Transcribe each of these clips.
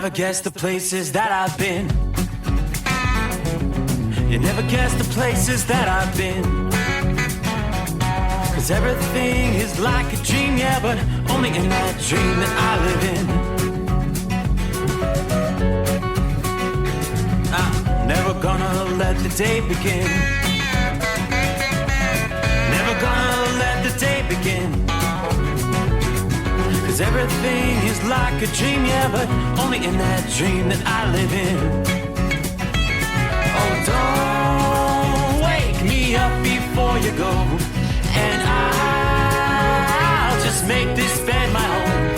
never guess the places that I've been. You never guess the places that I've been. 'Cause everything is like a dream, yeah, but only in that dream that I live in. I'm never gonna let the day begin. Never gonna let the day begin. 'Cause everything is like a dream, yeah, but only in that dream that I live in. Oh, don't wake me up before you go, and I'll just make this bed my home.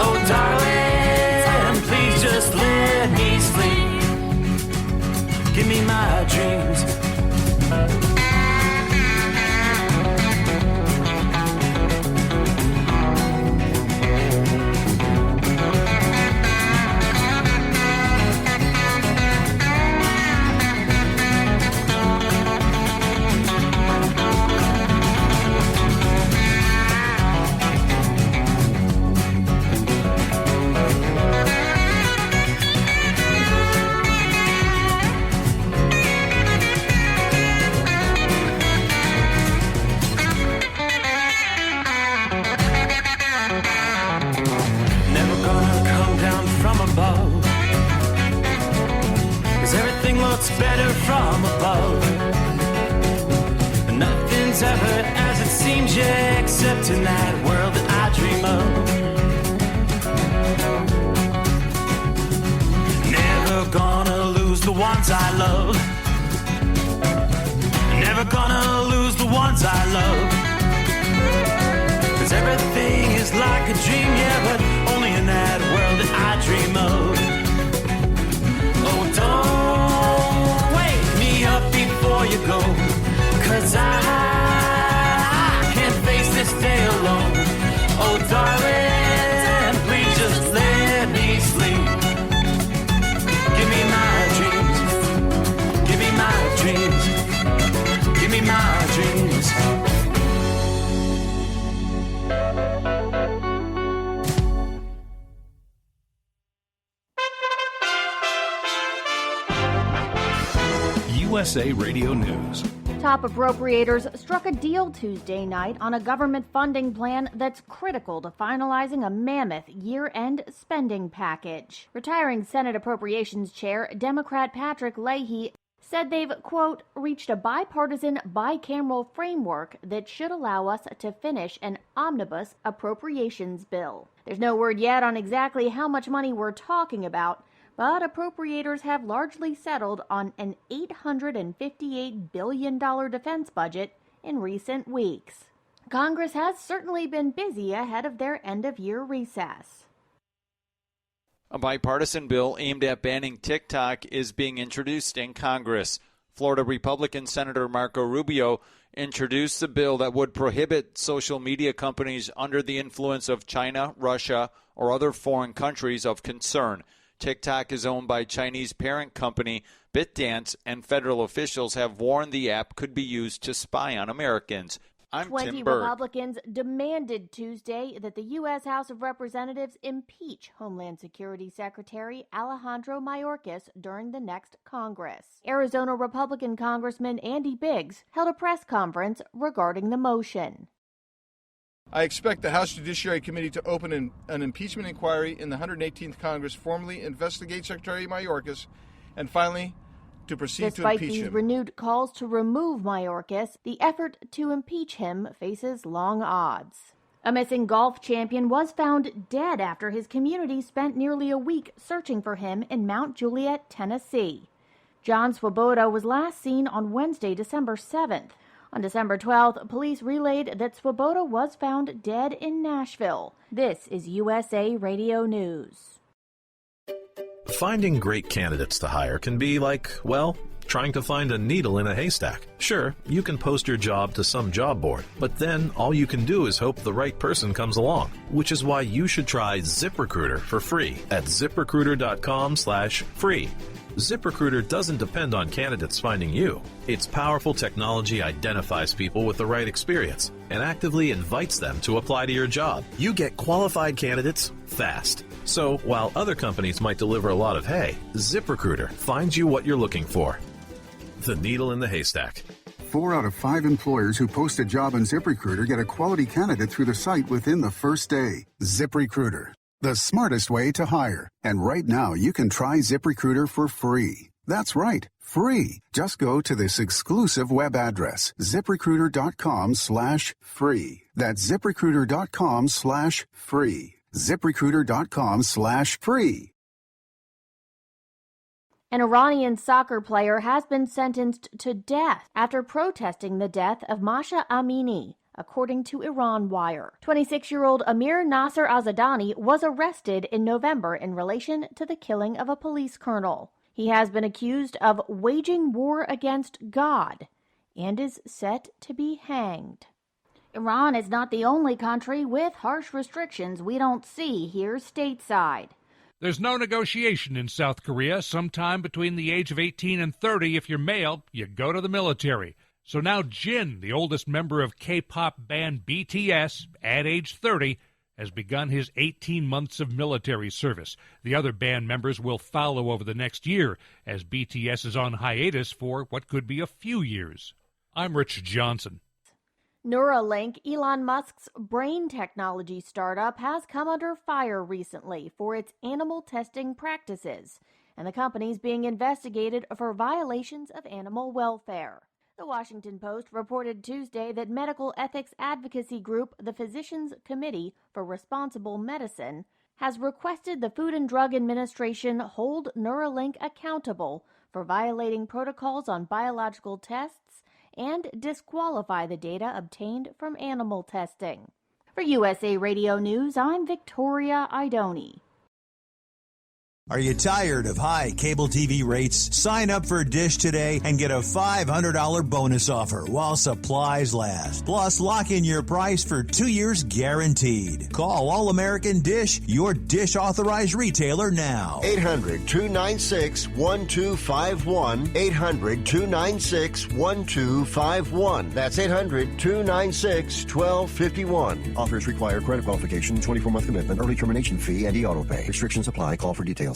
Oh, darling, please just let me sleep. Give me my dreams. Better from above. Nothing's ever as it seems, yeah, except in that world that I dream of. Never gonna lose the ones I love. Never gonna lose the ones I love. 'Cause everything is like a dream, yeah, but only in that world that I dream of. Oh, don't wake me up before you go, 'cause I can't face this day alone. Oh, darling, please just let me sleep. Give me my dreams. Give me my dreams. Give me my dreams. USA Radio News. Top appropriators struck a deal Tuesday night on a government funding plan that's critical to finalizing a mammoth year-end spending package. Retiring Senate Appropriations Chair Democrat Patrick Leahy said they've, quote, reached a bipartisan bicameral framework that should allow us to finish an omnibus appropriations bill. There's no word yet on exactly how much money we're talking about, but appropriators have largely settled on an $858 billion defense budget in recent weeks. Congress has certainly been busy ahead of their end-of-year recess. A bipartisan bill aimed at banning TikTok is being introduced in Congress. Florida Republican Senator Marco Rubio introduced the bill that would prohibit social media companies under the influence of China, Russia, or other foreign countries of concern. TikTok is owned by Chinese parent company ByteDance, and federal officials have warned the app could be used to spy on Americans. I'm 20 Tim Berg. Republicans demanded Tuesday that the U.S. House of Representatives impeach Homeland Security Secretary Alejandro Mayorkas during the next Congress. Arizona Republican Congressman Andy Biggs held a press conference regarding the motion. I expect the House Judiciary Committee to open an impeachment inquiry in the 118th Congress, formally investigate Secretary Mayorkas, and finally to proceed to impeach him. Despite these renewed calls to remove Mayorkas, the effort to impeach him faces long odds. A missing golf champion was found dead after his community spent nearly a week searching for him in Mount Juliet, Tennessee. John Swoboda was last seen on Wednesday, December 7th. On December 12th, police relayed that Swoboda was found dead in Nashville. This is USA Radio News. Finding great candidates to hire can be like, well, trying to find a needle in a haystack. Sure, you can post your job to some job board, but then all you can do is hope the right person comes along, which is why you should try ZipRecruiter for free at ZipRecruiter.com/free. ZipRecruiter doesn't depend on candidates finding you. Its powerful technology identifies people with the right experience and actively invites them to apply to your job. You get qualified candidates fast. So while other companies might deliver a lot of hay, ZipRecruiter finds you what you're looking for. The needle in the haystack. 4 out of 5 employers who post a job on ZipRecruiter get a quality candidate through the site within the first day. ZipRecruiter, the smartest way to hire. And right now, you can try ZipRecruiter for free. That's right, free. Just go to this exclusive web address, ZipRecruiter.com/free. That's ZipRecruiter.com/free. ZipRecruiter.com/free. An Iranian soccer player has been sentenced to death after protesting the death of Mahsa Amini, according to Iran Wire. 26-year-old Amir Nasser Azadani was arrested in November in relation to the killing of a police colonel. He has been accused of waging war against God and is set to be hanged. Iran is not the only country with harsh restrictions we don't see here stateside. There's no negotiation in South Korea. Sometime between the age of 18 and 30, if you're male, you go to the military. So now Jin, the oldest member of K-pop band BTS, at age 30, has begun his 18 months of military service. The other band members will follow over the next year, as BTS is on hiatus for what could be a few years. I'm Rich Johnson. Neuralink, Elon Musk's brain technology startup, has come under fire recently for its animal testing practices, and the company's being investigated for violations of animal welfare. The Washington Post reported Tuesday that medical ethics advocacy group, the Physicians Committee for Responsible Medicine, has requested the Food and Drug Administration hold Neuralink accountable for violating protocols on biological tests and disqualify the data obtained from animal testing. For USA Radio News, I'm Victoria Idoni. Are you tired of high cable TV rates? Sign up for Dish today and get a $500 bonus offer while supplies last. Plus, lock in your price for 2 years guaranteed. Call All American Dish, your Dish authorized retailer now. 800-296-1251. 800-296-1251. That's 800-296-1251. Offers require credit qualification, 24-month commitment, early termination fee, and e-auto pay. Restrictions apply. Call for details.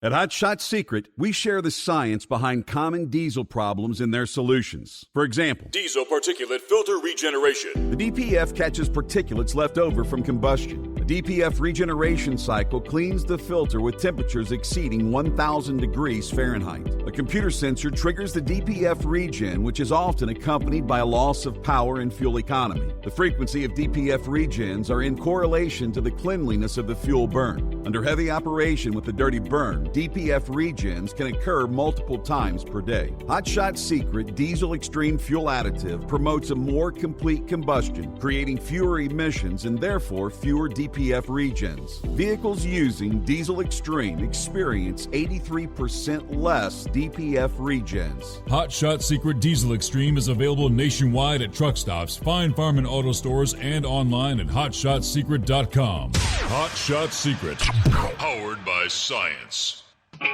At Hot Shot Secret, we share the science behind common diesel problems and their solutions. For example, diesel particulate filter regeneration. The DPF catches particulates left over from combustion. The DPF regeneration cycle cleans the filter with temperatures exceeding 1,000 degrees Fahrenheit. A computer sensor triggers the DPF regen, which is often accompanied by a loss of power and fuel economy. The frequency of DPF regens are in correlation to the cleanliness of the fuel burn. Under heavy operation with the dirty burn, DPF regens can occur multiple times per day. Hot Shot Secret Diesel Extreme Fuel Additive promotes a more complete combustion, creating fewer emissions and therefore fewer DPF regens. Vehicles using Diesel Extreme experience 83% less DPF regens. Hot Shot Secret Diesel Extreme is available nationwide at truck stops, fine farm and auto stores, and online at hotshotsecret.com. Hot Shot Secret, powered by science. Well,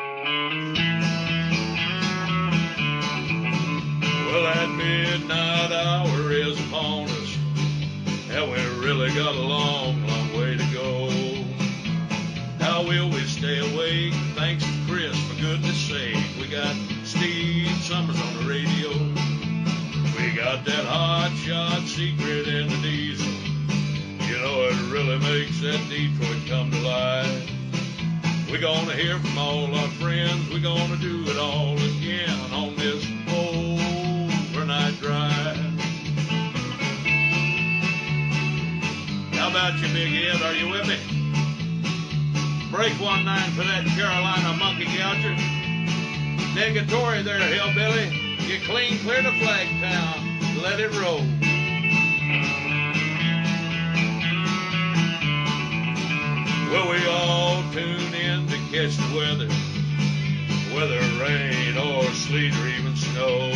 that midnight hour is upon us, and we really got a long, long way to go. How will we stay awake? Thanks to Chris, for goodness sake. We got Steve Summers on the radio. We got that Hot Shot Secret in the diesel. You know, it really makes that Detroit come to life. We're gonna hear from all our friends. We're gonna do it all again on this overnight drive. How about you, Big Ed? Are you with me? Break 1-9 for that Carolina monkey gouger. Negatory there, hillbilly. You clean clear to Flagtown. Let it roll. Well, we all tune in to catch the weather, whether rain or sleet or even snow.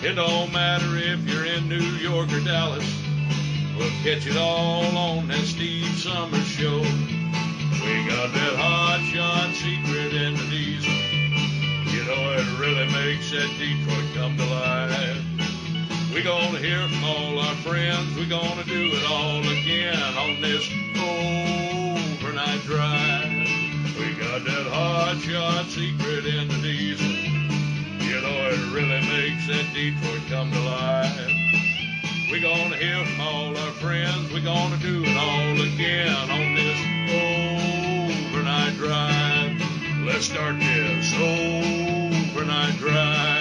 It don't matter if you're in New York or Dallas, we'll catch it all on that Steve Summers show. We got that Hot Shot Secret in the diesel. You know, it really makes that Detroit come to life. We're gonna hear from all our friends. We're gonna do it all again on this overnight hot shot secret in the diesel. You know it really makes that Detroit come to life. We're gonna hear from all our friends. We're gonna do it all again on this overnight drive. Let's start this overnight drive.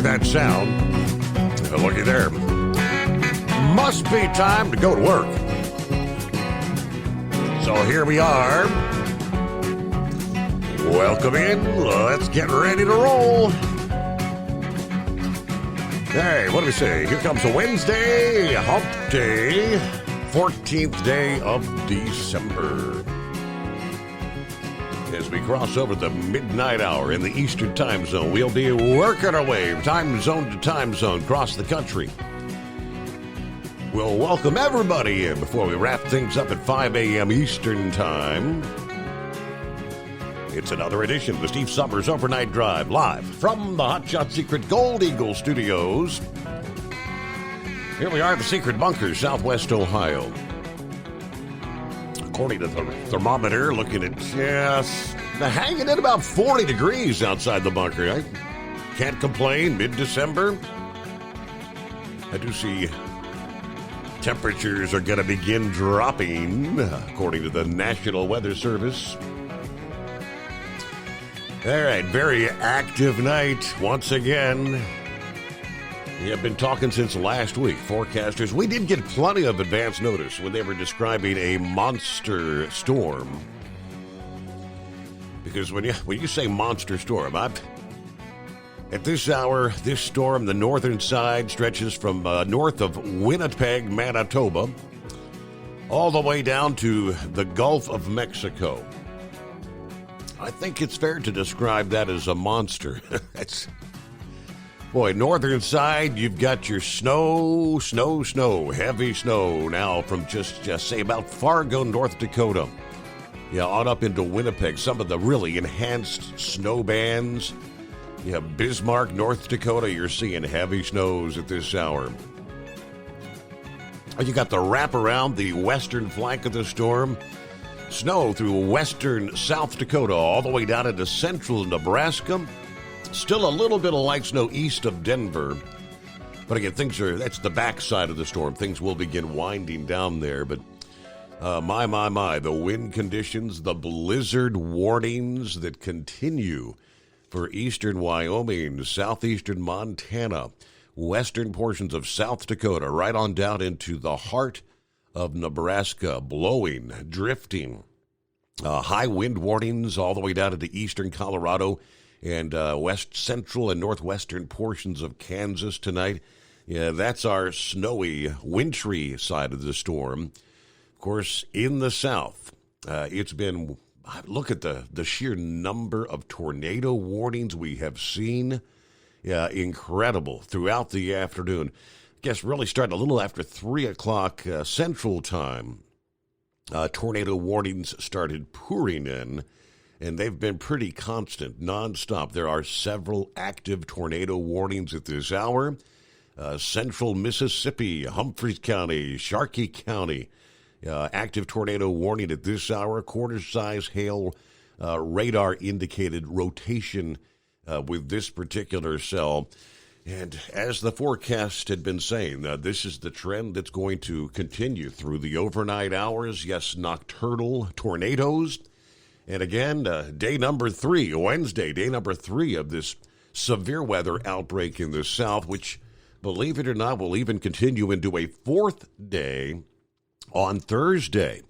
That sound. Looky there. Must be time to go to work. So here we are. Welcome in. Let's get ready to roll. Hey, what do we say? Here comes a Wednesday, hump day, 14th day of December. As we cross over the midnight hour in the Eastern time zone, we'll be working our way time zone to time zone across the country. We'll welcome everybody in before we wrap things up at 5 a.m. Eastern time. It's another edition of the Steve Summers Overnight Drive, live from the Hot Shot Secret Gold Eagle Studios. Here we are at the Secret Bunker, Southwest Ohio. According to the thermometer, looking at just hanging at about 40 degrees outside the bunker. I can't complain. Mid-December. I do see temperatures are going to begin dropping, according to the National Weather Service. All right, very active night once again. We have been talking since last week. Forecasters, we did get plenty of advance notice when they were describing a monster storm. Because when you say monster storm, at this hour, this storm, the northern side stretches from north of Winnipeg, Manitoba, all the way down to the Gulf of Mexico. I think it's fair to describe that as a monster. Boy, northern side, you've got your snow, heavy snow now from just say about Fargo, North Dakota. Yeah, on up into Winnipeg, some of the really enhanced snow bands. Yeah, Bismarck, North Dakota, you're seeing heavy snows at this hour. You got the wrap around the western flank of the storm. Snow through western South Dakota all the way down into central Nebraska. Still a little bit of light snow east of Denver. But again, that's the backside of the storm. Things will begin winding down there. But my, the wind conditions, the blizzard warnings that continue for eastern Wyoming, southeastern Montana, western portions of South Dakota, right on down into the heart of Nebraska, blowing, drifting. High wind warnings all the way down into eastern Colorado and west central and northwestern portions of Kansas tonight. Yeah, that's our snowy, wintry side of the storm. Of course, in the south, it's been, look at the sheer number of tornado warnings we have seen. Yeah, incredible throughout the afternoon. I guess really starting a little after 3 o'clock Central Time. Tornado warnings started pouring in. And they've been pretty constant, nonstop. There are several active tornado warnings at this hour. Central Mississippi, Humphreys County, Sharkey County. Active tornado warning at this hour. Quarter-size hail radar-indicated rotation with this particular cell. And as the forecast had been saying, this is the trend that's going to continue through the overnight hours. Yes, nocturnal tornadoes. And again, day number 3, Wednesday, day number 3 of this severe weather outbreak in the south, which, believe it or not, will even continue into a 4th day on Thursday.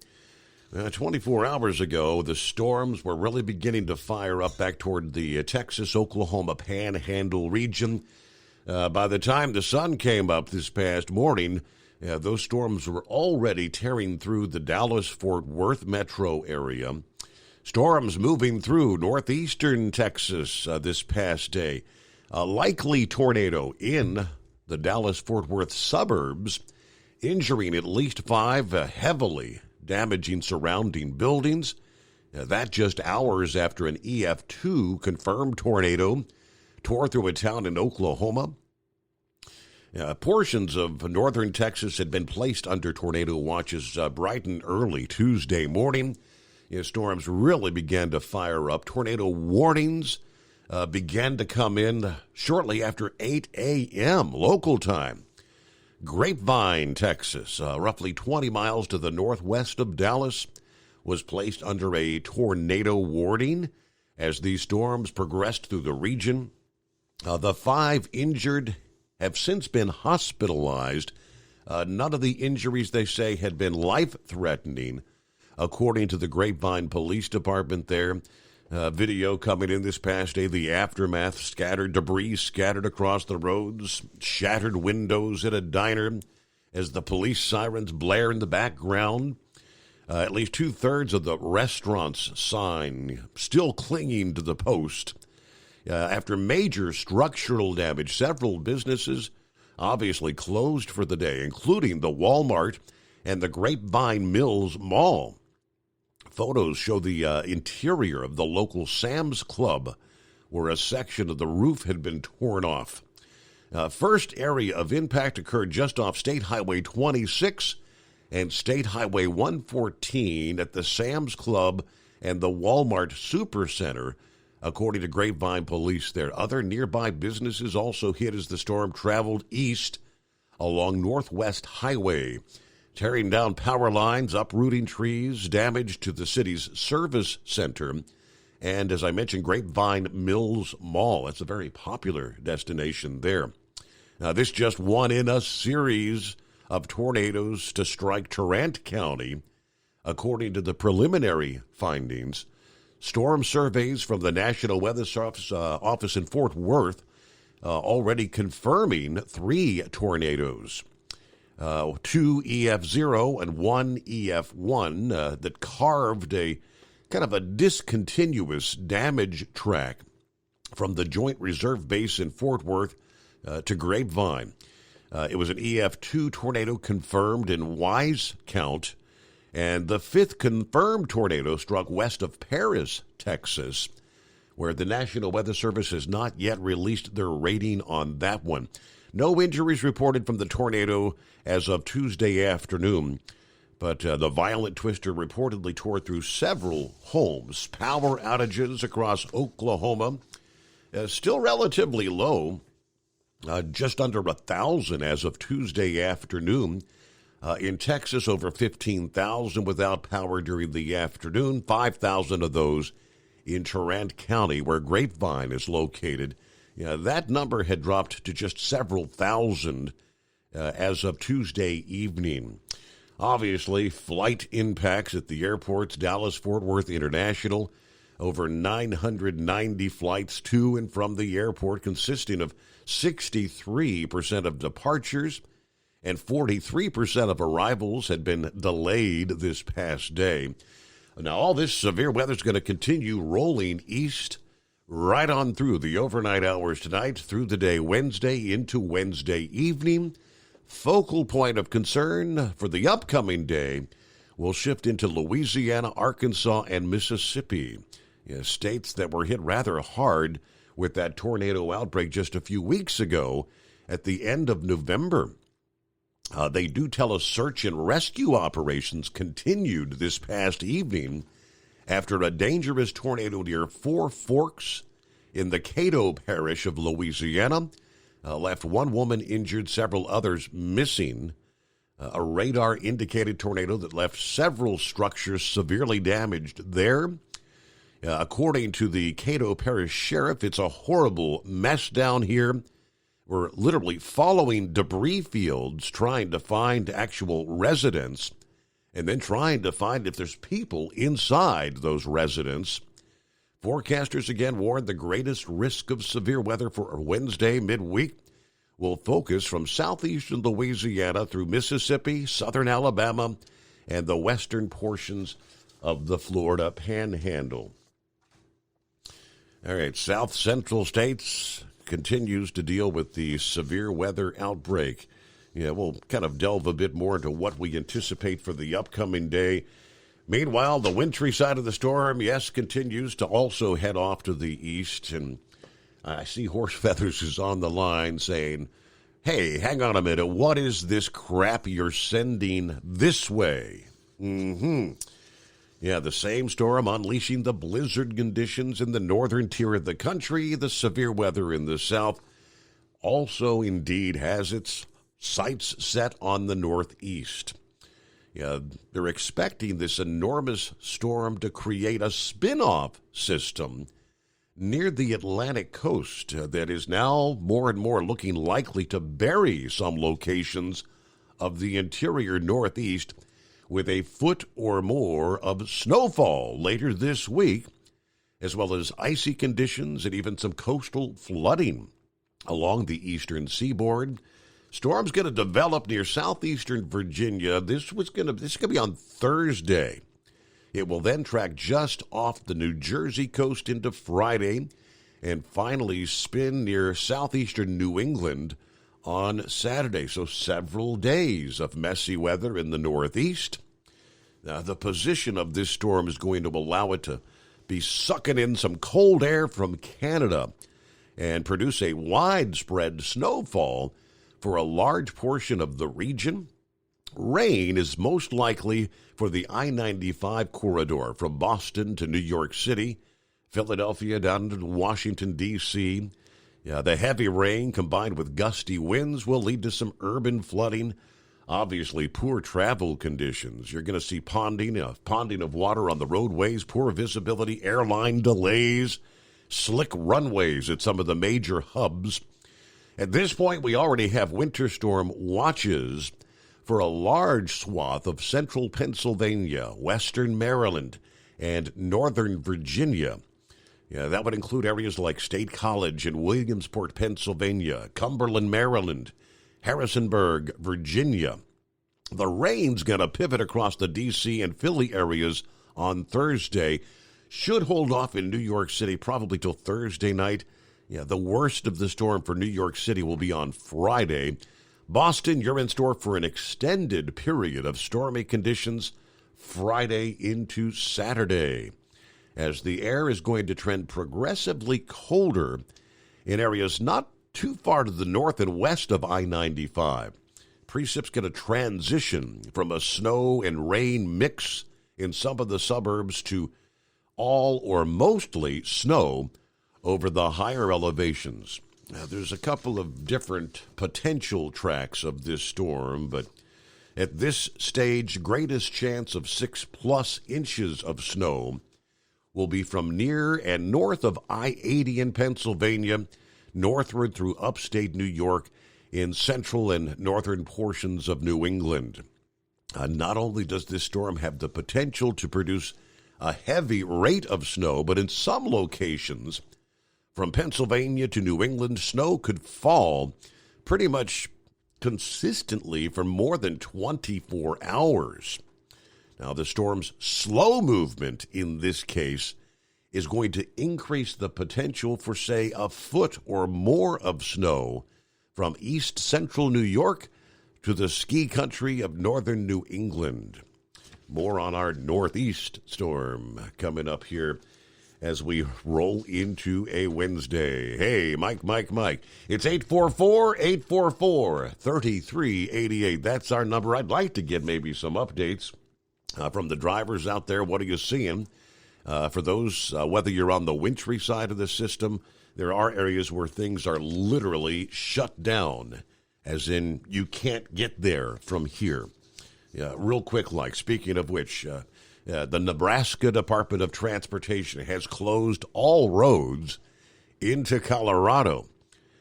24 hours ago, the storms were really beginning to fire up back toward the Texas-Oklahoma Panhandle region. By the time the sun came up this past morning, those storms were already tearing through the Dallas-Fort Worth metro area. Storms moving through northeastern Texas this past day. A likely tornado in the Dallas-Fort Worth suburbs, injuring at least 5 heavily damaging surrounding buildings. That just hours after an EF2 confirmed tornado tore through a town in Oklahoma. Portions of northern Texas had been placed under tornado watches bright and early Tuesday morning. Storms really began to fire up. Tornado warnings began to come in shortly after 8 a.m. local time. Grapevine, Texas, roughly 20 miles to the northwest of Dallas, was placed under a tornado warning as these storms progressed through the region. The 5 injured have since been hospitalized. None of the injuries, they say, had been life-threatening, according to the Grapevine Police Department there. Video coming in this past day, the aftermath, scattered debris scattered across the roads, shattered windows at a diner as the police sirens blare in the background. At least 2/3 of the restaurant's sign still clinging to the post. After major structural damage, several businesses obviously closed for the day, including the Walmart and the Grapevine Mills Mall. Photos show the interior of the local Sam's Club, where a section of the roof had been torn off. First area of impact occurred just off State Highway 26 and State Highway 114 at the Sam's Club and the Walmart Supercenter, according to Grapevine Police there. Other nearby businesses also hit as the storm traveled east along Northwest Highway, tearing down power lines, uprooting trees, damage to the city's service center, and, as I mentioned, Grapevine Mills Mall. That's a very popular destination there. Now, this just one in a series of tornadoes to strike Tarrant County, according to the preliminary findings. Storm surveys from the National Weather Office in Fort Worth already confirming 3 tornadoes. 2 EF0 and 1 EF1 that carved a kind of a discontinuous damage track from the Joint Reserve Base in Fort Worth to Grapevine. It was an EF2 tornado confirmed in Wise Count, and the 5th confirmed tornado struck west of Paris, Texas, where the National Weather Service has not yet released their rating on that one. No injuries reported from the tornado as of Tuesday afternoon, but the violent twister reportedly tore through several homes. Power outages across Oklahoma still relatively low, just under 1,000 as of Tuesday afternoon. In Texas, over 15,000 without power during the afternoon, 5,000 of those in Tarrant County, where Grapevine is located. That number had dropped to just several thousand as of Tuesday evening. Obviously, flight impacts at the airports, Dallas-Fort Worth International, over 990 flights to and from the airport, consisting of 63% of departures, and 43% of arrivals had been delayed this past day. Now, all this severe weather is going to continue rolling east right on through the overnight hours tonight, through the day Wednesday into Wednesday evening. Focal point of concern for the upcoming day will shift into Louisiana, Arkansas, and Mississippi, states that were hit rather hard with that tornado outbreak just a few weeks ago at the end of November. They do tell us search and rescue operations continued this past evening after a dangerous tornado near Four Forks in the Cato Parish of Louisiana left one woman injured, several others missing. A radar-indicated tornado that left several structures severely damaged there. According to the Cato Parish Sheriff, it's a horrible mess down here. We're literally following debris fields, trying to find actual residents, and then trying to find if there's people inside those residents. Forecasters again warned the greatest risk of severe weather for Wednesday midweek will focus from southeastern Louisiana through Mississippi, southern Alabama, and the western portions of the Florida Panhandle. All right, south central states continues to deal with the severe weather outbreak. Yeah, we'll kind of delve a bit more into what we anticipate for the upcoming day. Meanwhile, the wintry side of the storm, yes, continues to also head off to the east. And I see Horse Feathers is on the line saying, hey, hang on a minute. What is this crap you're sending this way? Yeah, the same storm unleashing the blizzard conditions in the northern tier of the country. The severe weather in the south also indeed has its sights set on the northeast. Yeah, they're expecting this enormous storm to create a spin-off system near the Atlantic coast that is now more and more looking likely to bury some locations of the interior northeast with a foot or more of snowfall later this week, as well as icy conditions and even some coastal flooding along the eastern seaboard. Storm's going to develop near southeastern Virginia. This is going to be on Thursday. It will then track just off the New Jersey coast into Friday and finally spin near southeastern New England on Saturday. So several days of messy weather in the northeast. Now, the position of this storm is going to allow it to be sucking in some cold air from Canada and produce a widespread snowfall for a large portion of the region. Rain is most likely for the I-95 corridor from Boston to New York City, Philadelphia down to Washington, D.C. Yeah, the heavy rain combined with gusty winds will lead to some urban flooding. Obviously, poor travel conditions. You're going to see ponding of water on the roadways, poor visibility, airline delays, slick runways at some of the major hubs. At this point, we already have winter storm watches for a large swath of central Pennsylvania, western Maryland, and northern Virginia. Yeah, that would include areas like State College in Williamsport, Pennsylvania, Cumberland, Maryland, Harrisonburg, Virginia. The rain's going to pivot across the D.C. and Philly areas on Thursday. Should hold off in New York City probably till Thursday night. Yeah, the worst of the storm for New York City will be on Friday. Boston, you're in store for an extended period of stormy conditions Friday into Saturday, as the air is going to trend progressively colder in areas not too far to the north and west of I-95. Precip's going to transition from a snow and rain mix in some of the suburbs to all or mostly snow over the higher elevations. Now, there's a couple of different potential tracks of this storm, but at this stage, greatest chance of 6+ inches of snow will be from near and north of I-80 in Pennsylvania, northward through upstate New York, in central and northern portions of New England. Not only does this storm have the potential to produce a heavy rate of snow, but in some locations, from Pennsylvania to New England, snow could fall pretty much consistently for more than 24 hours. Now, the storm's slow movement in this case is going to increase the potential for, say, a foot or more of snow from east central New York to the ski country of northern New England. More on our northeast storm coming up here as we roll into a Wednesday. Hey, Mike. It's 844-844-3388. That's our number. I'd like to get maybe some updates from the drivers out there. What are you seeing? For those, whether you're on the wintry side of the system, there are areas where things are literally shut down, as in you can't get there from here. Yeah, real quick, speaking of which, the Nebraska Department of Transportation has closed all roads into Colorado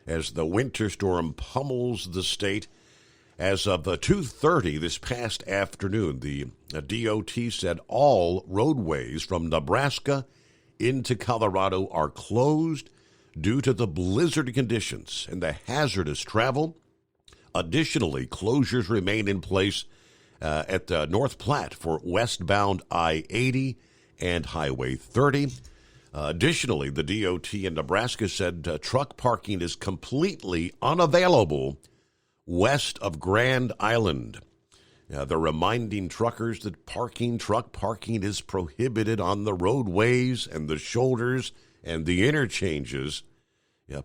as the winter storm pummels the state. As of 2:30 this past afternoon, the DOT said all roadways from Nebraska into Colorado are closed due to the blizzard conditions and the hazardous travel. Additionally, closures remain in place at North Platte for westbound I-80 and Highway 30. Additionally, the DOT in Nebraska said truck parking is completely unavailable west of Grand Island. They're reminding truckers that truck parking is prohibited on the roadways and the shoulders and the interchanges.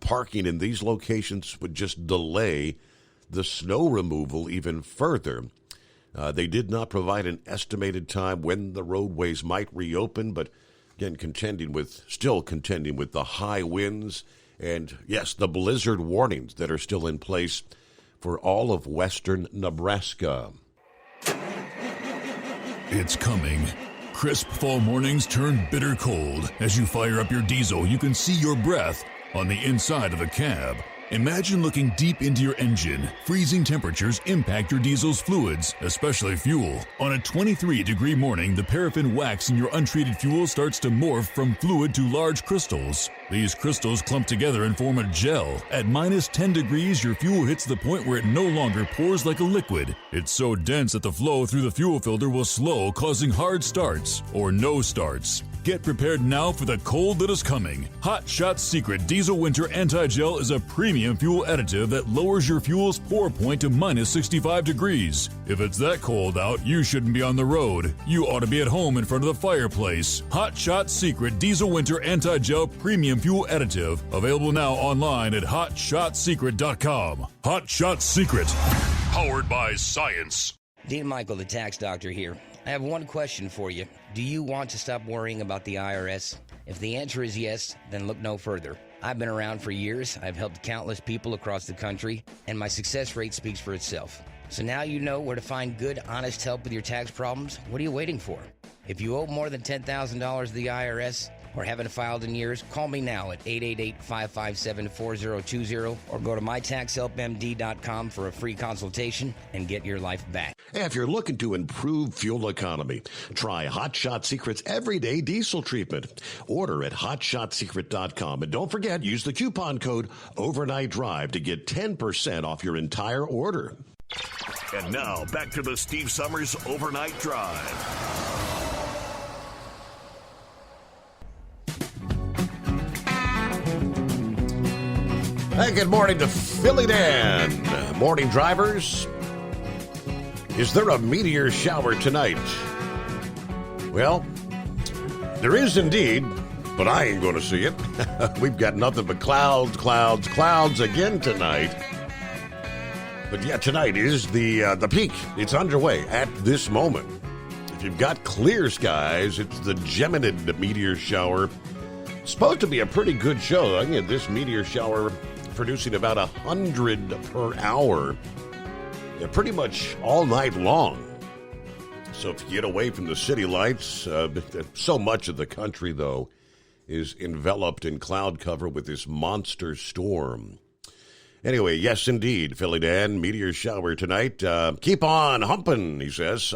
Parking in these locations would just delay the snow removal even further. They did not provide an estimated time when the roadways might reopen, but again, still contending with the high winds and, yes, the blizzard warnings that are still in place for all of western Nebraska. It's coming. Crisp fall mornings turn bitter cold. As you fire up your diesel, you can see your breath on the inside of the cab. Imagine looking deep into your engine. Freezing temperatures impact your diesel's fluids, especially fuel. On a 23-degree morning, the paraffin wax in your untreated fuel starts to morph from fluid to large crystals. These crystals clump together and form a gel. At minus 10 degrees, your fuel hits the point where it no longer pours like a liquid. It's so dense that the flow through the fuel filter will slow, causing hard starts or no starts. Get prepared now for the cold that is coming. Hot Shot Secret Diesel Winter Anti-Gel is a premium fuel additive that lowers your fuel's pour point to minus 65 degrees. If it's that cold out, you shouldn't be on the road. You ought to be at home in front of the fireplace. Hot Shot Secret Diesel Winter Anti-Gel Premium Fuel Additive. Available now online at HotShotSecret.com. Hot Shot Secret. Powered by science. Dean Michael, the tax doctor here. I have one question for you. Do you want to stop worrying about the IRS? If the answer is yes, then look no further. I've been around for years. I've helped countless people across the country, and my success rate speaks for itself. So now you know where to find good, honest help with your tax problems. What are you waiting for? If you owe more than $10,000 to the IRS or haven't filed in years, call me now at 888-557-4020 or go to mytaxhelpmd.com for a free consultation and get your life back. If you're looking to improve fuel economy, try Hot Shot Secret's Everyday Diesel Treatment. Order at hotshotsecret.com. And don't forget, use the coupon code Overnight Drive to get 10% off your entire order. And now, back to the Steve Summers Overnight Drive. Hey, good morning to Philly Dan. Morning, drivers. Is there a meteor shower tonight? Well, there is indeed, but I ain't going to see it. We've got nothing but clouds again tonight. But yeah, tonight is the peak. It's underway at this moment. If you've got clear skies, it's the Geminid meteor shower. It's supposed to be a pretty good show. I think this meteor shower producing about 100 per hour, pretty much all night long. So if you get away from the city lights, so much of the country, though, is enveloped in cloud cover with this monster storm. Anyway, yes, indeed, Philly Dan, meteor shower tonight. Keep on humping, he says.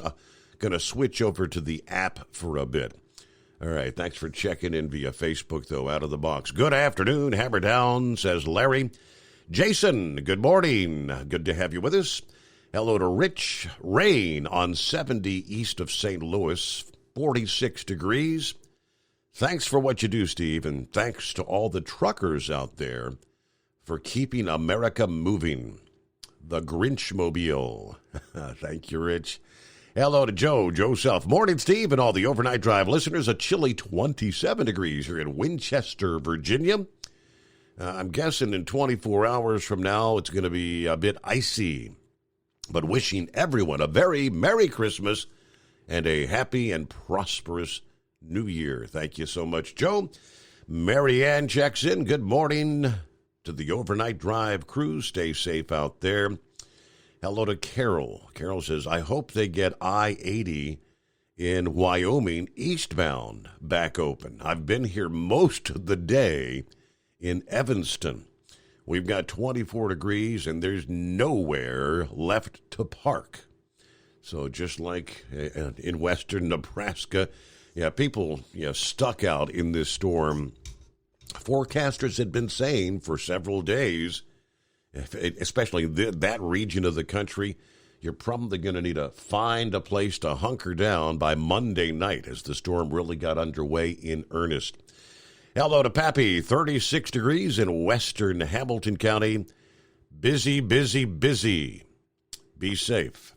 Going to switch over to the app for a bit. All right, thanks for checking in via Facebook, though, out of the box. Good afternoon, Hammer Down, says Larry. Jason, good morning. Good to have you with us. Hello to Rich. Rain on 70 east of St. Louis, 46 degrees. Thanks for what you do, Steve, and thanks to all the truckers out there for keeping America moving. The Grinchmobile. Thank you, Rich. Hello to Joe Self. Morning, Steve, and all the Overnight Drive listeners. A chilly 27 degrees here in Winchester, Virginia. I'm guessing in 24 hours from now it's going to be a bit icy. But wishing everyone a very Merry Christmas and a happy and prosperous New Year. Thank you so much, Joe. Mary Ann checks in. Good morning to the Overnight Drive crew. Stay safe out there. Hello to Carol. Carol says, I hope they get I-80 in Wyoming eastbound back open. I've been here most of the day in Evanston. We've got 24 degrees and there's nowhere left to park. So just like in western Nebraska, people stuck out in this storm. Forecasters had been saying for several days, especially that region of the country, you're probably going to need to find a place to hunker down by Monday night as the storm really got underway in earnest. Hello to Pappy, 36 degrees in western Hamilton County. Busy, busy, busy. Be safe.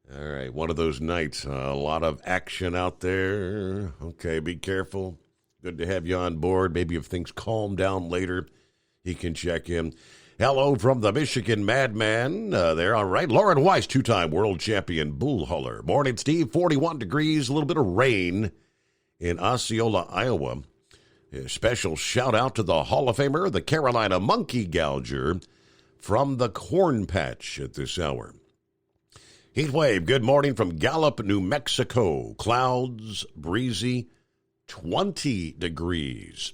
All right, one of those nights. A lot of action out there. Okay, be careful. Good to have you on board. Maybe if things calm down later, he can check in. Hello from the Michigan Madman. There, all right. Lauren Weiss, two-time world champion bull hauler. Morning, Steve. 41 degrees, a little bit of rain in Osceola, Iowa. A special shout-out to the Hall of Famer, the Carolina Monkey Gouger, from the Corn Patch at this hour. Heat wave, good morning from Gallup, New Mexico. Clouds, breezy, 20 degrees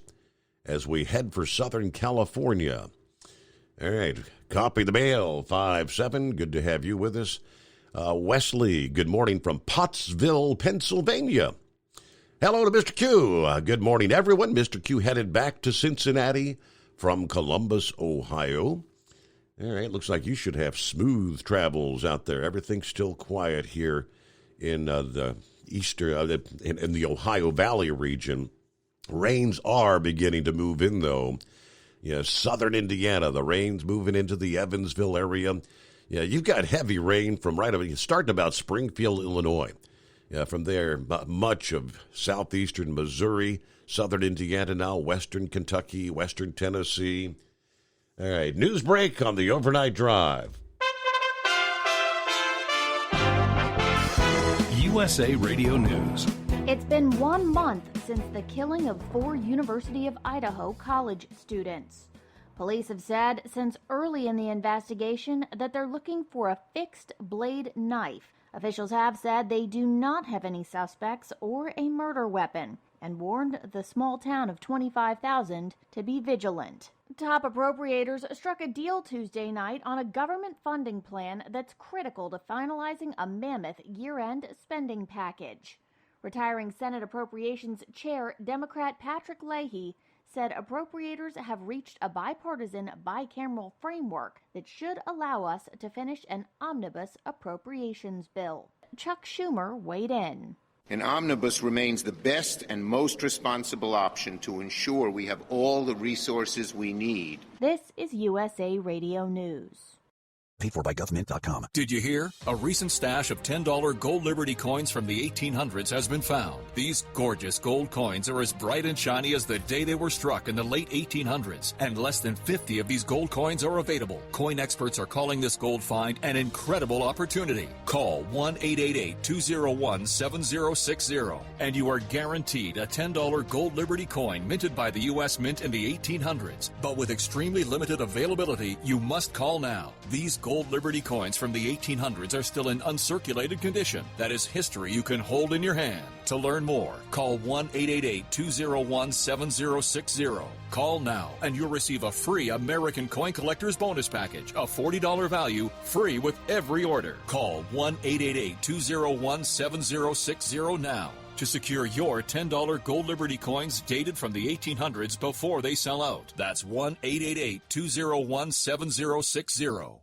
as we head for Southern California. All right, copy the mail, 5-7. Good to have you with us. Wesley, good morning from Pottsville, Pennsylvania. Hello to Mr. Q. Good morning, everyone. Mr. Q headed back to Cincinnati from Columbus, Ohio. All right, looks like you should have smooth travels out there. Everything's still quiet here in the in the Ohio Valley region. Rains are beginning to move in, though. Yeah, southern Indiana, the rain's moving into the Evansville area. Yeah, you've got heavy rain from starting about Springfield, Illinois. Yeah, from there, much of southeastern Missouri, southern Indiana now, western Kentucky, western Tennessee. All right, news break on the Overnight Drive. USA Radio News. It's been 1 month since the killing of 4 University of Idaho college students. Police have said since early in the investigation that they're looking for a fixed blade knife. Officials have said they do not have any suspects or a murder weapon and warned the small town of 25,000 to be vigilant. Top appropriators struck a deal Tuesday night on a government funding plan that's critical to finalizing a mammoth year-end spending package. Retiring Senate Appropriations Chair Democrat Patrick Leahy said appropriators have reached a bipartisan bicameral framework that should allow us to finish an omnibus appropriations bill. Chuck Schumer weighed in. An omnibus remains the best and most responsible option to ensure we have all the resources we need. This is USA Radio News. Paid for by government.com. Did you hear? A recent stash of $10 gold Liberty coins from the 1800s has been found. These gorgeous gold coins are as bright and shiny as the day they were struck in the late 1800s, and less than 50 of these gold coins are available. Coin experts are calling this gold find an incredible opportunity. Call 1-888-201-7060, and you are guaranteed a $10 gold Liberty coin minted by the U.S. Mint in the 1800s. But with extremely limited availability, you must call now. These gold Liberty coins from the 1800s are still in uncirculated condition. That is history you can hold in your hand. To learn more, call 1-888-201-7060. Call now and you'll receive a free American Coin Collector's Bonus Package, a $40 value, free with every order. Call 1-888-201-7060 now to secure your $10 gold Liberty coins dated from the 1800s before they sell out. That's 1-888-201-7060.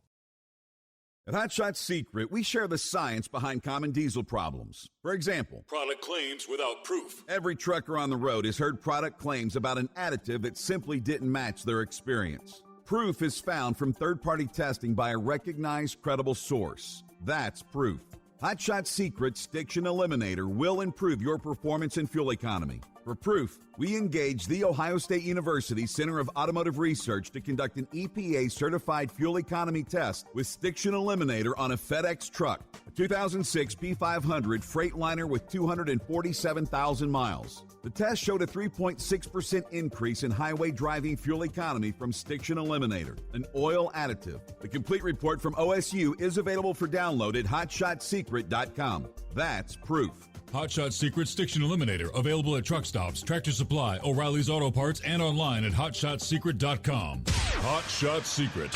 At Hot Shot Secret, we share the science behind common diesel problems. For example, product claims without proof. Every trucker on the road has heard product claims about an additive that simply didn't match their experience. Proof is found from third-party testing by a recognized, credible source. That's proof. Hot Shot Secret Stiction Eliminator will improve your performance and fuel economy. For proof, we engaged the Ohio State University Center of Automotive Research to conduct an EPA-certified fuel economy test with Stiction Eliminator on a FedEx truck, a 2006 P500 Freightliner with 247,000 miles. The test showed a 3.6% increase in highway driving fuel economy from Stiction Eliminator, an oil additive. The complete report from OSU is available for download at hotshotsecret.com. That's proof. Hot Shot Secret Stiction Eliminator, available at truck stops, Tractor Supply, O'Reilly's Auto Parts, and online at hotshotsecret.com. Hot Shot Secret,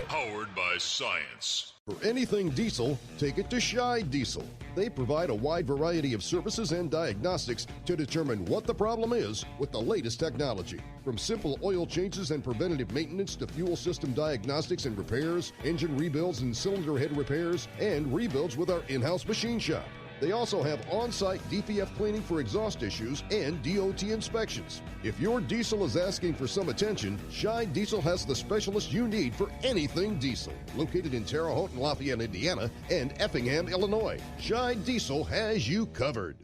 powered by science. For anything diesel, take it to Scheid Diesel. They provide a wide variety of services and diagnostics to determine what the problem is with the latest technology. From simple oil changes and preventative maintenance to fuel system diagnostics and repairs, engine rebuilds and cylinder head repairs, and rebuilds with our in-house machine shop. They also have on-site DPF cleaning for exhaust issues and DOT inspections. If your diesel is asking for some attention, Shine Diesel has the specialist you need for anything diesel. Located in Terre Haute and Lafayette, Indiana, and Effingham, Illinois, Shine Diesel has you covered.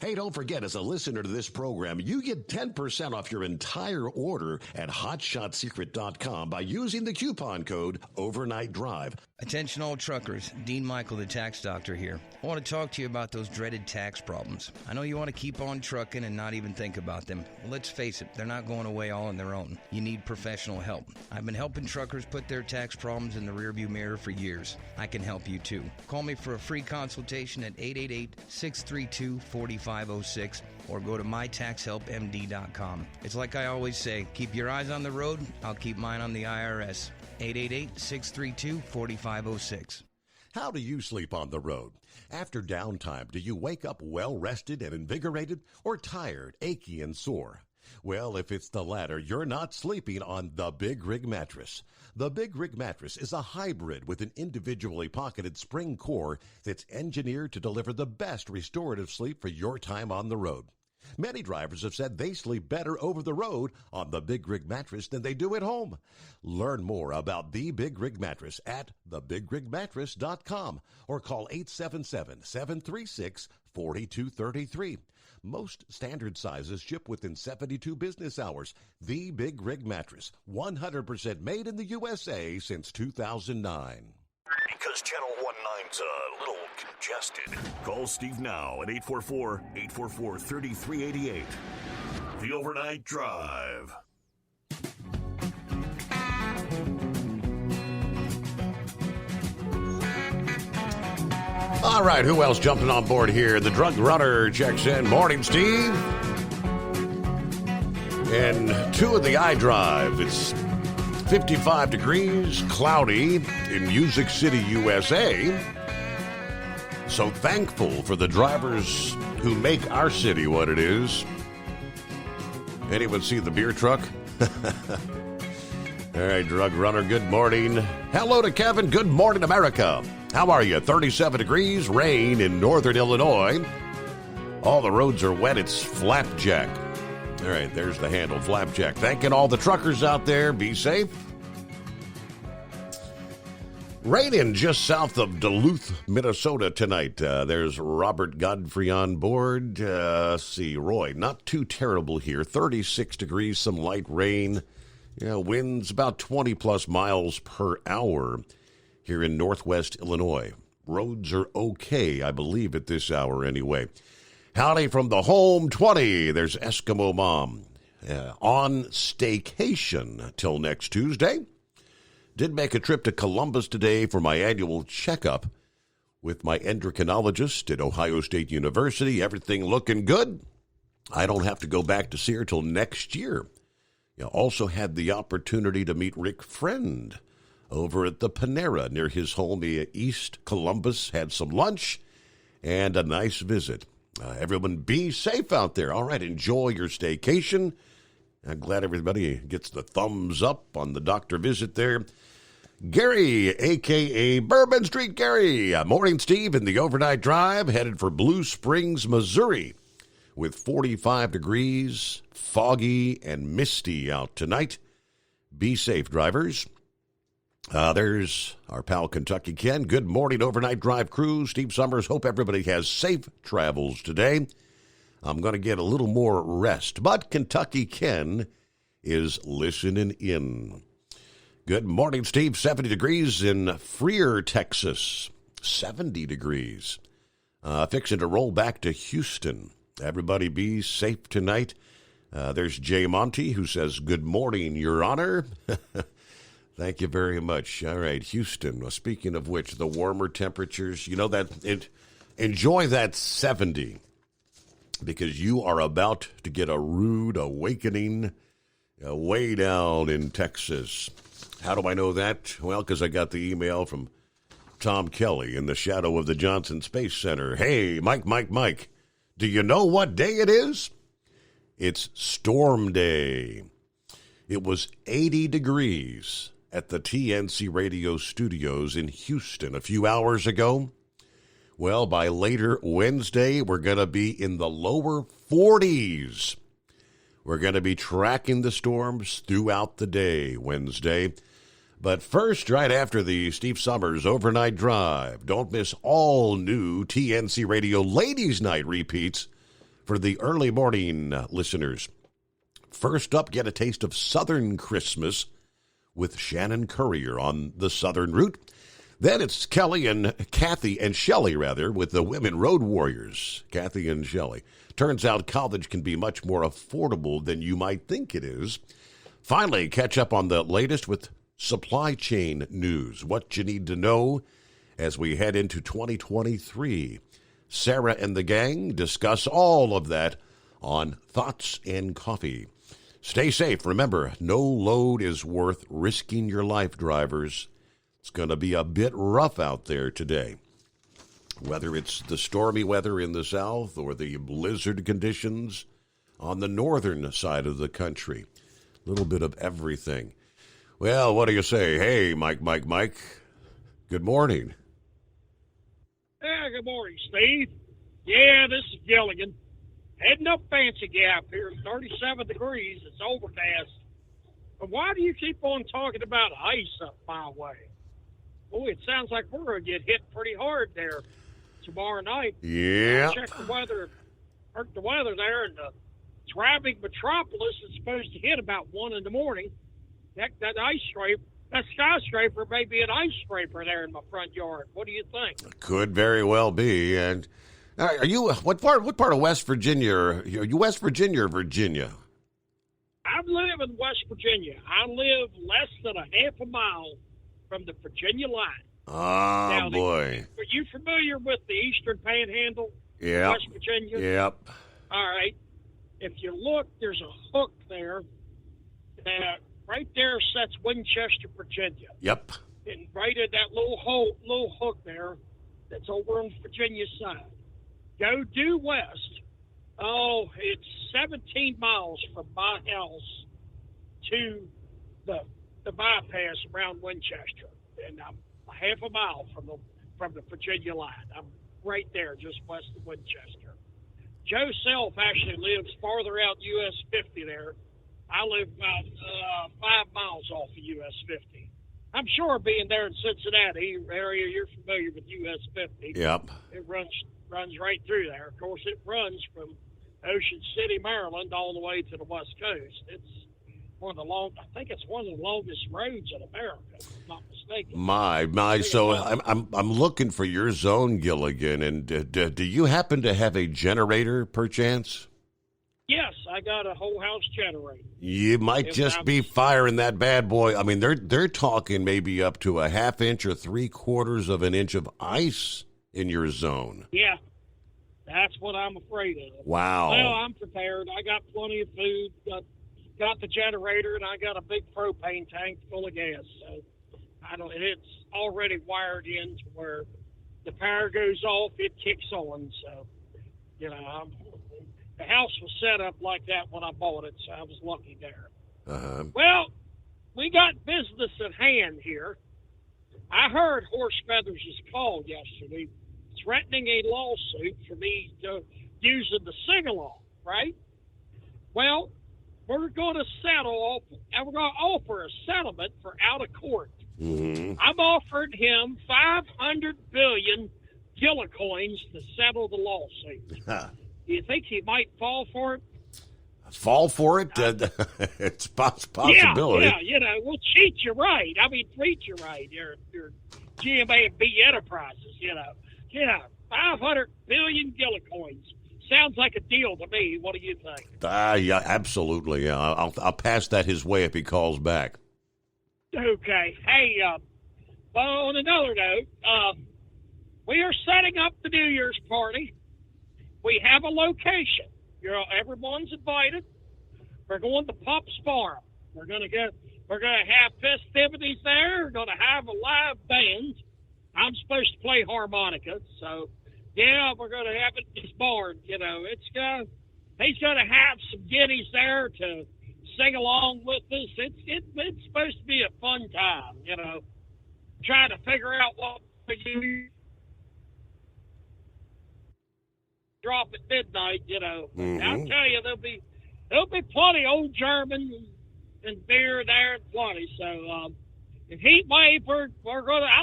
Hey, don't forget, as a listener to this program, you get 10% off your entire order at HotShotSecret.com by using the coupon code Overnight Drive. Attention all truckers, Dean Michael, the tax doctor here. I want to talk to you about those dreaded tax problems. I know you want to keep on trucking and not even think about them. Well, let's face it, they're not going away all on their own. You need professional help. I've been helping truckers put their tax problems in the rearview mirror for years. I can help you too. Call me for a free consultation at 888-632-4506 or go to mytaxhelpmd.com. It's like I always say, keep your eyes on the road, I'll keep mine on the IRS. 888-632-4506. How do you sleep on the road? After downtime, do you wake up well-rested and invigorated or tired, achy, and sore? Well, if it's the latter, you're not sleeping on the Big Rig Mattress. The Big Rig Mattress is a hybrid with an individually pocketed spring core that's engineered to deliver the best restorative sleep for your time on the road. Many drivers have said they sleep better over the road on the Big Rig Mattress than they do at home. Learn more about the Big Rig Mattress at thebigrigmattress.com or call 877-736-4233. Most standard sizes ship within 72 business hours. The Big Rig Mattress, 100% made in the USA since 2009. Because Channel 19's a little congested. Call Steve now at 844-844-3388. The Overnight Drive. All right, who else jumping on board here? The Drug Runner checks in. Morning, Steve. And 2 of the iDrive. It's 55 degrees, cloudy in Music City, USA. So thankful for the drivers who make our city what it is. Anyone see the beer truck? All right, Drug Runner, good morning. Hello to Kevin. Good morning, America. How are you? 37 degrees, rain in northern Illinois. All the roads are wet. It's Flapjack. All right, there's the handle, Flapjack. Thanking all the truckers out there. Be safe. Raining just south of Duluth, Minnesota tonight. There's Robert Godfrey on board. Let's see, Roy, not too terrible here. 36 degrees, some light rain. Winds about 20-plus miles per hour here in northwest Illinois. Roads are okay, I believe, at this hour anyway. Howdy from the home 20. There's Eskimo Mom on staycation till next Tuesday. Did make a trip to Columbus today for my annual checkup with my endocrinologist at Ohio State University. Everything looking good. I don't have to go back to see her till next year. Also had the opportunity to meet Rick Friend over at the Panera near his home in East Columbus. Had some lunch and a nice visit. Everyone be safe out there. All right, enjoy your staycation. I'm glad everybody gets the thumbs up on the doctor visit there. Gary, a.k.a. Bourbon Street Gary. Morning, Steve, in the Overnight Drive, headed for Blue Springs, Missouri, with 45 degrees, foggy and misty out tonight. Be safe, drivers. There's our pal Kentucky Ken. Good morning, Overnight Drive crew. Steve Summers, hope everybody has safe travels today. I'm going to get a little more rest, but Kentucky Ken is listening in. Good morning, Steve. 70 degrees in Freer, Texas. 70 degrees. Fixing to roll back to Houston. Everybody be safe tonight. There's Jay Monty, who says, good morning, Your Honor. Thank you very much. All right, Houston. Well, speaking of which, the warmer temperatures, enjoy that 70. Because you are about to get a rude awakening way down in Texas. How do I know that? Well, because I got the email from Tom Kelly in the shadow of the Johnson Space Center. Hey, Mike, do you know what day it is? It's Storm Day. It was 80 degrees at the TNC Radio studios in Houston a few hours ago. Well, by later Wednesday, we're going to be in the lower 40s. We're going to be tracking the storms throughout the day Wednesday. But first, right after the Steve Summers Overnight Drive, don't miss all new TNC Radio Ladies Night repeats for the early morning listeners. First up, get a taste of Southern Christmas with Shannon Currier on the Southern Route. Then it's Kathy and Shelley, with the Women Road Warriors. Kathy and Shelley. Turns out college can be much more affordable than you might think it is. Finally, catch up on the latest with supply chain news. What you need to know as we head into 2023. Sarah and the gang discuss all of that on Thoughts and Coffee. Stay safe. Remember, no load is worth risking your life, drivers. It's going to be a bit rough out there today. Whether it's the stormy weather in the south or the blizzard conditions on the northern side of the country. A little bit of everything. Well, what do you say? Hey, Mike. Good morning. Yeah, good morning, Steve. Yeah, this is Gilligan. Heading up Fancy Gap here, 37 degrees. It's overcast. But why do you keep on talking about ice up my way? Boy, it sounds like we're going to get hit pretty hard there tomorrow night. Yeah. Check the weather there, and the driving metropolis is supposed to hit about 1 in the morning. That skyscraper may be an ice scraper there in my front yard. What do you think? Could very well be. And are you what part of West Virginia? Are you West Virginia or Virginia? I live in West Virginia. I live less than a half a mile from the Virginia line. Oh, boy. Are you familiar with the Eastern Panhandle? Yeah. West Virginia? Yep. All right. If you look, there's a hook there that right there sets Winchester, Virginia. Yep. And right at that little hook there that's over on Virginia side. Go due west. Oh, it's 17 miles from my house to the bypass around Winchester. And I'm a half a mile from the Virginia line. I'm right there, just west of Winchester. Joe Self actually lives farther out US 50 there. I live about 5 miles off of US 50. I'm sure being there in Cincinnati area, you're familiar with US 50. Yep. It runs right through there. Of course, it runs from Ocean City, Maryland, all the way to the West Coast. It's one of the longest roads in America, if I'm not mistaken. My. So I'm looking for your zone, Gilligan. And do you happen to have a generator, perchance? Yes, I got a whole house generator. You might just be firing that bad boy. I mean, they're talking maybe up to a half inch or 3/4 of an inch of ice in your zone. Yeah, that's what I'm afraid of. Wow. Well, I'm prepared. I got plenty of food. Got the generator, and I got a big propane tank full of gas. So it's already wired in to where the power goes off, it kicks on. So, the house was set up like that when I bought it, so I was lucky there. Uh-huh. Well, we got business at hand here. I heard Horse Feathers' call yesterday threatening a lawsuit for me using the sing-along, right? Well, we're going to settle, and we're going to offer a settlement for out of court. Mm-hmm. I'm offering him 500 billion Gillicoins to settle the lawsuit. Do you think he might fall for it? Fall for it? It's a possibility. Yeah, we'll treat you right. I mean, treat you right. Your GMA and B Enterprises, 500 billion Gillicoins. Sounds like a deal to me. What do you think? Yeah, absolutely. Yeah, I'll pass that his way if he calls back. Okay. Hey, well, on another note, we are setting up the New Year's party. We have a location. Everyone's invited. We're going to Pop's Farm. We're going to have festivities there. We're going to have a live band. I'm supposed to play harmonica, so yeah, we're going to have it in his barn. He's going to have some guineas there to sing along with us. It's supposed to be a fun time. Trying to figure out what to do. drop at midnight, you know. Mhm. I'll tell you, there'll be plenty old German and beer there and plenty. So, in Heat Wave, I'm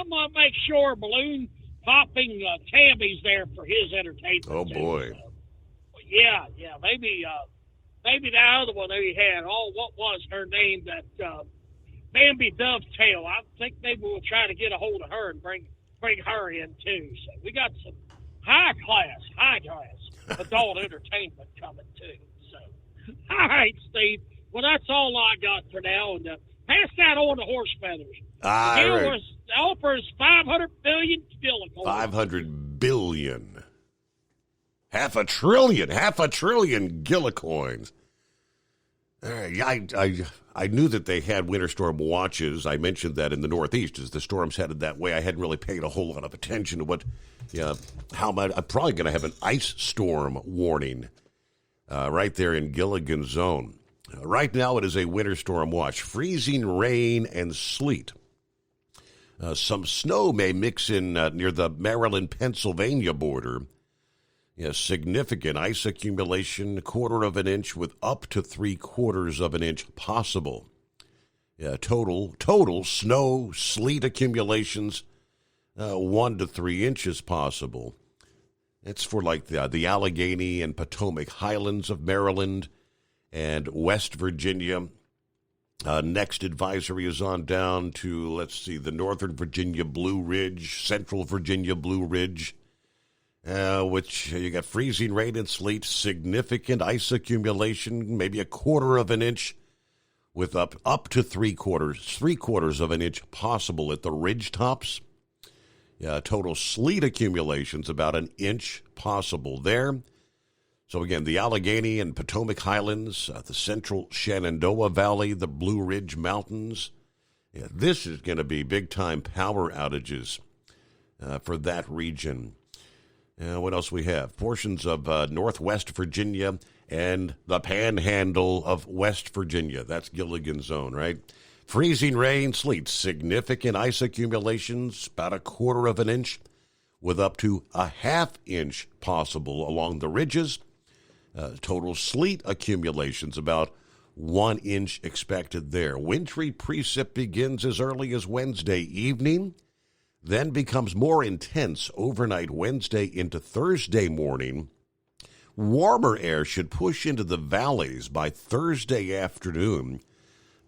gonna make sure balloon popping Tammy's there for his entertainment. Oh too. boy. Yeah, maybe that other one that he had. Oh, what was her name? That Bambi Dovetail. I think maybe we'll try to get a hold of her and bring her in too. So we got some high class adult entertainment coming too. So, all right, Steve. Well, that's all I got for now, and pass that on to Horse Feathers. All right. The offer is 500 billion gillicoins. 500 billion. Half a trillion gillicoins. All right, I knew that they had winter storm watches. I mentioned that in the Northeast as the storm's headed that way. I hadn't really paid a whole lot of attention to how much. I'm probably going to have an ice storm warning right there in Gilligan's Zone. Right now it is a winter storm watch. Freezing rain and sleet. Some snow may mix in near the Maryland-Pennsylvania border. Significant ice accumulation, 1/4 of an inch with up to 3/4 of an inch possible. Total snow, sleet accumulations, 1 to 3 inches possible. It's for like the Allegheny and Potomac Highlands of Maryland and West Virginia. Next advisory is on down to, the Northern Virginia Blue Ridge, Central Virginia Blue Ridge, which you got freezing rain and sleet, significant ice accumulation, maybe 1/4 of an inch with up to 3/4 of an inch possible at the ridge tops. Total sleet accumulations, about an inch possible there. So again, the Allegheny and Potomac Highlands, the Central Shenandoah Valley, the Blue Ridge Mountains. This is going to be big-time power outages for that region. What else we have? Portions of Northwest Virginia and the Panhandle of West Virginia. That's Gilligan's Zone, right? Freezing rain, sleet, significant ice accumulations, about 1/4 of an inch, with up to 1/2 inch possible along the ridges. Total sleet accumulations, about 1 inch expected there. Wintry precip begins as early as Wednesday evening, then becomes more intense overnight Wednesday into Thursday morning. Warmer air should push into the valleys by Thursday afternoon,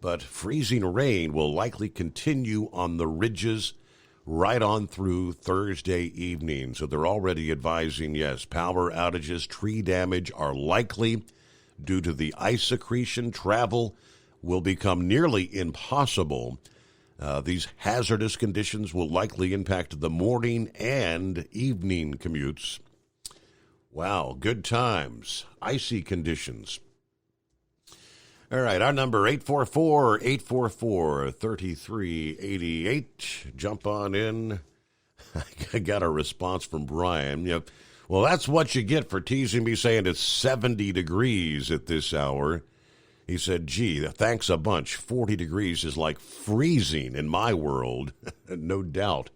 but freezing rain will likely continue on the ridges right on through Thursday evening. So they're already advising, power outages, tree damage are likely due to the ice accretion. Travel will become nearly impossible. These hazardous conditions will likely impact the morning and evening commutes. Wow, good times. Icy conditions. All right, our number 844-844-3388. Jump on in. I got a response from Brian. Well, that's what you get for teasing me saying it's 70 degrees at this hour. He said, gee, thanks a bunch. 40 degrees is like freezing in my world. No doubt.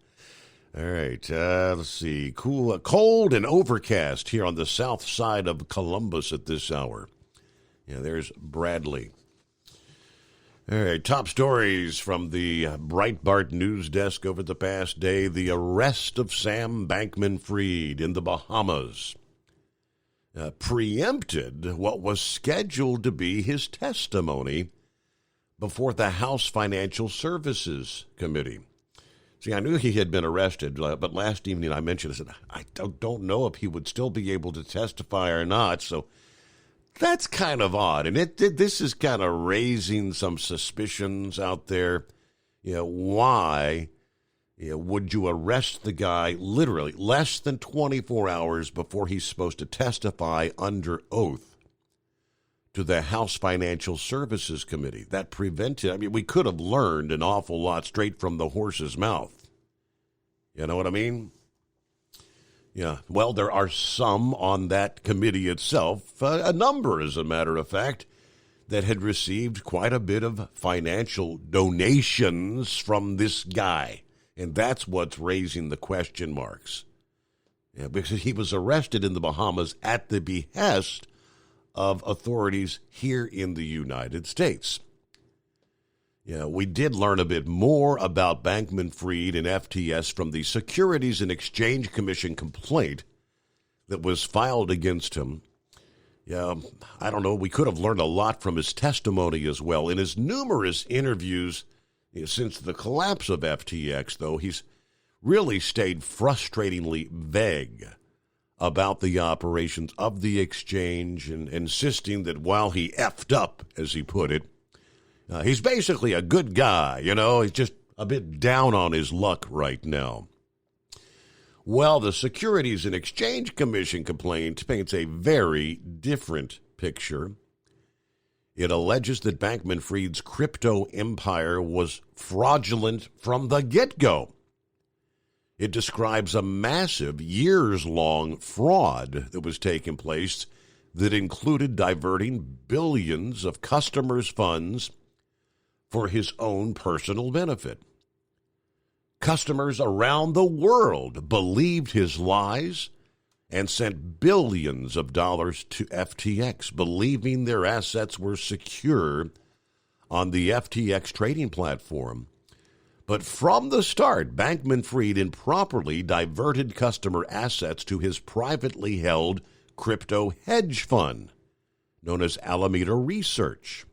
All right, let's see. Cold and overcast here on the south side of Columbus at this hour. There's Bradley. All right, top stories from the Breitbart news desk over the past day. The arrest of Sam Bankman-Fried in the Bahamas preempted what was scheduled to be his testimony before the House Financial Services Committee. See, I knew he had been arrested, but last evening I mentioned, I don't know if he would still be able to testify or not, so that's kind of odd, and this is kind of raising some suspicions out there. Why would you arrest the guy literally less than 24 hours before he's supposed to testify under oath to the House Financial Services Committee? That prevented, we could have learned an awful lot straight from the horse's mouth. You know what I mean? Yeah, well, there are some on that committee itself, a number, as a matter of fact, that had received quite a bit of financial donations from this guy. And that's what's raising the question marks. because he was arrested in the Bahamas at the behest of authorities here in the United States. We did learn a bit more about Bankman-Fried and FTS from the Securities and Exchange Commission complaint that was filed against him. I don't know, we could have learned a lot from his testimony as well. In his numerous interviews since the collapse of FTX, though, he's really stayed frustratingly vague about the operations of the exchange and insisting that while he effed up, as he put it, he's basically a good guy, he's just a bit down on his luck right now. Well, the Securities and Exchange Commission complaint paints a very different picture. It alleges that Bankman-Fried's crypto empire was fraudulent from the get-go. It describes a massive, years-long fraud that was taking place that included diverting billions of customers' funds for his own personal benefit. Customers around the world believed his lies and sent billions of dollars to FTX, believing their assets were secure on the FTX trading platform. But from the start, Bankman-Fried improperly diverted customer assets to his privately held crypto hedge fund, known as Alameda Research,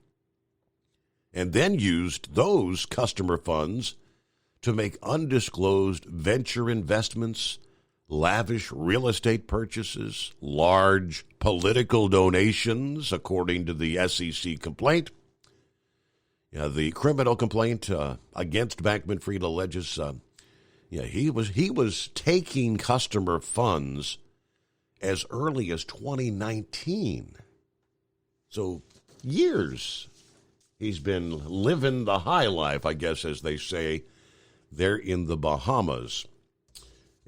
and then used those customer funds to make undisclosed venture investments, lavish real estate purchases, large political donations, according to the SEC complaint. The criminal complaint against Bankman-Fried alleges he was taking customer funds as early as 2019. So years he's been living the high life, I guess, as they say, there in the Bahamas.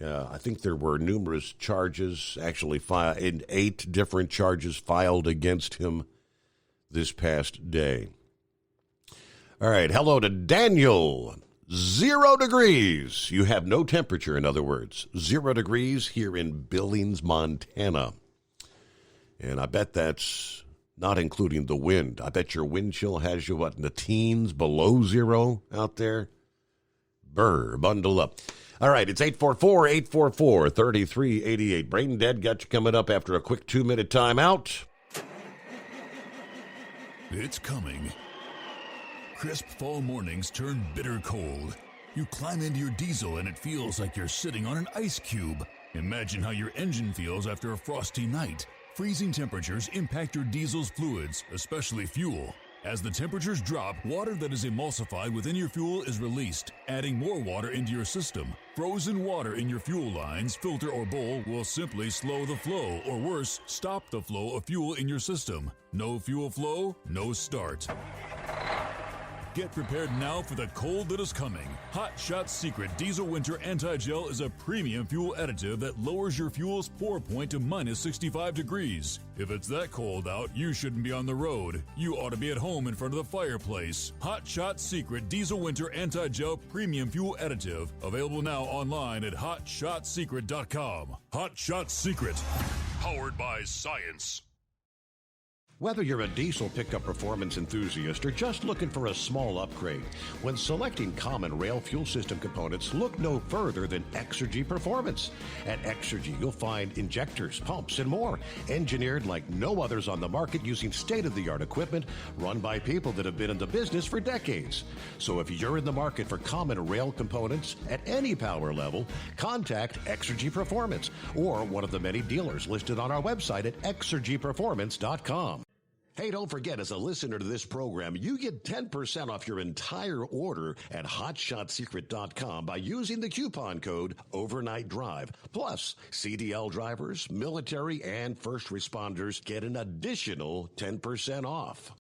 I think there were numerous charges, actually 8 different charges filed against him this past day. All right, hello to Daniel. 0 degrees. You have no temperature, in other words. 0 degrees here in Billings, Montana. And I bet that's not including the wind. I bet your wind chill has you, in the teens, below 0 out there? Brr, bundle up. All right, it's 844-844-3388. Brain Dead got you coming up after a quick 2-minute timeout. It's coming. Crisp fall mornings turn bitter cold. You climb into your diesel and it feels like you're sitting on an ice cube. Imagine how your engine feels after a frosty night. Freezing temperatures impact your diesel's fluids, especially fuel. As the temperatures drop, water that is emulsified within your fuel is released, adding more water into your system. Frozen water in your fuel lines, filter, or bowl will simply slow the flow, or worse, stop the flow of fuel in your system. No fuel flow, no start. Get prepared now for the cold that is coming. Hot Shot Secret Diesel Winter Anti-Gel is a premium fuel additive that lowers your fuel's pour point to minus 65 degrees. If it's that cold out, you shouldn't be on the road. You ought to be at home in front of the fireplace. Hot Shot Secret Diesel Winter Anti-Gel Premium Fuel Additive. Available now online at hotshotsecret.com. Hot Shot Secret. Powered by science. Whether you're a diesel pickup performance enthusiast or just looking for a small upgrade, when selecting common rail fuel system components, look no further than Exergy Performance. At Exergy, you'll find injectors, pumps, and more, engineered like no others on the market using state-of-the-art equipment run by people that have been in the business for decades. So if you're in the market for common rail components at any power level, contact Exergy Performance or one of the many dealers listed on our website at exergyperformance.com. Hey, don't forget, as a listener to this program, you get 10% off your entire order at hotshotsecret.com by using the coupon code Overnight Drive. Plus, CDL drivers, military, and first responders get an additional 10% off.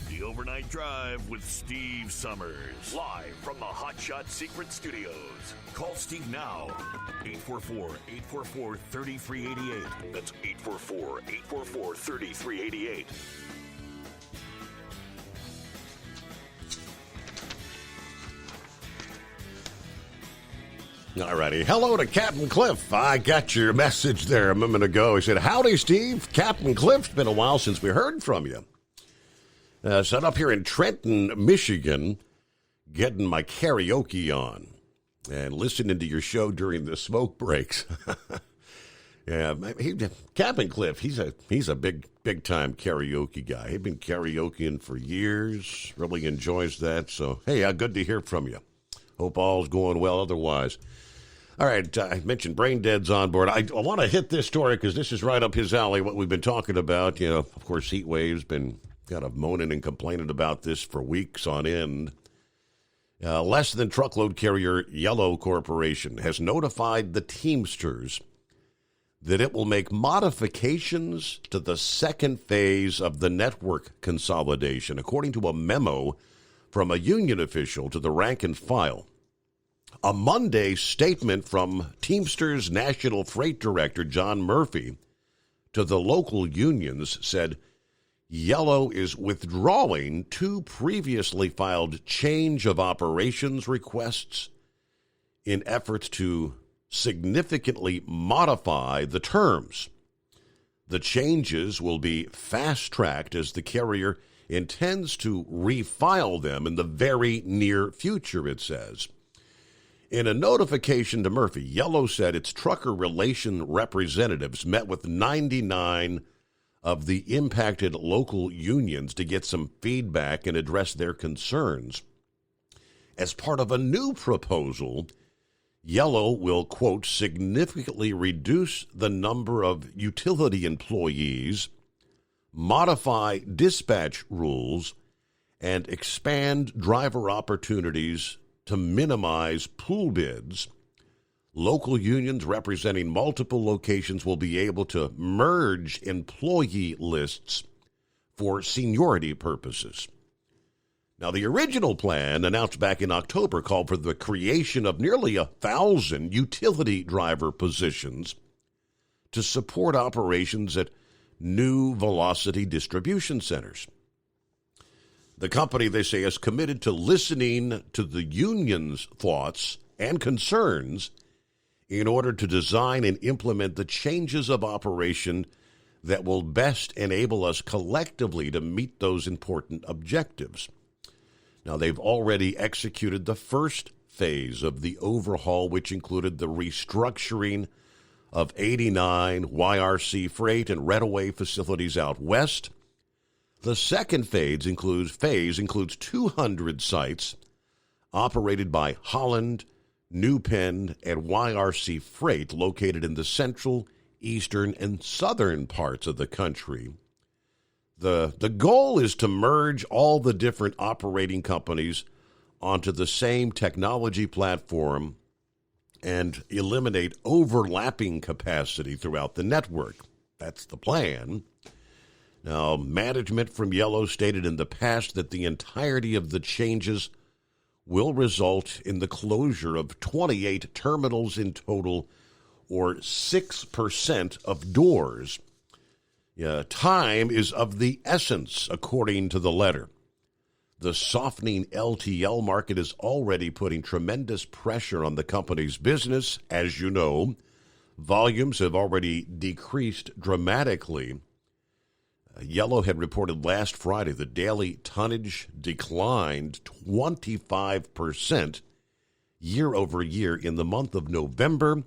The Overnight Drive with Steve Summers. Live from the Hot Shot Secret Studios. Call Steve now. 844-844-3388. That's 844-844-3388. All righty. Hello to Captain Cliff. I got your message there a moment ago. He said, howdy, Steve. Captain Cliff, it's been a while since we heard from you. Set up here in Trenton, Michigan, getting my karaoke on and listening to your show during the smoke breaks. Yeah, Captain Cliff, he's a big time karaoke guy. He's been karaokeing for years, really enjoys that. So, hey, good to hear from you. Hope all's going well otherwise. All right, I mentioned Brain Dead's on board. I want to hit this story because this is right up his alley, what we've been talking about. You know, of course, heat waves, been kind of moaning and complaining about this for weeks on end. Less than truckload carrier Yellow Corporation has notified the Teamsters that it will make modifications to the second phase of the network consolidation, according to a memo from a union official to the rank and file. A Monday statement from Teamsters National Freight Director John Murphy to the local unions said Yellow is withdrawing 2 previously filed change of operations requests in efforts to significantly modify the terms. The changes will be fast-tracked as the carrier intends to refile them in the very near future, it says. In a notification to Murphy, Yellow said its trucker relation representatives met with 99 of the impacted local unions to get some feedback and address their concerns. As part of a new proposal, Yellow will, quote, significantly reduce the number of utility employees, modify dispatch rules, and expand driver opportunities to minimize pool bids. Local unions representing multiple locations will be able to merge employee lists for seniority purposes. Now, the original plan, announced back in October, called for the creation of nearly 1,000 utility driver positions to support operations at new velocity distribution centers. The company, they say, is committed to listening to the union's thoughts and concerns in order to design and implement the changes of operation that will best enable us collectively to meet those important objectives. Now, they've already executed the first phase of the overhaul, which included the restructuring of 89 YRC Freight and Reddaway facilities out west. The second phase includes 200 sites operated by Holland, New Penn, and YRC Freight located in the central, eastern, and southern parts of the country. The goal is to merge all the different operating companies onto the same technology platform and eliminate overlapping capacity throughout the network. That's the plan. Now, management from Yellow stated in the past that the entirety of the changes will result in the closure of 28 terminals in total, or 6% of doors. Time is of the essence, according to the letter. The softening LTL market is already putting tremendous pressure on the company's business. As you know, volumes have already decreased dramatically. Yellow had reported last Friday the daily tonnage declined 25% year over year in the month of November,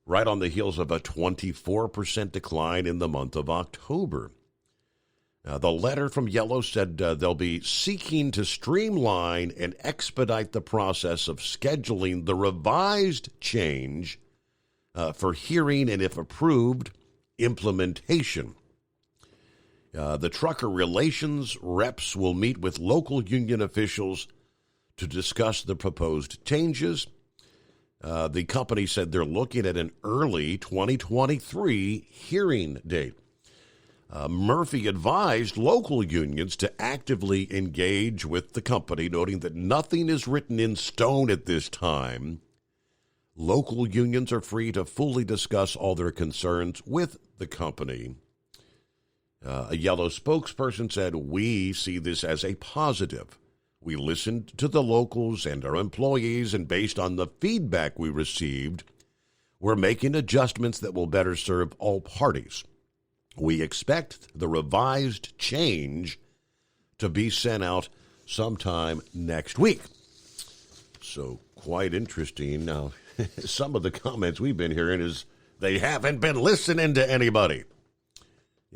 right on the heels of a 24% decline in the month of October. The letter from Yellow said they'll be seeking to streamline and expedite the process of scheduling the revised change for hearing and, if approved, implementation. The trucker relations reps will meet with local union officials to discuss the proposed changes. The company said they're looking at an early 2023 hearing date. Murphy advised local unions to actively engage with the company, noting that nothing is written in stone at this time. Local unions are free to fully discuss all their concerns with the company. A Yellow spokesperson said, "We see this as a positive. We listened to the locals and our employees, and based on the feedback we received, we're making adjustments that will better serve all parties. We expect the revised change to be sent out sometime next week. So quite interesting. Now, some of the comments we've been hearing is they haven't been listening to anybody.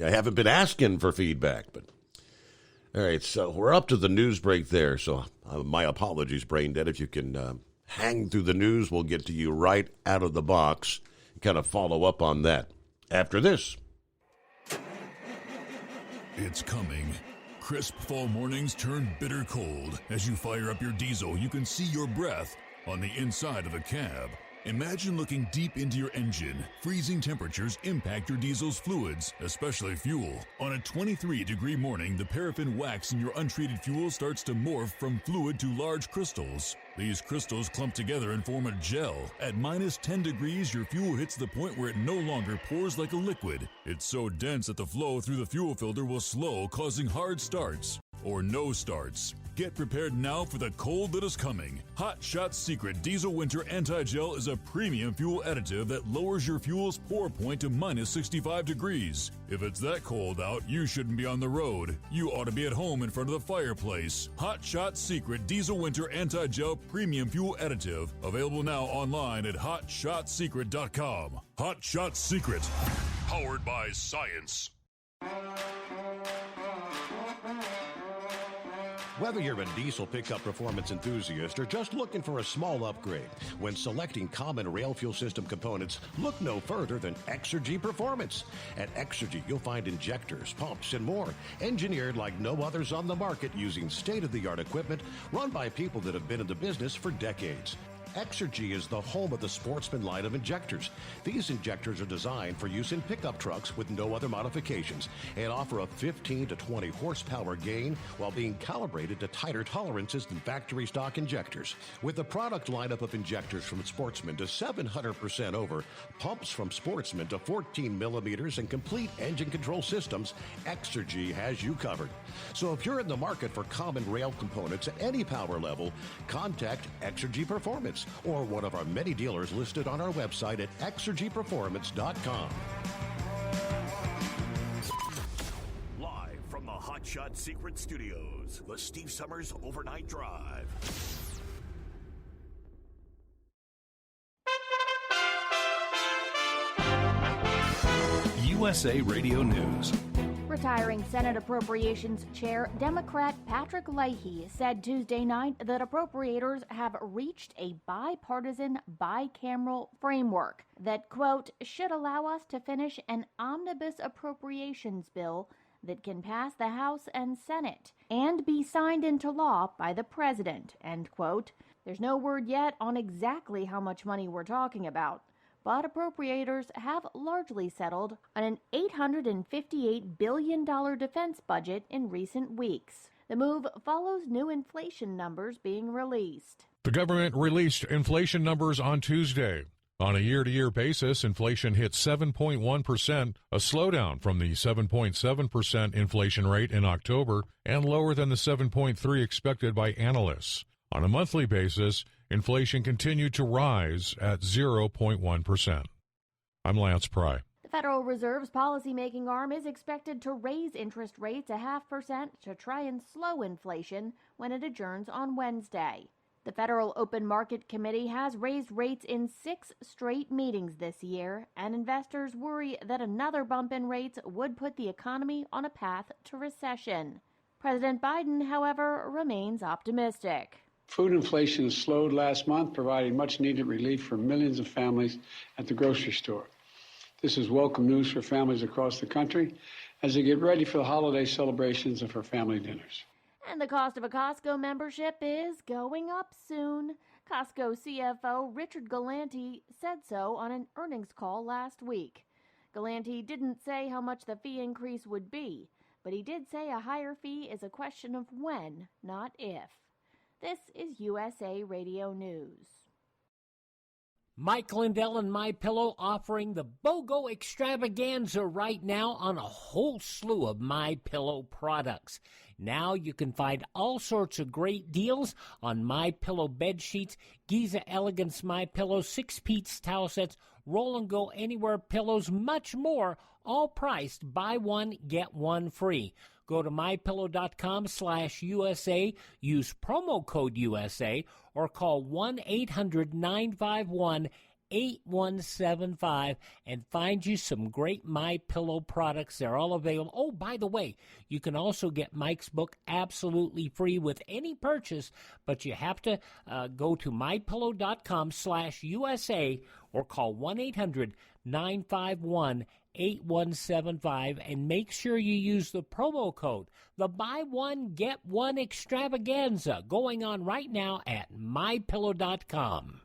I haven't been asking for feedback, but all right, so we're up to the news break there. So my apologies, Brain Dead. If you can hang through the news, we'll get to you right out of the box and kind of follow up on that after this. It's coming. Crisp fall mornings turn bitter cold. As you fire up your diesel, you can see your breath on the inside of the cab. Imagine looking deep into your engine. Freezing temperatures impact your diesel's fluids, especially fuel. On a 23-degree morning, the paraffin wax in your untreated fuel starts to morph from fluid to large crystals. These crystals clump together and form a gel. At minus 10 degrees, your fuel hits the point where it no longer pours like a liquid. It's so dense that the flow through the fuel filter will slow, causing hard starts or no starts. Get prepared now for the cold that is coming. Hot Shot Secret Diesel Winter Anti-Gel is a premium fuel additive that lowers your fuel's pour point to minus 65 degrees. If it's that cold out, you shouldn't be on the road. You ought to be at home in front of the fireplace. Hot Shot Secret Diesel Winter Anti-Gel Premium Fuel Additive. Available now online at HotShotSecret.com. Hot Shot Secret. Powered by science. Whether you're a diesel pickup performance enthusiast or just looking for a small upgrade, when selecting common rail fuel system components, look no further than Exergy Performance. At Exergy, you'll find injectors, pumps, and more, engineered like no others on the market using state-of-the-art equipment run by people that have been in the business for decades. Exergy is the home of the Sportsman line of injectors. These injectors are designed for use in pickup trucks with no other modifications and offer a 15 to 20 horsepower gain while being calibrated to tighter tolerances than factory stock injectors. With a product lineup of injectors from Sportsman to 700% over, pumps from Sportsman to 14 millimeters, and complete engine control systems, Exergy has you covered. So if you're in the market for common rail components at any power level, contact Exergy Performance or one of our many dealers listed on our website at exergyperformance.com. Live from the Hot Shot Secret Studios, the Steve Summers Overnight Drive. USA Radio News. Retiring Senate Appropriations Chair Democrat Patrick Leahy said Tuesday night that appropriators have reached a bipartisan, bicameral framework that, quote, should allow us to finish an omnibus appropriations bill that can pass the House and Senate and be signed into law by the president, end quote. There's no word yet on exactly how much money we're talking about, but appropriators have largely settled on an $858 billion defense budget in recent weeks. The move follows new inflation numbers being released. The government released inflation numbers on Tuesday. On a year-to-year basis, inflation hit 7.1%, a slowdown from the 7.7% inflation rate in October and lower than the 7.3% expected by analysts. On a monthly basis, inflation continued to rise at 0.1%. I'm Lance Pry. The Federal Reserve's policymaking arm is expected to raise interest rates 0.5% to try and slow inflation when it adjourns on Wednesday. The Federal Open Market Committee has raised rates in 6 straight meetings this year, and investors worry that another bump in rates would put the economy on a path to recession. President Biden, however, remains optimistic. Food inflation slowed last month, providing much-needed relief for millions of families at the grocery store. This is welcome news for families across the country as they get ready for the holiday celebrations and for family dinners. And the cost of a Costco membership is going up soon. Costco CFO Richard Galanti said so on an earnings call last week. Galanti didn't say how much the fee increase would be, but he did say a higher fee is a question of when, not if. This is USA Radio News. Mike Lindell and MyPillow offering the BOGO extravaganza right now on a whole slew of MyPillow products. Now you can find all sorts of great deals on MyPillow bed sheets, Giza Elegance MyPillow, 6-piece towel sets, Roll and Go Anywhere pillows, much more, all priced buy one, get one free. Go to mypillow.com/USA, use promo code USA, or call 1-800-951-8175 and find you some great MyPillow products. They're all available. Oh, by the way, you can also get Mike's book absolutely free with any purchase, but you have to go to mypillow.com/USA or call 1-800-951-8175 and make sure you use the promo code, the buy one, get one extravaganza, going on right now at mypillow.com.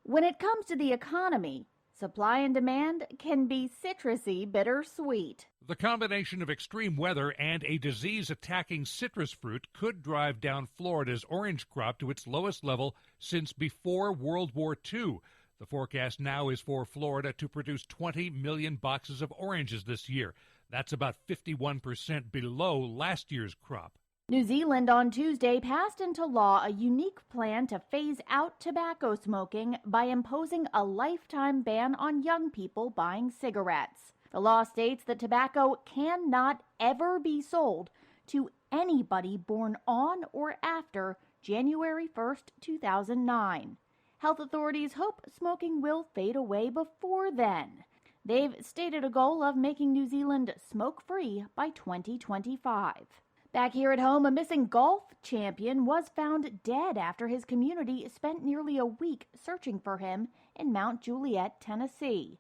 When it comes to the economy, supply and demand can be citrusy bittersweet. The combination of extreme weather and a disease attacking citrus fruit could drive down Florida's orange crop to its lowest level since before World War II. The forecast now is for Florida to produce 20 million boxes of oranges this year. That's about 51% below last year's crop. New Zealand on Tuesday passed into law a unique plan to phase out tobacco smoking by imposing a lifetime ban on young people buying cigarettes. The law states that tobacco cannot ever be sold to anybody born on or after January 1st, 2009. Health authorities hope smoking will fade away before then. They've stated a goal of making New Zealand smoke-free by 2025. Back here at home, a missing golf champion was found dead after his community spent nearly a week searching for him in Mount Juliet, Tennessee.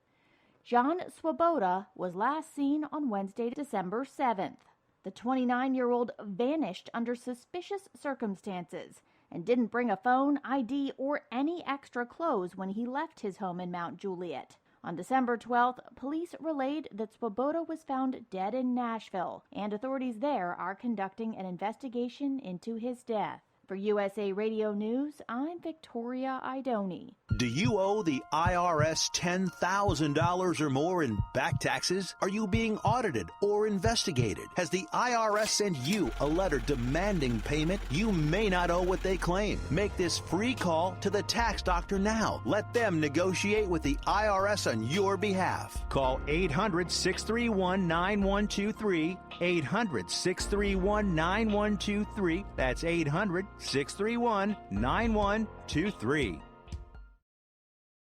John Swoboda was last seen on Wednesday, December 7th. The 29-year-old vanished under suspicious circumstances and didn't bring a phone, ID, or any extra clothes when he left his home in Mount Juliet. On December 12th, police relayed that Swoboda was found dead in Nashville, and authorities there are conducting an investigation into his death. For USA Radio News, I'm Victoria Idoni. Do you owe the IRS $10,000 or more in back taxes? Are you being audited or investigated? Has the IRS sent you a letter demanding payment? You may not owe what they claim. Make this free call to the tax doctor now. Let them negotiate with the IRS on your behalf. Call 800-631-9123, 800-631-9123. That's 800-631-9123.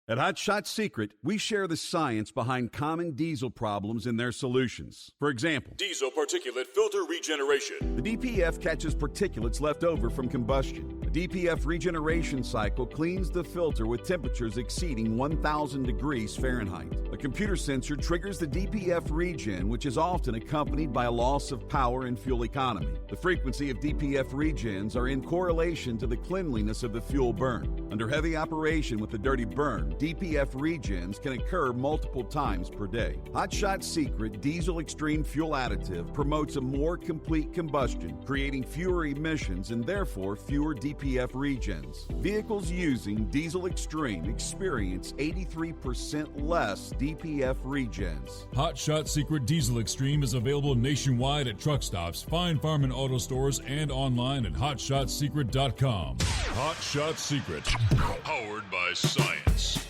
At Hot Shot Secret, we share the science behind common diesel problems and their solutions. For example, diesel particulate filter regeneration. The DPF catches particulates left over from combustion. The DPF regeneration cycle cleans the filter with temperatures exceeding 1,000 degrees Fahrenheit. A computer sensor triggers the DPF regen, which is often accompanied by a loss of power and fuel economy. The frequency of DPF regens are in correlation to the cleanliness of the fuel burn. Under heavy operation with the dirty burn, DPF regens can occur multiple times per day. Hot Shot Secret Diesel Extreme Fuel Additive promotes a more complete combustion, creating fewer emissions and therefore fewer DPF regens. Vehicles using Diesel Extreme experience 83% less DPF regens. Hot Shot Secret Diesel Extreme is available nationwide at truck stops, Fine Farm and auto stores, and online at hotshotsecret.com. Hot Shot Secret, powered by science.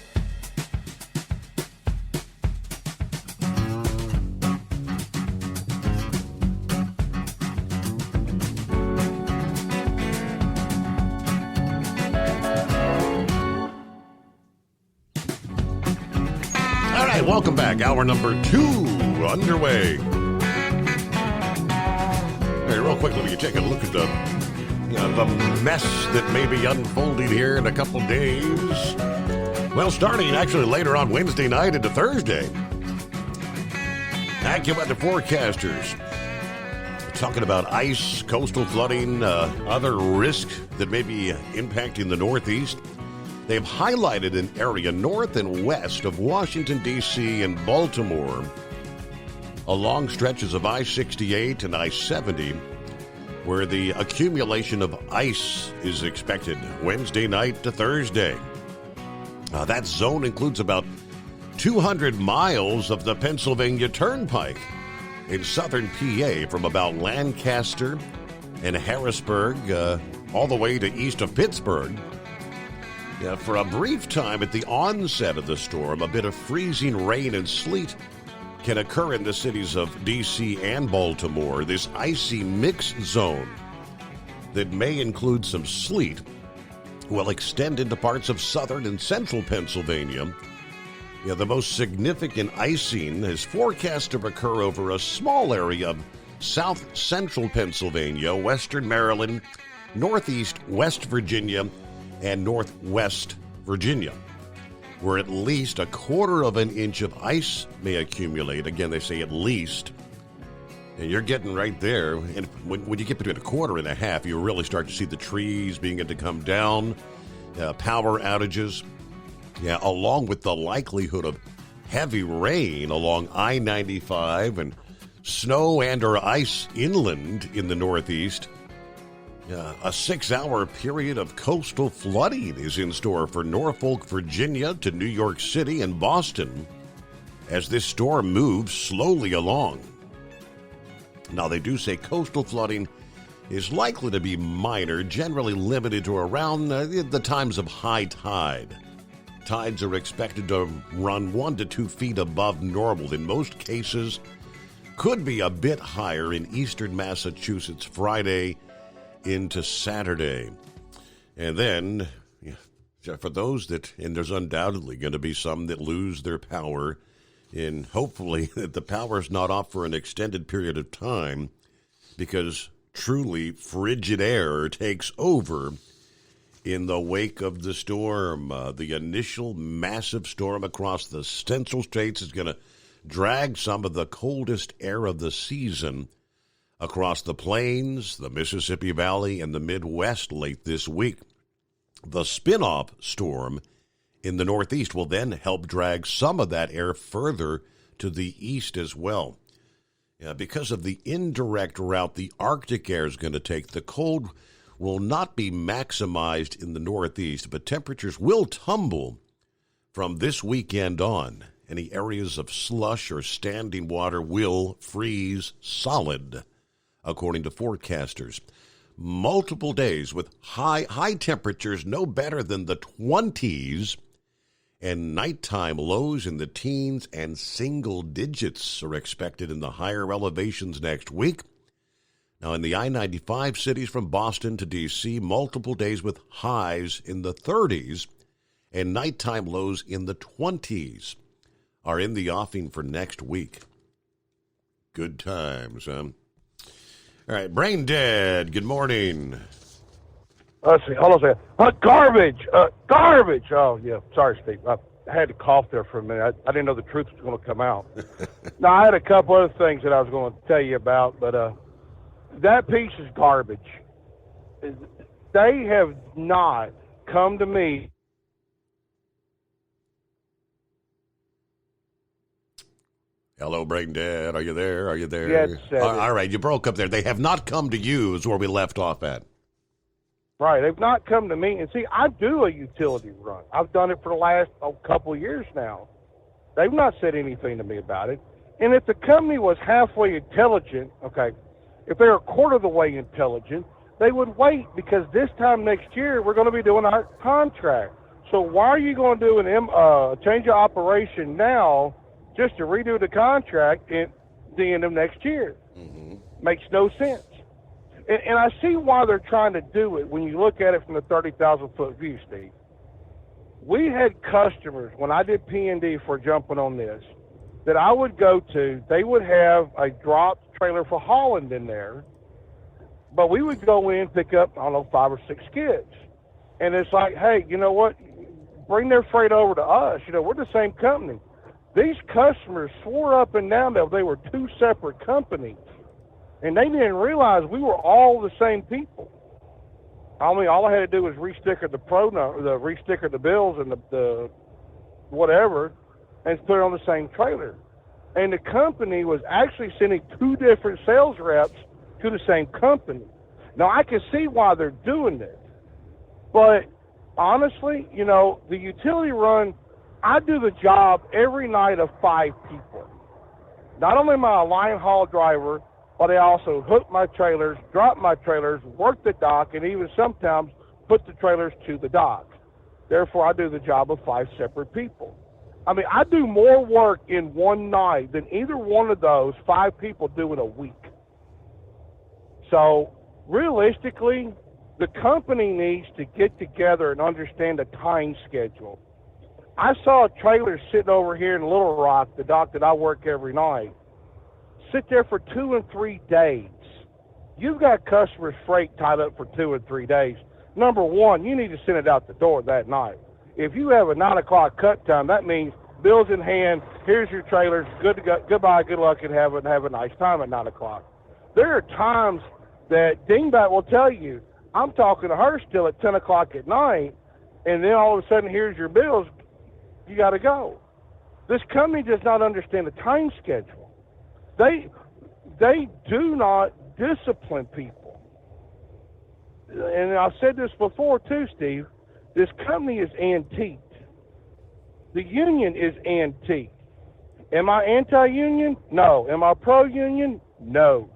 Welcome back. Hour number 2 underway. Hey, real quickly, we can take a look at the mess that may be unfolding here in a couple days. Well, starting actually later on Wednesday night into Thursday. AccuWeather forecasters talking about ice, coastal flooding, other risk that may be impacting the Northeast. They've highlighted an area north and west of Washington, D.C. and Baltimore along stretches of I-68 and I-70 where the accumulation of ice is expected Wednesday night to Thursday. That zone includes about 200 miles of the Pennsylvania Turnpike in southern PA, from about Lancaster and Harrisburg all the way to east of Pittsburgh. For a brief time at the onset of the storm, a bit of freezing rain and sleet can occur in the cities of D.C. and Baltimore. This icy mix zone that may include some sleet will extend into parts of southern and central Pennsylvania. The most significant icing is forecast to occur over a small area of south central Pennsylvania, western Maryland, northeast West Virginia, and northwest Virginia, where at least a quarter of an inch of ice may accumulate. Again, they say at least. And you're getting right there. And when you get between a quarter and a half, you really start to see the trees beginning to come down, power outages, along with the likelihood of heavy rain along I-95 and snow and or ice inland in the Northeast. A 6-hour period of coastal flooding is in store for Norfolk, Virginia to New York City and Boston as this storm moves slowly along. Now, they do say coastal flooding is likely to be minor, generally limited to around the times of high tide. Tides are expected to run 1 to 2 feet above normal. In most cases, could be a bit higher in eastern Massachusetts Friday into Saturday. And then, for those that, and there's undoubtedly going to be some that lose their power, and hopefully that the power is not off for an extended period of time, because truly frigid air takes over in the wake of the storm. The initial massive storm across the Central States is going to drag some of the coldest air of the season across the plains, the Mississippi Valley, and the Midwest late this week. The spin-off storm in the Northeast will then help drag some of that air further to the east as well. Because of the indirect route the Arctic air is going to take, the cold will not be maximized in the Northeast, but temperatures will tumble from this weekend on. Any areas of slush or standing water will freeze solid, according to forecasters. Multiple days with high temperatures no better than the 20s, and nighttime lows in the teens and single digits are expected in the higher elevations next week. Now, in the I-95 cities from Boston to D.C., multiple days with highs in the 30s and nighttime lows in the 20s are in the offing for next week. Good times, huh? All right, Brain Dead, good morning. Let's see, hold on a second. Garbage! Garbage! Oh, yeah, sorry, Steve. I had to cough there for a minute. I didn't know the truth was going to come out. Now, I had a couple other things that I was going to tell you about, but that piece is garbage. They have not come to me. Hello, Brain Dead. Are you there? Are you there? Yes, all right, you broke up there. They have not come to you is where we left off at. Right, they've not come to me. And see, I do a utility run. I've done it for the last couple of years now. They've not said anything to me about it. And if the company was halfway intelligent, okay, if they're a quarter of the way intelligent, they would wait, because this time next year we're going to be doing our contract. So why are you going to do a change of operation now just to redo the contract at the end of next year? Mm-hmm. Makes no sense. And I see why they're trying to do it when you look at it from the 30,000-foot view, Steve. We had customers, when I did P&D for jumping on this, that I would go to, they would have a drop trailer for Holland in there, but we would go in and pick up, 5 or 6 skids. And it's like, hey, you know what? Bring their freight over to us. We're the same company. These customers swore up and down that they were two separate companies. And they didn't realize we were all the same people. All I had to do was resticker resticker the bills and the whatever, and put it on the same trailer. And the company was actually sending 2 different sales reps to the same company. Now, I can see why they're doing this, but honestly, you know, the utility run, I do the job every night of 5 people. Not only am I a line haul driver, but I also hook my trailers, drop my trailers, work the dock, and even sometimes put the trailers to the dock. Therefore, I do the job of 5 separate people. I mean, I do more work in one night than either one of those 5 people do in a week. So, realistically, the company needs to get together and understand a time schedule. I saw a trailer sitting over here in Little Rock, the dock that I work every night, sit there for 2 and 3 days. You've got customers' freight tied up for 2 and 3 days. Number one, you need to send it out the door that night. If you have a 9 o'clock cut time, that means bills in hand, here's your trailers, good to go, goodbye, good luck, and have a nice time at 9 o'clock. There are times that Dingbat will tell you, I'm talking to her still at 10 o'clock at night, and then all of a sudden, here's your bills, you got to go. This company does not understand the time schedule. They do not discipline people. And I've said this before too, Steve. This company is antiqued. The union is antiqued. Am I anti-union? No. Am I pro-union? No.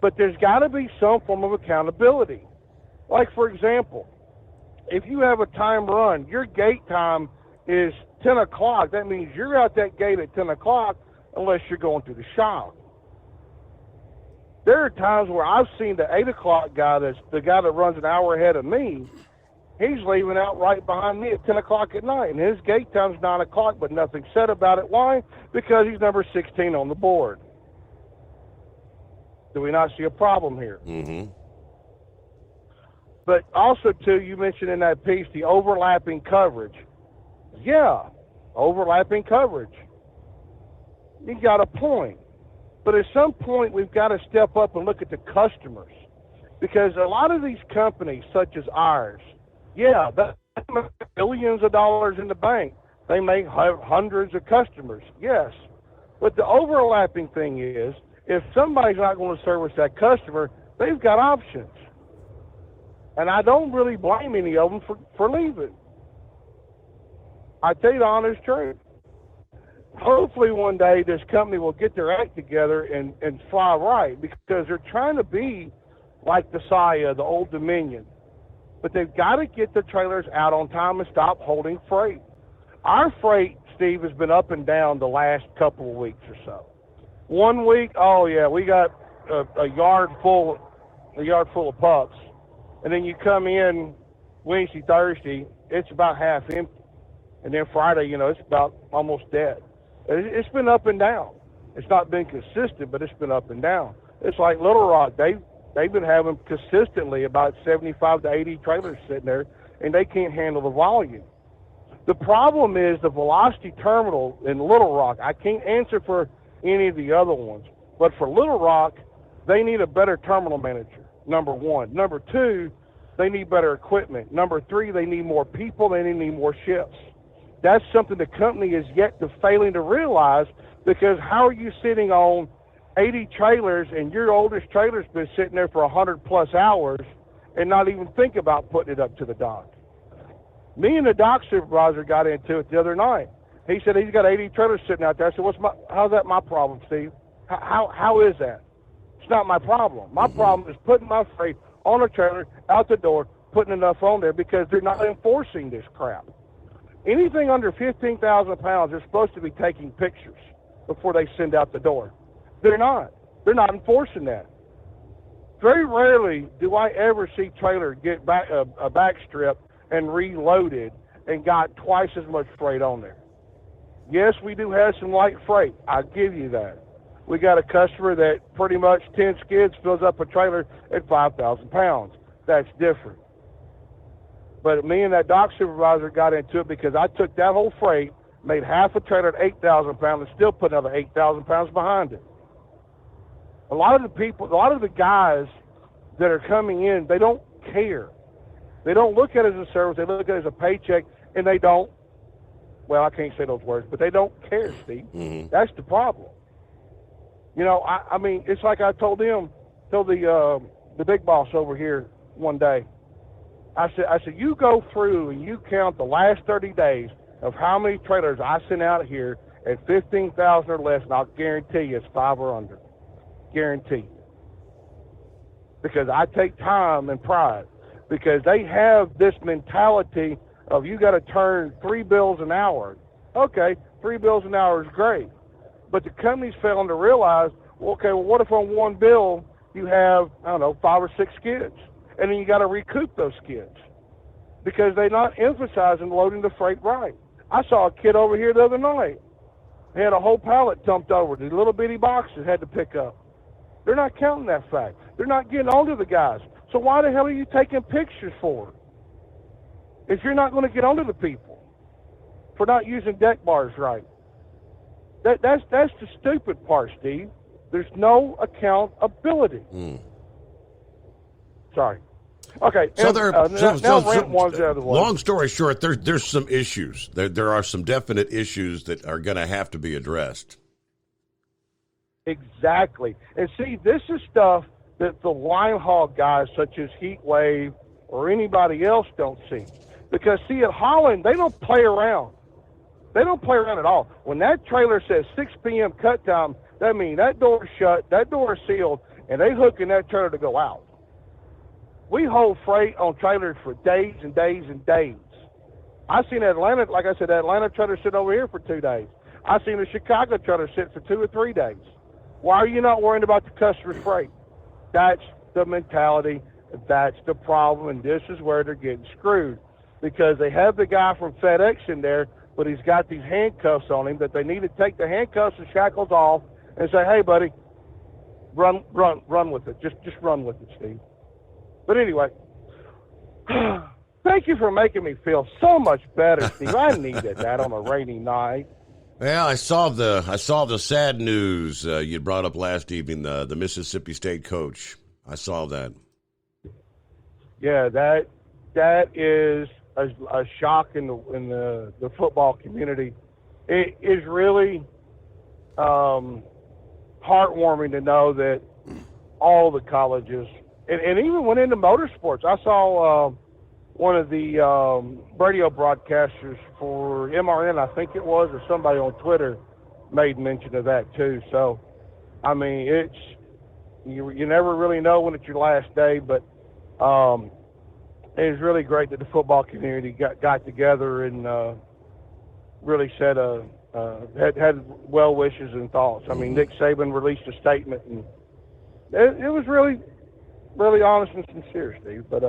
But there's got to be some form of accountability. Like, for example, if you have a time run, your gate time is 10 o'clock. That means you're out that gate at 10 o'clock unless you're going through the shop. There are times where I've seen the 8 o'clock guy, that's the guy that runs an hour ahead of me, he's leaving out right behind me at 10 o'clock at night, and his gate time's 9 o'clock, but nothing said about it. Why? Because he's number 16 on the board. Do we not see a problem here? Mm-hmm. But also, too, you mentioned in that piece the overlapping coverage. Yeah, overlapping coverage. You got a point. But at some point, we've got to step up and look at the customers. Because a lot of these companies, such as ours, yeah, they make billions of dollars in the bank. They may have hundreds of customers, yes. But the overlapping thing is, if somebody's not going to service that customer, they've got options. And I don't really blame any of them for leaving. I tell you the honest truth. Hopefully one day this company will get their act together and fly right, because they're trying to be like the Saya, the Old Dominion. But they've got to get the trailers out on time and stop holding freight. Our freight, Steve, has been up and down the last couple of weeks or so. 1 week, oh yeah, we got a yard full of pups. And then you come in Wednesday, Thursday, it's about half empty. And then Friday, it's about almost dead. It's been up and down. It's not been consistent, but it's been up and down. It's like Little Rock. They've been having consistently about 75 to 80 trailers sitting there, and they can't handle the volume. The problem is the Velocity Terminal in Little Rock. I can't answer for any of the other ones, but for Little Rock, they need a better terminal manager, number one. Number two, they need better equipment. Number three, they need more people. They need more shifts. That's something the company is yet to failing to realize, because how are you sitting on 80 trailers and your oldest trailer's been sitting there for 100+ hours and not even think about putting it up to the dock? Me and the dock supervisor got into it the other night. He said he's got 80 trailers sitting out there. I said, how's that my problem, Steve? How is that? It's not my problem. My problem is putting my freight on a trailer, out the door, putting enough on there, because they're not enforcing this crap. Anything under 15,000 pounds, they're supposed to be taking pictures before they send out the door. They're not. They're not enforcing that. Very rarely do I ever see trailer get back a back strip and reloaded and got twice as much freight on there. Yes, we do have some light freight. I'll give you that. We got a customer that pretty much 10 skids fills up a trailer at 5,000 pounds. That's different. But me and that dock supervisor got into it because I took that whole freight, made half a trailer at 8,000 pounds, and still put another 8,000 pounds behind it. A lot of the guys that are coming in, they don't care. They don't look at it as a service. They look at it as a paycheck, and they don't, well, I can't say those words, but they don't care, Steve. Mm-hmm. That's the problem. I mean, it's like I told the big boss over here one day. I said, you go through and you count the last 30 days of how many trailers I sent out here at 15,000 or less, and I'll guarantee you it's 5 or under. Guarantee. Because I take time and pride. Because they have this mentality of you got to turn 3 bills an hour. Okay, 3 bills an hour is great. But the company's failing to realize, well, what if on one bill you have, 5 or 6 skids? And then you got to recoup those skids because they're not emphasizing loading the freight right. I saw a kid over here the other night. He had a whole pallet dumped over. The little bitty boxes had to pick up. They're not counting that fact. They're not getting onto the guys. So why the hell are you taking pictures for? If you're not going to get onto the people for not using deck bars right. That's the stupid part, Steve. There's no accountability. Sorry. Okay. So and, long story short, there's some issues. There are some definite issues that are going to have to be addressed. Exactly. And see, this is stuff that the line haul guys such as Heat Wave or anybody else don't see. Because, see, at Holland, they don't play around. They don't play around at all. When that trailer says 6 p.m. cut time, that means that door's shut, that door is sealed, and they hooking that trailer to go out. We hold freight on trailers for days and days and days. I seen Atlanta, like I said, Atlanta trailer sit over here for 2 days. I seen a Chicago trailer sit for 2 or 3 days. Why are you not worrying about the customer's freight? That's the mentality. That's the problem, and this is where they're getting screwed because they have the guy from FedEx in there, but he's got these handcuffs on him that they need to take the handcuffs and shackles off and say, hey, buddy, run with it. Just run with it, Steve. But anyway, thank you for making me feel so much better, Steve. I needed that on a rainy night. Yeah, I saw the sad news you brought up last evening, the Mississippi State coach. I saw that. Yeah, that is a shock in the football community. It is really heartwarming to know that all the colleges, and even went into motorsports. I saw one of the radio broadcasters for MRN, I think it was, or somebody on Twitter made mention of that too. So, I mean, it's you never really know when it's your last day, but it was really great that the football community got together and really said had well wishes and thoughts. I mean, Nick Saban released a statement, and it was really honest and sincere, Steve. But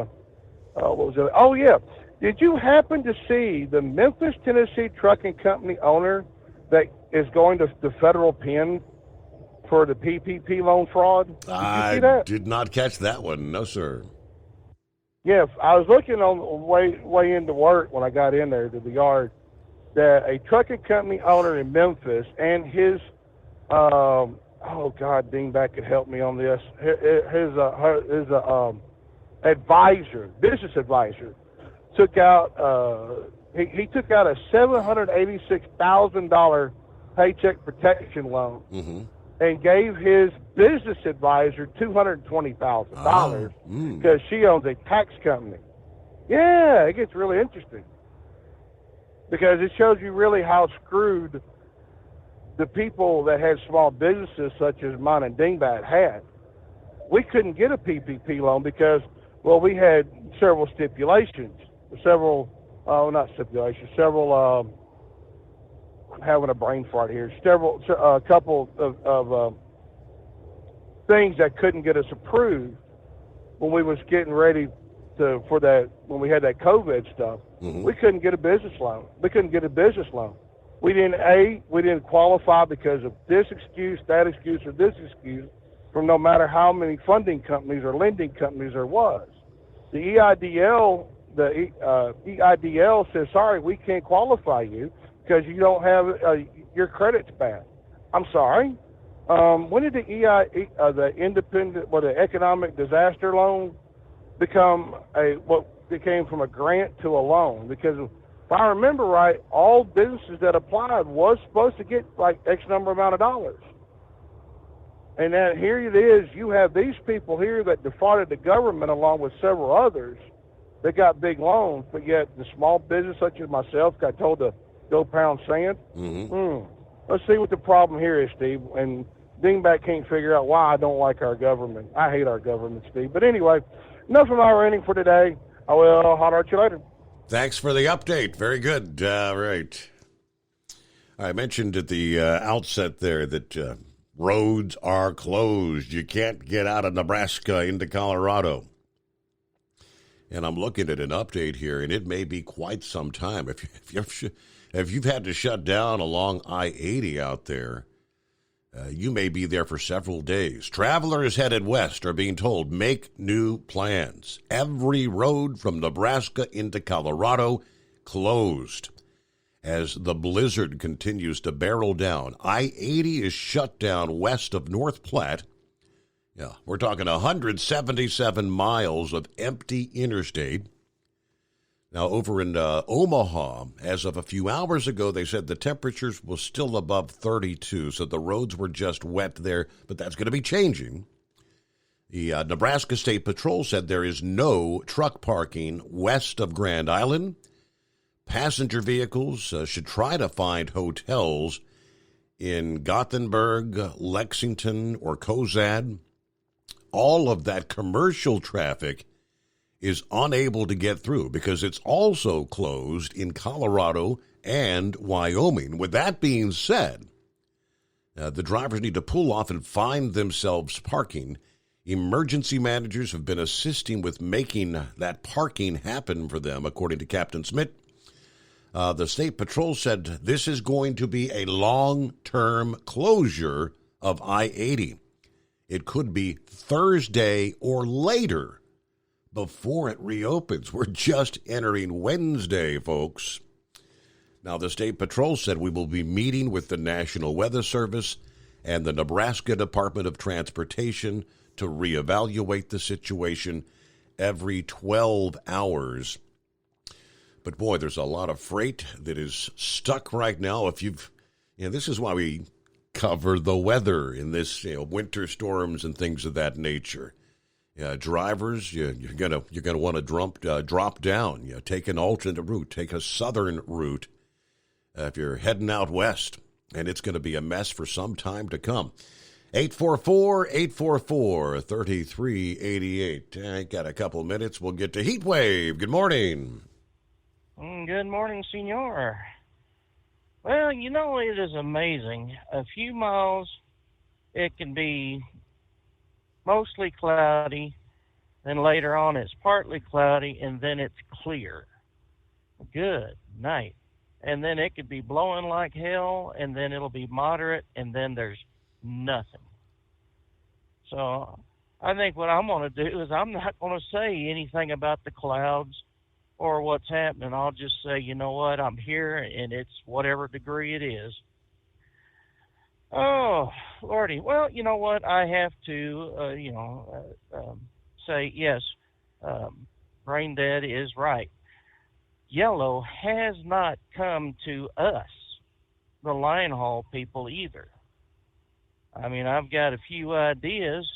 what was it? Oh yeah, did you happen to see the Memphis, Tennessee trucking company owner that is going to the federal pen for the PPP loan fraud? Did you see that? Did not catch that one. No, sir. Yeah, I was looking on the way into work when I got in there to the yard that a trucking company owner in Memphis and his oh God, Dingback could help me on this. His advisor, business advisor, took out he took out a $786,000 paycheck protection loan and gave his business advisor $220,000 because she owns a tax company. Yeah, it gets really interesting because it shows you really how screwed the people that had small businesses such as mine and Dingbat had. We couldn't get a PPP loan because, well, we had several stipulations, I'm having a brain fart here, a couple of things that couldn't get us approved when we was getting ready when we had that COVID stuff. We couldn't get a business loan. We didn't qualify because of this excuse, that excuse, or this excuse from no matter how many funding companies or lending companies there was. The EIDL says, sorry, we can't qualify you because you don't have your credit's bad. I'm sorry. When did the economic disaster loan become what became from a grant to a loan? Because if I remember right, all businesses that applied was supposed to get like X number amount of dollars. And then here it is, you have these people here that defrauded the government along with several others they got big loans, but yet the small business such as myself got told to go pound sand. Let's see what the problem here is, Steve. And Dingbat can't figure out why I don't like our government. I hate our government, Steve. But anyway, enough of my ranting for today. I will holler at you later. Thanks for the update. Very good. Right. I mentioned at the outset there that roads are closed. You can't get out of Nebraska into Colorado. And I'm looking at an update here, and it may be quite some time. If you've had to shut down along I-80 out there, you may be there for several days. Travelers headed west are being told, make new plans. Every road from Nebraska into Colorado closed as the blizzard continues to barrel down. I-80 is shut down west of North Platte. Yeah, we're talking 177 miles of empty interstate. Now, over in Omaha, as of a few hours ago, they said the temperatures were still above 32, so the roads were just wet there, but that's going to be changing. The Nebraska State Patrol said there is no truck parking west of Grand Island. Passenger vehicles should try to find hotels in Gothenburg, Lexington, or Cozad. All of that commercial traffic is unable to get through because it's also closed in Colorado and Wyoming. With that being said, the drivers need to pull off and find themselves parking. Emergency managers have been assisting with making that parking happen for them, according to Captain Smith. The State Patrol said this is going to be a long-term closure of I-80. It could be Thursday or later before it reopens. We're just entering Wednesday, folks. Now, the State Patrol said we will be meeting with the National Weather Service and the Nebraska Department of Transportation to reevaluate the situation every 12 hours. But, boy, there's a lot of freight that is stuck right now. This is why we cover the weather in this, winter storms and things of that nature. Drivers, you're gonna want to drop down. Take an alternate route. Take a southern route if you're heading out west, and it's going to be a mess for some time to come. 844-844-3388. I got a couple minutes. We'll get to Heat Wave. Good morning. Good morning, senor. Well, it is amazing. A few miles, it can be mostly cloudy, then later on it's partly cloudy, and then it's clear. Good night. And then it could be blowing like hell, and then it'll be moderate, and then there's nothing. So I think what I'm going to do is I'm not going to say anything about the clouds or what's happening. I'll just say, you know what, I'm here, and it's whatever degree it is. Oh, Lordy. Well, you know what? I have to, say, yes, Brain Dead is right. Yellow has not come to us, the line haul people, either. I mean, I've got a few ideas,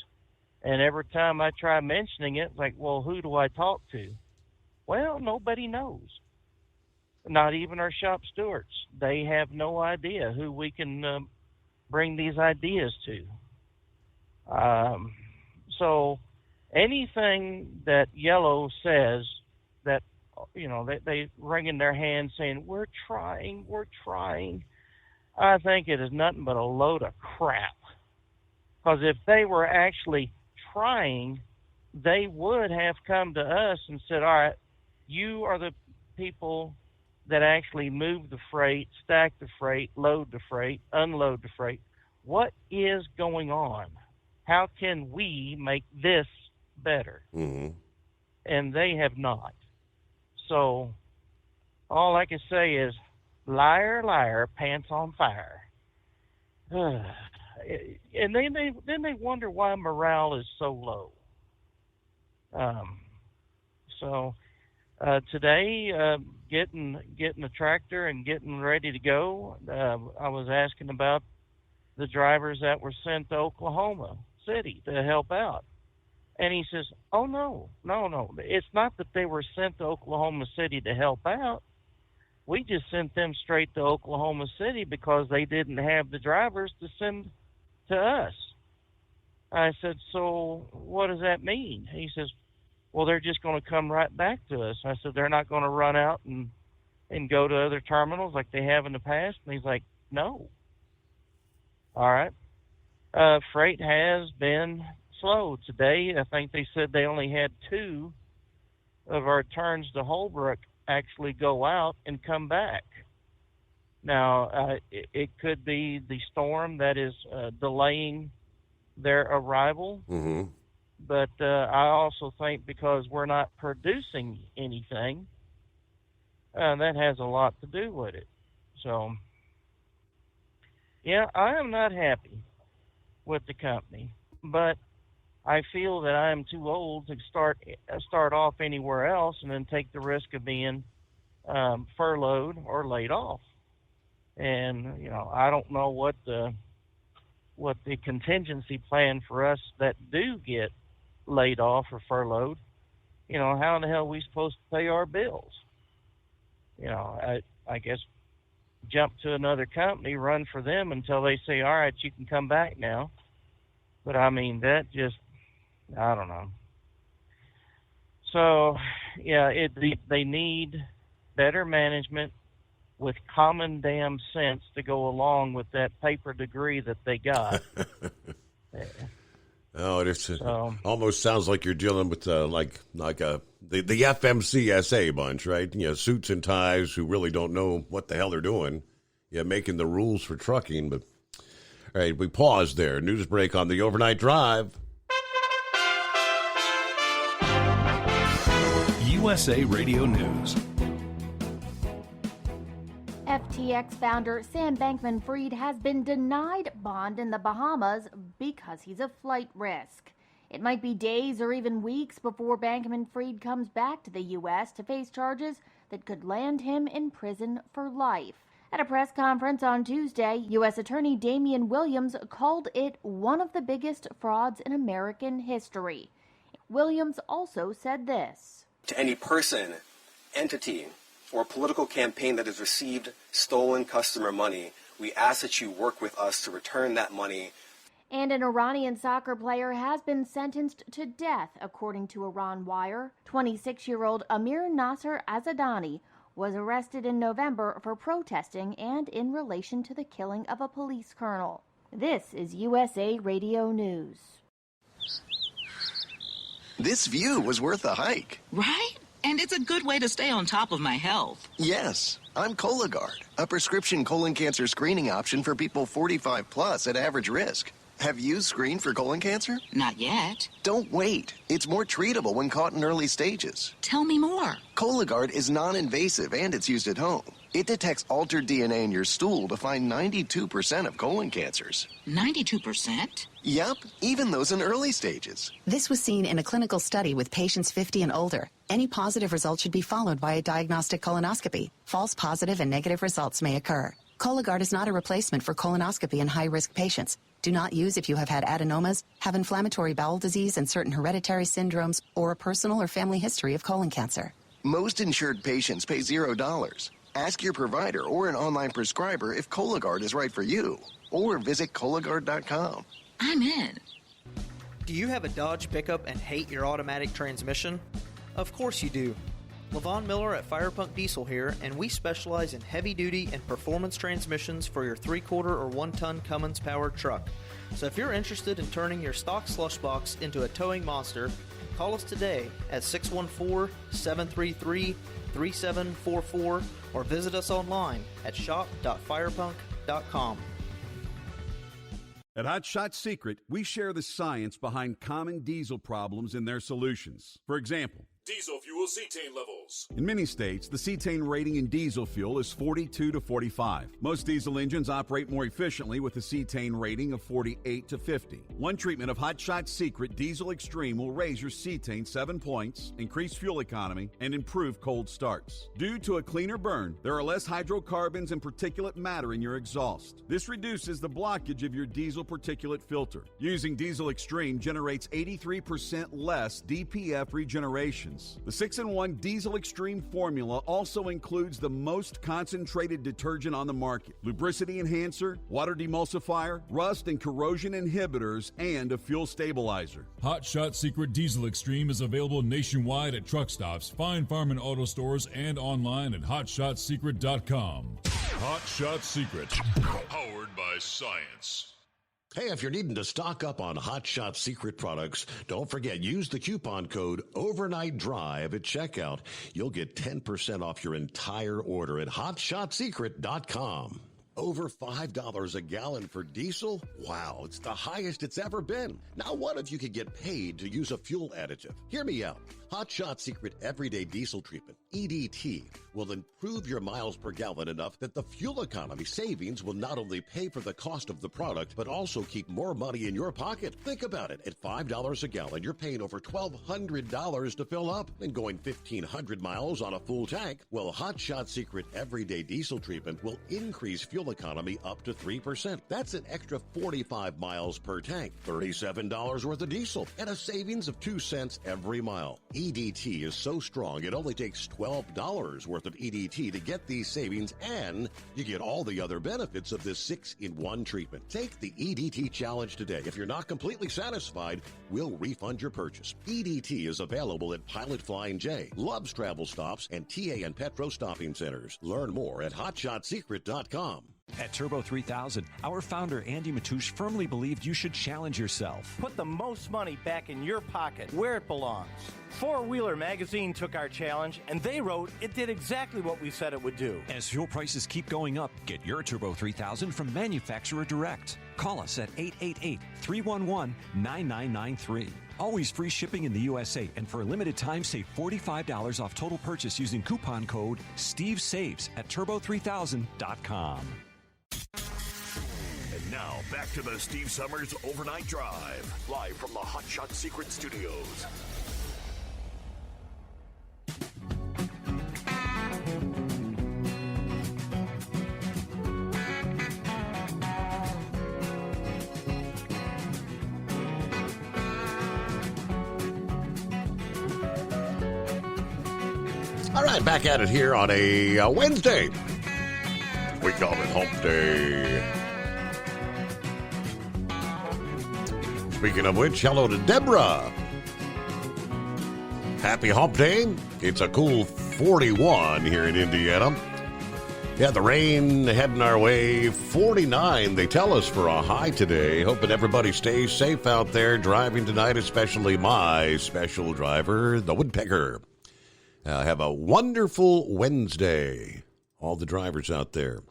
and every time I try mentioning it, it's like, well, who do I talk to? Well, nobody knows. Not even our shop stewards. They have no idea who we can bring these ideas to. So anything that Yellow says that, they ring in their hands saying, we're trying, I think it is nothing but a load of crap. Because if they were actually trying, they would have come to us and said, all right, you are the people that actually move the freight, stack the freight, load the freight, unload the freight. What is going on? How can we make this better? Mm-hmm. And they have not. So all I can say is, liar, liar, pants on fire. And then they wonder why morale is so low. Today, getting the tractor and getting ready to go, I was asking about the drivers that were sent to Oklahoma City to help out. And he says, oh, no. It's not that they were sent to Oklahoma City to help out. We just sent them straight to Oklahoma City because they didn't have the drivers to send to us. I said, so what does that mean? He says, well, they're just going to come right back to us. I said, they're not going to run out and go to other terminals like they have in the past? And he's like, no. All right. Freight has been slow. Today, I think they said they only had 2 of our turns to Holbrook actually go out and come back. Now, it could be the storm that is delaying their arrival. Mm-hmm. But I also think because we're not producing anything, that has a lot to do with it. So, yeah, I am not happy with the company, but I feel that I am too old to start off anywhere else and then take the risk of being furloughed or laid off. And I don't know what the contingency plan for us that do get laid off or furloughed. How in the hell are we supposed to pay our bills? I guess jump to another company, run for them until they say, all right, you can come back now. But I mean, that just, I don't know. So, yeah, they need better management with common damn sense to go along with that paper degree that they got. Oh, it almost sounds like you're dealing with the FMCSA bunch, right? Suits and ties who really don't know what the hell they're doing. Making the rules for trucking. But all right, we pause there. News break on the Overnight Drive. USA Radio News. FTX founder Sam Bankman-Fried has been denied bond in the Bahamas because he's a flight risk. It might be days or even weeks before Bankman-Fried comes back to the U.S. to face charges that could land him in prison for life. At a press conference on Tuesday, U.S. Attorney Damian Williams called it one of the biggest frauds in American history. Williams also said this. To any person, entity, or political campaign that has received stolen customer money, we ask that you work with us to return that money. And an Iranian soccer player has been sentenced to death, according to Iran Wire. 26-year-old Amir Nasser Azadani was arrested in November for protesting and in relation to the killing of a police colonel. This is USA Radio News. This view was worth a hike. Right? And it's a good way to stay on top of my health. Yes, I'm Cologuard, a prescription colon cancer screening option for people 45 plus at average risk. Have you screened for colon cancer? Not yet. Don't wait. It's more treatable when caught in early stages. Tell me more. Cologuard is non-invasive and it's used at home. It detects altered DNA in your stool to find 92% of colon cancers. 92%? Yep, even those in early stages. This was seen in a clinical study with patients 50 and older. Any positive result should be followed by a diagnostic colonoscopy. False positive and negative results may occur. Cologuard is not a replacement for colonoscopy in high-risk patients. Do not use if you have had adenomas, have inflammatory bowel disease and certain hereditary syndromes, or a personal or family history of colon cancer. Most insured patients pay $0. Ask your provider or an online prescriber if Cologuard is right for you, or visit Cologuard.com. I'm in. Do you have a Dodge pickup and hate your automatic transmission? Of course you do. LaVon Miller at Firepunk Diesel here, and we specialize in heavy-duty and performance transmissions for your 3/4 or 1-ton Cummins-powered truck. So if you're interested in turning your stock slush box into a towing monster, call us today at 614-733-3744 or visit us online at shop.firepunk.com. At Hot Shot Secret, we share the science behind common diesel problems and their solutions. For example, diesel fuel cetane levels. fuels. In many states, the cetane rating in diesel fuel is 42 to 45. Most diesel engines operate more efficiently with a cetane rating of 48 to 50. One treatment of Hot Shot Secret Diesel Extreme will raise your cetane 7 points, increase fuel economy, and improve cold starts. Due to a cleaner burn, there are less hydrocarbons and particulate matter in your exhaust. This reduces the blockage of your diesel particulate filter. Using Diesel Extreme generates 83% less DPF regenerations. The 6-in-1 Diesel Extreme formula also includes the most concentrated detergent on the market, lubricity enhancer, water demulsifier, rust and corrosion inhibitors, and a fuel stabilizer. Hot Shot Secret Diesel Extreme is available nationwide at truck stops, Fine Farm and auto stores, and online at hotshotsecret.com. Hot Shot Secret, powered by science. Hey, if you're needing to stock up on Hot Shot Secret products, don't forget, use the coupon code Overnight Drive at checkout. You'll get 10% off your entire order at hotshotsecret.com. Over $5 a gallon for diesel? Wow, it's the highest it's ever been. Now what if you could get paid to use a fuel additive? Hear me out. Hot Shot Secret Everyday Diesel Treatment, EDT, will improve your miles per gallon enough that the fuel economy savings will not only pay for the cost of the product, but also keep more money in your pocket. Think about it. At $5 a gallon, you're paying over $1,200 to fill up and going 1,500 miles on a full tank. Well, Hot Shot Secret Everyday Diesel Treatment will increase fuel economy up to 3%. That's an extra 45 miles per tank, $37 worth of diesel, and a savings of 2 cents every mile. EDT is so strong, it only takes $12 worth of EDT to get these savings, and you get all the other benefits of this 6-in-1 treatment. Take the EDT challenge today. If you're not completely satisfied, we'll refund your purchase. EDT is available at Pilot Flying J, Love's Travel Stops, and TA and Petro Stopping Centers. Learn more at hotshotsecret.com. At Turbo 3000, our founder Andy Matouche firmly believed you should challenge yourself. Put the most money back in your pocket, where it belongs. Four Wheeler Magazine took our challenge, and they wrote it did exactly what we said it would do. As fuel prices keep going up, get your Turbo 3000 from manufacturer direct. Call us at 888-311-9993. Always free shipping in the USA, and for a limited time, save $45 off total purchase using coupon code SteveSaves at turbo3000.com. And now, back to the Steve Summers Overnight Drive, live from the Hot Shot Secret Studios. All right, back at it here on a Wednesday. We call it Hump Day. Speaking of which, hello to Deborah. Happy Hump Day. It's a cool 41 here in Indiana. Yeah, the rain heading our way. 49, they tell us, for a high today. Hoping everybody stays safe out there driving tonight, especially my special driver, the Woodpecker. Have a wonderful Wednesday, all the drivers out there.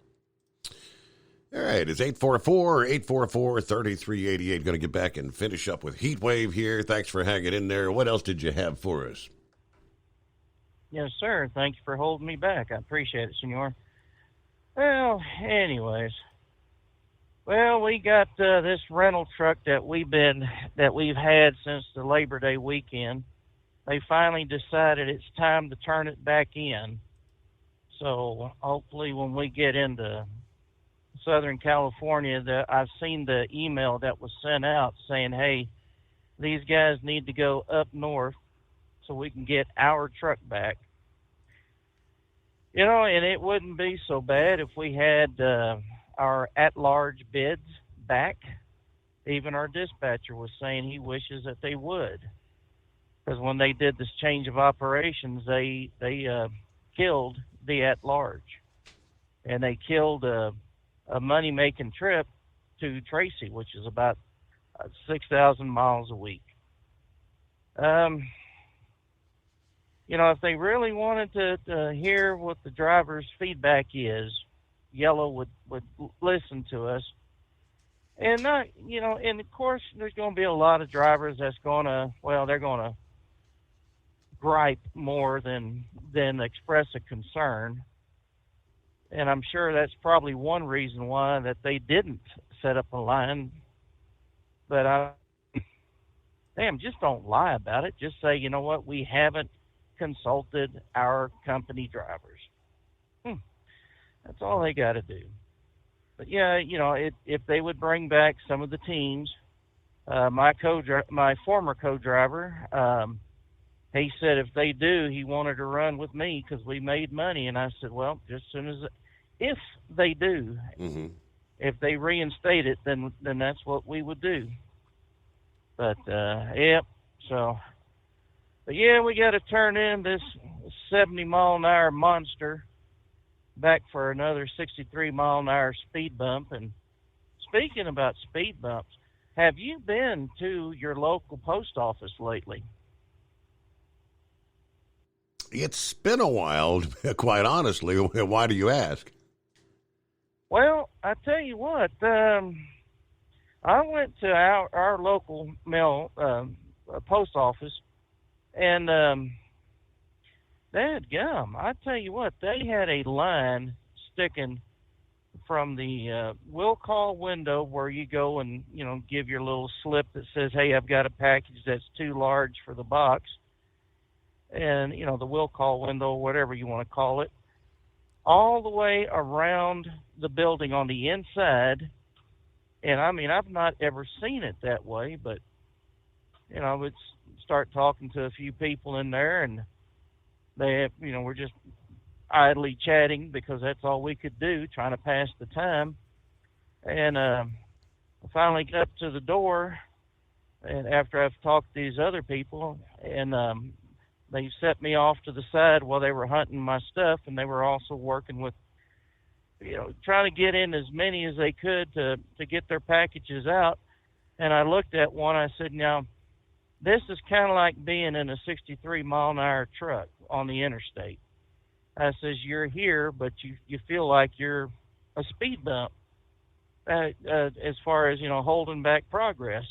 All right, it's 844-3388. Going to get back and finish up with Heat Wave here. Thanks for hanging in there. What else did you have for us? Yes, sir. Thank you for holding me back. I appreciate it, senor. Well, anyways. Well, we got this rental truck that we've had since the Labor Day weekend. They finally decided it's time to turn it back in. So hopefully when we get into Southern California, I've seen the email that was sent out saying, hey, these guys need to go up north so we can get our truck back. You know, and it wouldn't be so bad if we had our at-large bids back. Even our dispatcher was saying he wishes that they would. Because when they did this change of operations, they killed the at-large. And they killed a money-making trip to Tracy, which is about 6,000 miles a week. You know, if they really wanted to hear what the driver's feedback is, Yellow would listen to us. And not, you know, and of course there's going to be a lot of drivers that's going to, well, they're going to gripe more than express a concern. And I'm sure that's probably one reason why that they didn't set up a line. But just don't lie about it. Just say, you know what, we haven't consulted our company drivers. That's all they got to do. But yeah, if they would bring back some of the teams, my former co-driver, he said if they do, he wanted to run with me because we made money. And I said, well, just as soon as if they do, if they reinstate it, then that's what we would do. But so. But yeah, we got to turn in this 70-mile-an-hour monster back for another 63-mile-an-hour speed bump. And speaking about speed bumps, have you been to your local post office lately? It's been a while, quite honestly. Why do you ask? Well, I tell you what, I went to our local mail post office, and dadgum, I tell you what, they had a line sticking from the will call window where you go and give your little slip that says, hey, I've got a package that's too large for the box, and the will call window, whatever you want to call it, all the way around the building on the inside. And I mean, I've not ever seen it that way, but we'd start talking to a few people in there, and they we're just idly chatting because that's all we could do, trying to pass the time. And I finally got up to the door, and after I've talked to these other people, and they set me off to the side while they were hunting my stuff, and they were also working with, trying to get in as many as they could to get their packages out. And I looked at one, I said, now, this is kind of like being in a 63-mile-an-hour truck on the interstate. I says, you're here, but you feel like you're a speed bump as far as, holding back progress.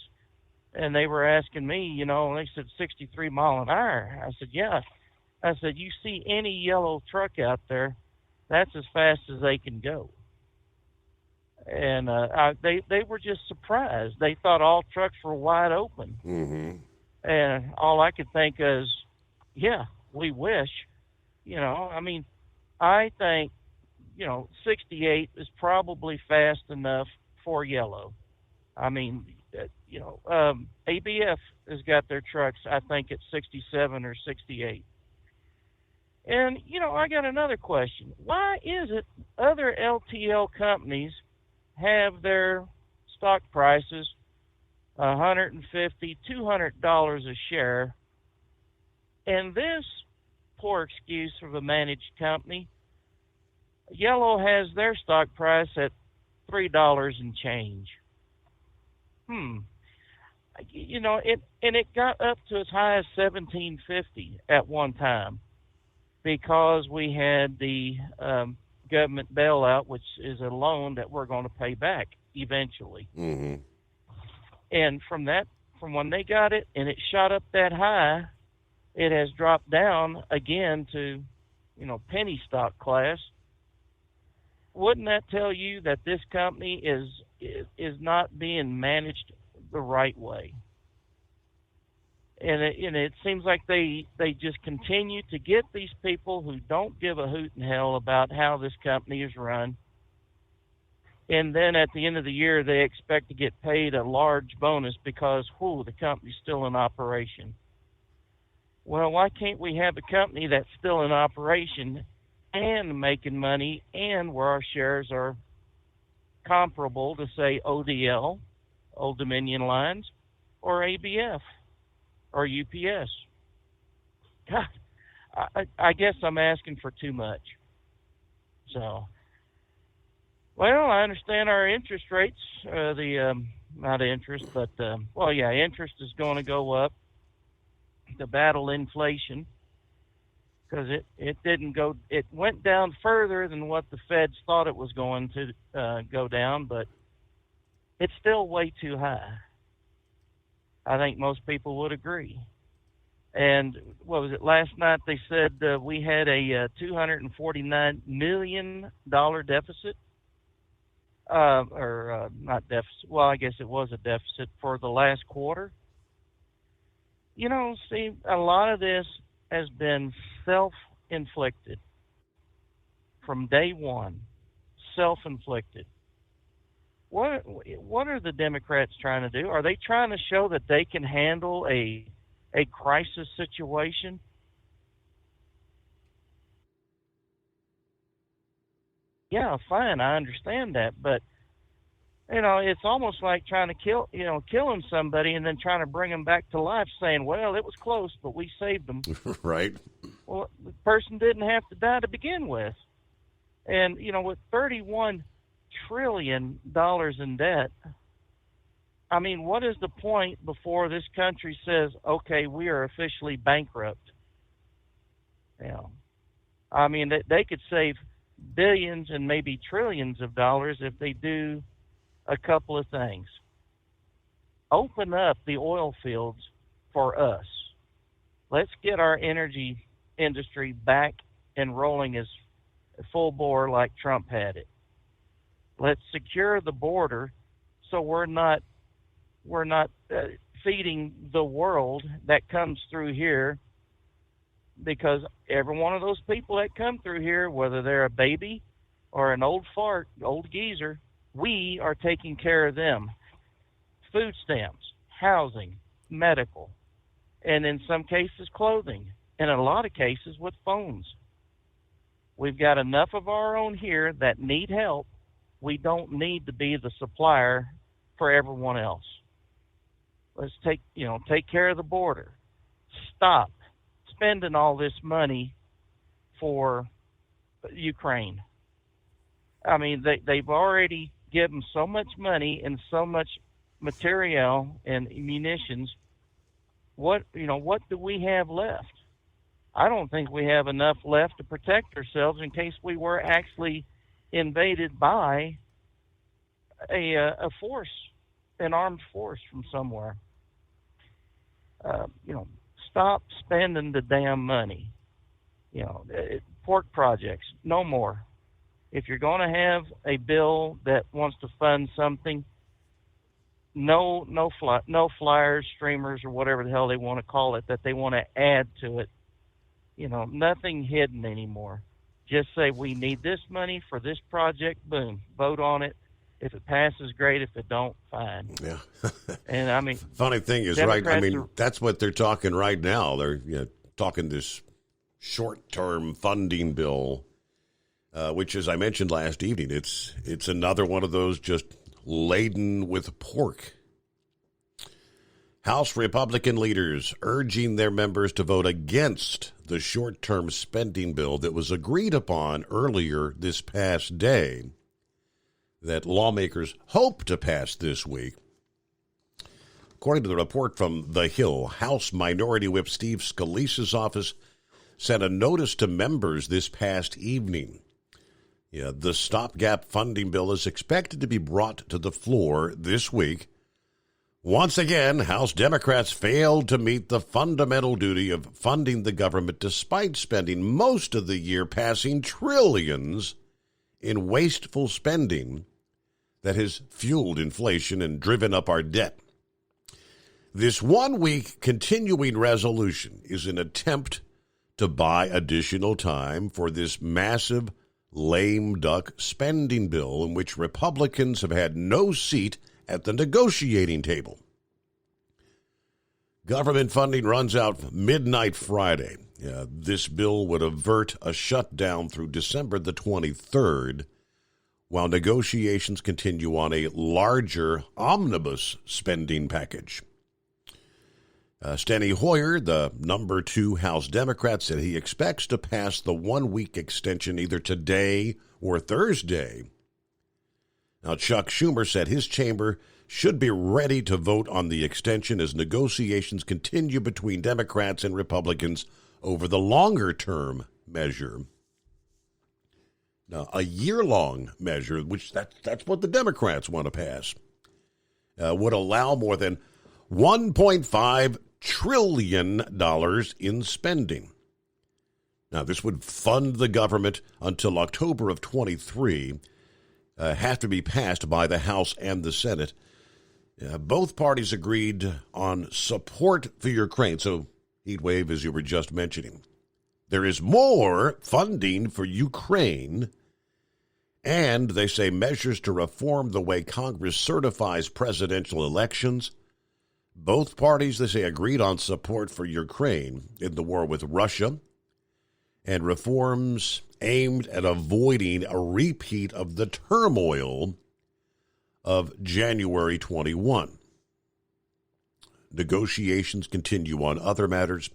And they were asking me, and they said 63 mile an hour. I said, yeah. I said, you see any yellow truck out there, that's as fast as they can go. And they were just surprised. They thought all trucks were wide open. Mm-hmm. And all I could think is, yeah, we wish. I mean, I think, 68 is probably fast enough for yellow. I mean, ABF has got their trucks, I think, at 67 or 68. And, I got another question. Why is it other LTL companies have their stock prices $150, $200 a share, and this poor excuse of a managed company, Yellow has their stock price at $3 and change? It got up to as high as $17.50 at one time because we had the government bailout, which is a loan that we're going to pay back eventually. Mm-hmm. And from when they got it and it shot up that high, it has dropped down again to, penny stock class. Wouldn't that tell you that this company is not being managed the right way? And it seems like they just continue to get these people who don't give a hoot in hell about how this company is run. And then at the end of the year, they expect to get paid a large bonus because, the company's still in operation. Well, why can't we have a company that's still in operation and making money and where our shares are comparable to, say, ODL, Old Dominion Lines, or ABF, or UPS? God, I guess I'm asking for too much. So, well, I understand our interest rates, not interest, but, interest is going to go up to battle inflation because it went down further than what the Feds thought it was going to go down, but it's still way too high. I think most people would agree. And what was it, last night they said we had a $249 million deficit. Not deficit, well, I guess it was a deficit for the last quarter. You know, Steve, a lot of this has been self-inflicted from day one, self-inflicted. What are the Democrats trying to do? Are they trying to show that they can handle a crisis situation? Yeah, fine, I understand that, but you know, it's almost like trying to killing somebody and then trying to bring them back to life, saying, "Well, it was close, but we saved them." Right. Well, the person didn't have to die to begin with, and you know, with $31 trillion in debt, I mean, what is the point before this country says, "Okay, we are officially bankrupt"? You know, I mean, they could save billions and maybe trillions of dollars if they do a couple of things. Open up the oil fields for us. Let's get our energy industry back and rolling as full bore like Trump had it. Let's secure the border so we're not feeding the world that comes through here, because every one of those people that come through here, whether they're a baby or an old fart, old geezer, we are taking care of them. Food stamps, housing, medical, and in some cases clothing, and in a lot of cases with phones. We've got enough of our own here that need help. We don't need to be the supplier for everyone else. Let's take care of the border. Stop spending all this money for Ukraine. I mean, they've already given so much money and so much material and munitions. What do we have left? I don't think we have enough left to protect ourselves in case we were actually invaded by a force, an armed force from somewhere. Stop spending the damn money. Pork projects, no more. If you're going to have a bill that wants to fund something, no flyers, streamers, or whatever the hell they want to call it, that they want to add to it. Nothing hidden anymore. Just say, we need this money for this project, boom, vote on it. If it passes, great. If it don't, fine. Yeah. And I mean, funny thing is, right? I mean, that's what they're talking right now. They're talking this short-term funding bill, which, as I mentioned last evening, it's another one of those just laden with pork. House Republican leaders urging their members to vote against the short-term spending bill that was agreed upon earlier this past day, that lawmakers hope to pass this week. According to the report from The Hill, House Minority Whip Steve Scalise's office sent a notice to members this past evening. The stopgap funding bill is expected to be brought to the floor this week. Once again, House Democrats failed to meet the fundamental duty of funding the government despite spending most of the year passing trillions in wasteful spending that has fueled inflation and driven up our debt. This 1 week continuing resolution is an attempt to buy additional time for this massive lame duck spending bill in which Republicans have had no seat at the negotiating table. Government funding runs out midnight Friday. This bill would avert a shutdown through December the 23rd, while negotiations continue on a larger omnibus spending package. Steny Hoyer, the number 2 House Democrat, said he expects to pass the 1 week extension either today or Thursday. Now, Chuck Schumer said his chamber should be ready to vote on the extension as negotiations continue between Democrats and Republicans over the longer-term measure. Now, a year-long measure, which that's what the Democrats want to pass, would allow more than $1.5 trillion in spending. Now, this would fund the government until October of 23, have to be passed by the House and the Senate. Both parties agreed on support for Ukraine. So, heat wave, as you were just mentioning. There is more funding for Ukraine, and they say measures to reform the way Congress certifies presidential elections. Both parties, they say, agreed on support for Ukraine in the war with Russia and reforms aimed at avoiding a repeat of the turmoil of January 21. Negotiations continue on other matters.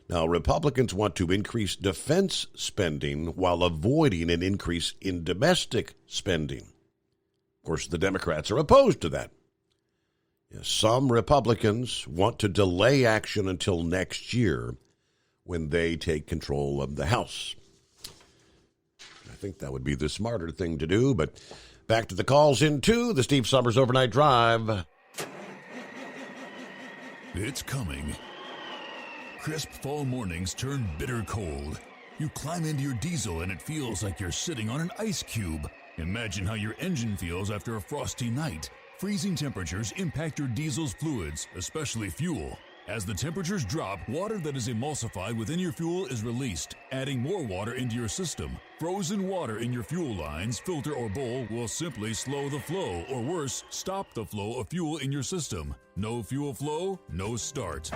Now, Republicans want to increase defense spending while avoiding an increase in domestic spending. Of course, the Democrats are opposed to that. Some Republicans want to delay action until next year when they take control of the House. I think that would be the smarter thing to do, but back to the calls into the Steve Summers Overnight Drive. It's coming. Crisp fall mornings turn bitter cold. You climb into your diesel and it feels like you're sitting on an ice cube. Imagine how your engine feels after a frosty night. Freezing temperatures impact your diesel's fluids, especially fuel. As the temperatures drop, water that is emulsified within your fuel is released, adding more water into your system. Frozen water in your fuel lines, filter, or bowl will simply slow the flow, or worse, stop the flow of fuel in your system. No fuel flow, no start.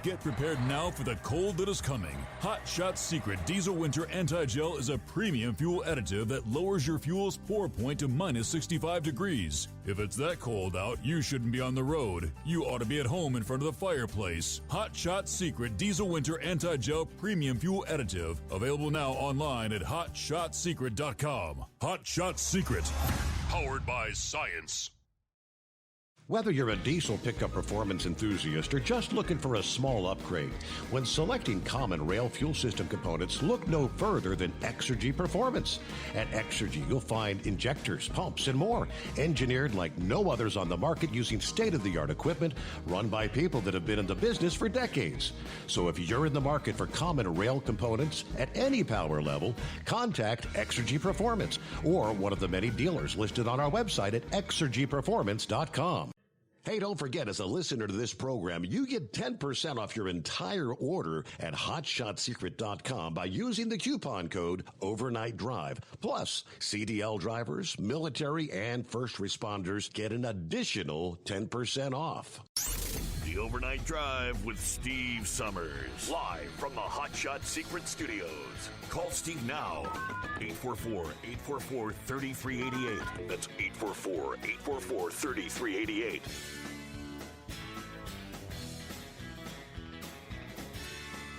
Get prepared now for the cold that is coming. Hot Shot Secret Diesel Winter Anti-Gel is a premium fuel additive that lowers your fuel's pour point to minus 65 degrees. If it's that cold out, you shouldn't be on the road. You ought to be at home in front of the fireplace. Hot Shot Secret Diesel Winter Anti-Gel Premium Fuel Additive. Available now online at HotShotSecret.com. Hot Shot Secret. Powered by science. Whether you're a diesel pickup performance enthusiast or just looking for a small upgrade, when selecting common rail fuel system components, look no further than Exergy Performance. At Exergy, you'll find injectors, pumps, and more, engineered like no others on the market using state-of-the-art equipment run by people that have been in the business for decades. So if you're in the market for common rail components at any power level, contact Exergy Performance or one of the many dealers listed on our website at exergyperformance.com. Hey, don't forget, as a listener to this program, you get 10% off your entire order at HotShotSecret.com by using the coupon code Overnight Drive. Plus, CDL drivers, military, and first responders get an additional 10% off. The Overnight Drive with Steve Summers. Live from the Hot Shot Secret Studios. Call Steve now. 844-844-3388. That's 844-844-3388.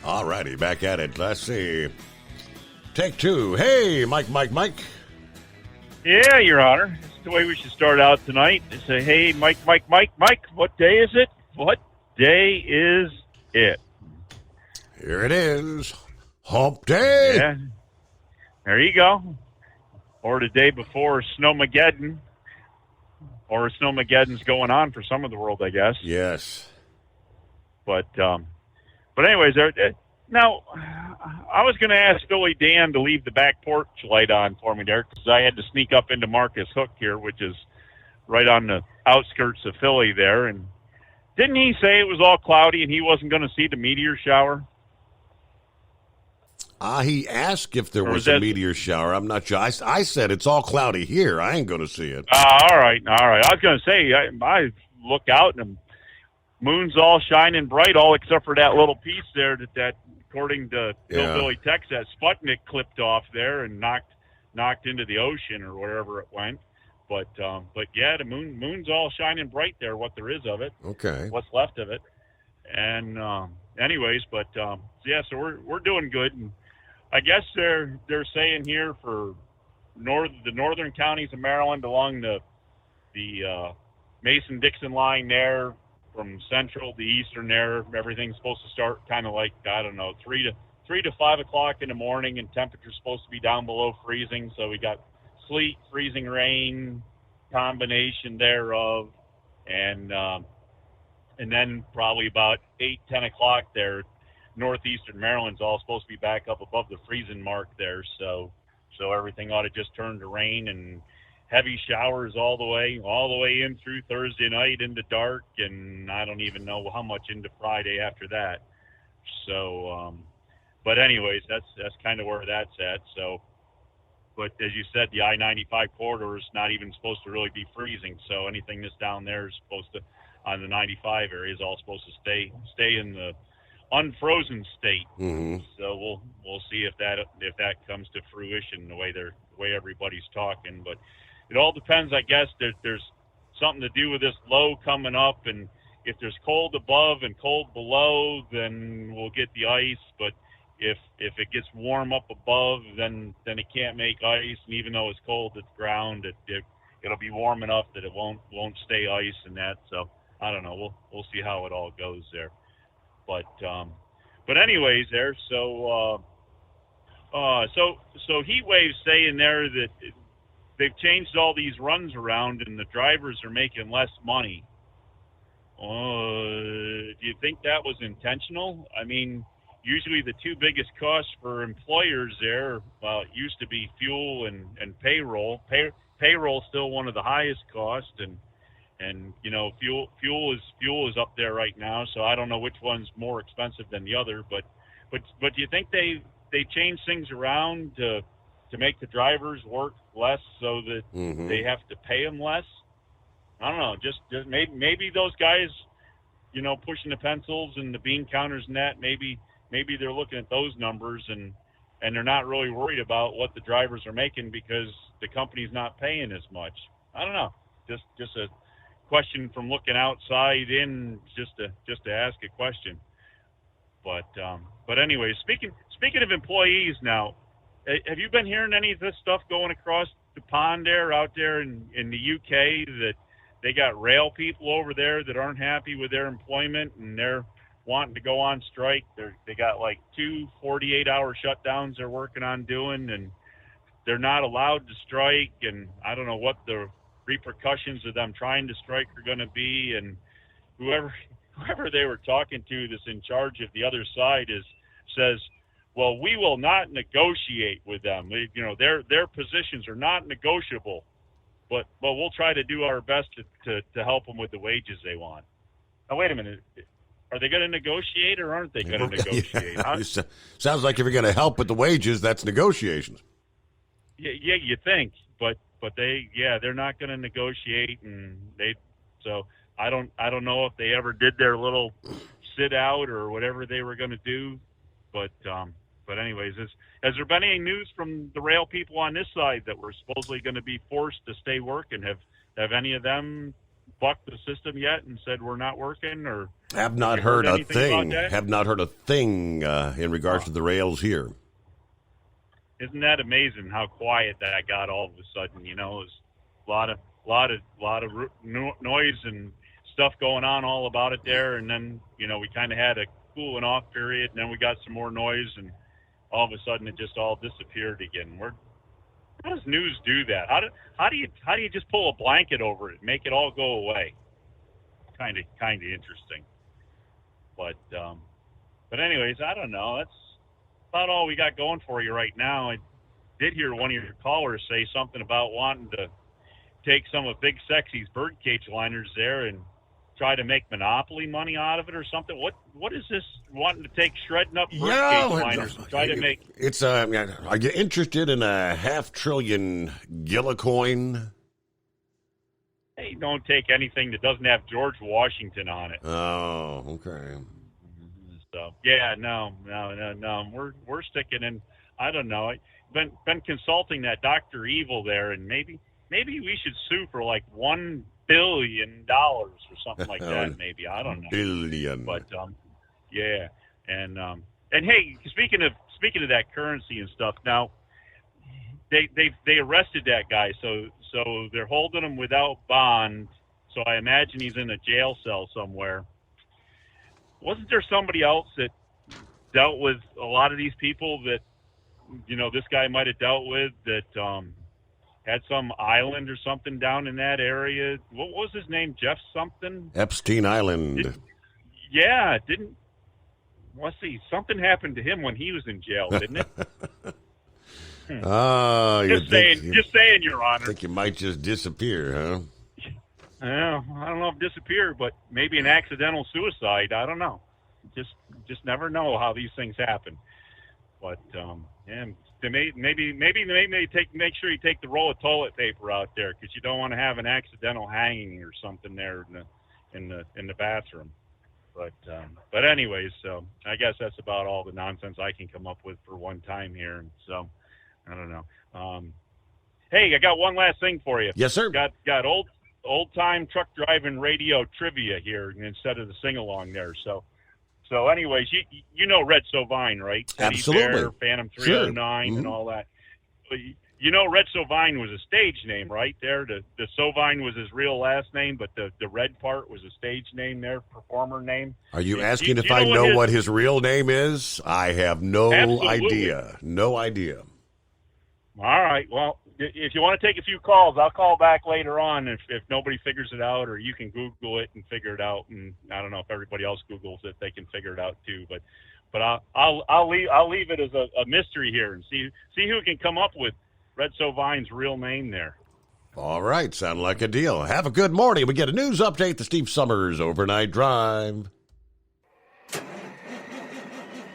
All righty, back at it. Let's see. Take two. Hey, Mike. Yeah, Your Honor. That's the way we should start out tonight. They say, hey, Mike, what day is it? What day is it? Here it is. Hump Day. Yeah. There you go. Or the day before Snowmageddon. Or Snowmageddon's going on for some of the world, I guess. Yes. But anyways, now, I was going to ask Philly Dan to leave the back porch light on for me there because I had to sneak up into Marcus Hook here, which is right on the outskirts of Philly there. And didn't he say it was all cloudy and he wasn't going to see the meteor shower? He asked if there was a meteor shower. I'm not sure. I said it's all cloudy here. I ain't going to see it. All right. I was going to say, I look out and the moon's all shining bright, all except for that little piece there that according to Hillbilly Tex, that Sputnik clipped off there and knocked into the ocean or wherever it went. But yeah, the moon's all shining bright there, what there is of it. Okay. What's left of it. And anyways, so we're doing good. And I guess they're saying here for the northern counties of Maryland along the Mason-Dixon line there, from central to eastern there, everything's supposed to start kind of like, I don't know, 3 to 5 o'clock in the morning, and temperature's supposed to be down below freezing. So we got sleet, freezing rain, combination thereof, and and then probably about 8, 10 o'clock there, northeastern Maryland's all supposed to be back up above the freezing mark there. So everything ought to just turn to rain and heavy showers all the way in through Thursday night into dark, and I don't even know how much into Friday after that. So, but anyways, that's kind of where that's at. So, but as you said, the I-95 corridor is not even supposed to really be freezing. So anything that's down there is supposed to, on the 95 area, is all supposed to stay in the unfrozen state. Mm-hmm. So we'll see if that comes to fruition the way everybody's talking. But it all depends, I guess. There's something to do with this low coming up, and if there's cold above and cold below, then we'll get the ice. But if it gets warm up above, then it can't make ice. And even though it's cold at the ground, it'll be warm enough that it won't stay ice and that. So I don't know. We'll see how it all goes there. But anyways, there. So heat waves saying there that they've changed all these runs around and the drivers are making less money. Do you think that was intentional? I mean, usually the two biggest costs for employers there, it used to be fuel and payroll. Payroll still one of the highest costs, and you know, fuel is up there right now. So I don't know which one's more expensive than the other, but do you think they changed things around to make the drivers work less so that they have to pay them less? I don't know. Just maybe those guys, you know, pushing the pencils and the bean counters and that, maybe they're looking at those numbers and they're not really worried about what the drivers are making because the company's not paying as much. I don't know. Just a question from looking outside in, just to ask a question. But anyway, speaking of employees now, have you been hearing any of this stuff going across the pond there, out there in the UK, that they got rail people over there that aren't happy with their employment and they're wanting to go on strike? They got like 2 48-hour shutdowns they're working on doing, and they're not allowed to strike, and I don't know what the repercussions of them trying to strike are going to be. And whoever they were talking to that's in charge of the other side says, well, we will not negotiate with them. You know, their positions are not negotiable, but we'll try to do our best to help them with the wages they want. Now, wait a minute. Are they going to negotiate or aren't they going to negotiate? Yeah. Sounds like if you're going to help with the wages, that's negotiations. Yeah, you think, but they're not going to negotiate, and so I don't know if they ever did their little sit out or whatever they were going to do, but anyways, has there been any news from the rail people on this side that were supposedly going to be forced to stay working? Have any of them bucked the system yet and said we're not working, or have not heard a thing? Have not heard a thing in regards to the rails here. Isn't that amazing how quiet that got all of a sudden? You know, it was a lot of noise and stuff going on all about it there, and then, you know, we kind of had a cooling off period, and then we got some more noise, and all of a sudden it just all disappeared again. How does news do that? How do you just pull a blanket over it and make it all go away? Kind of interesting. But anyways, I don't know. That's about all we got going for you right now. I did hear one of your callers say something about wanting to take some of Big Sexy's birdcage liners there and try to make monopoly money out of it or something. What is this wanting to take shredding up birdcage liners and try to make? It's are you interested in a $500 billion Gillicoin? Hey, don't take anything that doesn't have George Washington on it. Oh, okay. So yeah, no. We're sticking in. I don't know. I've been consulting that Dr. Evil there, and maybe we should sue for like $1 billion or something like that. Maybe, I don't know. Billion. But yeah, and hey, speaking of that currency and stuff, now they arrested that guy, so they're holding him without bond. So I imagine he's in a jail cell somewhere. Wasn't there somebody else that dealt with a lot of these people that, you know, this guy might have dealt with, that had some island or something down in that area? What was his name? Jeff something? Epstein Island. Yeah, it didn't. Let's see. Something happened to him when he was in jail, didn't it? Just saying, Your Honor. I think you might just disappear, huh? Well, I don't know if disappear, but maybe an accidental suicide. I don't know. Just never know how these things happen. But maybe make sure you take the roll of toilet paper out there, because you don't want to have an accidental hanging or something there in the bathroom. But anyways, so I guess that's about all the nonsense I can come up with for one time here. And so I don't know. Hey, I got one last thing for you. Yes, sir. Got old time truck driving radio trivia here instead of the sing along there. So anyways, you know Red Sovine, right? Absolutely. Bear, Phantom 309 and all that. But you know Red Sovine was a stage name, right? There, the Sovine was his real last name, but the red part was a stage name there, performer name. Are you asking if I know what his real name is? I have no idea. No idea. All right. Well, if you want to take a few calls, I'll call back later on if nobody figures it out, or you can Google it and figure it out. And I don't know if everybody else Googles it, they can figure it out too. But I'll leave it as a mystery here and see who can come up with Red Sovine's real name there. All right. Sound like a deal. Have a good morning. We get a news update, the Steve Summers Overnight Drive.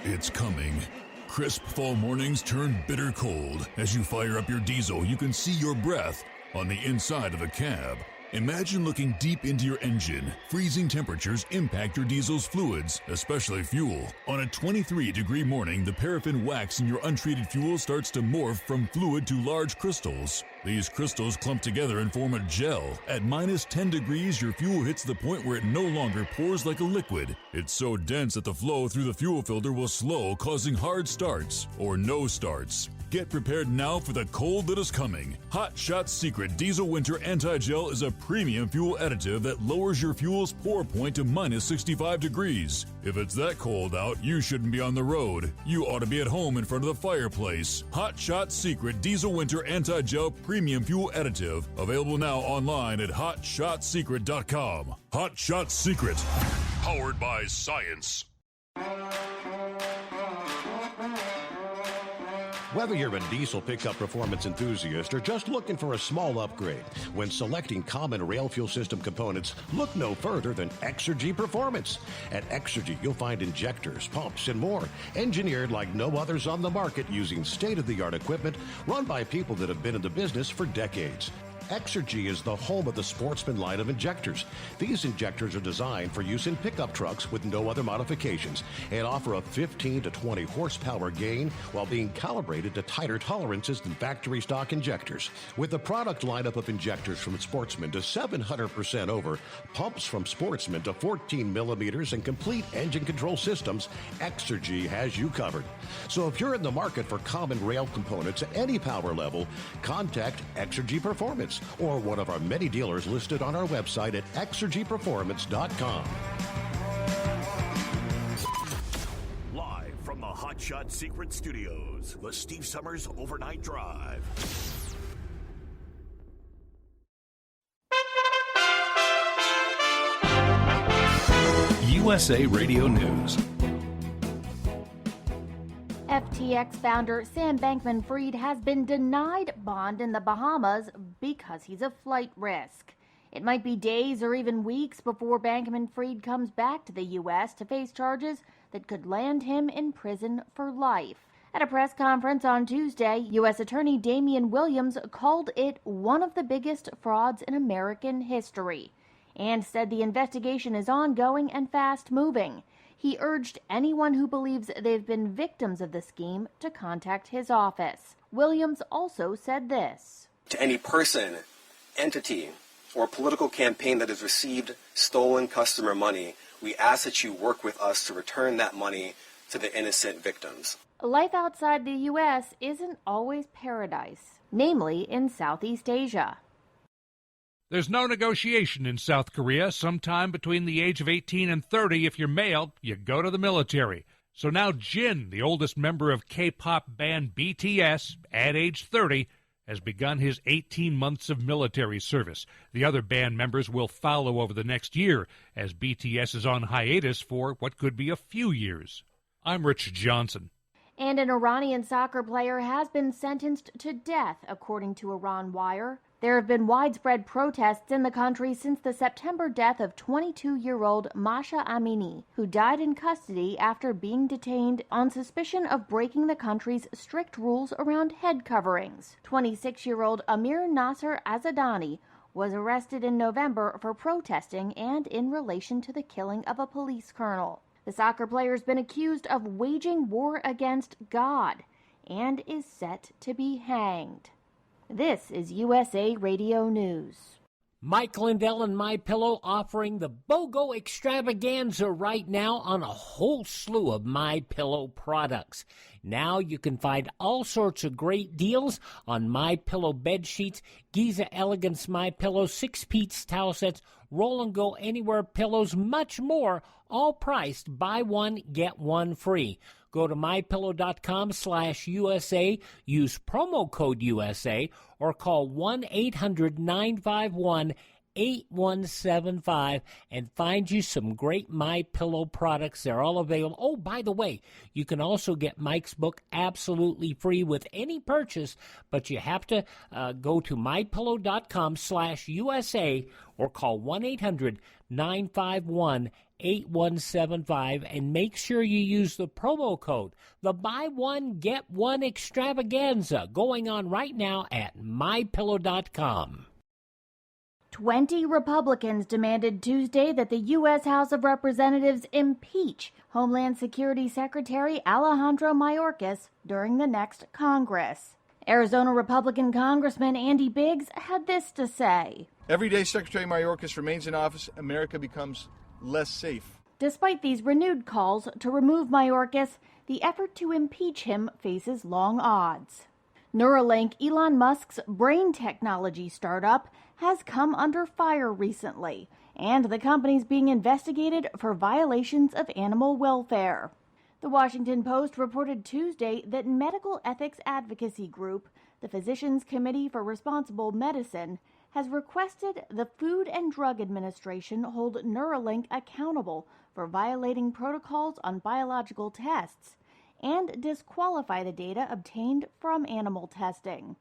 It's coming. Crisp fall mornings turn bitter cold. As you fire up your diesel, you can see your breath on the inside of the cab. Imagine looking deep into your engine. Freezing temperatures impact your diesel's fluids, especially fuel. On a 23-degree morning, the paraffin wax in your untreated fuel starts to morph from fluid to large crystals. These crystals clump together and form a gel. At minus 10 degrees, your fuel hits the point where it no longer pours like a liquid. It's so dense that the flow through the fuel filter will slow, causing hard starts or no starts. Get prepared now for the cold that is coming. Hot Shot Secret Diesel Winter Anti-Gel is a premium fuel additive that lowers your fuel's pour point to minus 65 degrees. If it's that cold out, you shouldn't be on the road. You ought to be at home in front of the fireplace. Hot Shot Secret Diesel Winter Anti-Gel Premium Fuel Additive. Available now online at hotshotsecret.com. Hot Shot Secret. Powered by science. Whether you're a diesel pickup performance enthusiast or just looking for a small upgrade, when selecting common rail fuel system components, look no further than Exergy Performance. At Exergy, you'll find injectors, pumps, and more, engineered like no others on the market using state-of-the-art equipment run by people that have been in the business for decades. Exergy is the home of the Sportsman line of injectors. These injectors are designed for use in pickup trucks with no other modifications and offer a 15 to 20 horsepower gain while being calibrated to tighter tolerances than factory stock injectors. With the product lineup of injectors from Sportsman to 700% over, pumps from Sportsman to 14 millimeters, and complete engine control systems, Exergy has you covered. So if you're in the market for common rail components at any power level, contact Exergy Performance or one of our many dealers listed on our website at exergyperformance.com. Live from the Hot Shot Secret Studios, the Steve Summers Overnight Drive. USA Radio News. FTX founder Sam Bankman-Fried has been denied bond in the Bahamas because he's a flight risk. It might be days or even weeks before Bankman-Fried comes back to the U.S. to face charges that could land him in prison for life. At a press conference on Tuesday, U.S. Attorney Damian Williams called it one of the biggest frauds in American history and said the investigation is ongoing and fast-moving. He urged anyone who believes they've been victims of the scheme to contact his office. Williams also said this. To any person, entity, or political campaign that has received stolen customer money, we ask that you work with us to return that money to the innocent victims. Life outside the U.S. isn't always paradise, namely in Southeast Asia. There's no negotiation in South Korea. Sometime between the age of 18 and 30, if you're male, you go to the military. So now Jin, the oldest member of K-pop band BTS, at age 30, has begun his 18 months of military service. The other band members will follow over the next year as BTS is on hiatus for what could be a few years. I'm Rich Johnson. And an Iranian soccer player has been sentenced to death, according to Iran Wire. There have been widespread protests in the country since the September death of 22-year-old Masha Amini, who died in custody after being detained on suspicion of breaking the country's strict rules around head coverings. 26-year-old Amir Nasser Azadani was arrested in November for protesting and in relation to the killing of a police colonel. The soccer player's been accused of waging war against God and is set to be hanged. This is USA Radio News. Mike Lindell and MyPillow offering the BOGO extravaganza right now on a whole slew of MyPillow products. Now you can find all sorts of great deals on MyPillow bed sheets, Giza Elegance MyPillow, 6-piece towel sets, Roll and Go Anywhere pillows, much more, all priced buy one, get one free. Go to mypillow.com/USA, use promo code USA, or call 1-800-951-8175 and find you some great MyPillow products. They're all available. Oh, by the way, you can also get Mike's book absolutely free with any purchase, but you have to go to mypillow.com/USA or call 1-800-951-8175 and make sure you use the promo code. The buy one, get one extravaganza going on right now at mypillow.com. 20 Republicans demanded Tuesday that the U.S. House of Representatives impeach Homeland Security Secretary Alejandro Mayorkas during the next Congress. Arizona Republican Congressman Andy Biggs had this to say. Every day Secretary Mayorkas remains in office, America becomes less safe. Despite these renewed calls to remove Mayorkas, the effort to impeach him faces long odds. Neuralink, Elon Musk's brain technology startup, has come under fire recently, and the company's being investigated for violations of animal welfare. The Washington Post reported Tuesday that medical ethics advocacy group, the Physicians Committee for Responsible Medicine, has requested the Food and Drug Administration hold Neuralink accountable for violating protocols on biological tests and disqualify the data obtained from animal testing.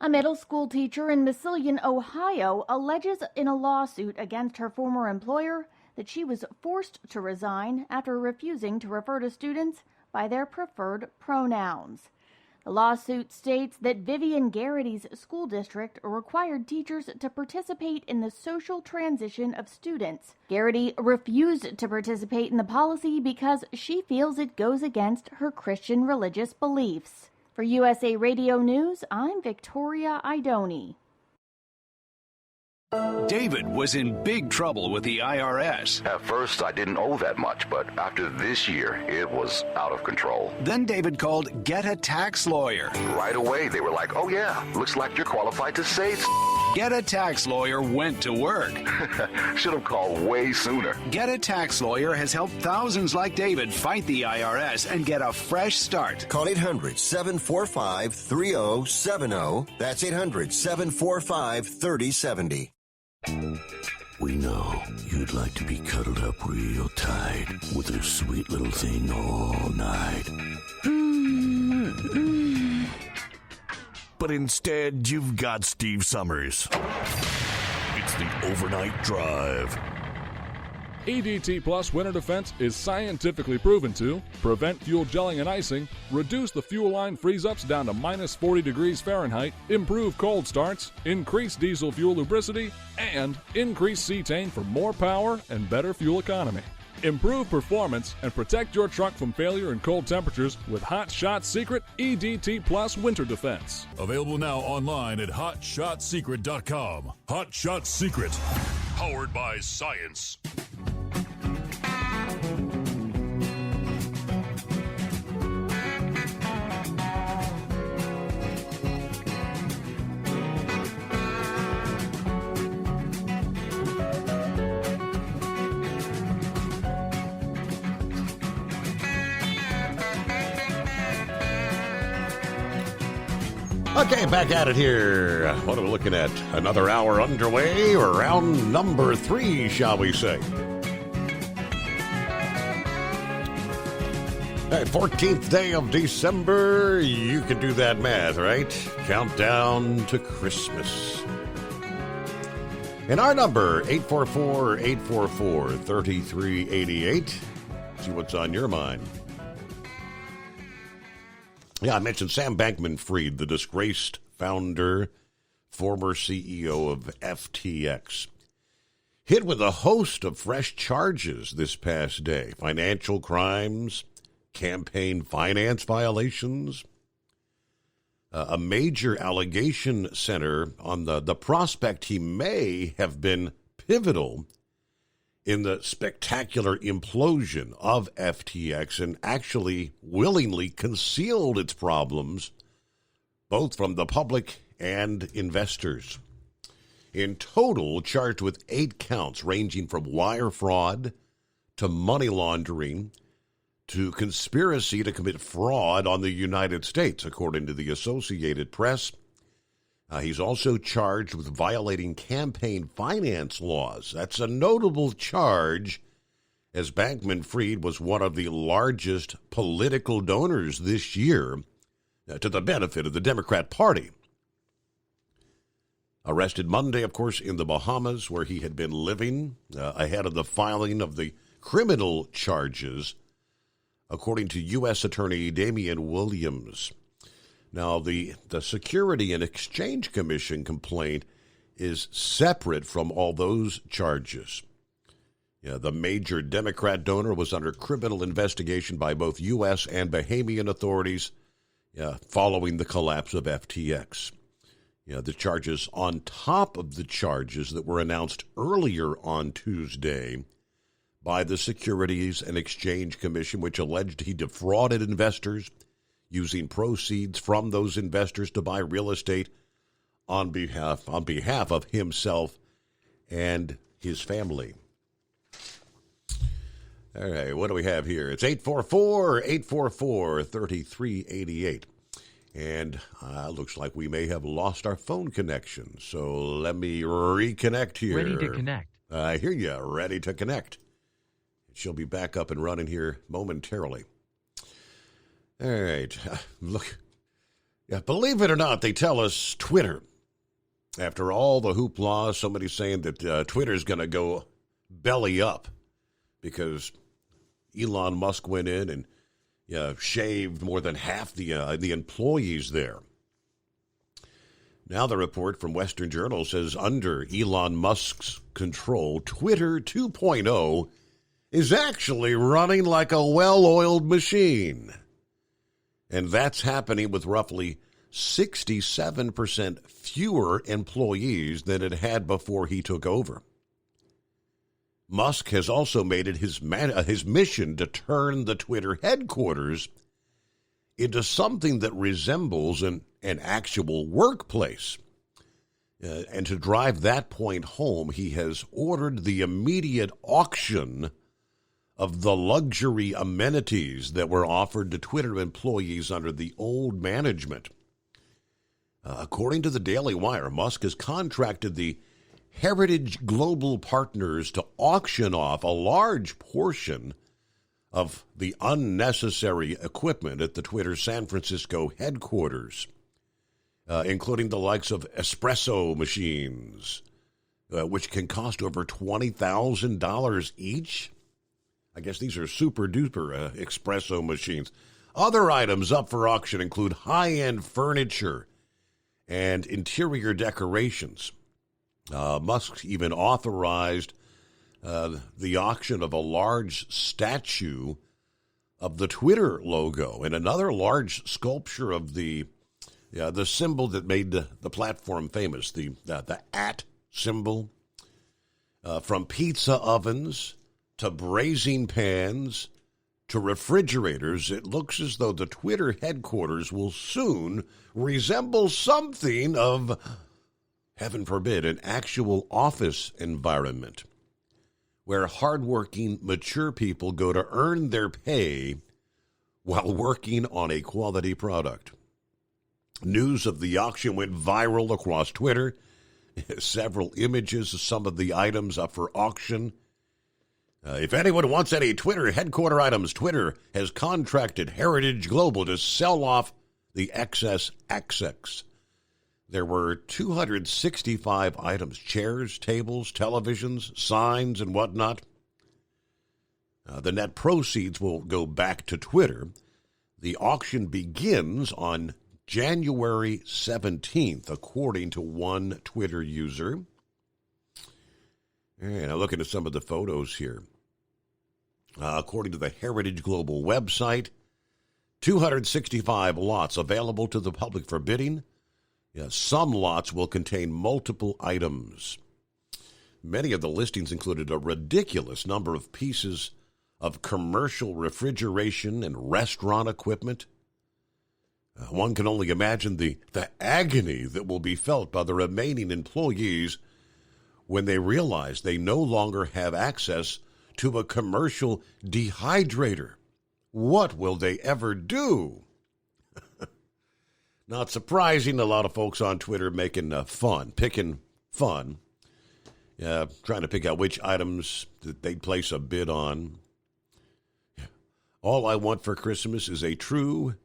A middle school teacher in Massillon, Ohio, alleges in a lawsuit against her former employer that she was forced to resign after refusing to refer to students by their preferred pronouns. The lawsuit states that Vivian Garrity's school district required teachers to participate in the social transition of students. Garrity refused to participate in the policy because she feels it goes against her Christian religious beliefs. For USA Radio News, I'm Victoria Idoni. David was in big trouble with the IRS. At first, I didn't owe that much, but after this year, it was out of control. Then David called Get a Tax Lawyer. Right away, they were like, oh yeah, looks like you're qualified to say Get a Tax Lawyer went to work. Should have called way sooner. Get a Tax Lawyer has helped thousands like David fight the IRS and get a fresh start. Call 800-745-3070. That's 800-745-3070. We know you'd like to be cuddled up real tight with a sweet little thing all night. But instead, you've got Steve Summers. It's the Overnight Drive. EDT Plus Winter Defense is scientifically proven to prevent fuel gelling and icing, reduce the fuel line freeze-ups down to minus 40 degrees Fahrenheit, improve cold starts, increase diesel fuel lubricity, and increase cetane for more power and better fuel economy. Improve performance and protect your truck from failure in cold temperatures with Hot Shot Secret EDT Plus Winter Defense. Available now online at HotShotSecret.com. Hot Shot Secret, powered by science. Okay, back at it here. What are we looking at? Another hour underway, or round number 3, shall we say? Hey, 14th day of December. You can do that math, right? Countdown to Christmas. And our number, 844-844-3388. See what's on your mind. Yeah, I mentioned Sam Bankman-Fried, the disgraced founder, former CEO of FTX. Hit with a host of fresh charges this past day. Financial crimes, campaign finance violations. A major allegation center on the prospect he may have been pivotal in the spectacular implosion of FTX and actually willingly concealed its problems, both from the public and investors. In total, charged with 8 counts ranging from wire fraud to money laundering to conspiracy to commit fraud on the United States, according to the Associated Press. He's also charged with violating campaign finance laws. That's a notable charge, as Bankman-Fried was one of the largest political donors this year to the benefit of the Democrat Party. Arrested Monday, of course, in the Bahamas, where he had been living ahead of the filing of the criminal charges, according to U.S. Attorney Damian Williams. Now, the Security and Exchange Commission complaint is separate from all those charges. The major Democrat donor was under criminal investigation by both U.S. and Bahamian authorities following the collapse of FTX. The charges on top of the charges that were announced earlier on Tuesday by the Securities and Exchange Commission, which alleged he defrauded investors, using proceeds from those investors to buy real estate on behalf of himself and his family. All right, what do we have here? It's 844-844-3388. And looks like we may have lost our phone connection. So let me reconnect here. Ready to connect. I hear you. Ready to connect. She'll be back up and running here momentarily. All right. Look, believe it or not, they tell us Twitter. After all the hoopla, somebody's saying that Twitter's going to go belly up because Elon Musk went in and shaved more than half the employees there. Now the report from Western Journal says under Elon Musk's control, Twitter 2.0 is actually running like a well-oiled machine. And that's happening with roughly 67% fewer employees than it had before he took over. Musk has also made it his mission to turn the Twitter headquarters into something that resembles an actual workplace. And to drive that point home, he has ordered the immediate auction of the luxury amenities that were offered to Twitter employees under the old management. According to the Daily Wire, Musk has contracted the Heritage Global Partners to auction off a large portion of the unnecessary equipment at the Twitter San Francisco headquarters, including the likes of espresso machines, which can cost over $20,000 each. I guess these are super-duper espresso machines. Other items up for auction include high-end furniture and interior decorations. Musk even authorized the auction of a large statue of the Twitter logo and another large sculpture of the symbol that made the platform famous, the @ symbol. From pizza ovens to braising pans to refrigerators, it looks as though the Twitter headquarters will soon resemble something of, heaven forbid, an actual office environment where hardworking, mature people go to earn their pay while working on a quality product. News of the auction went viral across Twitter. Several images of some of the items up for auction. If anyone wants any Twitter headquarter items, Twitter has contracted Heritage Global to sell off the excess XX. There were 265 items, chairs, tables, televisions, signs, and whatnot. The net proceeds will go back to Twitter. The auction begins on January 17th, according to one Twitter user. And I'm looking at some of the photos here. According to the Heritage Global website, 265 lots available to the public for bidding. Some lots will contain multiple items. Many of the listings included a ridiculous number of pieces of commercial refrigeration and restaurant equipment. One can only imagine the agony that will be felt by the remaining employees when they realize they no longer have access to a commercial dehydrator. What will they ever do? Not surprising, a lot of folks on Twitter making picking fun, trying to pick out which items that they'd place a bid on. All I want for Christmas is a true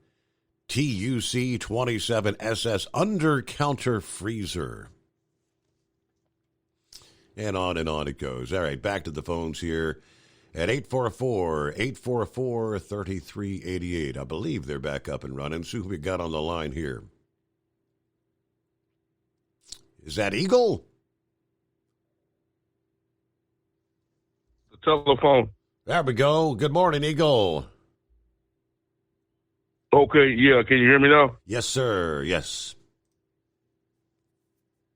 TUC 27SS under-counter freezer. And on it goes. All right, back to the phones here at 844-844-3388. I believe they're back up and running. See who we got on the line here. Is that Eagle? The telephone. There we go. Good morning, Eagle. Okay, yeah. Can you hear me now? Yes, sir. Yes.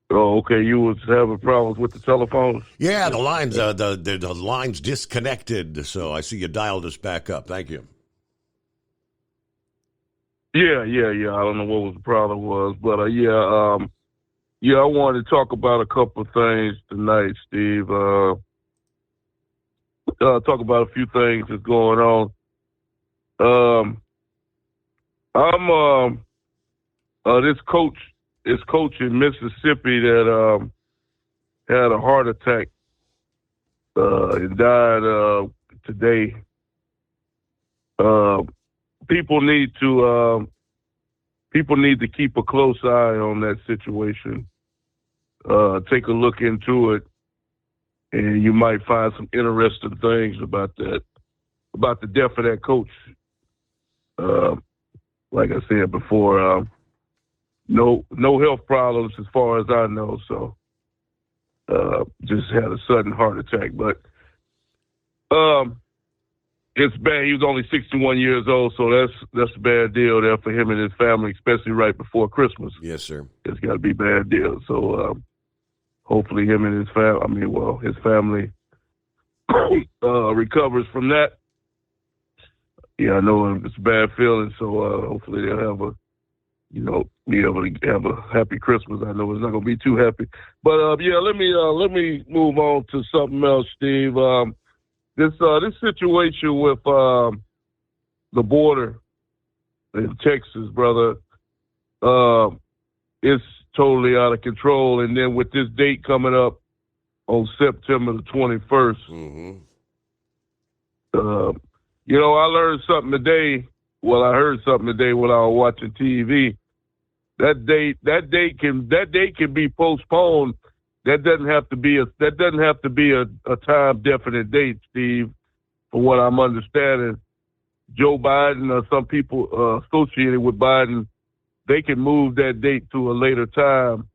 Oh, okay. You was having problems with the telephones? Yeah, the lines, the lines disconnected. So I see you dialed us back up. Thank you. Yeah. I don't know what the problem was, but I wanted to talk about a couple of things tonight, Steve. Talk about a few things that's going on. This coach in Mississippi that had a heart attack and died today. People need to keep a close eye on that situation. Take a look into it, and you might find some interesting things about the death of that coach. Like I said before, no health problems as far as I know. So just had a sudden heart attack, but it's bad. He was only 61 years old, so that's a bad deal there for him and his family, especially right before Christmas. Yes, sir. It's got to be a bad deal. So hopefully him and his family recovers from that. Yeah, I know it's a bad feeling, so hopefully they'll have be able to have a happy Christmas. I know it's not going to be too happy, but let me move on to something else, Steve. This situation with the border in Texas, brother, it's totally out of control. And then with this date coming up on September the 21st, I learned something today. Well, I heard something today when I was watching TV. That date can be postponed. That doesn't have to be a time definite date, Steve. From what I'm understanding, Joe Biden or some people associated with Biden, they can move that date to a later time.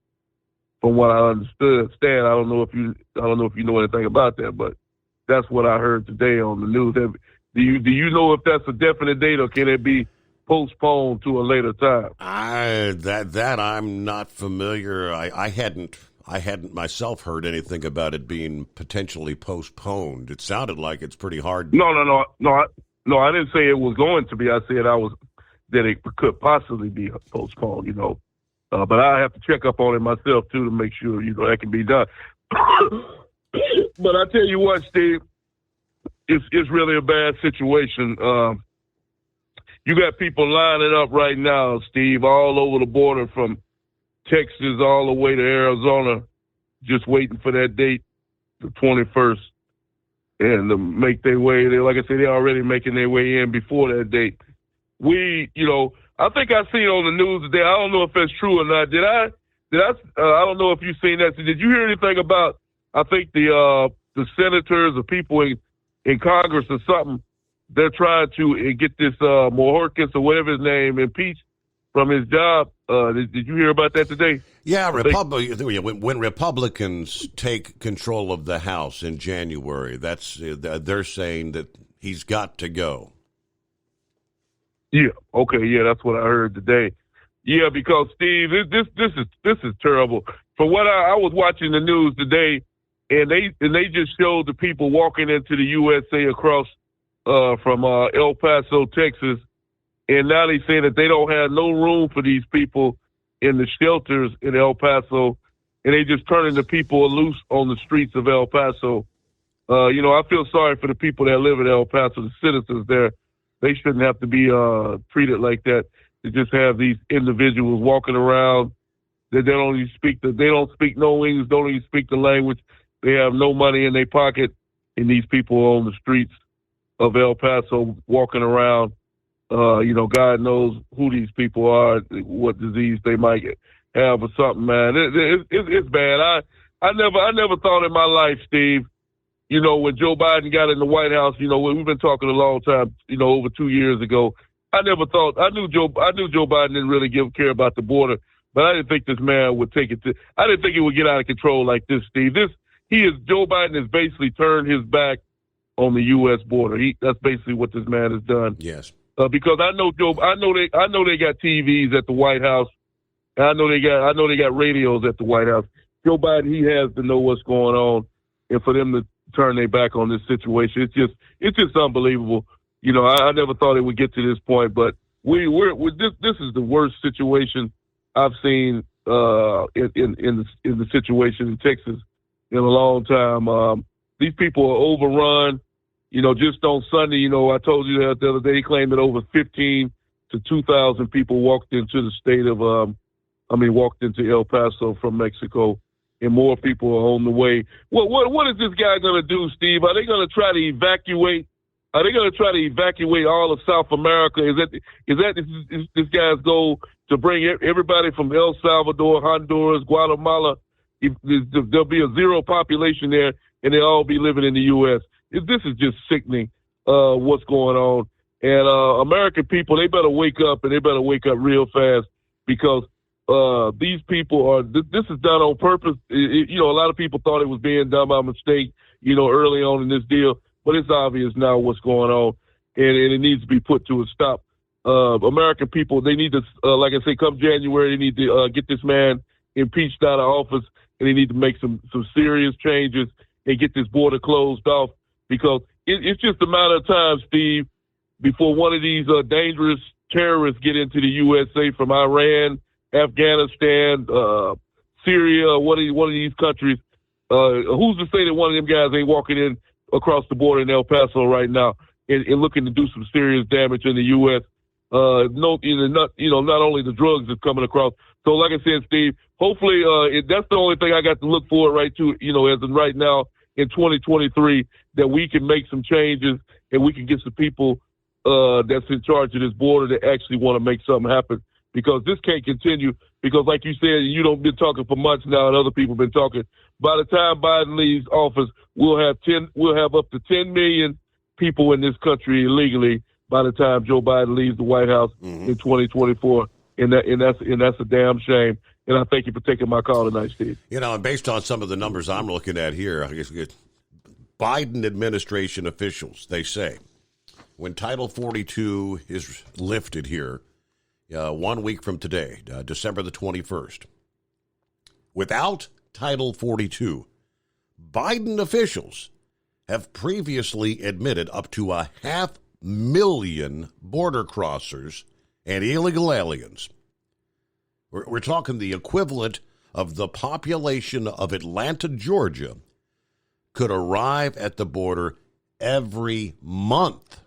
From what I understood, Stan, I don't know if you know anything about that, but that's what I heard today on the news. Do you know if that's a definite date, or can it be postponed to a later time? That I'm not familiar. I hadn't myself heard anything about it being potentially postponed. It sounded like it's pretty hard. No. I didn't say it was going to be. I said that it could possibly be postponed. But I have to check up on it myself too to make sure that can be done. But I tell you what, Steve. It's really a bad situation. You got people lining up right now, Steve, all over the border from Texas all the way to Arizona, just waiting for that date, the 21st, and to make their way. Like I said, they're already making their way in before that date. I think I seen on the news today. I don't know if that's true or not. I don't know if you've seen that. Did you hear anything about? I think the senators or people in Congress or something. They're trying to get this Mayorkas or whatever his name impeached from his job. Did you hear about that today? Yeah, when Republicans take control of the House in January, they're saying that he's got to go. Yeah. Okay. Yeah, that's what I heard today. Yeah, because Steve, this is terrible. From what I was watching the news today, and they just showed the people walking into the USA across from El Paso, Texas, and now they say that they don't have no room for these people in the shelters in El Paso, and they just turning the people loose on the streets of El Paso. I feel sorry for the people that live in El Paso, the citizens there. They shouldn't have to be treated like that. To just have these individuals walking around that they don't speak no English, don't even speak the language. They have no money in their pocket, and these people are on the streets of El Paso walking around. God knows who these people are, what disease they might have or something, man. It's bad. I never thought in my life, Steve, when Joe Biden got in the White House, we've been talking a long time, over 2 years ago. I never thought, I knew Joe Biden didn't really care about the border, but I didn't think this man would I didn't think he would get out of control like this, Steve. Joe Biden has basically turned his back on the U.S. border. That's basically what this man has done. Yes. Because I know they got TVs at the White House. And I know they got radios at the White House. Joe Biden, he has to know what's going on, and for them to turn their back on this situation, it's just unbelievable. I never thought it would get to this point, but this is the worst situation I've seen in the situation in Texas in a long time. These people are overrun. Just on Sunday, I told you that the other day, he claimed that over 15 to 2,000 people walked into the state of, walked into El Paso from Mexico, and more people are on the way. What is this guy going to do, Steve? Are they going to try to evacuate? Are they going to try to evacuate all of South America? Is this guy's goal to bring everybody from El Salvador, Honduras, Guatemala? There'll be a zero population there, and they'll all be living in the U.S. This is just sickening, what's going on. And American people, they better wake up, and they better wake up real fast, because these people this is done on purpose. A lot of people thought it was being done by mistake, early on in this deal. But it's obvious now what's going on, and it needs to be put to a stop. American people, they need to, like I say, come January, they need to get this man impeached out of office, and they need to make some serious changes and get this border closed off, because it's just a matter of time, Steve, before one of these dangerous terrorists get into the USA from Iran, Afghanistan, Syria, one of these countries. Who's to say that one of them guys ain't walking in across the border in El Paso right now and looking to do some serious damage in the U.S.? Not only the drugs that's coming across. So like I said, Steve, hopefully that's the only thing I got to look forward right to, as of right now in 2023, that we can make some changes and we can get some people that's in charge of this border that actually want to make something happen, because this can't continue. Because like you said, you've been talking for months now, and other people have been talking. By the time Biden leaves office, we'll have up to 10 million people in this country illegally by the time Joe Biden leaves the White House in 2024, and that's a damn shame. And I thank you for taking my call tonight, Steve. And based on some of the numbers I'm looking at here, I guess Biden administration officials, they say, when Title 42 is lifted here, 1 week from today, December the 21st, without Title 42, Biden officials have previously admitted up to 500,000 border crossers and illegal aliens. We're talking the equivalent of the population of Atlanta, Georgia, could arrive at the border every month.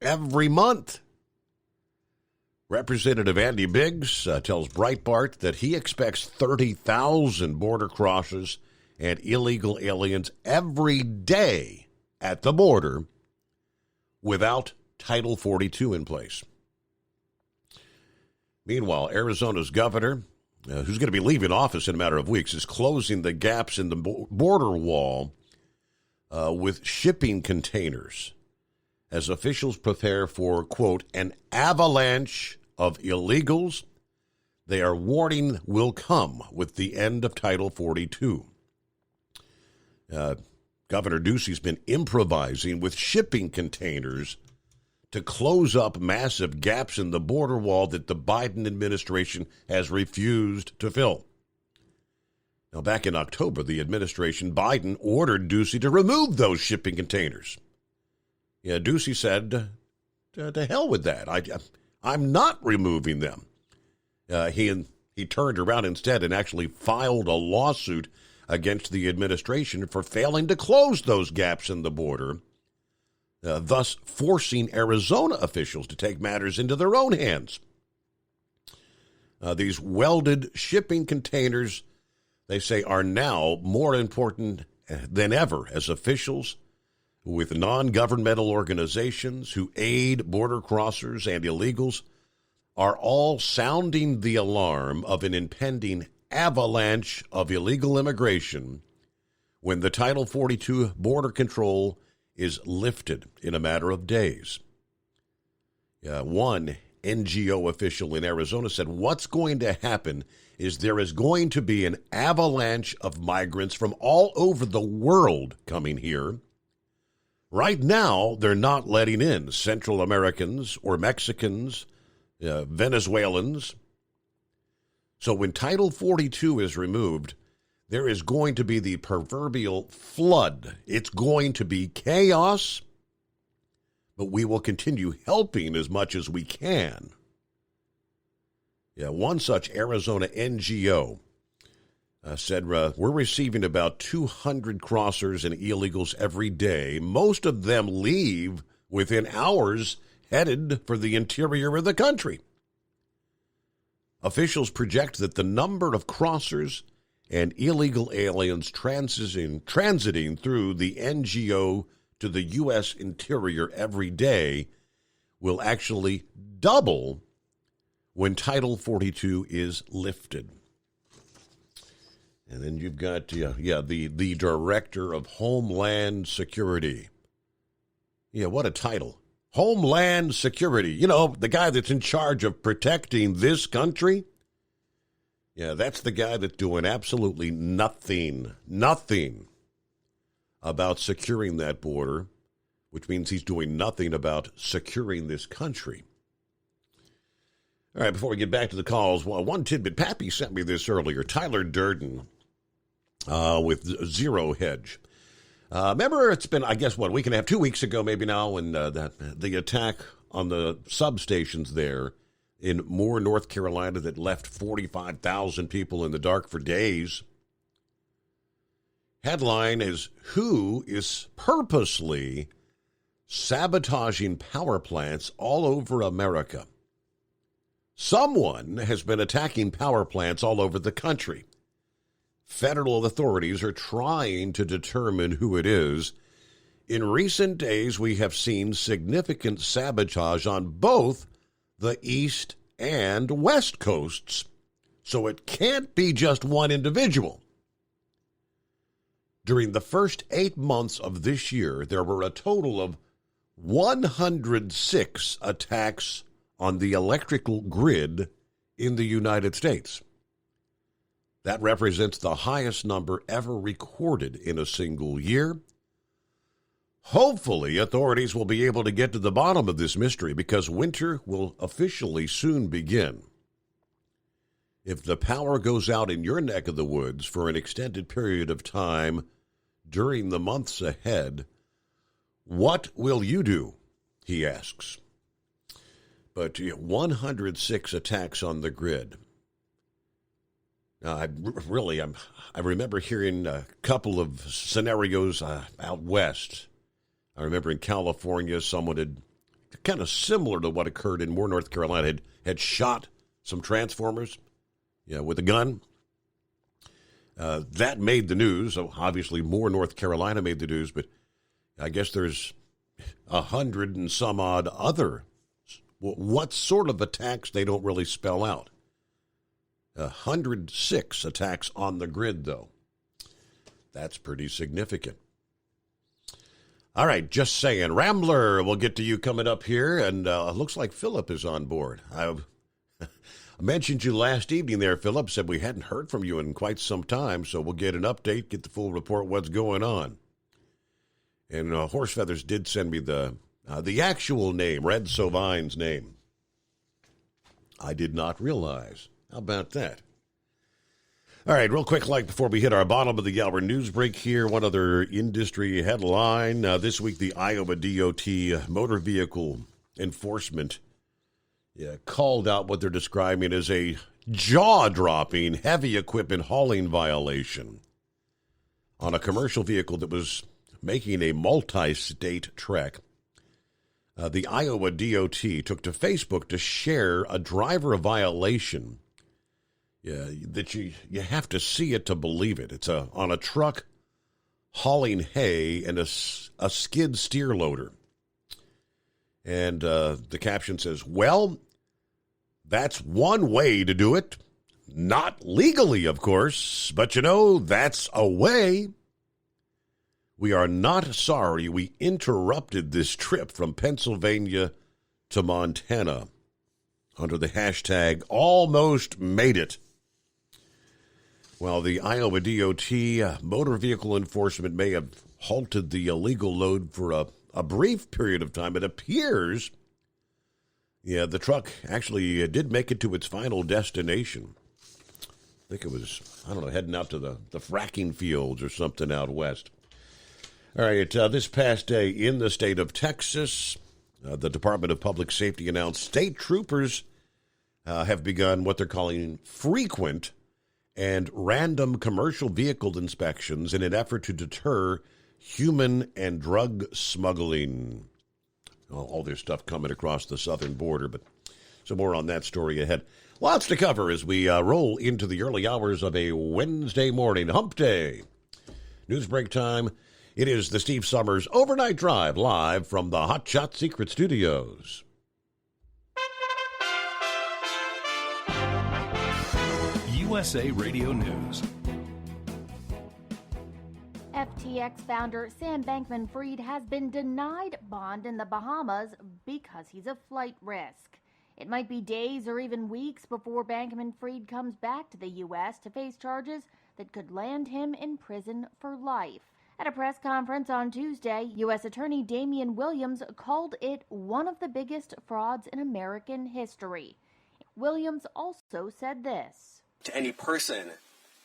Every month. Representative Andy Biggs tells Breitbart that he expects 30,000 border crossers and illegal aliens every day at the border without Title 42 in place. Meanwhile, Arizona's governor, who's going to be leaving office in a matter of weeks, is closing the gaps in the border wall with shipping containers as officials prepare for, quote, an avalanche of illegals they are warning will come with the end of Title 42. Governor Ducey's been improvising with shipping containers to close up massive gaps in the border wall that the Biden administration has refused to fill. Now, back in October, the administration, Biden, ordered Ducey to remove those shipping containers. Yeah, Ducey said, to hell with that. I'm not removing them. He turned around instead and actually filed a lawsuit against the administration for failing to close those gaps in the border, thus forcing Arizona officials to take matters into their own hands. These welded shipping containers, they say, are now more important than ever as officials with non-governmental organizations who aid border crossers and illegals are all sounding the alarm of an impending avalanche of illegal immigration when the Title 42 border control is lifted in a matter of days. One NGO official in Arizona said what's going to happen is there is going to be an avalanche of migrants from all over the world coming here. Right now, they're not letting in Central Americans or Mexicans, Venezuelans. So when Title 42 is removed, there is going to be the proverbial flood. It's going to be chaos, but we will continue helping as much as we can. One such Arizona NGO said, we're receiving about 200 crossers and illegals every day. Most of them leave within hours, headed for the interior of the country. Officials project that the number of crossers and illegal aliens transiting through the NGO to the U.S. interior every day will actually double when Title 42 is lifted. And then you've got, the Director of Homeland Security. Yeah, what a title. Homeland Security. You know, the guy that's in charge of protecting this country. Yeah, that's the guy that's doing absolutely nothing about securing that border, which means he's doing nothing about securing this country. All right, before we get back to the calls, one tidbit. Pappy sent me this earlier. Tyler Durden with Zero Hedge. Remember, it's been, I guess, week and a half, 2 weeks ago maybe now, when the attack on the substations there in Moore, North Carolina, that left 45,000 people in the dark for days. Headline is, who is purposely sabotaging power plants all over America? Someone has been attacking power plants all over the country. Federal authorities are trying to determine who it is. In recent days, we have seen significant sabotage on both the East and West coasts, so it can't be just one individual. During the first 8 months of this year, there were a total of 106 attacks on the electrical grid in the United States. That represents the highest number ever recorded in a single year. Hopefully, authorities will be able to get to the bottom of this mystery because winter will officially soon begin. If the power goes out in your neck of the woods for an extended period of time during the months ahead, what will you do? He asks. But 106 attacks on the grid. I remember hearing a couple of scenarios out west. I remember in California, someone had, kind of similar to what occurred in Moore, North Carolina, had shot some transformers with a gun. That made the news. So obviously more North Carolina made the news, but I guess there's 100 and some odd other. What sort of attacks, they don't really spell out. 106 attacks on the grid, though. That's pretty significant. All right, just saying. Rambler, we'll get to you coming up here, and looks like Philip is on board. I mentioned you last evening there, Philip. Said we hadn't heard from you in quite some time, so we'll get an update, get the full report, what's going on. And Horse Feathers did send me the actual name, Red Sovine's name. I did not realize. How about that? All right, real quick, before we hit our bottom of the hour news break here, one other industry headline. This week, the Iowa DOT Motor Vehicle Enforcement called out what they're describing as a jaw-dropping heavy equipment hauling violation on a commercial vehicle that was making a multi-state trek. The Iowa DOT took to Facebook to share a driver violation that you have to see it to believe it. It's on a truck hauling hay and a skid steer loader. And the caption says, well, that's one way to do it. Not legally, of course, but that's a way. We are not sorry we interrupted this trip from Pennsylvania to Montana under the hashtag almost made it. Well, the Iowa DOT Motor Vehicle Enforcement may have halted the illegal load for a brief period of time. It appears, the truck actually did make it to its final destination. I think it was, heading out to the fracking fields or something out west. All right, this past day in the state of Texas, the Department of Public Safety announced state troopers have begun what they're calling frequent and random commercial vehicle inspections in an effort to deter human and drug smuggling. All this stuff coming across the southern border, but some more on that story ahead. Lots to cover as we roll into the early hours of a Wednesday morning, hump day. News break time. It is the Steve Summers Overnight Drive live from the Hot Shot Secret Studios. USA Radio News. FTX founder Sam Bankman-Fried has been denied bond in the Bahamas because he's a flight risk. It might be days or even weeks before Bankman-Fried comes back to the U.S. to face charges that could land him in prison for life. At a press conference on Tuesday, U.S. Attorney Damian Williams called it one of the biggest frauds in American history. Williams also said this. To any person,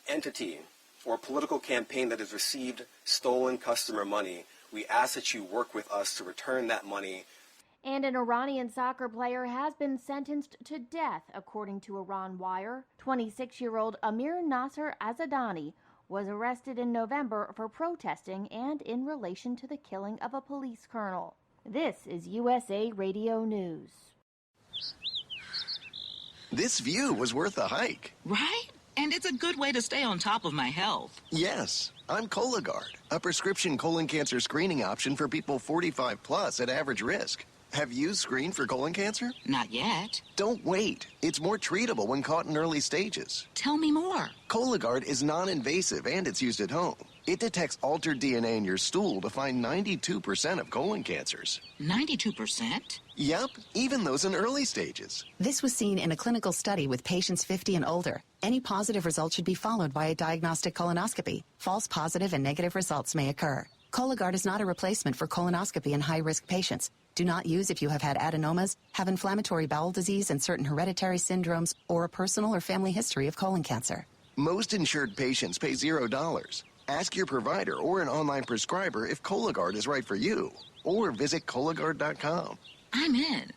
entity, or political campaign that has received stolen customer money, we ask that you work with us to return that money. And an Iranian soccer player has been sentenced to death, according to Iran Wire. 26-year-old Amir Nasser Azadani was arrested in November for protesting and in relation to the killing of a police colonel. This is USA Radio News. This view was worth the hike. Right? And it's a good way to stay on top of my health. Yes, I'm Cologuard, a prescription colon cancer screening option for people 45 plus at average risk. Have you screened for colon cancer? Not yet. Don't wait. It's more treatable when caught in early stages. Tell me more. Cologuard is non-invasive and it's used at home. It detects altered DNA in your stool to find 92% of colon cancers. 92%? Yep, even those in early stages. This was seen in a clinical study with patients 50 and older. Any positive result should be followed by a diagnostic colonoscopy. False positive and negative results may occur. Cologuard is not a replacement for colonoscopy in high-risk patients. Do not use if you have had adenomas, have inflammatory bowel disease and certain hereditary syndromes, or a personal or family history of colon cancer. Most insured patients pay $0. Ask your provider or an online prescriber if Cologuard is right for you, or visit Cologuard.com. I'm in.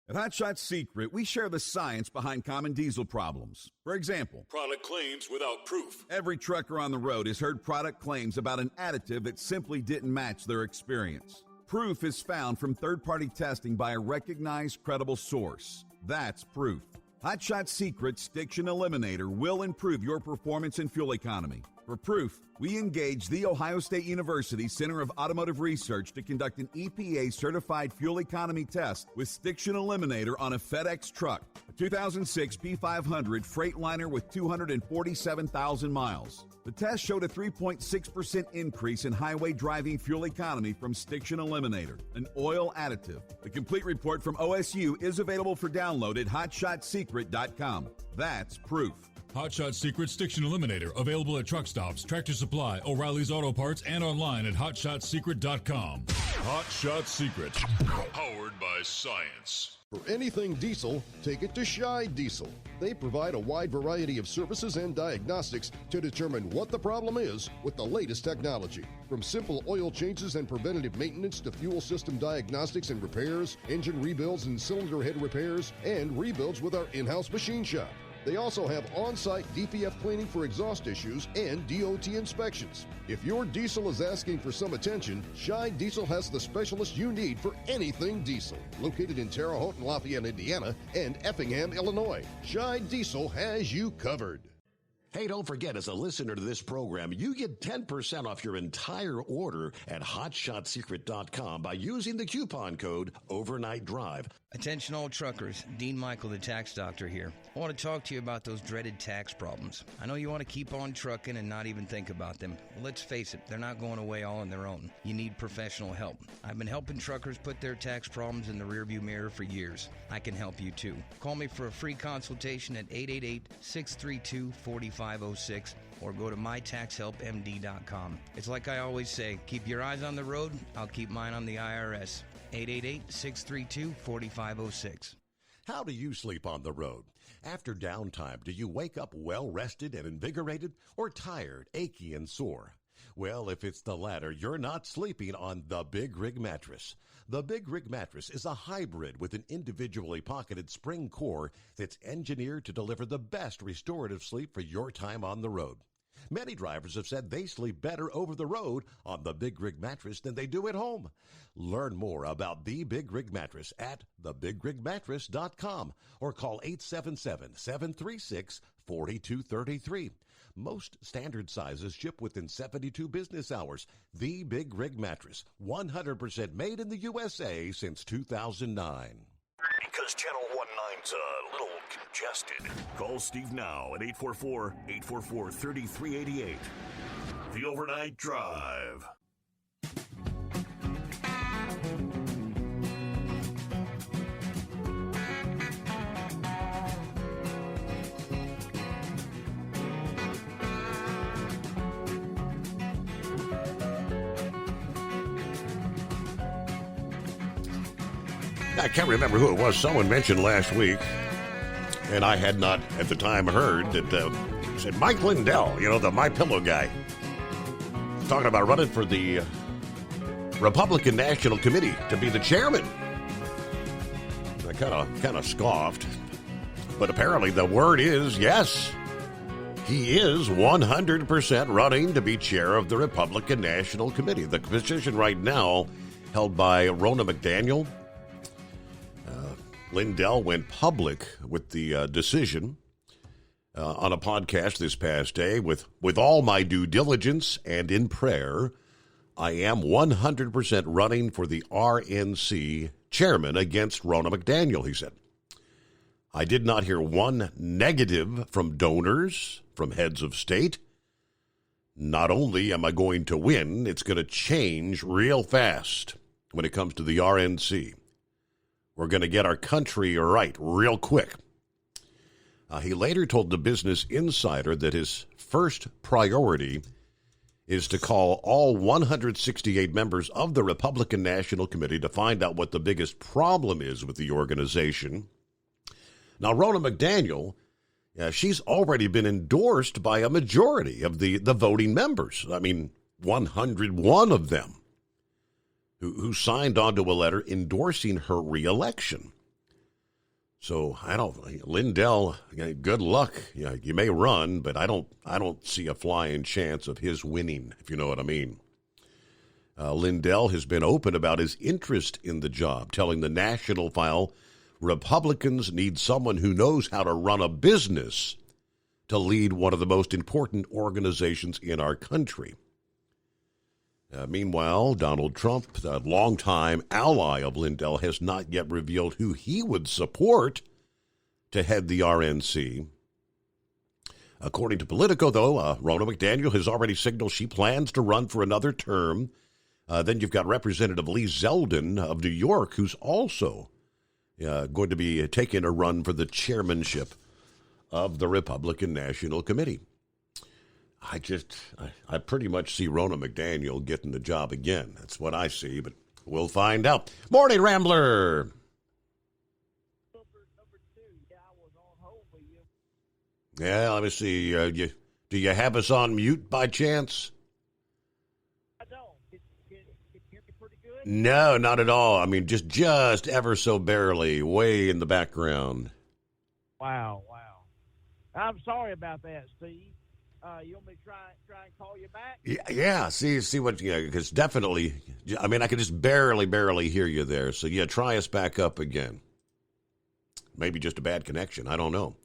At Hot Shot Secret, we share the science behind common diesel problems. For example, product claims without proof. Every trucker on the road has heard product claims about an additive that simply didn't match their experience. Proof is found from third-party testing by a recognized, credible source. That's proof. Hot Shot Secret Stiction Eliminator will improve your performance and fuel economy. For proof, we engaged The Ohio State University Center of Automotive Research to conduct an EPA-certified fuel economy test with Stiction Eliminator on a FedEx truck, a 2006 P500 Freightliner with 247,000 miles. The test showed a 3.6% increase in highway driving fuel economy from Stiction Eliminator, an oil additive. The complete report from OSU is available for download at hotshotsecret.com. That's proof. Hot Shot Secret Stiction Eliminator, available at truck stops, Tractor Supply, O'Reilly's Auto Parts, and online at hotshotsecret.com. Hot Shot Secret, powered by science. For anything diesel, take it to Scheid Diesel. They provide a wide variety of services and diagnostics to determine what the problem is with the latest technology. From simple oil changes and preventative maintenance to fuel system diagnostics and repairs, engine rebuilds and cylinder head repairs, and rebuilds with our in-house machine shop. They also have on-site DPF cleaning for exhaust issues and DOT inspections. If your diesel is asking for some attention, Scheid Diesel has the specialist you need for anything diesel. Located in Terre Haute and Lafayette, Indiana, and Effingham, Illinois, Scheid Diesel has you covered. Hey, don't forget, as a listener to this program, you get 10% off your entire order at hotshotsecret.com by using the coupon code Overnight Drive. Attention all truckers, Dean Michael, the tax doctor here. I want to talk to you about those dreaded tax problems. I know you want to keep on trucking and not even think about them. Well, let's face it, they're not going away all on their own. You need professional help. I've been helping truckers put their tax problems in the rearview mirror for years. I can help you too. Call me for a free consultation at 888-632-4506 or go to mytaxhelpmd.com. It's like I always say, keep your eyes on the road, I'll keep mine on the IRS. 888-632-4506. How do you sleep on the road? After downtime, do you wake up well-rested and invigorated or tired, achy, and sore? Well, if it's the latter, you're not sleeping on the Big Rig Mattress. The Big Rig Mattress is a hybrid with an individually pocketed spring core that's engineered to deliver the best restorative sleep for your time on the road. Many drivers have said they sleep better over the road on the Big Rig Mattress than they do at home. Learn more about the Big Rig Mattress at thebigrigmattress.com or call 877-736-4233. Most standard sizes ship within 72 business hours. The Big Rig Mattress, 100% made in the USA since 2009. Because Channel 19's a little congested. Call Steve now at 844-844-3388. The Overnight Drive. I can't remember who it was. Someone mentioned last week, and I had not at the time heard that said Mike Lindell, the MyPillow guy, talking about running for the Republican National Committee to be the chairman. I kind of scoffed, but apparently the word is yes. He is 100% running to be chair of the Republican National Committee. The position right now held by Ronna McDaniel. Lindell went public with the decision on a podcast this past day. With all my due diligence and in prayer, I am 100% running for the RNC chairman against Ronna McDaniel, he said. I did not hear one negative from donors, from heads of state. Not only am I going to win, it's going to change real fast when it comes to the RNC. We're going to get our country right real quick. He later told the Business Insider that his first priority is to call all 168 members of the Republican National Committee to find out what the biggest problem is with the organization. Now, Ronna McDaniel, she's already been endorsed by a majority of the voting members. 101 of them. Who signed onto a letter endorsing her reelection. So Lindell, good luck. You may run, but I don't see a flying chance of his winning, if you know what I mean. Lindell has been open about his interest in the job, telling the National File Republicans need someone who knows how to run a business to lead one of the most important organizations in our country. Meanwhile, Donald Trump, the longtime ally of Lindell, has not yet revealed who he would support to head the RNC. According to Politico, though, Ronna McDaniel has already signaled she plans to run for another term. Then you've got Representative Lee Zeldin of New York, who's also going to be taking a run for the chairmanship of the Republican National Committee. I pretty much see Ronna McDaniel getting the job again. That's what I see, but we'll find out. Morning, Rambler. Yeah, let me see. Do you have us on mute by chance? I don't. Can you hear me pretty good? No, not at all. I mean, just ever so barely, way in the background. Wow. I'm sorry about that, Steve. You want me to try and call you back? Yeah. See what? Yeah, because definitely. I mean, I can just barely hear you there. So yeah, try us back up again. Maybe just a bad connection. I don't know.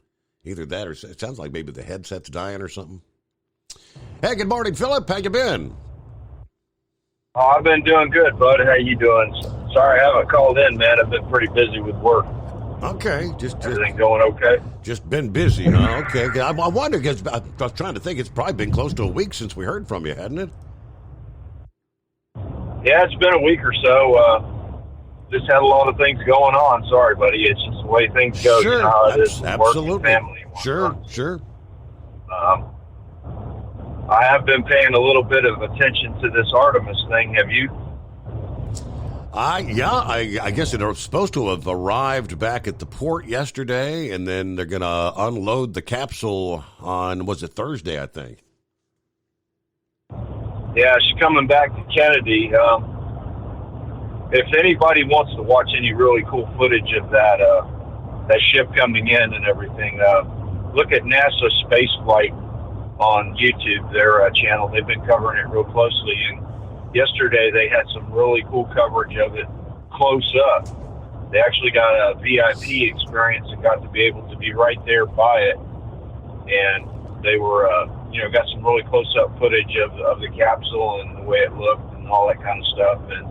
Either that or it sounds like maybe the headset's dying or something. Hey, good morning, Philip. How you been? Oh, I've been doing good, bud. How you doing? Sorry I haven't called in, man. I've been pretty busy with work. Okay, just everything going okay? Just been busy, huh? Okay, I wonder because I was trying to think. It's probably been close to a week since we heard from you, hadn't it? Yeah, it's been a week or so. Just had a lot of things going on. Sorry, buddy. It's just the way things go. Sure, you know how it is. Absolutely. Work and family. Sure. I have been paying a little bit of attention to this Artemis thing. Have you? I guess it was supposed to have arrived back at the port yesterday, and then they're going to unload the capsule on, was it Thursday, I think? Yeah, she's coming back to Kennedy. If anybody wants to watch any really cool footage of that ship coming in and everything, look at NASA Spaceflight on YouTube, their channel. They've been covering it real closely, and yesterday they had some really cool coverage of it close up. They actually got a VIP experience and got to be able to be right there by it, and they were, got some really close-up footage of the capsule and the way it looked and all that kind of stuff. And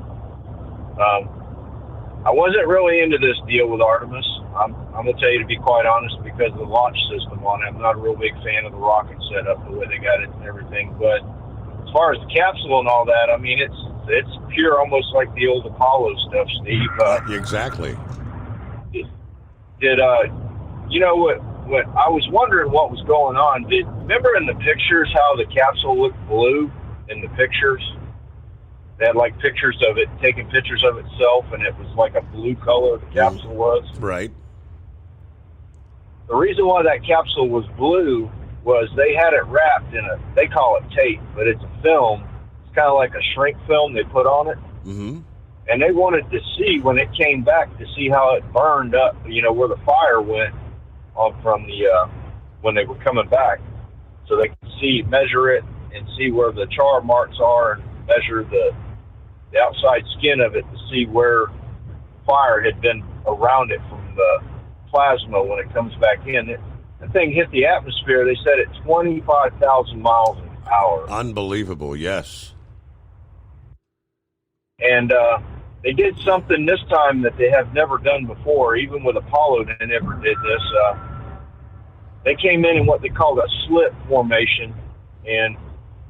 I wasn't really into this deal with Artemis. I'm going to tell you, to be quite honest, because of the launch system on it. I'm not a real big fan of the rocket setup, the way they got it and everything. But as far as the capsule and all that, I mean, it's pure, almost like the old Apollo stuff, Steve. Exactly. You know what? I was wondering what was going on. Remember in the pictures how the capsule looked blue in the pictures? They had like pictures of it, taking pictures of itself, and it was like a blue color, the capsule was. Right. The reason why that capsule was blue was they had it wrapped in they call it tape, but it's a film. It's kind of like a shrink film they put on it. Mm-hmm. And they wanted to see, when it came back, to see how it burned up, where the fire went from when they were coming back. So they could measure it and see where the char marks are and measure the outside skin of it to see where fire had been around it from the plasma when it comes back in. That thing hit the atmosphere, they said, at 25,000 miles an hour. Unbelievable, yes. And they did something this time that they have never done before. Even with Apollo, they never did this. They came in what they called a slip formation, and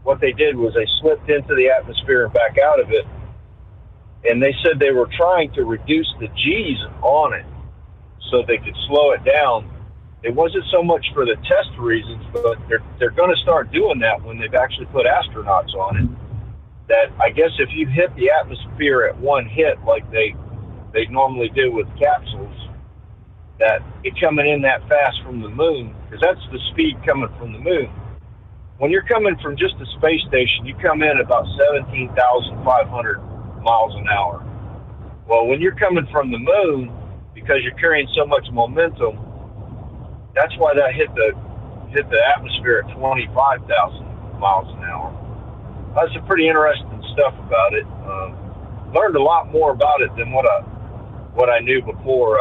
what they did was they slipped into the atmosphere and back out of it. And they said they were trying to reduce the G's on it so they could slow it down. It wasn't so much for the test reasons, but they're going to start doing that when they've actually put astronauts on it. That I guess if you hit the atmosphere at one hit like they normally do with capsules, that it coming in that fast from the moon, because that's the speed coming from the moon. When you're coming from just a space station, you come in about 17,500 miles an hour. Well, when you're coming from the moon, because you're carrying so much momentum, that's why that hit the atmosphere at 25,000 miles an hour. That's some pretty interesting stuff about it. Learned a lot more about it than what I knew before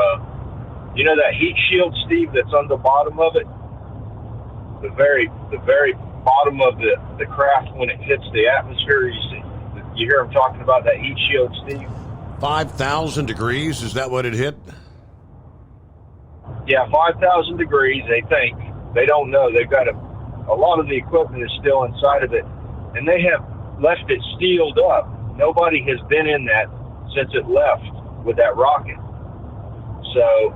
You know that heat shield, Steve, that's on the bottom of it? The very bottom of the craft when it hits the atmosphere. You hear them talking about that heat shield, Steve? 5,000 degrees, is that what it hit? Yeah, 5,000 degrees, they think. They don't know. They've got a lot of the equipment is still inside of it, and they have left it sealed up. Nobody has been in that since it left with that rocket. So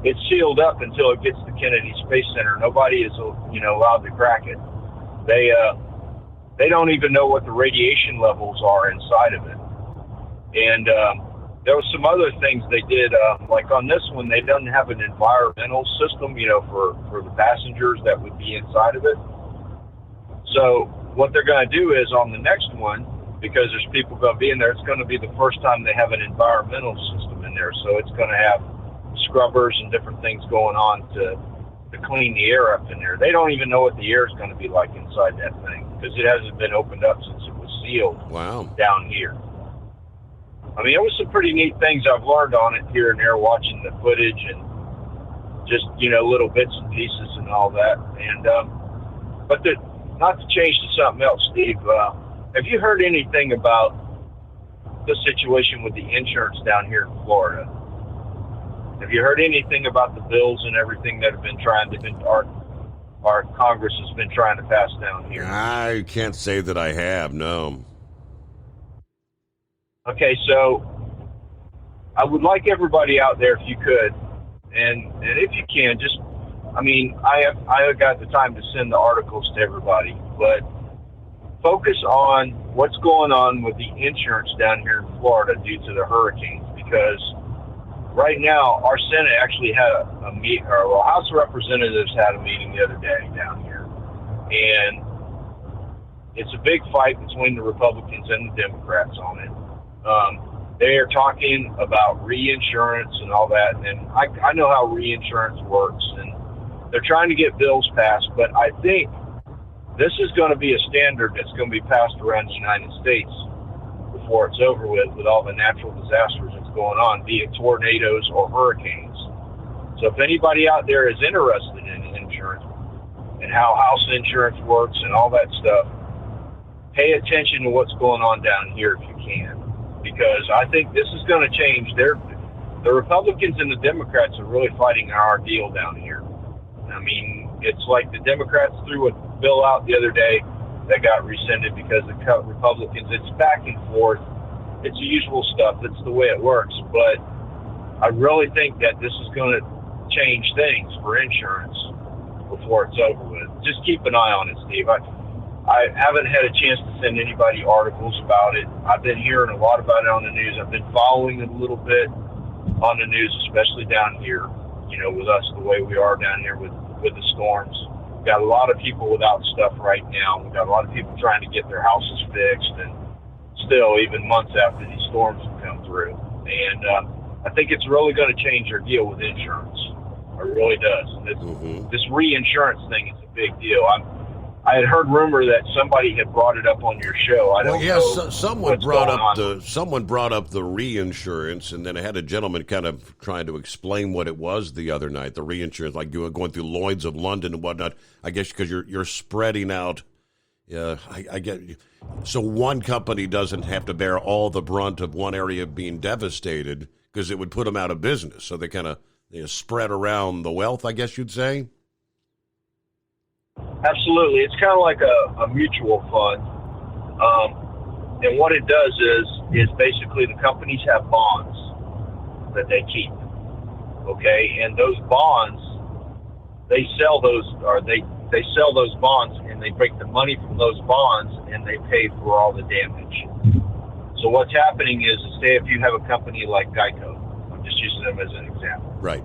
it's sealed up until it gets to Kennedy Space Center. Nobody is, allowed to crack it. They don't even know what the radiation levels are inside of it. And there was some other things they did, like on this one, they don't have an environmental system, for the passengers that would be inside of it. So what they're going to do is on the next one, because there's people going to be in there, it's going to be the first time they have an environmental system in there. So it's going to have scrubbers and different things going on to clean the air up in there. They don't even know what the air is going to be like inside that thing because it hasn't been opened up since it was sealed down here. I mean, it was some pretty neat things I've learned on it here and there, watching the footage and just, little bits and pieces and all that. And, but not to change to something else, Steve, have you heard anything about the situation with the insurance down here in Florida? Have you heard anything about the bills and everything that have been our Congress has been trying to pass down here? I can't say that I have, no. Okay, so I would like everybody out there, if you could, and if you can, I got the time to send the articles to everybody, but focus on what's going on with the insurance down here in Florida due to the hurricanes, because right now our Senate actually had a meeting, or House of Representatives had a meeting the other day down here, and it's a big fight between the Republicans and the Democrats on it. They are talking about reinsurance and all that, and I know how reinsurance works, and they're trying to get bills passed, but I think this is going to be a standard that's going to be passed around the United States before it's over with all the natural disasters that's going on, be it tornadoes or hurricanes. So if anybody out there is interested in insurance and how house insurance works and all that stuff, pay attention to what's going on down here if you can. Because I think this is going to change. The Republicans and the Democrats are really fighting our deal down here. I mean, it's like the Democrats threw a bill out the other day that got rescinded because the Republicans, it's back and forth. It's the usual stuff. That's the way it works. But I really think that this is going to change things for insurance before it's over with. Just keep an eye on it, Steve. I haven't had a chance to send anybody articles about it. I've been hearing a lot about it on the news. I've been following it a little bit on the news, especially down here, with us, the way we are down here with the storms. We've got a lot of people without stuff right now. We've got a lot of people trying to get their houses fixed, and still, even months after these storms have come through. And I think it's really going to change our deal with insurance. It really does. This reinsurance thing is a big deal. I had heard rumor that somebody had brought it up on your show. I don't know. Someone brought up the reinsurance, and then I had a gentleman kind of trying to explain what it was the other night. The reinsurance, like you were going through Lloyd's of London and whatnot. I guess because you're spreading out. I get so one company doesn't have to bear all the brunt of one area being devastated because it would put them out of business. So they kind of spread around the wealth, I guess you'd say. Absolutely. It's kind of like a mutual fund. And what it does is basically the companies have bonds that they keep. Okay. And those bonds, they sell those bonds, and they break the money from those bonds and they pay for all the damage. So what's happening is, say if you have a company like Geico, I'm just using them as an example. Right.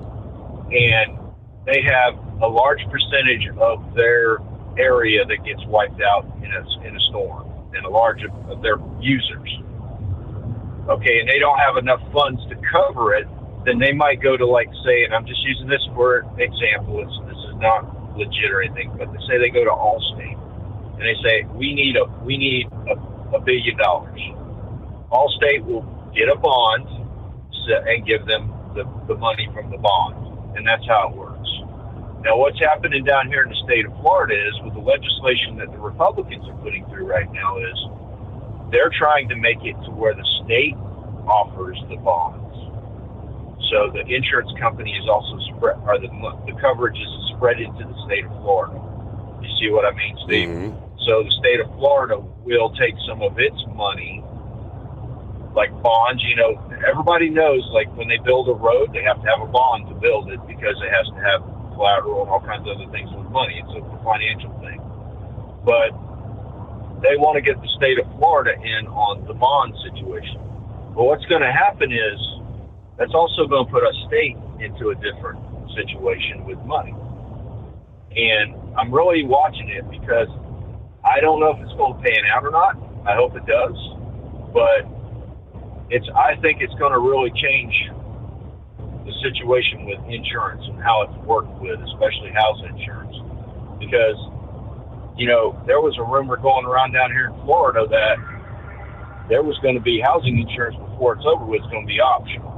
And they have a large percentage of their area that gets wiped out in a storm, and a large of their users. Okay, and they don't have enough funds to cover it, then they might go to, like, say, and I'm just using this for example, this is not legit or anything, but they say they go to Allstate, and they say, we need $1 billion. Allstate will get a bond and give them the money from the bond. and that's how it works. Now, what's happening down here in the state of Florida is, with the legislation that the Republicans are putting through right now, is they're trying to make it to where the state offers the bonds. So the insurance company is also spread, or the coverage is spread into the state of Florida. You see what I mean, Steve? Mm-hmm. So the state of Florida will take some of its money, like bonds. You know, everybody knows, like, when they build a road, they have to have a bond to build it because it has to have collateral and all kinds of other things with money. It's a financial thing. But they want to get the state of Florida in on the bond situation. But what's going to happen is that's also going to put our state into a different situation with money. And I'm really watching it because I don't know if it's going to pan out or not. I hope it does. But I think it's going to really change the situation with insurance and how it's worked with, especially house insurance. Because, you know, there was a rumor going around down here in Florida that there was going to be housing insurance before it's over with. It's going to be optional.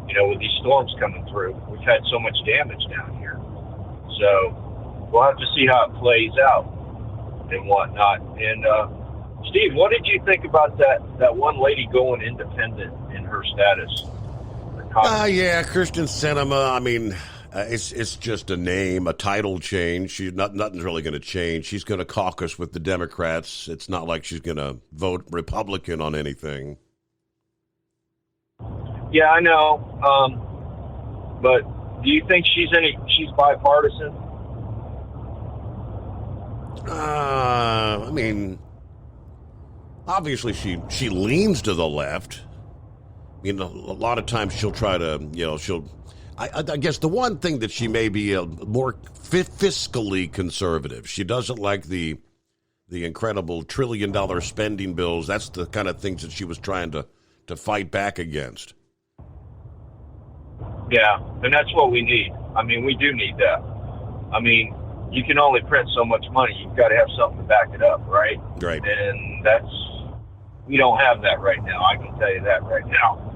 You know, with these storms coming through, we've had so much damage down here. So we'll have to see how it plays out and whatnot. And Steve, what did you think about that one lady going independent in her status? Yeah, Kristen Sinema. I mean, it's just a name, a title change. Nothing's really going to change. She's going to caucus with the Democrats. It's not like she's going to vote Republican on anything. Yeah, I know. But do you think she's bipartisan? I mean, obviously she leans to the left. You know, a lot of times she'll try to, you know, I guess the one thing that she may be more fiscally conservative. She doesn't like the incredible $1 trillion spending bills. That's the kind of things that she was trying to fight back against. Yeah, and that's what we need. I mean, we do need that. I mean, you can only print so much money. You've got to have something to back it up, right? Right. And we don't have that right now. I can tell you that right now.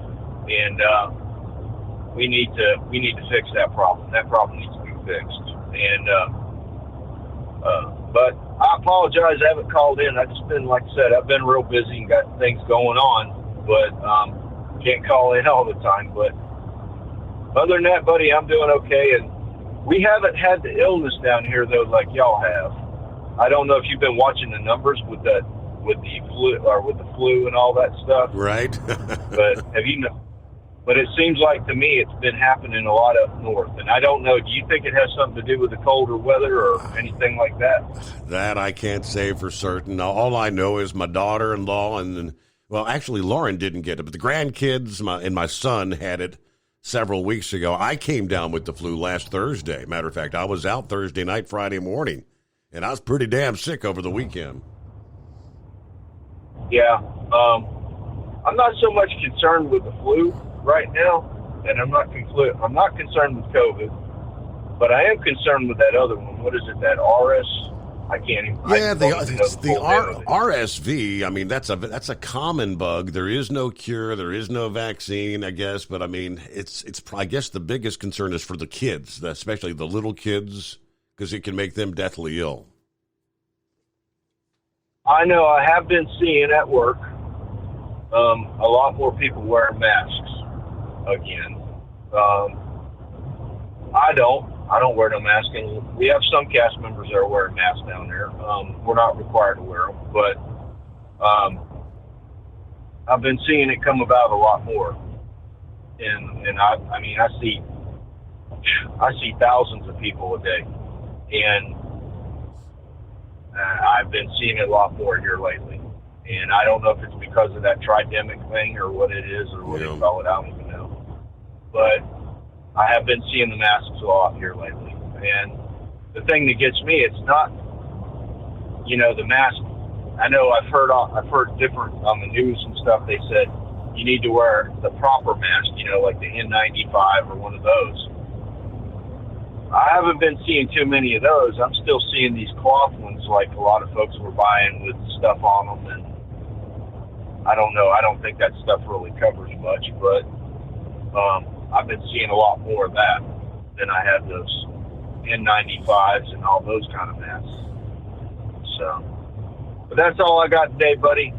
And we need to fix that problem. That problem needs to be fixed. And but I apologize, I haven't called in. I've just been, like I said, I've been real busy and got things going on, but can't call in all the time. But other than that, buddy, I'm doing okay. And we haven't had the illness down here, though, like y'all have. I don't know if you've been watching the numbers with the flu and all that stuff. Right. But But it seems like to me it's been happening a lot up north. And I don't know, do you think it has something to do with the colder weather or anything like that? That I can't say for certain. All I know is my daughter-in-law actually Lauren didn't get it, but the grandkids and my son had it several weeks ago. I came down with the flu last Thursday. Matter of fact, I was out Thursday night, Friday morning, and I was pretty damn sick over the weekend. Yeah. I'm not so much concerned with the flu right now, and I'm not concerned with COVID, but I am concerned with that other one. What is it, that RS? I can't even. Yeah, the RSV. I mean, that's a common bug. There is no cure. There is no vaccine, I guess. But I mean, it's. I guess the biggest concern is for the kids, especially the little kids, because it can make them deathly ill. I know. I have been seeing at work a lot more people wearing masks again. I don't wear no mask, and we have some cast members that are wearing masks down there. We're not required to wear them, but I've been seeing it come about a lot more. And I mean, I see thousands of people a day, and I've been seeing it a lot more here lately. And I don't know if it's because of that tridemic thing or what it is or what they call it. I don't even know. But I have been seeing the masks a lot here lately. And the thing that gets me, it's not, the mask. I know I've heard different on the news and stuff. They said you need to wear the proper mask, like the N95 or one of those. I haven't been seeing too many of those. I'm still seeing these cloth ones like a lot of folks were buying with stuff on them. And I don't know. I don't think that stuff really covers much, but I've been seeing a lot more of that than I have those N95s and all those kind of masks. So, but that's all I got today, buddy.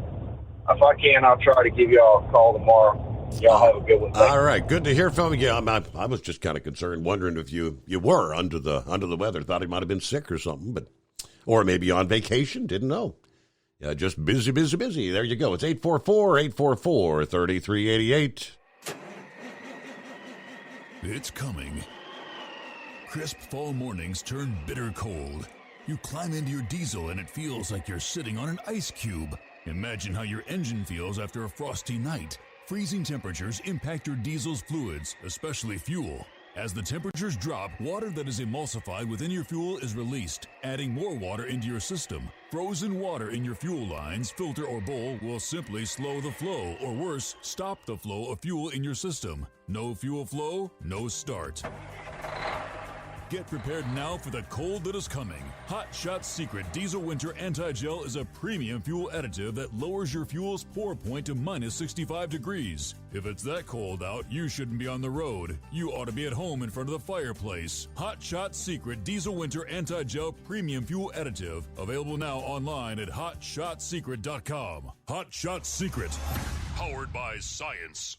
If I can, I'll try to give y'all a call tomorrow. Y'all have a good one. All right, good to hear from you. Yeah, I was just kind of concerned, wondering if you were under the weather. Thought he might have been sick or something, or maybe on vacation. Didn't know. Yeah, just busy. There you go. It's 844-844-3388. It's coming. Crisp fall mornings turn bitter cold. You climb into your diesel and it feels like you're sitting on an ice cube. Imagine how your engine feels after a frosty night. Freezing temperatures impact your diesel's fluids, especially fuel. As the temperatures drop, water that is emulsified within your fuel is released, adding more water into your system. Frozen water in your fuel lines, filter, or bowl will simply slow the flow, or worse, stop the flow of fuel in your system. No fuel flow, no start. Get prepared now for the cold that is coming. Hot Shot Secret Diesel Winter Anti-Gel is a premium fuel additive that lowers your fuel's pour point to minus 65 degrees. If it's that cold out, you shouldn't be on the road. You ought to be at home in front of the fireplace. Hot Shot Secret Diesel Winter Anti-Gel Premium Fuel Additive. Available now online at HotShotSecret.com. Hot Shot Secret. Powered by science.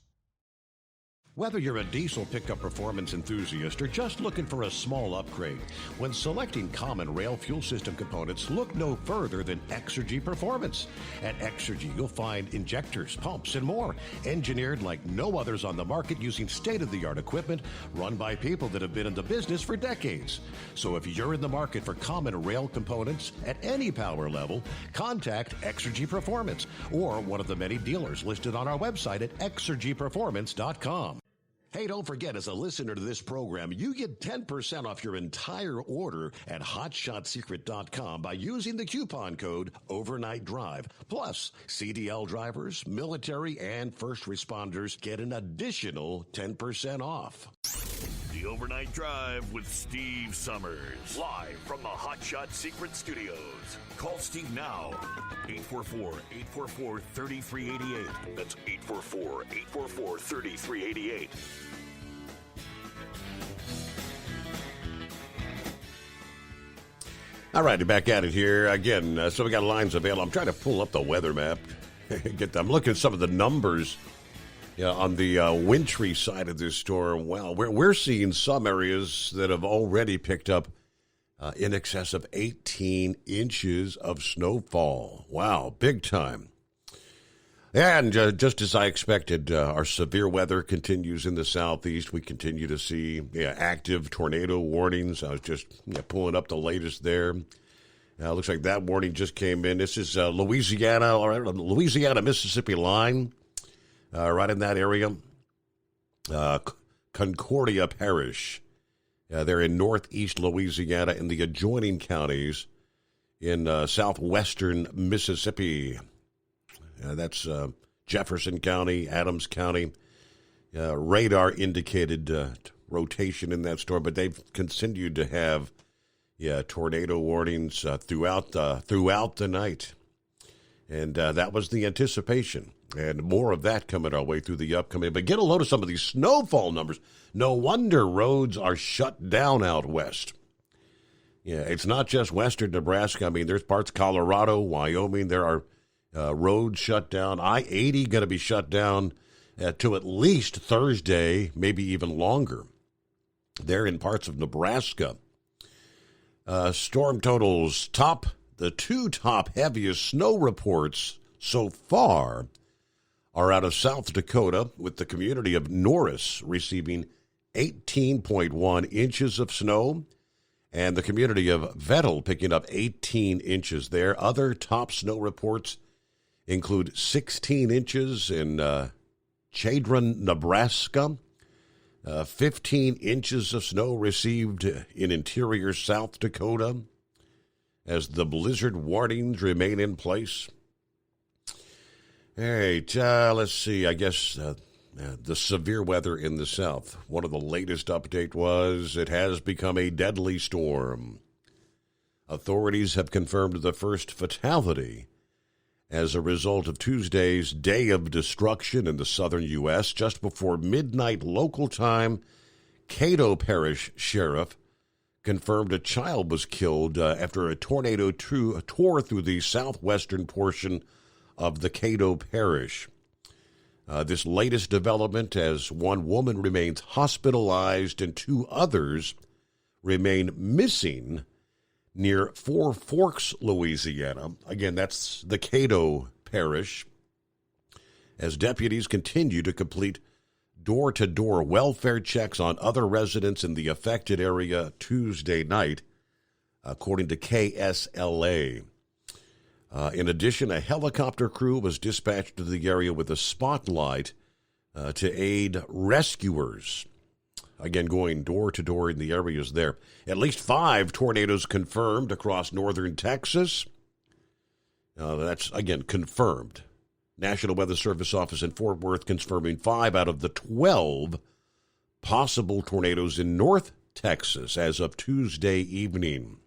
Whether you're a diesel pickup performance enthusiast or just looking for a small upgrade, when selecting common rail fuel system components, look no further than Exergy Performance. At Exergy, you'll find injectors, pumps, and more, engineered like no others on the market using state-of-the-art equipment run by people that have been in the business for decades. So if you're in the market for common rail components at any power level, contact Exergy Performance or one of the many dealers listed on our website at exergyperformance.com. Hey, don't forget, as a listener to this program, you get 10% off your entire order at HotShotSecret.com by using the coupon code Overnight Drive. Plus, CDL drivers, military, and first responders get an additional 10% off. The Overnight Drive with Steve Summers. Live from the Hot Shot Secret Studios. Call Steve now. 844-844-3388. That's 844-844-3388. All right, back at it here again. So we got lines available. I'm trying to pull up the weather map. I'm looking at some of the numbers on the wintry side of this storm. Well, we're seeing some areas that have already picked up in excess of 18 inches of snowfall. Wow, big time. And just as I expected, our severe weather continues in the southeast. We continue to see active tornado warnings. I was just pulling up the latest there. Looks like that warning just came in. This is Louisiana-Mississippi line, right in that area. Concordia Parish. They're in northeast Louisiana in the adjoining counties in southwestern Mississippi. That's Jefferson County, Adams County. Radar indicated rotation in that storm, but they've continued to have tornado warnings throughout the night. And that was the anticipation. And more of that coming our way through the upcoming. But get a load of some of these snowfall numbers. No wonder roads are shut down out west. Yeah, it's not just western Nebraska. I mean, there's parts of Colorado, Wyoming. There are roads shut down. I-80 going to be shut down to at least Thursday, maybe even longer. They're in parts of Nebraska. Storm totals the two top heaviest snow reports so far are out of South Dakota, with the community of Norris receiving 18.1 inches of snow, and the community of Vettel picking up 18 inches there. Other top snow reports include 16 inches in Chadron, Nebraska, 15 inches of snow received in interior South Dakota as the blizzard warnings remain in place. All right, let's see. I guess the severe weather in the south. One of the latest update was it has become a deadly storm. Authorities have confirmed the first fatality as a result of Tuesday's day of destruction in the southern U.S. Just before midnight local time, Caddo Parish Sheriff confirmed a child was killed after a tornado tore through the southwestern portion of the Caddo Parish. This latest development as one woman remains hospitalized and 2 others remain missing near Four Forks, Louisiana. Again, that's the Caddo Parish, as deputies continue to complete door-to-door welfare checks on other residents in the affected area Tuesday night, according to KSLA. In addition, a helicopter crew was dispatched to the area with a spotlight to aid rescuers. Again, going door-to-door in the areas there. At least 5 tornadoes confirmed across northern Texas. That's, again, confirmed. National Weather Service office in Fort Worth confirming 5 out of the 12 possible tornadoes in North Texas as of Tuesday evening.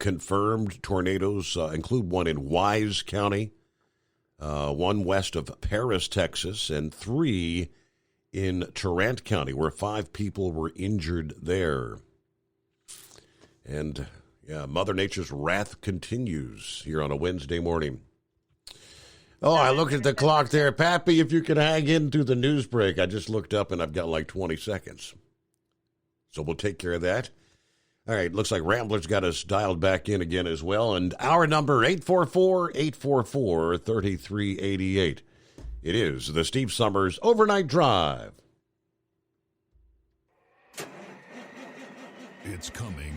Confirmed tornadoes include one in Wise County, one west of Paris, Texas, and 3 in Tarrant County, where 5 people were injured there. And, Mother Nature's wrath continues here on a Wednesday morning. Oh, I looked at the clock there. Pappy, if you can hang in through the news break. I just looked up and I've got like 20 seconds. So we'll take care of that. All right, looks like Rambler's got us dialed back in again as well. And our number, 844-844-3388. It is the Steve Summers Overnight Drive. It's coming.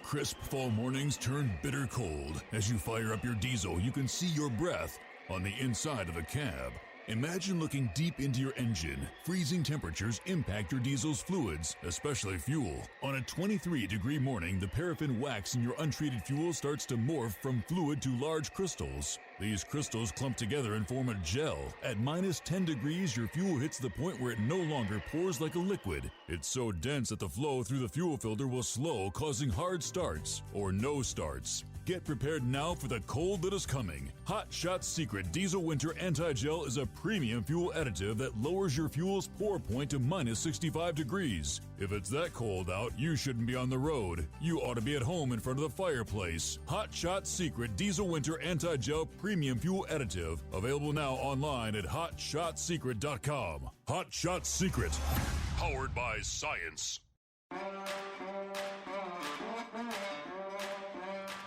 Crisp fall mornings turn bitter cold. As you fire up your diesel, you can see your breath on the inside of a cab. Imagine looking deep into your engine. Freezing temperatures impact your diesel's fluids, especially fuel. On a 23-degree morning, the paraffin wax in your untreated fuel starts to morph from fluid to large crystals. These crystals clump together and form a gel. At minus 10 degrees, your fuel hits the point where it no longer pours like a liquid. It's so dense that the flow through the fuel filter will slow, causing hard starts or no starts. Get prepared now for the cold that is coming. Hot Shot Secret Diesel Winter Anti-Gel is a premium fuel additive that lowers your fuel's pour point to minus 65 degrees. If it's that cold out, you shouldn't be on the road. You ought to be at home in front of the fireplace. Hot Shot Secret Diesel Winter Anti-Gel Premium Fuel Additive. Available now online at HotShotSecret.com. Hot Shot Secret. Powered by science.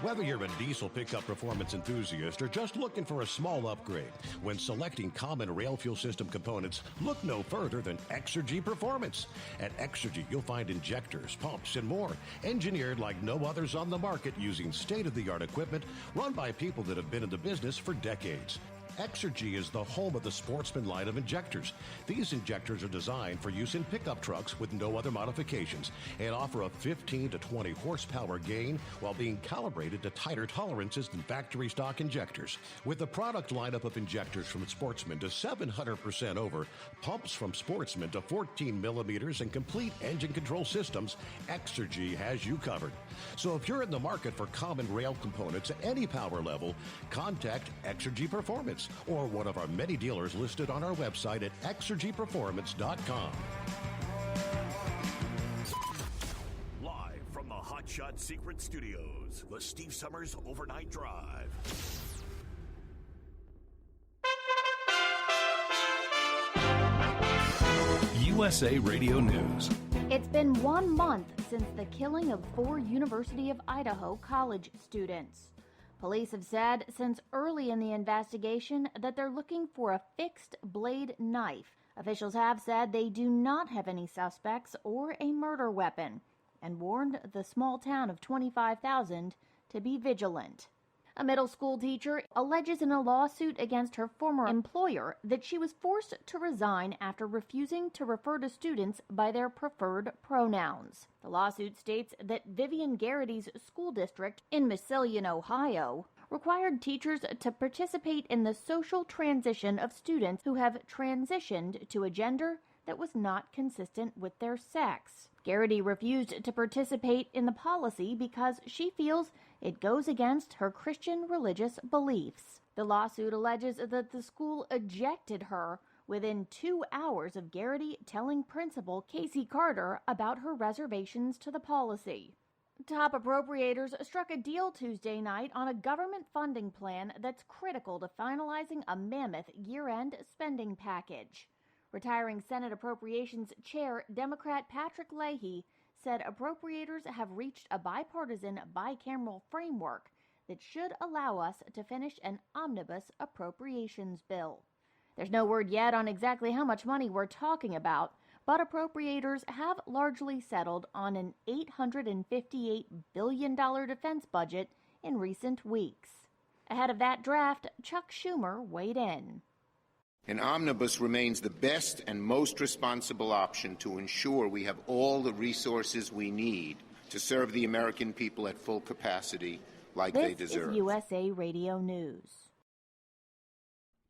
Whether you're a diesel pickup performance enthusiast or just looking for a small upgrade, when selecting common rail fuel system components, look no further than Exergy Performance. At Exergy, you'll find injectors, pumps, and more, engineered like no others on the market using state-of-the-art equipment run by people that have been in the business for decades. Exergy is the home of the Sportsman line of injectors. These injectors are designed for use in pickup trucks with no other modifications and offer a 15 to 20 horsepower gain while being calibrated to tighter tolerances than factory stock injectors. With the product lineup of injectors from Sportsman to 700% over, pumps from Sportsman to 14 millimeters, and complete engine control systems, Exergy has you covered. So if you're in the market for common rail components at any power level, contact Exergy Performance or one of our many dealers listed on our website at exergyperformance.com. Live from the Hot Shot Secret Studios, the Steve Summers Overnight Drive. USA Radio News. It's been 1 month since the killing of 4 University of Idaho college students. Police have said since early in the investigation that they're looking for a fixed blade knife. Officials have said they do not have any suspects or a murder weapon and warned the small town of 25,000 to be vigilant. A middle school teacher alleges in a lawsuit against her former employer that she was forced to resign after refusing to refer to students by their preferred pronouns. The lawsuit states that Vivian Garrity's school district in Massillon, Ohio, required teachers to participate in the social transition of students who have transitioned to a gender that was not consistent with their sex. Garrity refused to participate in the policy because she feels It goes against her Christian religious beliefs. The lawsuit alleges that the school ejected her within 2 hours of Garrity telling principal Casey Carter about her reservations to the policy. Top appropriators struck a deal Tuesday night on a government funding plan that's critical to finalizing a mammoth year-end spending package. Retiring Senate Appropriations Chair Democrat Patrick Leahy said appropriators have reached a bipartisan bicameral framework that should allow us to finish an omnibus appropriations bill. There's no word yet on exactly how much money we're talking about, but appropriators have largely settled on an $858 billion defense budget in recent weeks. Ahead of that draft, Chuck Schumer weighed in. An omnibus remains the best and most responsible option to ensure we have all the resources we need to serve the American people at full capacity like they deserve. This is USA Radio News.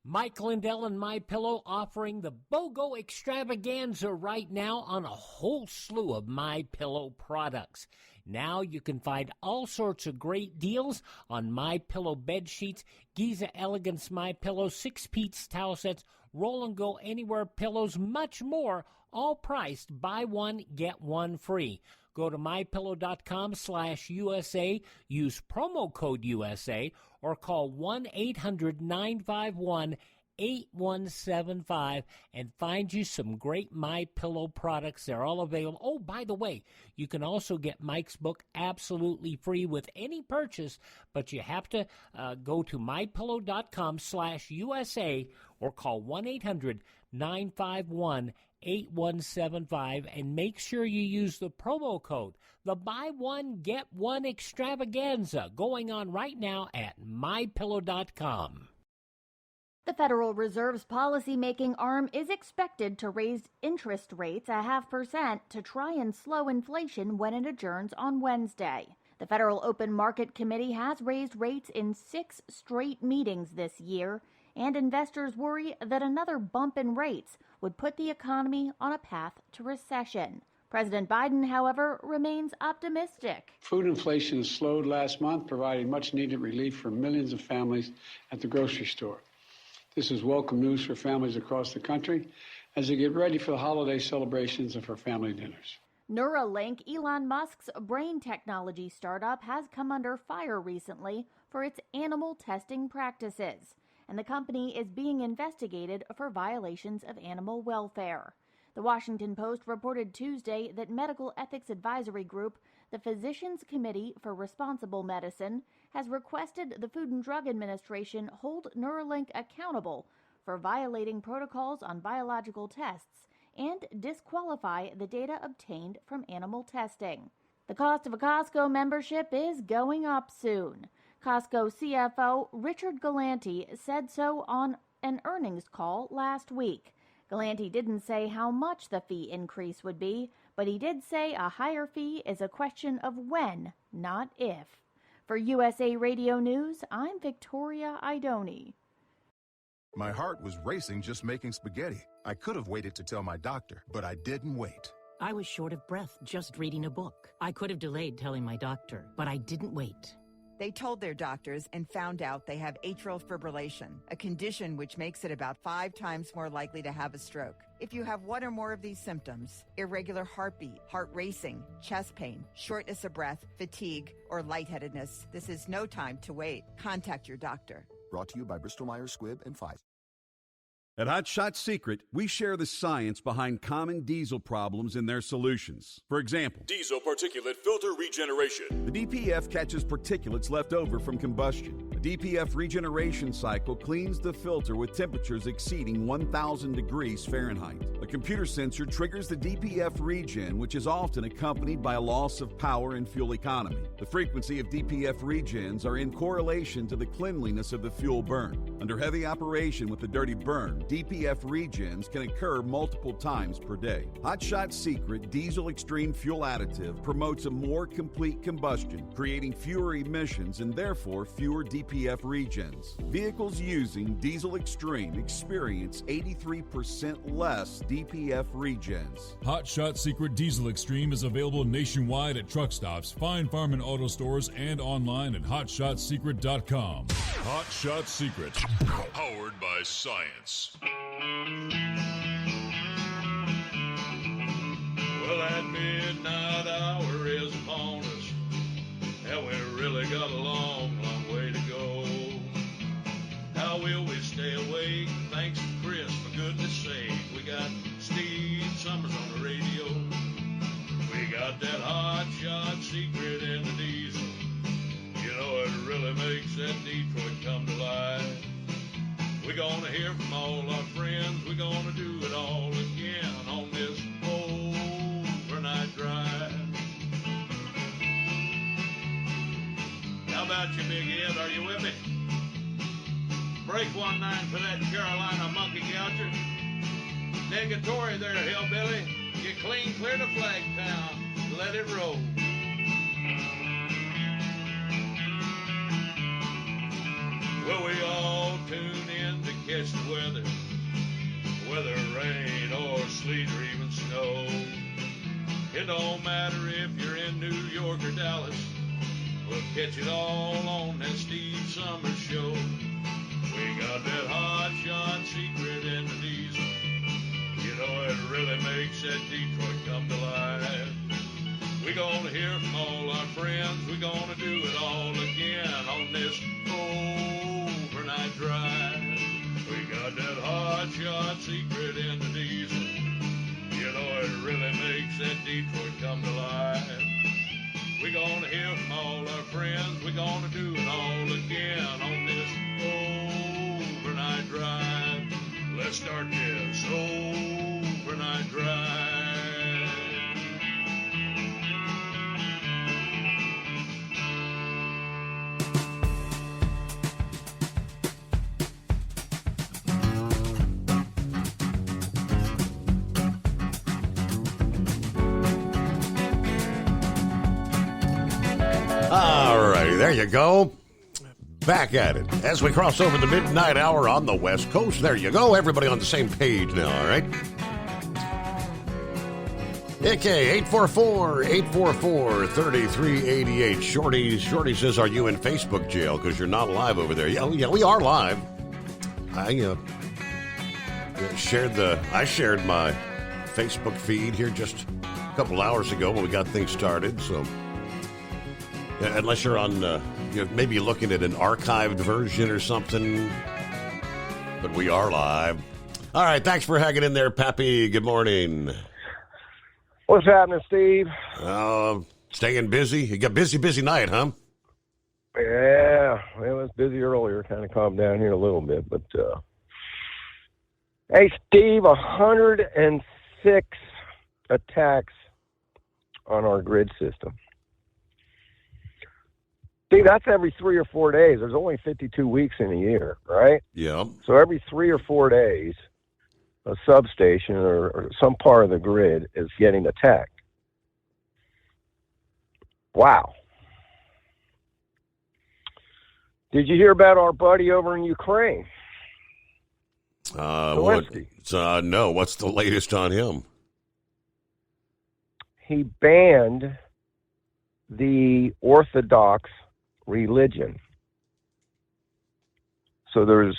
Mike Lindell and MyPillow offering the BOGO extravaganza right now on a whole slew of MyPillow products. Now you can find all sorts of great deals on MyPillow bed sheets, Giza Elegance MyPillow, 6-piece towel sets, Roll and Go Anywhere pillows, much more, all priced buy one, get one free. Go to mypillow.com/USA, use promo code USA, or call 1-800-951-8175 and find you some great MyPillow products. They're all available. Oh, by the way, you can also get Mike's book absolutely free with any purchase, but you have to go to mypillow.com/USA or call 1-800-951-8175 and make sure you use the promo code, the buy one, get one extravaganza, going on right now at mypillow.com. The Federal Reserve's policymaking arm is expected to raise interest rates 0.5% to try and slow inflation when it adjourns on Wednesday. The Federal Open Market Committee has raised rates in 6 straight meetings this year, and investors worry that another bump in rates would put the economy on a path to recession. President Biden, however, remains optimistic. Food inflation slowed last month, providing much-needed relief for millions of families at the grocery store. This is welcome news for families across the country as they get ready for the holiday celebrations of her family dinners. Neuralink, Elon Musk's brain technology startup, has come under fire recently for its animal testing practices, and the company is being investigated for violations of animal welfare. The Washington Post reported Tuesday that Medical Ethics Advisory Group, the Physicians Committee for Responsible Medicine, has requested the Food and Drug Administration hold Neuralink accountable for violating protocols on biological tests and disqualify the data obtained from animal testing. The cost of a Costco membership is going up soon. Costco CFO Richard Galanti said so on an earnings call last week. Galanti didn't say how much the fee increase would be, but he did say a higher fee is a question of when, not if. For USA Radio News, I'm Victoria Idoni. My heart was racing just making spaghetti. I could have waited to tell my doctor, but I didn't wait. I was short of breath just reading a book. I could have delayed telling my doctor, but I didn't wait. They told their doctors and found out they have atrial fibrillation, a condition which makes it about 5 times more likely to have a stroke. If you have one or more of these symptoms, irregular heartbeat, heart racing, chest pain, shortness of breath, fatigue, or lightheadedness, this is no time to wait. Contact your doctor. Brought to you by Bristol-Myers Squibb and Pfizer. At Hot Shot Secret, we share the science behind common diesel problems and their solutions. For example, diesel particulate filter regeneration. The DPF catches particulates left over from combustion. The DPF regeneration cycle cleans the filter with temperatures exceeding 1,000 degrees Fahrenheit. A computer sensor triggers the DPF regen, which is often accompanied by a loss of power and fuel economy. The frequency of DPF regens are in correlation to the cleanliness of the fuel burn. Under heavy operation with the dirty burn, DPF regens can occur multiple times per day. Hot Shot Secret Diesel Extreme Fuel Additive promotes a more complete combustion, creating fewer emissions and therefore fewer DPF regens. Vehicles using Diesel Extreme experience 83% less DPF Regens. Hot Shot Secret Diesel Extreme is available nationwide at truck stops, Fine Farm and Auto Stores, and online at hotshotsecret.com. Hot Shot Secret, powered by science. Well, that midnight hour is upon us, and we really got a long, long way to go. How will we stay awake? Thanks to Chris, for goodness sake. We got Steve Summers on the radio. We got that hot shot secret in the diesel. You know, it really makes that Detroit come to life. We're gonna hear from all our friends. We're gonna do it all again on this overnight drive. How about you, Big Ed? Are you with me? Break 1-9 for that Carolina monkey gouger. Negatory there, hillbilly. Get clean clear to Flagtown. Let it roll. Well, we all tune in to catch the weather. Whether rain or sleet or even snow. It don't matter if you're in New York or Dallas. We'll catch it all on that Steve Summers show. We got that hot shot secret in the diesel. You know, it really makes that Detroit come to life. We're gonna hear from all our friends. We're gonna do it all again on this overnight drive. We got that hot shot secret in the diesel. You know, it really makes that Detroit come to life. We're gonna hear from all our friends. We're gonna do it all again on this overnight drive. Let's start this overnight drive. All righty, there you go. Back at it. As we cross over the midnight hour on the West Coast, there you go. Everybody on the same page now, all right? Okay, 844-844-3388. Shorty says, are you in Facebook jail? Because you're not live over there. Yeah, we are live. I shared my Facebook feed here just a couple hours ago when we got things started, so... Yeah, unless you're on, you're maybe looking at an archived version or something. But we are live. All right, thanks for hanging in there, Pappy. Good morning. What's happening, Steve? Staying busy. You got busy night, huh? Yeah, it was busy earlier. Kind of calmed down here a little bit. But, hey, Steve, 106 attacks on our grid system. See, that's every 3 or 4 days. There's only 52 weeks in a year, right? Yeah. So every 3 or 4 days, a substation or some part of the grid is getting attacked. Wow. Did you hear about our buddy over in Ukraine? Zelensky. No. What's the latest on him? He banned the Orthodox religion. So there's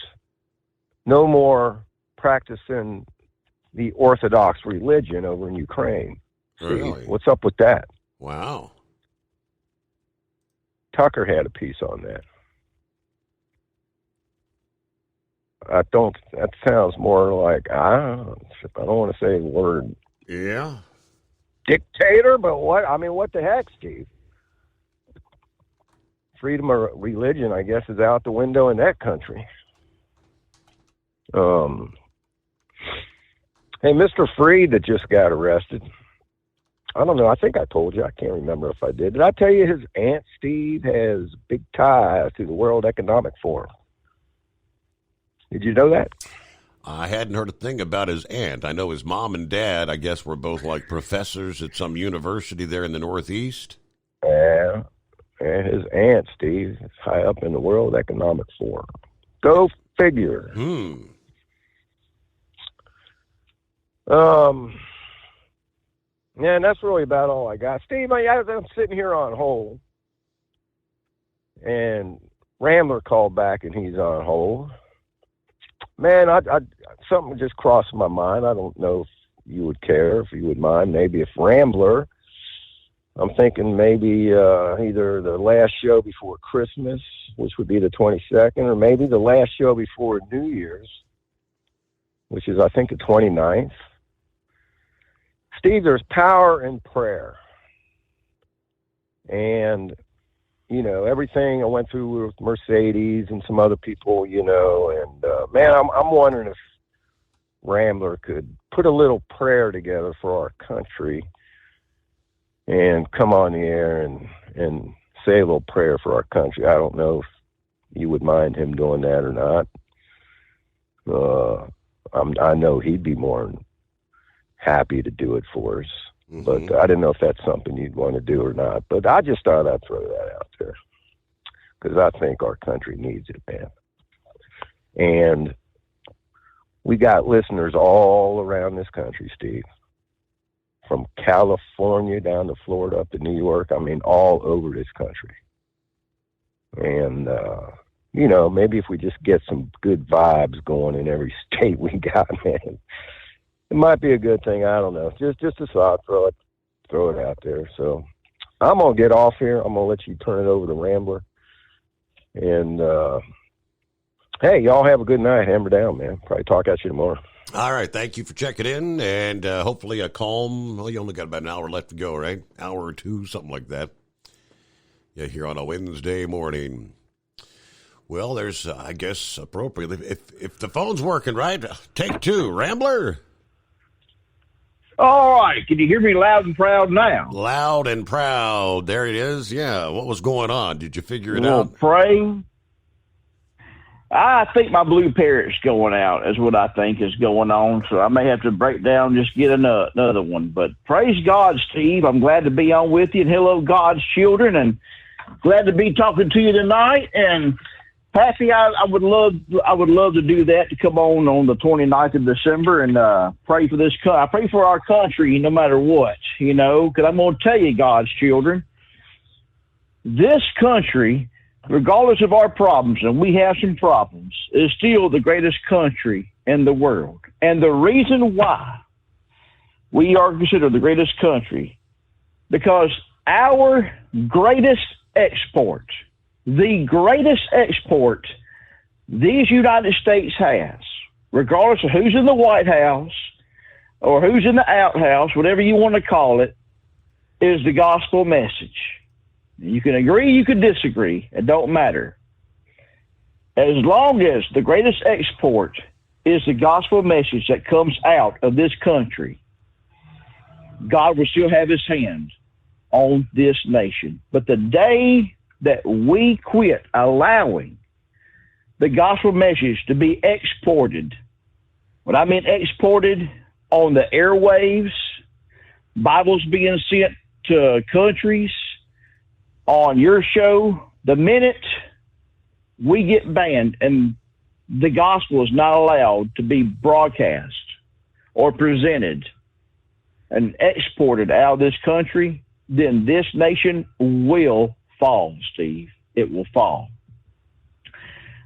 no more practicing the Orthodox religion over in Ukraine. Really? See, what's up with that? Wow. Tucker had a piece on that. That sounds more like, I don't want to say the word. Yeah. Dictator, but what the heck, Steve? Freedom of religion, I guess, is out the window in that country. Hey, Mr. Freed that just got arrested. I don't know. I think I told you. I can't remember if I did. Did I tell you his aunt, Steve, has big ties to the World Economic Forum? Did you know that? I hadn't heard a thing about his aunt. I know his mom and dad, I guess, were both like professors at some university there in the Northeast. Yeah. And his aunt, Steve, is high up in the World Economic Forum. Go figure. Yeah, and that's really about all I got. Steve, I'm sitting here on hold, and Rambler called back, and he's on hold. Man, something just crossed my mind. I don't know if you would care, if you would mind. Maybe if Rambler, I'm thinking maybe either the last show before Christmas, which would be the 22nd, or maybe the last show before New Year's, which is, I think, the 29th. Steve, there's power in prayer. And, you know, everything I went through with Mercedes and some other people, you know, and, man, I'm wondering if Rambler could put a little prayer together for our country and come on the air and say a little prayer for our country. I don't know if you would mind him doing that or not. I know he'd be more happy to do it for us, but I didn't know if that's something you'd want to do or not. But I just thought I'd throw that out there because I think our country needs it, man. And we got listeners all around this country, Steve, from California down to Florida up to New York. I mean, all over this country. And, you know, maybe if we just get some good vibes going in every state we got, man, it might be a good thing. I don't know. Just a thought. Throw it out there. So I'm going to get off here. I'm going to let you turn it over to Rambler. And, hey, y'all have a good night. Hammer down, man. Probably talk at you tomorrow. All right. Thank you for checking in. And hopefully a calm, well, you only got about an hour left to go, right? Hour or two, something like that. Yeah, here on a Wednesday morning. Well, there's, I guess, appropriately, if the phone's working, right? Take two. Rambler? All right. Can you hear me loud and proud now? Loud and proud. There it is. Yeah. What was going on? Did you figure it Well, out? pray. I think my blue parrot's going out is what I think is going on. So I may have to break down, just get another one. But praise God, Steve. I'm glad to be on with you. And hello, God's children. And glad to be talking to you tonight. And happy, I would love to do that, to come on the 29th of December and pray for this. I pray for our country, no matter what, you know, because I'm going to tell you, God's children, this country, regardless of our problems, and we have some problems, is still the greatest country in the world. And the reason why we are considered the greatest country, because our greatest export, the greatest export these United States has, regardless of who's in the White House or who's in the outhouse, whatever you want to call it, is the gospel message. You can agree, you can disagree. It don't matter. As long as the greatest export is the gospel message that comes out of this country, God will still have his hand on this nation. But the day that we quit allowing the gospel message to be exported, when I mean exported on the airwaves, Bibles being sent to countries, on your show, the minute we get banned and the gospel is not allowed to be broadcast or presented and exported out of this country, then this nation will fall, Steve. It will fall.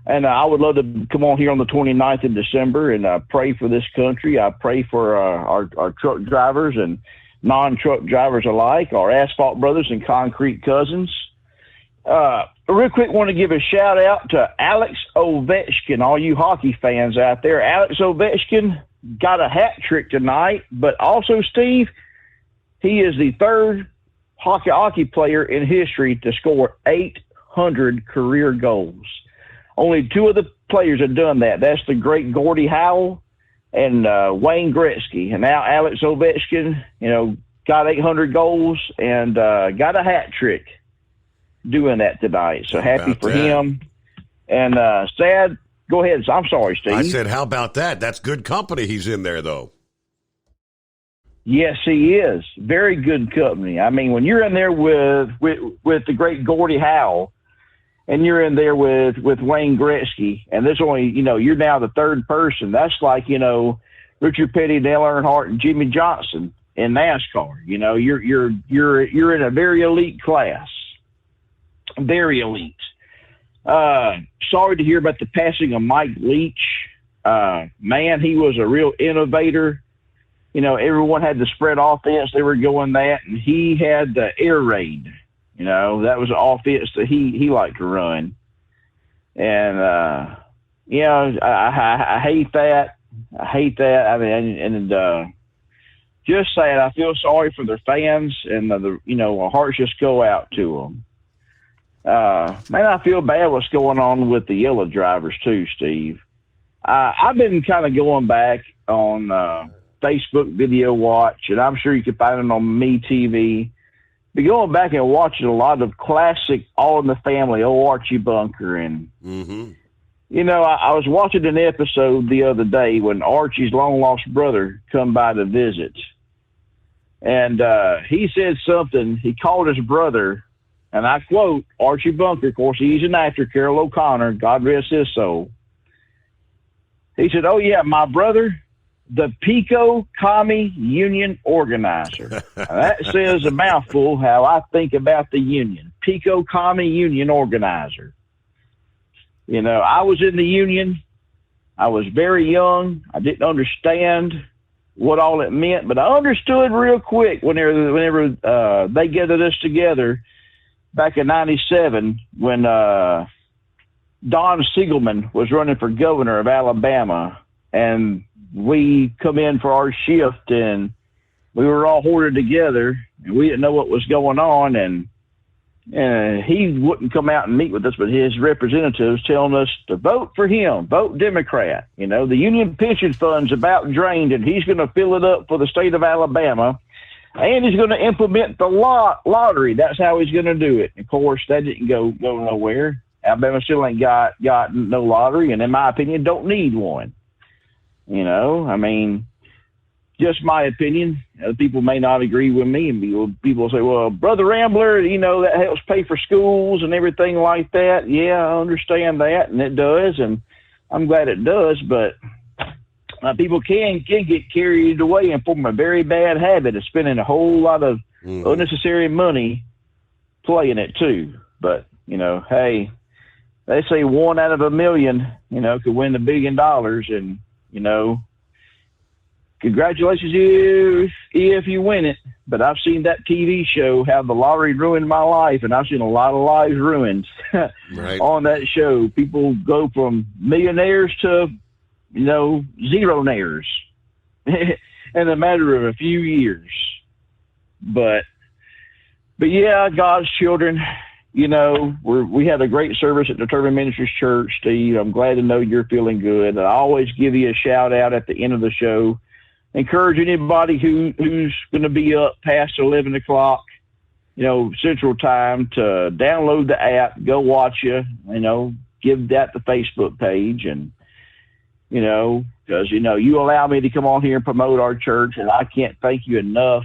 And I would love to come on here on the 29th of December and pray for this country. I pray for our truck drivers and non-truck drivers alike, our asphalt brothers and concrete cousins. Real quick, want to give a shout out to Alex Ovechkin, all you hockey fans out there. Alex Ovechkin got a hat trick tonight, but also, Steve, he is the third hockey player in history to score 800 career goals. Only two of the players have done that. That's the great Gordie Howe and Wayne Gretzky. And now Alex Ovechkin, you know, got 800 goals and got a hat trick doing that tonight. So happy for him. And sad. Go ahead. I'm sorry, Steve. I said, how about that? That's good company he's in there, though. Yes, he is. Very good company. I mean, when you're in there with the great Gordie Howe, and you're in there with Wayne Gretzky, and there's only, you know, you're now the third person. That's like, you know, Richard Petty, Dale Earnhardt, and Jimmy Johnson in NASCAR. You know, you're in a very elite class, very elite. Sorry to hear about the passing of Mike Leach. Man, he was a real innovator. You know, everyone had the spread offense. They were going that, and he had the air raid. You know, that was an offense that he liked to run. And, you know, I hate that. I hate that. I mean, and just sad. I feel sorry for their fans, and our hearts just go out to them. Man, I feel bad what's going on with the yellow drivers too, Steve. I've been kind of going back on Facebook Video Watch, and I'm sure you can find it on MeTV. Be going back and watching a lot of classic All in the Family, Archie Bunker, and you know, I was watching an episode the other day when Archie's long lost brother come by to visit, and he said something. He called his brother, and I quote Archie Bunker. Of course, he's an actor, Carroll O'Connor. God rest his soul. He said, "Oh yeah, my brother, the Pico Commie Union organizer." That says a mouthful how I think about the union. Pico Commie Union organizer. You know, I was in the union. I was very young. I didn't understand what all it meant, but I understood real quick whenever they gathered us together back in '97 when Don Siegelman was running for governor of Alabama, and we come in for our shift, and we were all hoarded together, and we didn't know what was going on, and he wouldn't come out and meet with us, but his representatives telling us to vote for him, vote Democrat. You know, the union pension fund's about drained, and he's going to fill it up for the state of Alabama, and he's going to implement the lottery. That's how he's going to do it. Of course, that didn't go nowhere. Alabama still ain't got no lottery, and in my opinion, don't need one. You know, I mean, just my opinion. People may not agree with me, and people say, well, Brother Rambler, you know, that helps pay for schools and everything like that. Yeah, I understand that, and it does, and I'm glad it does, but people can get carried away and form a very bad habit of spending a whole lot of unnecessary money playing it too. But, you know, hey, they say 1 out of 1 million, you know, could win $1 billion, and, you know, congratulations if you win it. But I've seen that TV show, how the lottery ruined my life, and I've seen a lot of lives ruined on that show. People go from millionaires to, you know, zeronaires in a matter of a few years. But yeah, God's children, you know, we had a great service at Determined Ministries Church, Steve. I'm glad to know you're feeling good. I always give you a shout out at the end of the show. Encourage anybody who's going to be up past 11 o'clock, you know, Central Time, to download the app, go watch you know, give that the Facebook page, and, you know, because, you know, you allow me to come on here and promote our church, and I can't thank you enough.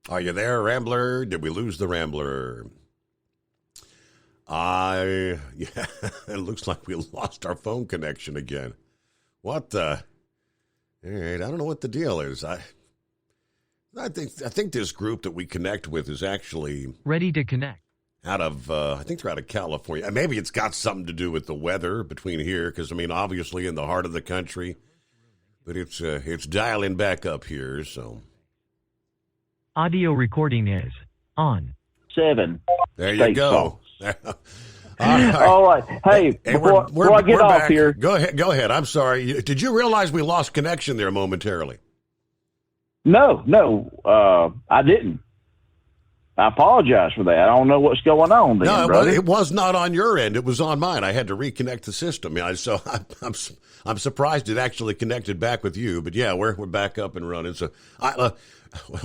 Are you there, Rambler? Did we lose the Rambler? Yeah, it looks like we lost our phone connection again. What the? All right, I don't know what the deal is. I think this group that we connect with is actually ready to connect. Out of, I think they're out of California. Maybe it's got something to do with the weather between here, because I mean, obviously in the heart of the country, but it's dialing back up here. So audio recording is on. 7. There you go. All right. Hey, before I get off back here. Go ahead. I'm sorry. Did you realize we lost connection there momentarily? No, I didn't. I apologize for that. I don't know what's going on then, No, brother. it was not on your end. It was on mine. I had to reconnect the system. So I'm surprised it actually connected back with you. But yeah, we're back up and running. So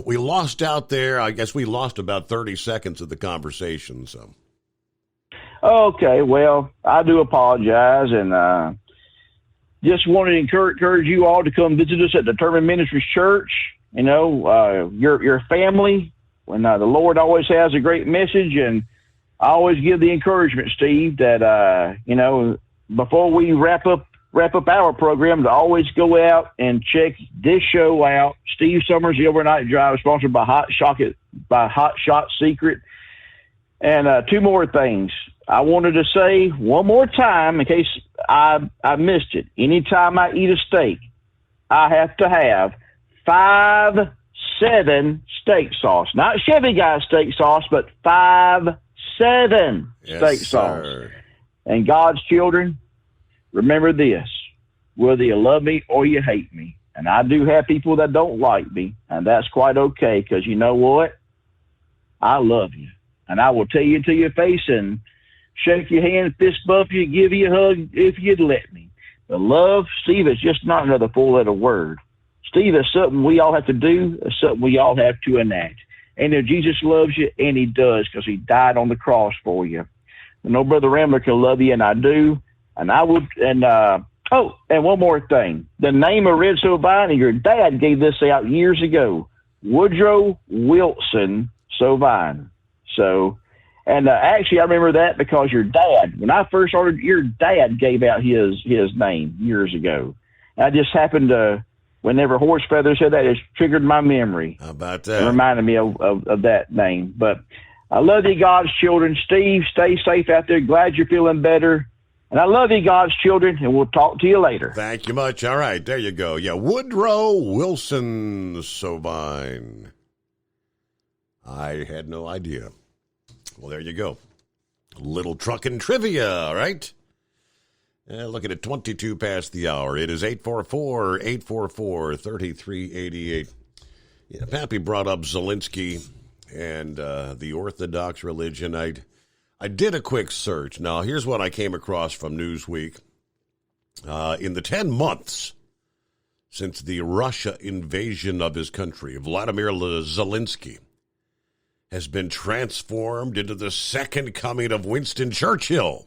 we lost out there. I guess we lost about 30 seconds of the conversation. So. Okay, well, I do apologize, and just wanted to encourage you all to come visit us at Determined Ministries Church. You know, your family, when the Lord always has a great message, and I always give the encouragement, Steve, that, before we wrap up our program, to always go out and check this show out. Steve Summers, The Overnight Drive, sponsored by Hot Shot Secret. And two more things. I wanted to say one more time, in case I missed it. Anytime I eat a steak, I have to have 5-7 steak sauce. Not Chevy Guy steak sauce, but 5-7 steak sauce. And God's children, remember this. Whether you love me or you hate me. And I do have people that don't like me, and that's quite okay, because you know what? I love you. And I will tell you to your face and shake your hand, fist bump you, give you a hug if you'd let me. But love, Steve, is just not another four-letter word. Steve, is something we all have to do. It's something we all have to enact. And if Jesus loves you, and he does, because he died on the cross for you. And no Brother Rambler can love you, and I do. And I would, and one more thing. The name of Red Sovine, and your dad gave this out years ago. Woodrow Wilson Sovine. So, and actually I remember that because your dad, when I first started, your dad gave out his name years ago. I just happened to, whenever Horse Feather said that, it triggered my memory. How about that? It reminded me of that name. But I love you, God's children. Steve, stay safe out there. Glad you're feeling better. And I love you, God's children, and we'll talk to you later. Thank you much. All right, there you go. Yeah, Woodrow Wilson Sovine. I had no idea. Well, there you go. Little truckin' trivia, right? Looking at 22 past the hour. It is 844-3388. Yeah, Pappy brought up Zelensky and the Orthodox religion. I did a quick search. Now, here's what I came across from Newsweek. In the 10 months since the Russia invasion of his country, Vladimir Zelensky has been transformed into the second coming of Winston Churchill.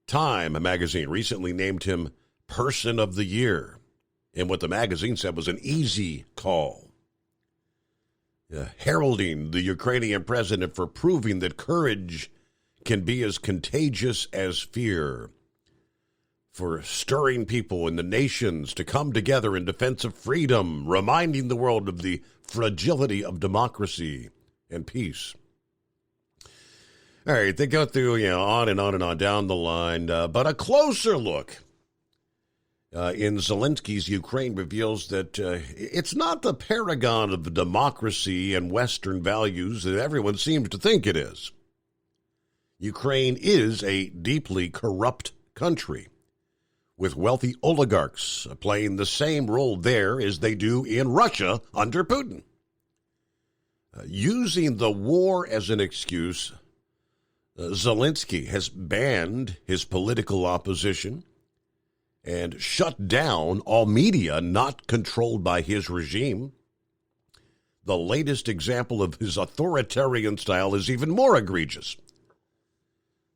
Time magazine recently named him Person of the Year, and what the magazine said was an easy call. Heralding the Ukrainian president for proving that courage can be as contagious as fear, for stirring people in the nations to come together in defense of freedom, reminding the world of the fragility of democracy and peace. All right, they go through, on and on and on down the line, but a closer look in Zelensky's Ukraine reveals that it's not the paragon of democracy and Western values that everyone seems to think it is. Ukraine is a deeply corrupt country, with wealthy oligarchs playing the same role there as they do in Russia under Putin. Using the war as an excuse, Zelensky has banned his political opposition and shut down all media not controlled by his regime. The latest example of his authoritarian style is even more egregious.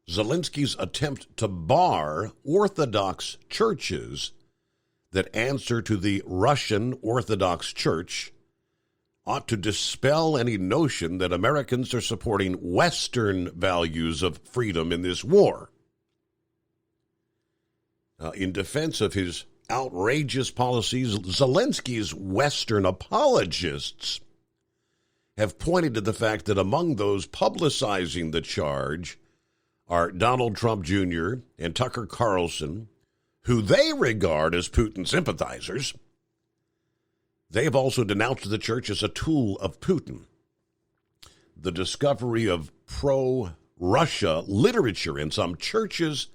Zelensky's attempt to bar Orthodox churches that answer to the Russian Orthodox Church ought to dispel any notion that Americans are supporting Western values of freedom in this war. In defense of his outrageous policies, Zelensky's Western apologists have pointed to the fact that among those publicizing the charge are Donald Trump Jr. and Tucker Carlson, who they regard as Putin sympathizers. They have also denounced the church as a tool of Putin. The discovery of pro-Russia literature in some churches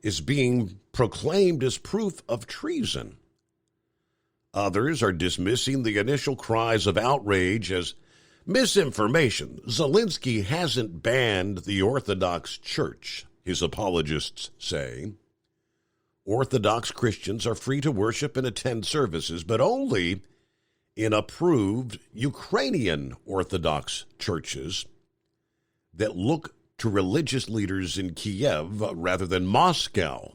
is being proclaimed as proof of treason. Others are dismissing the initial cries of outrage as misinformation. Zelensky hasn't banned the Orthodox Church, his apologists say. Orthodox Christians are free to worship and attend services, but only in approved Ukrainian Orthodox churches that look to religious leaders in Kiev rather than Moscow.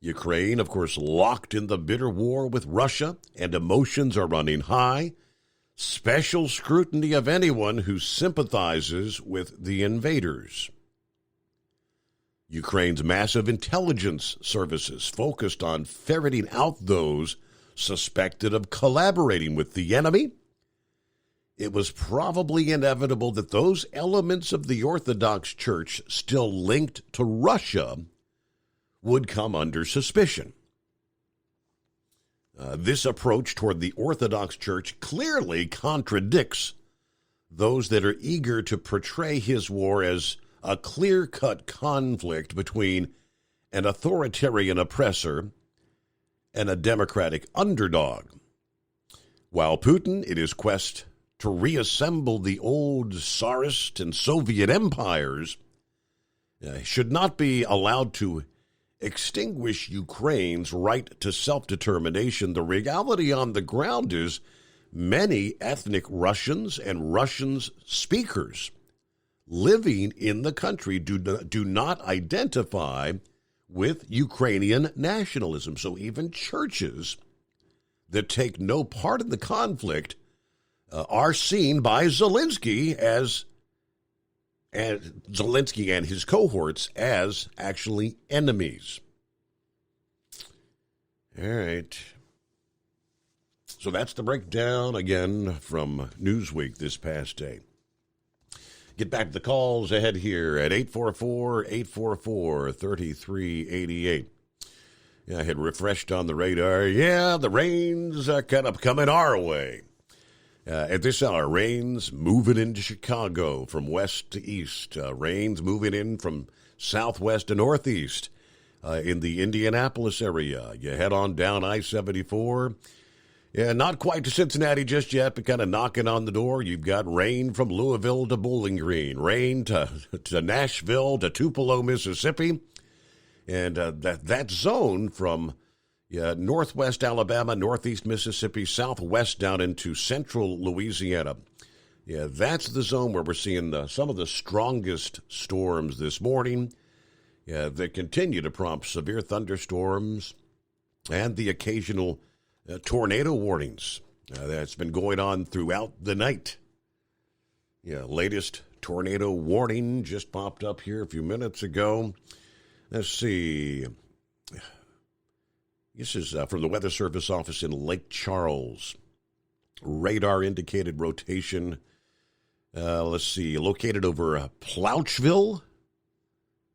Ukraine, of course, locked in the bitter war with Russia, and emotions are running high. special scrutiny of anyone who sympathizes with the invaders. Ukraine's massive intelligence services focused on ferreting out those suspected of collaborating with the enemy. It was probably inevitable that those elements of the Orthodox Church still linked to Russia would come under suspicion. This approach toward the Orthodox Church clearly contradicts those that are eager to portray his war as a clear-cut conflict between an authoritarian oppressor and a democratic underdog. While Putin, in his quest to reassemble the old Tsarist and Soviet empires, should not be allowed to extinguish Ukraine's right to self-determination, the reality on the ground is many ethnic Russians and Russians speakers living in the country do not identify with Ukrainian nationalism. So even churches that take no part in the conflict are seen by Zelensky and his cohorts as actually enemies. All right. So that's the breakdown again from Newsweek this past day. Get back to the calls ahead here at 844-844-3388. I had refreshed on the radar. Yeah, the rains are kind of coming our way. At this hour, rains moving into Chicago from west to east. Rains moving in from southwest to northeast in the Indianapolis area. You head on down I-74. Yeah, not quite to Cincinnati just yet, but kind of knocking on the door. You've got rain from Louisville to Bowling Green, rain to Nashville to Tupelo, Mississippi. And that zone from northwest Alabama, northeast Mississippi, southwest down into central Louisiana. Yeah, that's the zone where we're seeing some of the strongest storms this morning. Yeah, they continue to prompt severe thunderstorms and the occasional tornado warnings. That's been going on throughout the night. Yeah, latest tornado warning just popped up here a few minutes ago. Let's see. This is from the Weather Service office in Lake Charles. Radar indicated rotation. Let's see, located over Plouchville.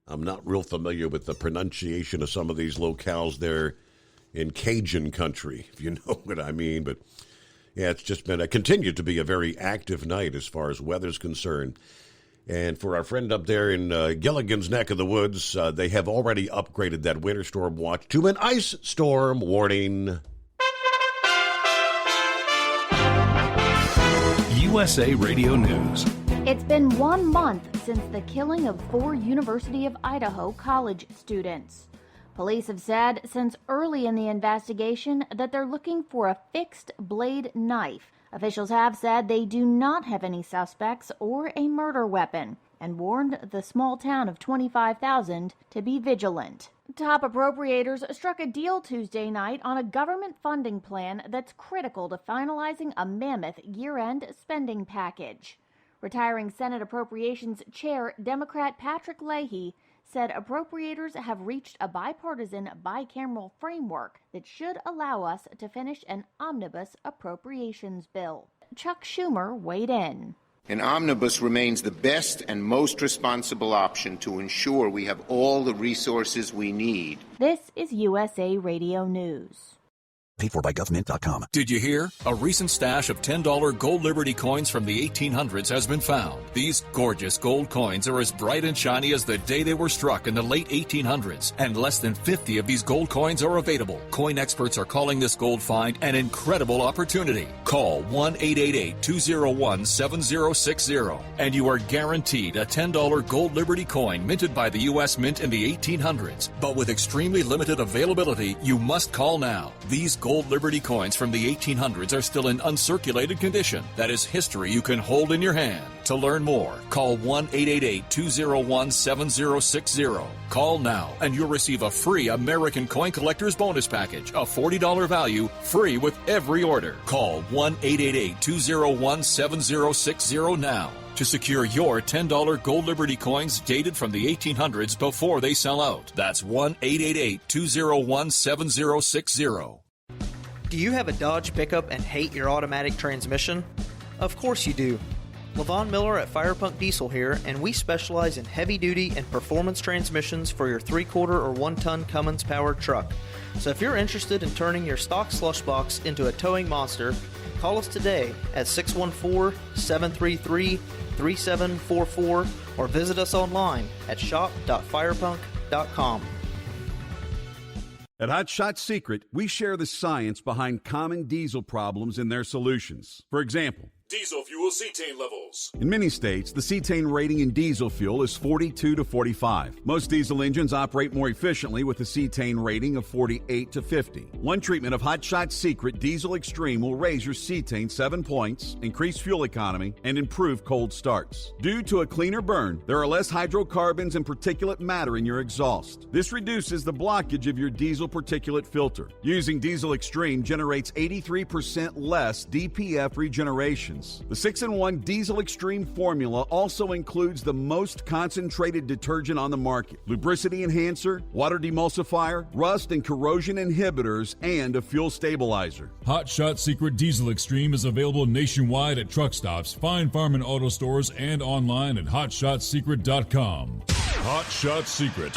I'm not real familiar with the pronunciation of some of these locales there in Cajun country, if you know what I mean. But yeah, it's just been continued to be a very active night as far as weather's concerned. And for our friend up there in Gilligan's neck of the woods, they have already upgraded that winter storm watch to an ice storm warning. USA Radio News. It's been 1 month since the killing of 4 University of Idaho college students. Police have said since early in the investigation that they're looking for a fixed blade knife. Officials have said they do not have any suspects or a murder weapon and warned the small town of 25,000 to be vigilant. Top appropriators struck a deal Tuesday night on a government funding plan that's critical to finalizing a mammoth year-end spending package. Retiring Senate Appropriations Chair Democrat Patrick Leahy said appropriators have reached a bipartisan bicameral framework that should allow us to finish an omnibus appropriations bill. Chuck Schumer weighed in. An omnibus remains the best and most responsible option to ensure we have all the resources we need. This is USA Radio News. Paid for by government.com. Did you hear? A recent stash of $10 gold Liberty coins from the 1800s has been found. These gorgeous gold coins are as bright and shiny as the day they were struck in the late 1800s, and less than 50 of these gold coins are available. Coin experts are calling this gold find an incredible opportunity. Call 1-888-201-7060, and you are guaranteed a $10 gold Liberty coin minted by the U.S. Mint in the 1800s. But with extremely limited availability, you must call now. These gold gold Liberty coins from the 1800s are still in uncirculated condition. That is history you can hold in your hand. To learn more, call 1-888-201-7060. Call now and you'll receive a free American Coin Collector's Bonus Package, a $40 value, free with every order. Call 1-888-201-7060 now to secure your $10 gold Liberty coins dated from the 1800s before they sell out. That's 1-888-201-7060. Do you have a Dodge pickup and hate your automatic transmission? Of course you do. LaVon Miller at Firepunk Diesel here, and we specialize in heavy-duty and performance transmissions for your 3-quarter or 1-ton Cummins-powered truck. So if you're interested in turning your stock slush box into a towing monster, call us today at 614-733-3744 or visit us online at shop.firepunk.com. At Hot Shot Secret, we share the science behind common diesel problems and their solutions. For example, Diesel fuel cetane levels. in many states, the cetane rating in diesel fuel is 42 to 45. Most diesel engines operate more efficiently with a cetane rating of 48 to 50. One treatment of Hot Shot Secret Diesel Extreme will raise your cetane 7 points, increase fuel economy, and improve cold starts. Due to a cleaner burn, there are less hydrocarbons and particulate matter in your exhaust. This reduces the blockage of your diesel particulate filter. Using Diesel Extreme generates 83% less DPF regeneration. The 6-in-1 Diesel Extreme formula also includes the most concentrated detergent on the market, lubricity enhancer, water demulsifier, rust and corrosion inhibitors, and a fuel stabilizer. Hot Shot Secret Diesel Extreme is available nationwide at truck stops, Fine Farm and auto stores, and online at hotshotsecret.com. Hot Shot Secret,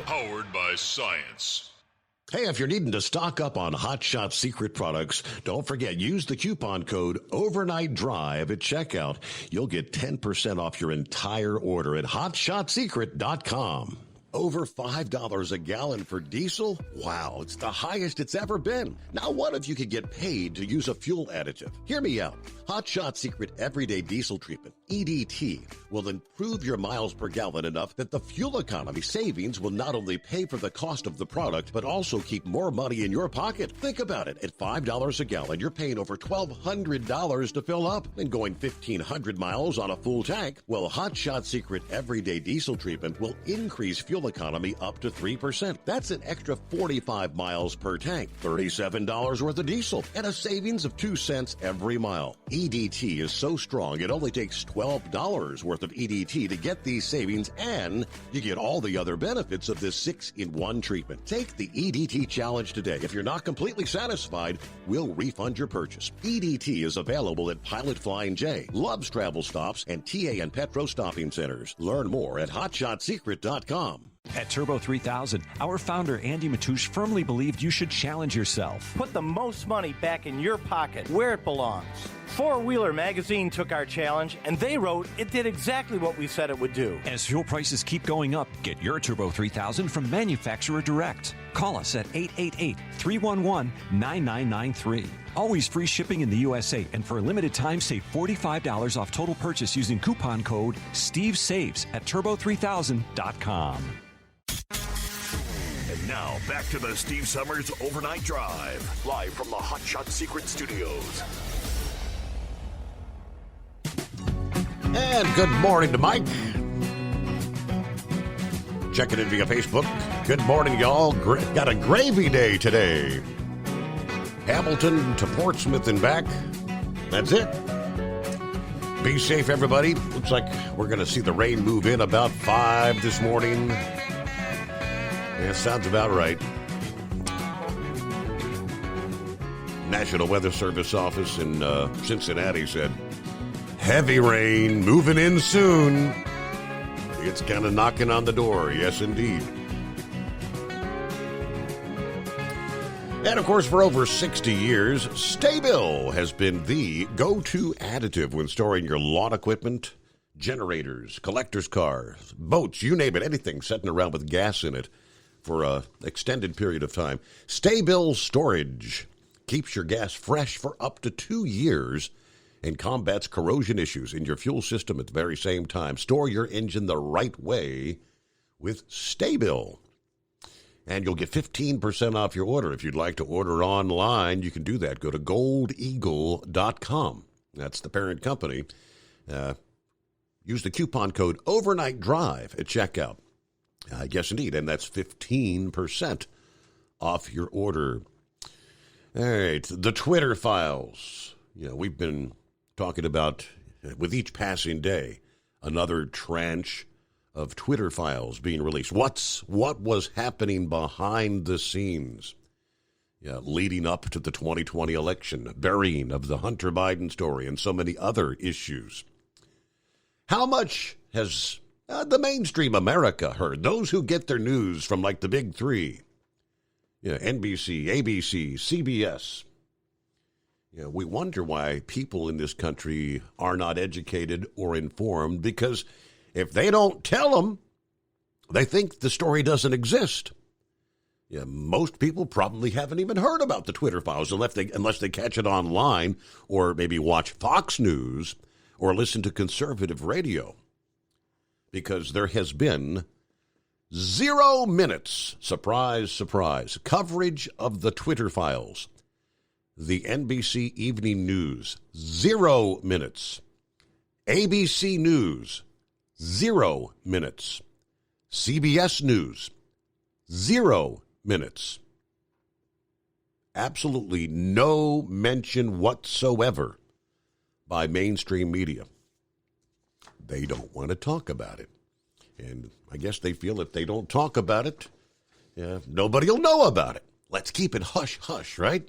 Powered by science. Hey, if you're needing to stock up on Hot Shot Secret products, don't forget, use the coupon code OVERNIGHTDRIVE at checkout. You'll get 10% off your entire order at hotshotsecret.com. Over $5 a gallon for diesel? Wow, it's the highest it's ever been. Now what if you could get paid to use a fuel additive? Hear me out. Hot Shot Secret Everyday Diesel Treatment, EDT, will improve your miles per gallon enough that the fuel economy savings will not only pay for the cost of the product, but also keep more money in your pocket. Think about it. At $5 a gallon, you're paying over $1,200 to fill up and going 1,500 miles on a full tank. Well, Hot Shot Secret Everyday Diesel Treatment will increase fuel economy up to 3%. That's an extra 45 miles per tank, $37 worth of diesel, and a savings of 2 cents every mile. EDT is so strong, it only takes $12 worth of EDT to get these savings, and you get all the other benefits of this 6-in-1 treatment. Take the EDT challenge today. If you're not completely satisfied, we'll refund your purchase. EDT is available at Pilot Flying J, Love's Travel Stops, and TA and Petro Stopping Centers. Learn more at hotshotsecret.com. At Turbo 3000, our founder Andy Matouche firmly believed you should challenge yourself. Put the most money back in your pocket, where it belongs. Four Wheeler Magazine took our challenge, and they wrote it did exactly what we said it would do. As fuel prices keep going up, get your Turbo 3000 from manufacturer direct. Call us at 888-311-9993. Always free shipping in the USA, and for a limited time, save $45 off total purchase using coupon code STEVESAVES at turbo3000.com. And now, back to the Steve Summers Overnight Drive, live from the Hot Shot Secret Studios. And good morning to Mike. Checking in via Facebook. Good morning, y'all. Got a gravy day today. Hamilton to Portsmouth and back. That's it. Be safe, everybody. Looks like we're going to see the rain move in about 5 this morning. Yeah, sounds about right. National Weather Service office in Cincinnati said, heavy rain moving in soon. It's kind of knocking on the door. Yes, indeed. And, of course, for over 60 years, Sta-Bil has been the go-to additive when storing your lawn equipment, generators, collector's cars, boats, you name it, anything sitting around with gas in it for an extended period of time. Sta-Bil Storage keeps your gas fresh for up to 2 years and combats corrosion issues in your fuel system at the very same time. Store your engine the right way with Sta-Bil. and you'll get 15% off your order. If you'd like to order online, you can do that. Go to goldeagle.com. That's the parent company. Use the coupon code Overnight Drive at checkout. Yes, indeed, and that's 15% off your order. All right, the Twitter files. We've been talking about, with each passing day, another tranche of Twitter files being released. What was happening behind the scenes leading up to the 2020 election, burying of the Hunter Biden story, and so many other issues. How much has the mainstream America heard? Those who get their news from like the big three, NBC, ABC, CBS. We wonder why people in this country are not educated or informed, because if they don't tell them, they think the story doesn't exist. Most people probably haven't even heard about the Twitter files unless they catch it online or maybe watch Fox News or listen to conservative radio. Because there has been 0 minutes, surprise, surprise, coverage of the Twitter files. The NBC Evening News, 0 minutes. ABC News, 0 minutes. CBS News, 0 minutes. Absolutely no mention whatsoever by mainstream media. They don't want to talk about it. And I guess they feel if they don't talk about it, nobody will know about it. Let's keep it hush-hush, right?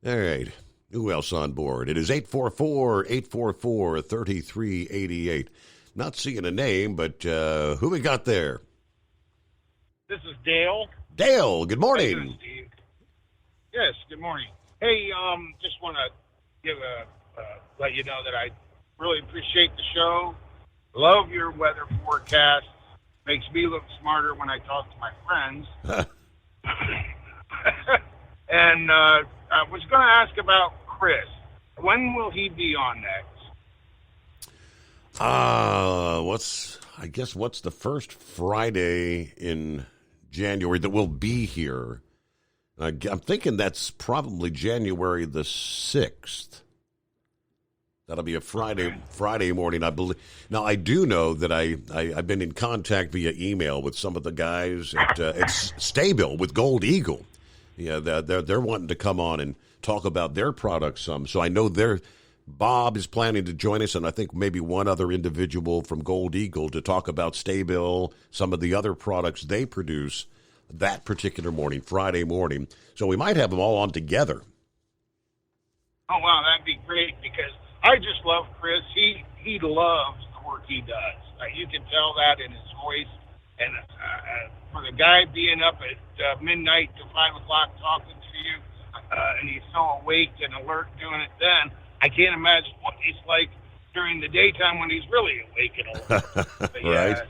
All right. Who else on board? It is 844-844-3388. Not seeing a name, but who we got there? This is Dale. Dale, good morning. How you doing, Steve? Yes, good morning. Hey, just want to let you know that I really appreciate the show. Love your weather forecast. Makes me look smarter when I talk to my friends. And I was going to ask about Chris. When will he be on next? What's the first Friday in January that will be here? I'm thinking that's probably January the 6th. That'll be a Friday morning, I believe. Now, I do know that I've been in contact via email with some of the guys at Staybill with Gold Eagle. Yeah, they're wanting to come on and talk about their products some. So I know Bob is planning to join us, and I think maybe one other individual from Gold Eagle to talk about Staybill, some of the other products they produce that particular morning, Friday morning. So we might have them all on together. Oh, wow, that'd be great, because I just love Chris. He loves the work he does. You can tell that in his voice. And for the guy being up at midnight to 5 o'clock talking to you, and he's so awake and alert doing it then, I can't imagine what he's like during the daytime when he's really awake and alert. But right.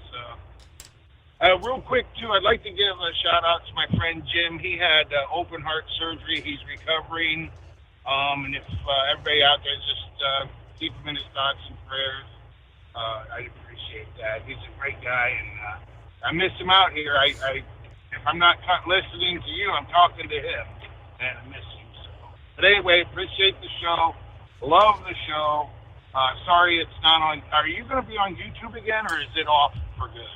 Real quick, too, I'd like to give a shout-out to my friend Jim. He had open heart surgery. He's recovering. And if everybody out there just keep him in his thoughts and prayers, I'd appreciate that. He's a great guy, and I miss him out here. If I'm not listening to you, I'm talking to him, and I miss him. So. But anyway, appreciate the show. Love the show. Sorry it's not on. Are you going to be on YouTube again, or is it off for good?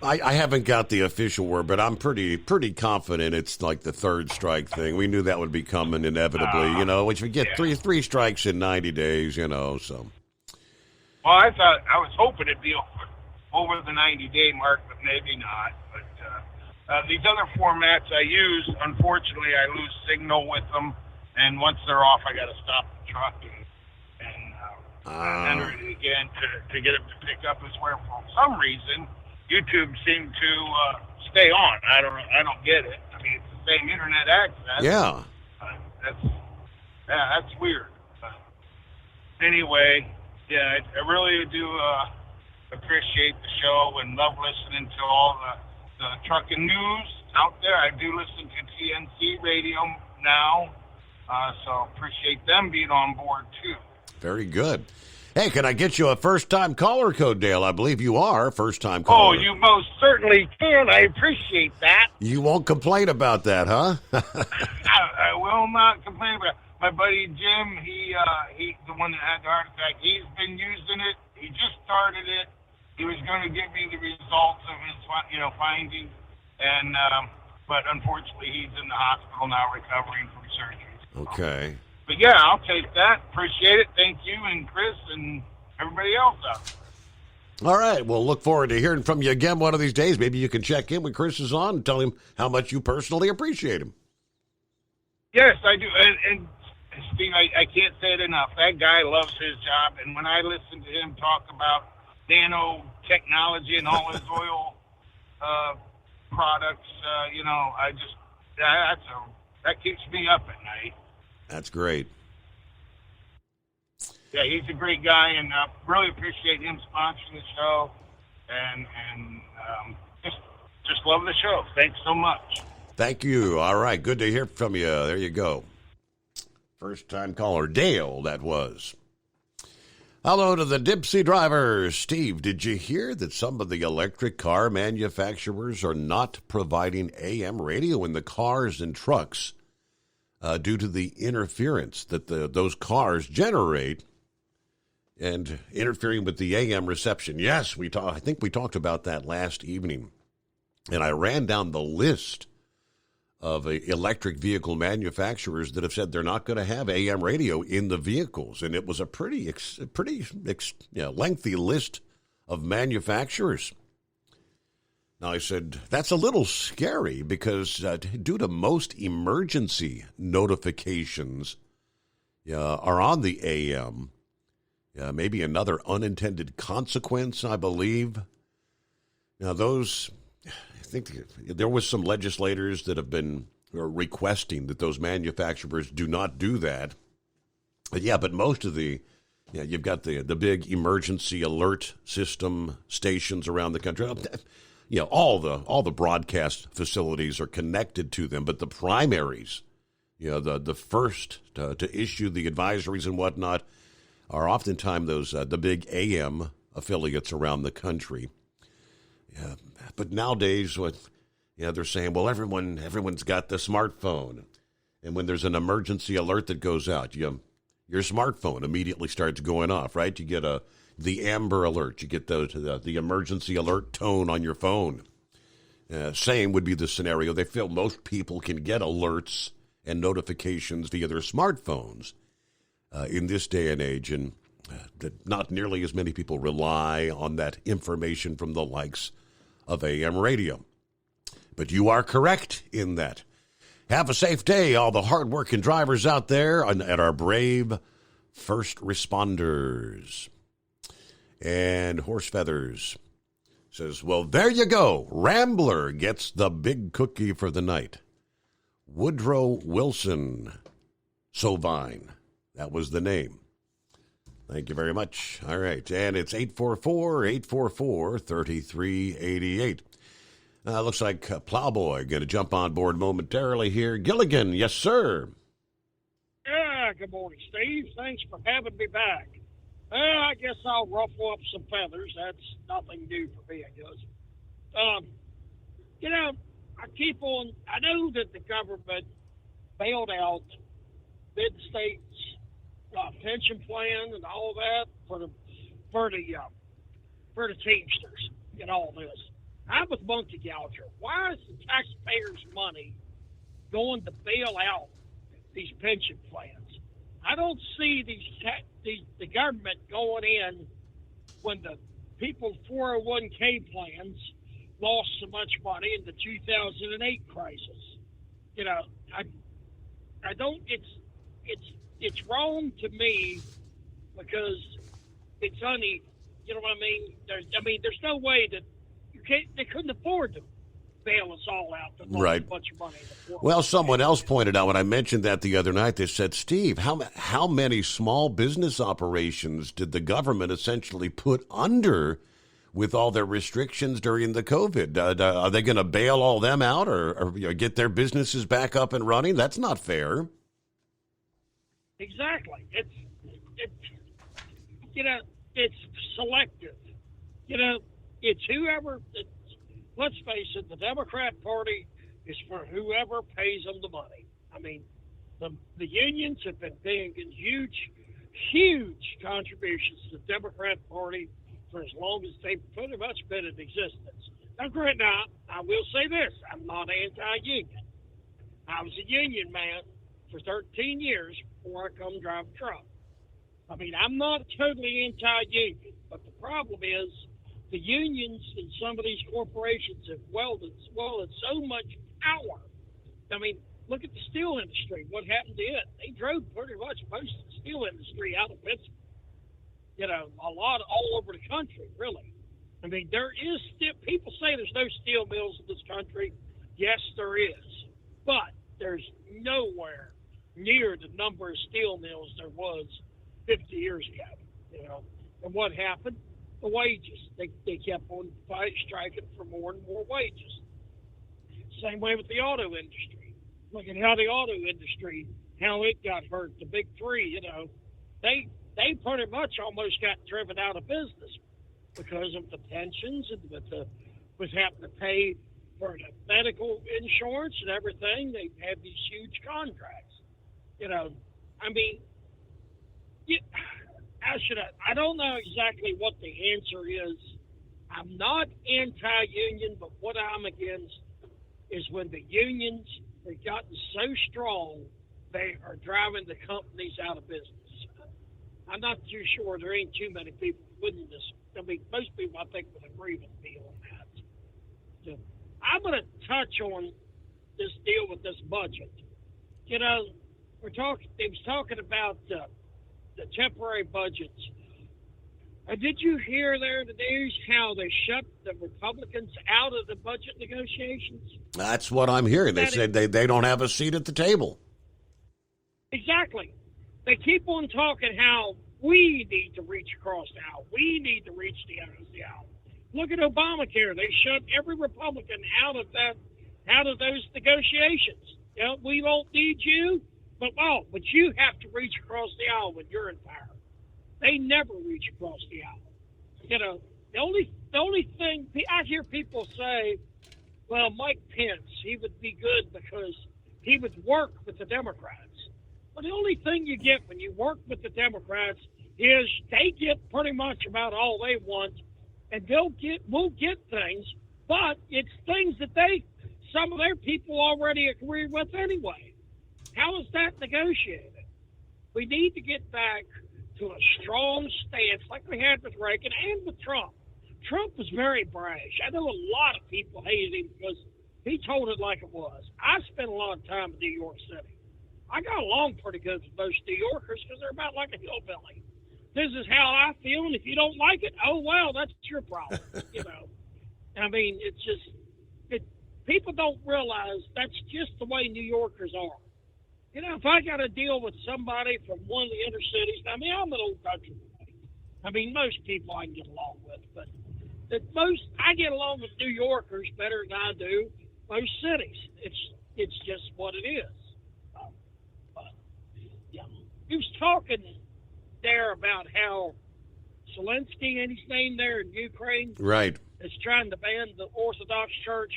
I haven't got the official word, but I'm pretty confident it's like the third strike thing. We knew that would be coming inevitably. Once we get three strikes in 90 days, so. Well, I was hoping it'd be over the 90-day mark, but maybe not. But these other formats I use, unfortunately, I lose signal with them, and once they're off, I got to stop the truck and enter it again to get it to pick up as well. For some reason, YouTube seemed to stay on. I don't get it. I mean, it's the same internet access. Yeah. That's weird. But anyway, I really do appreciate the show and love listening to all the trucking news out there. I do listen to TNC Radio now, so appreciate them being on board too. Very good. Hey, can I get you a first-time caller code, Dale? I believe you are a first-time Oh, caller. you most certainly can. I appreciate that. You won't complain about that, huh? I will not complain about it. My buddy Jim, he the one that had the heart attack, he's been using it. He just started it. He was going to give me the results of his, findings, and but unfortunately, he's in the hospital now recovering from surgery. Okay. But yeah, I'll take that. Appreciate it. Thank you and Chris and everybody else out there. All right. We'll look forward to hearing from you again one of these days. Maybe you can check in when Chris is on and tell him how much you personally appreciate him. Yes, I do. And Steve, I can't say it enough. That guy loves his job. And when I listen to him talk about nanotechnology and all his oil products, that keeps me up at night. That's great. Yeah, he's a great guy, and really appreciate him sponsoring the show, and just love the show. Thanks so much. Thank you. All right. Good to hear from you. There you go. First-time caller, Dale, that was. Hello to the Dipsy drivers. Steve, did you hear that some of the electric car manufacturers are not providing AM radio in the cars and trucks due to the interference that those cars generate and interfering with the AM reception? Yes, I think we talked about that last evening. And I ran down the list of electric vehicle manufacturers that have said they're not going to have AM radio in the vehicles. And it was a pretty lengthy list of manufacturers. Now, I said, that's a little scary because due to most emergency notifications are on the AM, maybe another unintended consequence, I believe. Now, I think there was some legislators that have been requesting that those manufacturers do not do that. But most of you've got the big emergency alert system stations around the country. All the broadcast facilities are connected to them, but the primaries, the first to issue the advisories and whatnot, are oftentimes those the big AM affiliates around the country. Yeah, but nowadays, they're saying, well, everyone's got the smartphone, and when there's an emergency alert that goes out, your smartphone immediately starts going off, right? You get the Amber Alert, you get the emergency alert tone on your phone. Same would be the scenario. They feel most people can get alerts and notifications via their smartphones in this day and age, and that not nearly as many people rely on that information from the likes of AM radio. But you are correct in that. Have a safe day, all the hard-working drivers out there and our brave first responders. And Horse Feathers says, well, there you go. Rambler gets the big cookie for the night. Woodrow Wilson Sovine. That was the name. Thank you very much. All right. And it's 844-844-3388. Looks like Plowboy going to jump on board momentarily here. Gilligan, yes, sir. Yeah, good morning, Steve. Thanks for having me back. I guess I'll ruffle up some feathers. That's nothing new for me, I guess. I know that the government bailed out mid-states pension plan and all that for the Teamsters and all this. I'm with Monkey Gouger. Why is the taxpayers' money going to bail out these pension plans? I don't see the government going in when the people's 401k plans lost so much money in the 2008 crisis. I don't. It's wrong to me because it's uneven. You know what I mean? There's no way that they couldn't afford to bail us all out. Right. A bunch of money in the Well, someone else pointed out when I mentioned that the other night, they said, Steve, how many small business operations did the government essentially put under with all their restrictions during the COVID? Are they going to bail all them out or get their businesses back up and running? That's not fair. Exactly. it's selective. It's whoever. Let's face it, the Democrat Party is for whoever pays them the money. I mean, the unions have been making huge contributions to the Democrat Party for as long as they've pretty much been in existence. Now, I will say this: I'm not anti-union. I was a union man for 13 years before I come drive a truck. I mean, I'm not totally anti-union, but the problem is the unions and some of these corporations have wielded so much power. I mean, look at the steel industry. What happened to it? They drove pretty much most of the steel industry out of Pittsburgh. A lot all over the country, really. I mean, there is still, people say there's no steel mills in this country. Yes, there is. But there's nowhere near the number of steel mills there was 50 years ago, And what happened? The wages. They kept on striking for more and more wages. Same way with the auto industry. Look at how the auto industry, how it got hurt. The big three, they pretty much almost got driven out of business because of the pensions and with having to pay for the medical insurance and everything. They had these huge contracts. I don't know exactly what the answer is. I'm not anti-union, but what I'm against is when the unions have gotten so strong, they are driving the companies out of business. I'm not too sure there ain't too many people wouldn't this. I mean, most people, I think, would agree with me on that. So I'm going to touch on this deal with this budget. They was talking about the temporary budgets. Did you hear there in the news how they shut the Republicans out of the budget negotiations? That's what I'm hearing. They said they don't have a seat at the table. Exactly. They keep on talking how we need to reach across the aisle. We need to reach the end of the aisle. Look at Obamacare. They shut every Republican out of those negotiations. We don't need you, but you have to reach across the aisle when you're in power. They never reach across the aisle. The only thing I hear people say, well, Mike Pence, he would be good because he would work with the Democrats. Well, the only thing you get when you work with the Democrats is they get pretty much about all they want, and we'll get things, but it's things that some of their people already agree with anyway. How is that negotiated? We need to get back to a strong stance like we had with Reagan and with Trump. Trump was very brash. I know a lot of people hated him because he told it like it was. I spent a lot of time in New York City. I got along pretty good with most New Yorkers because they're about like a hillbilly. This is how I feel, and if you don't like it, oh, well, that's your problem, I mean, it's just, people don't realize that's just the way New Yorkers are. If I got to deal with somebody from one of the inner cities, I mean, I'm an old country boy. I mean, most people I can get along with, but I get along with New Yorkers better than I do most cities. It's just what it is. He was talking there about how Zelensky and his name there in Ukraine is trying to ban the Orthodox Church.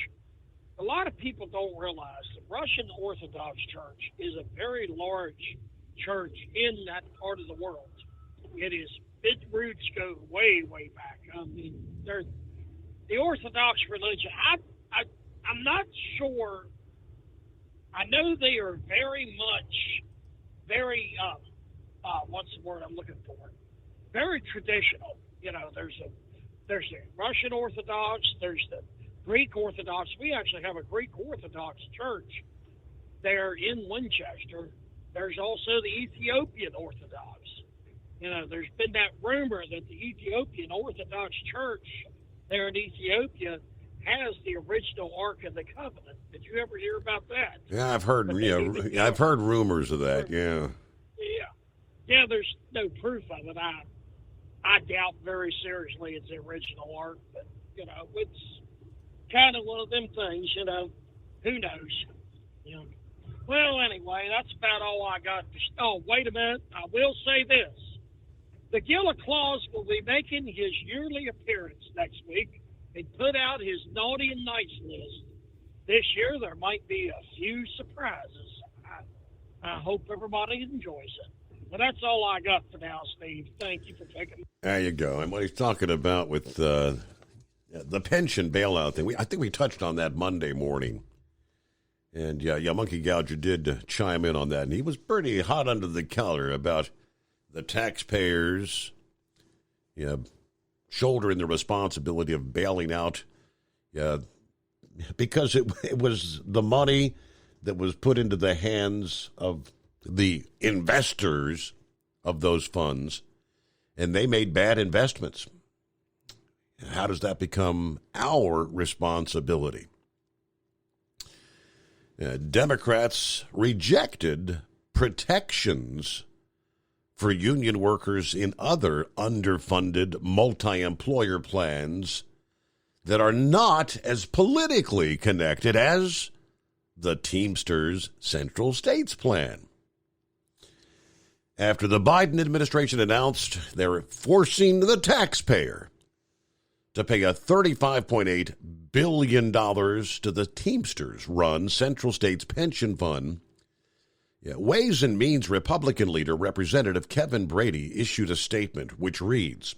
A lot of people don't realize the Russian Orthodox Church is a very large church in that part of the world. Its roots go way, way back. I mean, the Orthodox religion, I'm not sure. I know they are very what's the word I'm looking for? Very traditional. There's the Russian Orthodox, there's the Greek Orthodox. We actually have a Greek Orthodox church there in Winchester. There's also the Ethiopian Orthodox. There's been that rumor that the Ethiopian Orthodox Church there in Ethiopia has the original Ark of the Covenant. Did you ever hear about that? Yeah, I've heard. I've heard rumors of that. Yeah. Yeah. There's no proof of it. I doubt very seriously it's the original Ark, but it's kind of one of them things. Who knows? Well, anyway, that's about all I got. Oh, wait a minute. I will say this: The Gila Claus will be making his yearly appearance next week and put out his naughty and nice list. This year, there might be a few surprises. I hope everybody enjoys it. But that's all I got for now, Steve. Thank you for taking me. There you go. And what he's talking about with the pension bailout thing, I think we touched on that Monday morning. And, yeah, Monkey Gouger did chime in on that. And he was pretty hot under the collar about the taxpayers shouldering the responsibility of bailing out because it was the money that was put into the hands of the investors of those funds, and they made bad investments. How does that become our responsibility? Democrats rejected protections for union workers in other underfunded multi-employer plans that are not as politically connected as the Teamsters Central States Plan. After the Biden administration announced they're forcing the taxpayer to pay a $35.8 billion to the Teamsters-run Central States Pension Fund, Ways and Means Republican leader Representative Kevin Brady issued a statement which reads,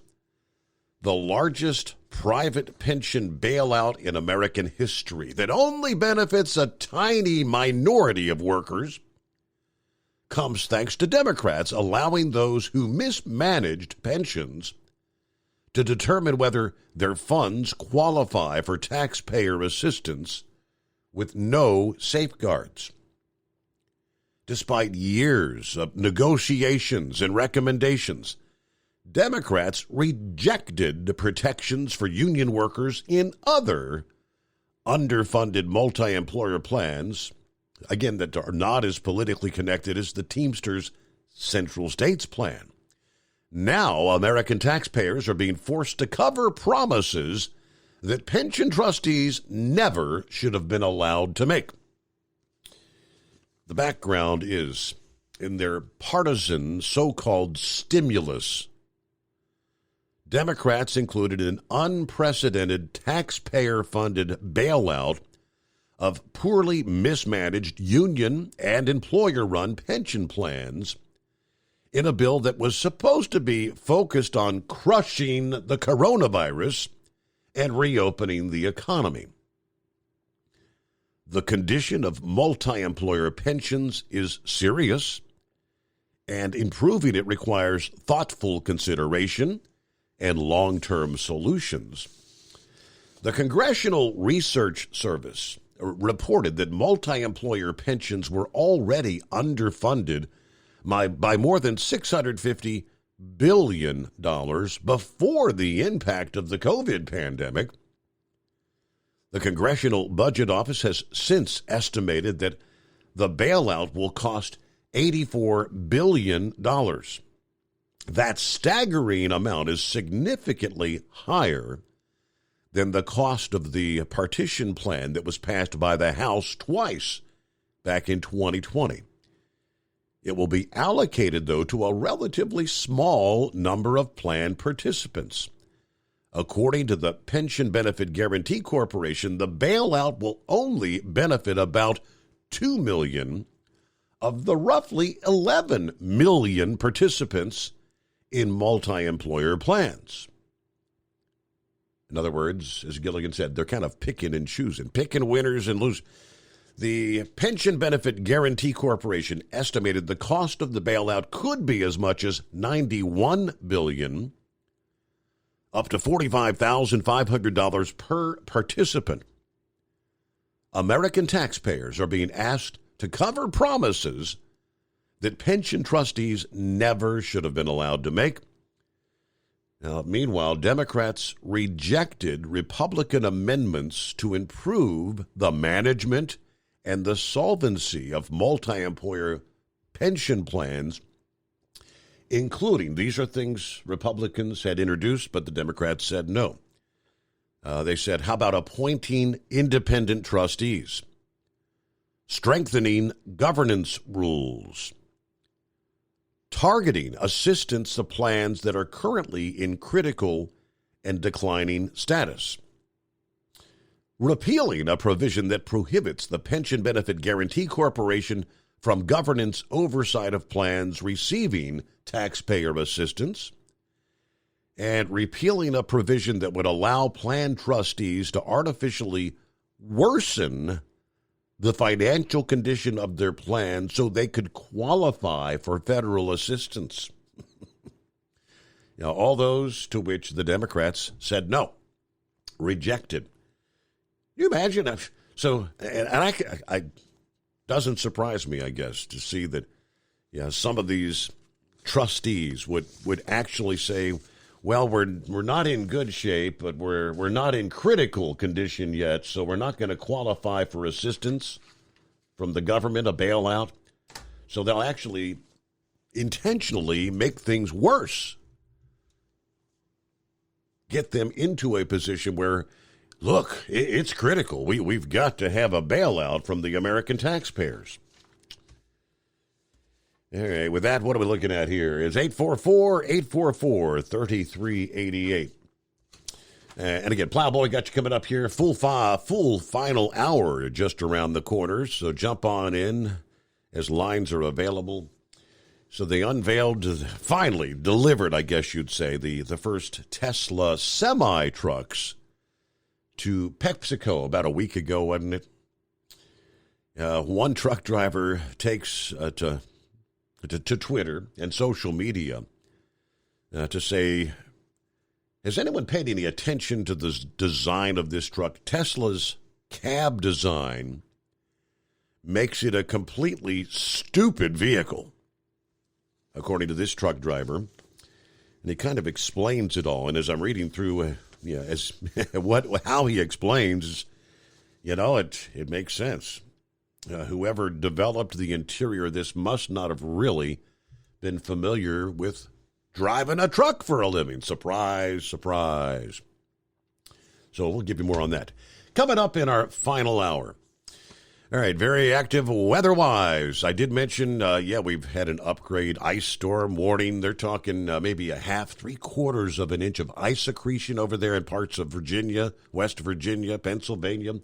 "The largest private pension bailout in American history that only benefits a tiny minority of workers comes thanks to Democrats allowing those who mismanaged pensions to determine whether their funds qualify for taxpayer assistance with no safeguards. Despite years of negotiations and recommendations, Democrats rejected the protections for union workers in other underfunded multi-employer plans, again, that are not as politically connected as the Teamsters Central States Plan. Now, American taxpayers are being forced to cover promises that pension trustees never should have been allowed to make. The background is, in their partisan so-called stimulus, Democrats included an unprecedented taxpayer-funded bailout of poorly mismanaged union and employer-run pension plans in a bill that was supposed to be focused on crushing the coronavirus and reopening the economy. The condition of multi-employer pensions is serious, and improving it requires thoughtful consideration and long-term solutions. The Congressional Research Service reported that multi-employer pensions were already underfunded by more than $650 billion before the impact of the COVID pandemic. The Congressional Budget Office has since estimated that the bailout will cost $84 billion. That staggering amount is significantly higher than the cost of the partition plan that was passed by the House twice back in 2020. It will be allocated, though, to a relatively small number of plan participants. According to the Pension Benefit Guaranty Corporation, the bailout will only benefit about 2 million of the roughly 11 million participants in multi-employer plans. In other words, as Gilligan said, they're kind of picking and choosing, picking winners and losers. The Pension Benefit Guaranty Corporation estimated the cost of the bailout could be as much as $91 billion, up to $45,500 per participant. American taxpayers are being asked to cover promises that pension trustees never should have been allowed to make. Now, meanwhile, Democrats rejected Republican amendments to improve the management and the solvency of multi-employer pension plans, including, these are things Republicans had introduced, but the Democrats said no. They said, how about appointing independent trustees, strengthening governance rules, targeting assistance to plans that are currently in critical and declining status. Repealing a provision that prohibits the Pension Benefit Guaranty Corporation from governance oversight of plans receiving taxpayer assistance, and repealing a provision that would allow plan trustees to artificially worsen the financial condition of their plan so they could qualify for federal assistance. All those to which the Democrats said no, rejected. Can you imagine if so? And I doesn't surprise me, I guess, to see that some of these trustees would actually say, well, we're not in good shape, but we're not in critical condition yet, so we're not going to qualify for assistance from the government, a bailout. So they'll actually intentionally make things worse, get them into a position where, look, it's critical. We've got to have a bailout from the American taxpayers. All right, with that, what are we looking at here? It's 844-844-3388. And again, Plowboy got you coming up here. Full final hour just around the corner, so jump on in as lines are available. So they unveiled, finally delivered, I guess you'd say, the first Tesla semi-trucks to PepsiCo about a week ago, wasn't it? One truck driver takes to Twitter and social media to say, has anyone paid any attention to the design of this truck? Tesla's cab design makes it a completely stupid vehicle, according to this truck driver. And he kind of explains it all. And as I'm reading through how he explains, it makes sense. Whoever developed the interior of this must not have really been familiar with driving a truck for a living. Surprise, surprise. So we'll give you more on that. Coming up in our final hour. All right, very active weather-wise. I did mention, we've had an upgrade ice storm warning. They're talking maybe a half, 3/4 of an inch of ice accretion over there in parts of Virginia, West Virginia, Pennsylvania.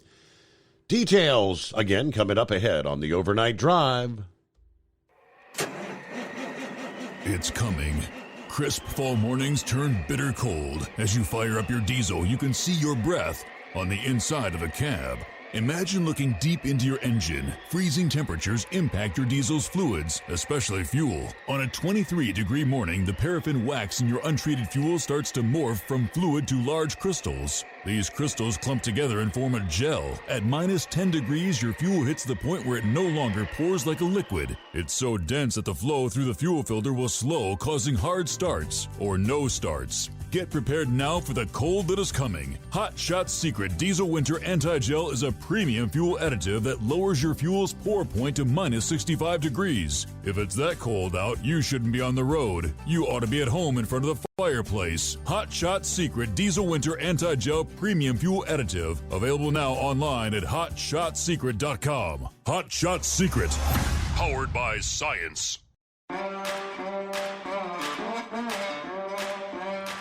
Details, again, coming up ahead on the Overnight Drive. It's coming. Crisp fall mornings turn bitter cold. As you fire up your diesel, you can see your breath on the inside of a cab. Imagine looking deep into your engine. Freezing temperatures impact your diesel's fluids, especially fuel. On a 23-degree morning, the paraffin wax in your untreated fuel starts to morph from fluid to large crystals. These crystals clump together and form a gel. At minus 10 degrees, your fuel hits the point where it no longer pours like a liquid. It's so dense that the flow through the fuel filter will slow, causing hard starts or no starts. Get prepared now for the cold that is coming. Hot Shot Secret Diesel Winter Anti-Gel is a premium fuel additive that lowers your fuel's pour point to minus 65 degrees. If it's that cold out, you shouldn't be on the road. You ought to be at home in front of the fireplace. Hot Shot Secret Diesel Winter Anti-Gel Premium Fuel Additive. Available now online at hotshotsecret.com. Hot Shot Secret. Powered by science.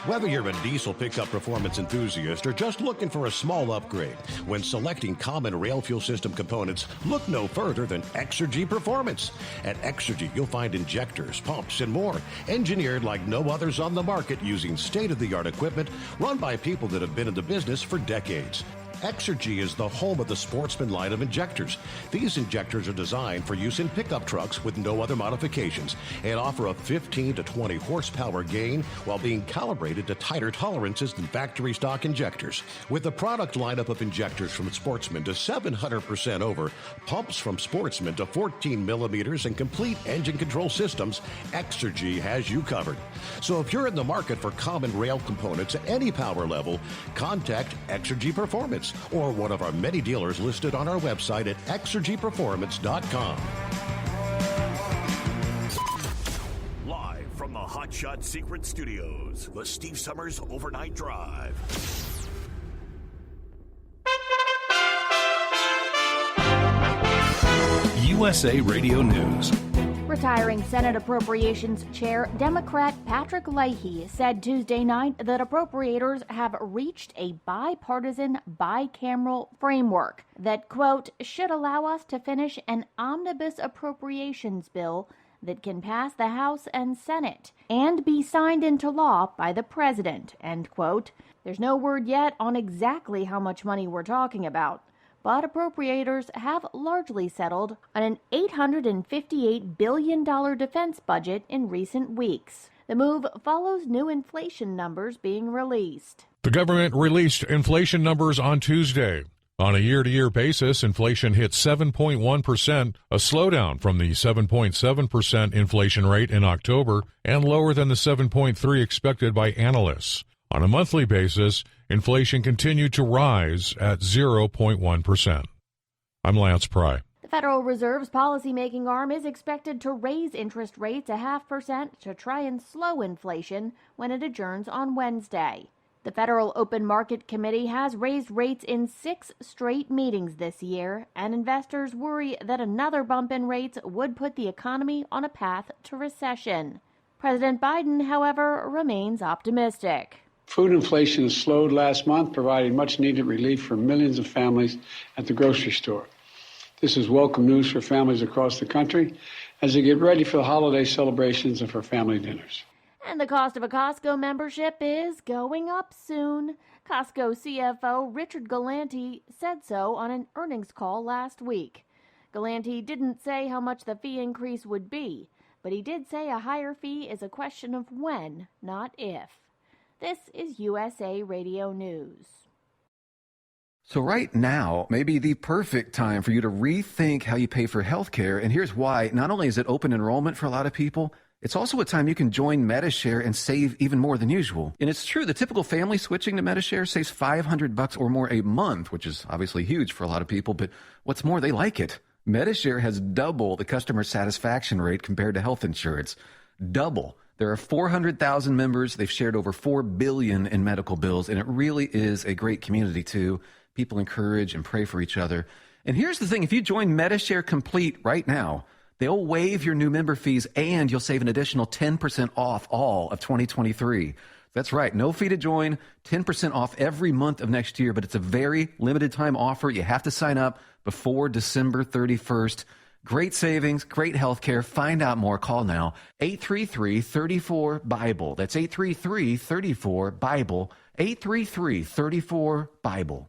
Whether you're a diesel pickup performance enthusiast or just looking for a small upgrade, when selecting common rail fuel system components, look no further than Exergy Performance. At Exergy, you'll find injectors, pumps, and more, engineered like no others on the market using state-of-the-art equipment run by people that have been in the business for decades. Exergy is the home of the Sportsman line of injectors. These injectors are designed for use in pickup trucks with no other modifications and offer a 15 to 20 horsepower gain while being calibrated to tighter tolerances than factory stock injectors. With the product lineup of injectors from Sportsman to 700% over, pumps from Sportsman to 14 millimeters, and complete engine control systems, Exergy has you covered. So if you're in the market for common rail components at any power level, contact Exergy Performance or one of our many dealers listed on our website at exergyperformance.com. Live from the Hot Shot Secret Studios, the Steve Summers Overnight Drive. USA Radio News. Retiring Senate Appropriations Chair Democrat Patrick Leahy said Tuesday night that appropriators have reached a bipartisan, bicameral framework that, quote, should allow us to finish an omnibus appropriations bill that can pass the House and Senate and be signed into law by the president, end quote. There's no word yet on exactly how much money we're talking about, but appropriators have largely settled on an $858 billion defense budget in recent weeks. The move follows new inflation numbers being released. The government released inflation numbers on Tuesday. On a year-to-year basis, inflation hit 7.1%, a slowdown from the 7.7% inflation rate in October and lower than the 7.3% expected by analysts. On a monthly basis, inflation continued to rise at 0.1%. I'm Lance Pry. The Federal Reserve's policymaking arm is expected to raise interest rates 0.5% to try and slow inflation when it adjourns on Wednesday. The Federal Open Market Committee has raised rates in 6 straight meetings this year, and investors worry that another bump in rates would put the economy on a path to recession. President Biden, however, remains optimistic. Food inflation slowed last month, providing much-needed relief for millions of families at the grocery store. This is welcome news for families across the country as they get ready for the holiday celebrations and for family dinners. And the cost of a Costco membership is going up soon. Costco CFO Richard Galanti said so on an earnings call last week. Galanti didn't say how much the fee increase would be, but he did say a higher fee is a question of when, not if. This is USA Radio News. So right now may be the perfect time for you to rethink how you pay for healthcare. And here's why. Not only is it open enrollment for a lot of people, it's also a time you can join Medishare and save even more than usual. And it's true, the typical family switching to Medishare saves $500 or more a month, which is obviously huge for a lot of people. But what's more, they like it. Medishare has double the customer satisfaction rate compared to health insurance. Double. There are 400,000 members. They've shared over $4 billion in medical bills, and it really is a great community, too. People encourage and pray for each other. And here's the thing. If you join Medishare Complete right now, they'll waive your new member fees, and you'll save an additional 10% off all of 2023. That's right. No fee to join, 10% off every month of next year, but it's a very limited time offer. You have to sign up before December 31st. Great savings, great health care. Find out more. Call now. 833-34-BIBLE. That's 833-34-BIBLE. 833-34-BIBLE.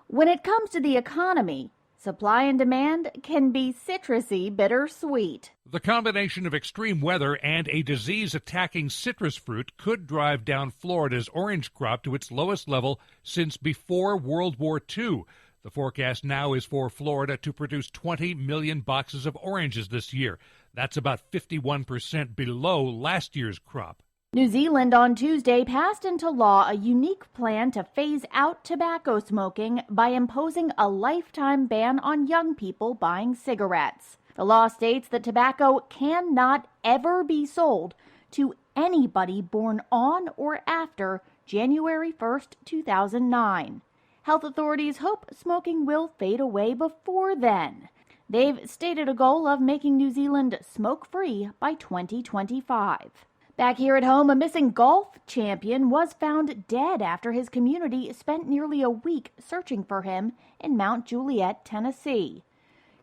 When it comes to the economy, supply and demand can be citrusy bittersweet. The combination of extreme weather and a disease attacking citrus fruit could drive down Florida's orange crop to its lowest level since before World War II. The forecast now is for Florida to produce 20 million boxes of oranges this year. That's about 51% below last year's crop. New Zealand on Tuesday passed into law a unique plan to phase out tobacco smoking by imposing a lifetime ban on young people buying cigarettes. The law states that tobacco cannot ever be sold to anybody born on or after January 1st, 2009. Health authorities hope smoking will fade away before then. They've stated a goal of making New Zealand smoke-free by 2025. Back here at home, a missing golf champion was found dead after his community spent nearly a week searching for him in Mount Juliet, Tennessee.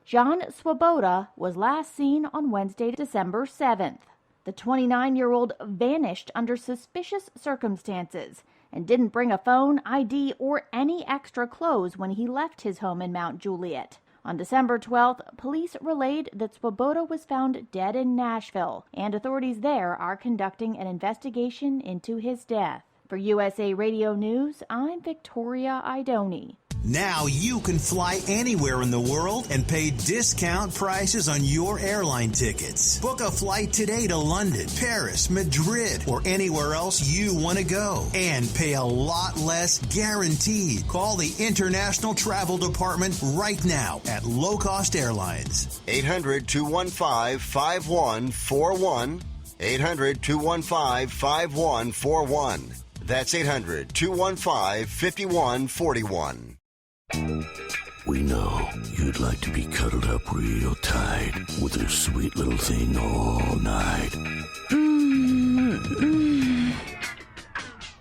John Swoboda was last seen on Wednesday, December 7th. The 29-year-old vanished under suspicious circumstances and didn't bring a phone, ID, or any extra clothes when he left his home in Mount Juliet. On December 12th, police relayed that Swoboda was found dead in Nashville, and authorities there are conducting an investigation into his death. For USA Radio News, I'm Victoria Idoni. Now you can fly anywhere in the world and pay discount prices on your airline tickets. Book a flight today to London, Paris, Madrid, or anywhere else you want to go. And pay a lot less guaranteed. Call the International Travel Department right now at Low Cost Airlines. 800-215-5141. 800-215-5141. That's 800-215-5141. We know you'd like to be cuddled up real tight with a sweet little thing all night.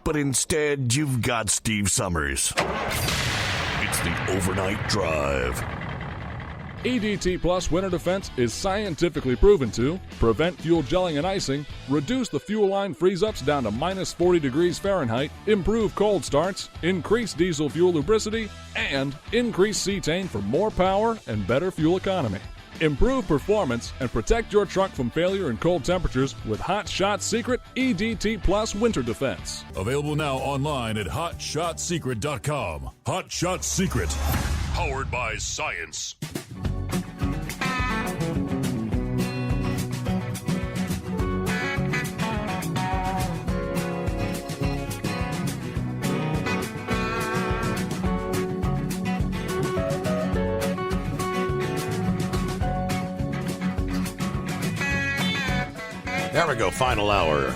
But instead, you've got Steve Summers. It's the Overnight Drive. EDT Plus Winter Defense is scientifically proven to prevent fuel gelling and icing, reduce the fuel line freeze-ups down to minus 40 degrees Fahrenheit, improve cold starts, increase diesel fuel lubricity, and increase cetane for more power and better fuel economy. Improve performance and protect your truck from failure in cold temperatures with Hot Shot Secret EDT Plus Winter Defense. Available now online at HotShotSecret.com. Hot Shot Secret. Powered by science. There we go, final hour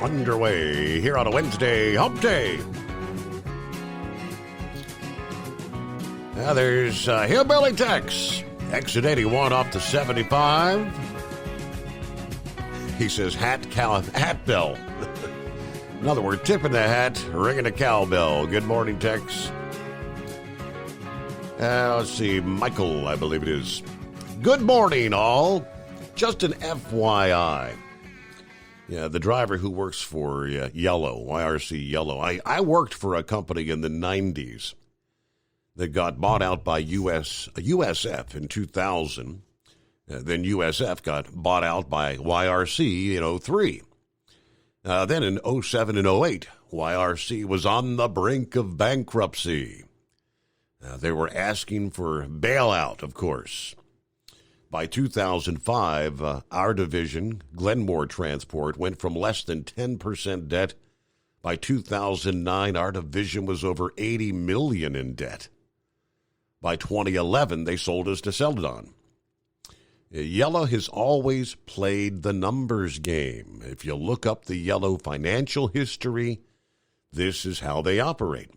underway here on a Wednesday hump day. Now there's Hillbilly Tex, exit 81 off the 75. He says hat bell. In other words, tipping the hat, ringing a cowbell. Good morning, Tex. Let's see, Michael, I believe it is. Good morning, all. Just an FYI. Yeah, the driver who works for Yellow, YRC Yellow. I worked for a company in the 90s that got bought out by USF in 2000. Then USF got bought out by YRC in 03. Then in 07 and 08, YRC was on the brink of bankruptcy. They were asking for bailout, of course. By 2005, our division, Glenmore Transport, went from less than 10% debt. By 2009, our division was over $80 million in debt. By 2011, they sold us to Celadon. Yellow has always played the numbers game. If you look up the Yellow financial history, this is how they operate.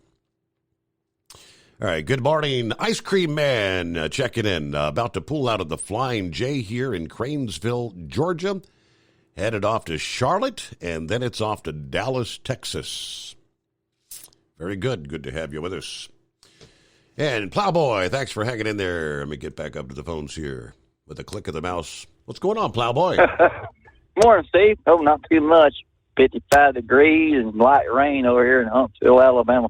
All right, good morning, Ice Cream Man, checking in. About to pull out of the Flying J here in Cranesville, Georgia. Headed off to Charlotte, and then it's off to Dallas, Texas. Very good. Good to have you with us. And Plowboy, thanks for hanging in there. Let me get back up to the phones here with a click of the mouse. What's going on, Plowboy? Morning, Steve. Oh, not too much. 55 degrees and light rain over here in Huntsville, Alabama.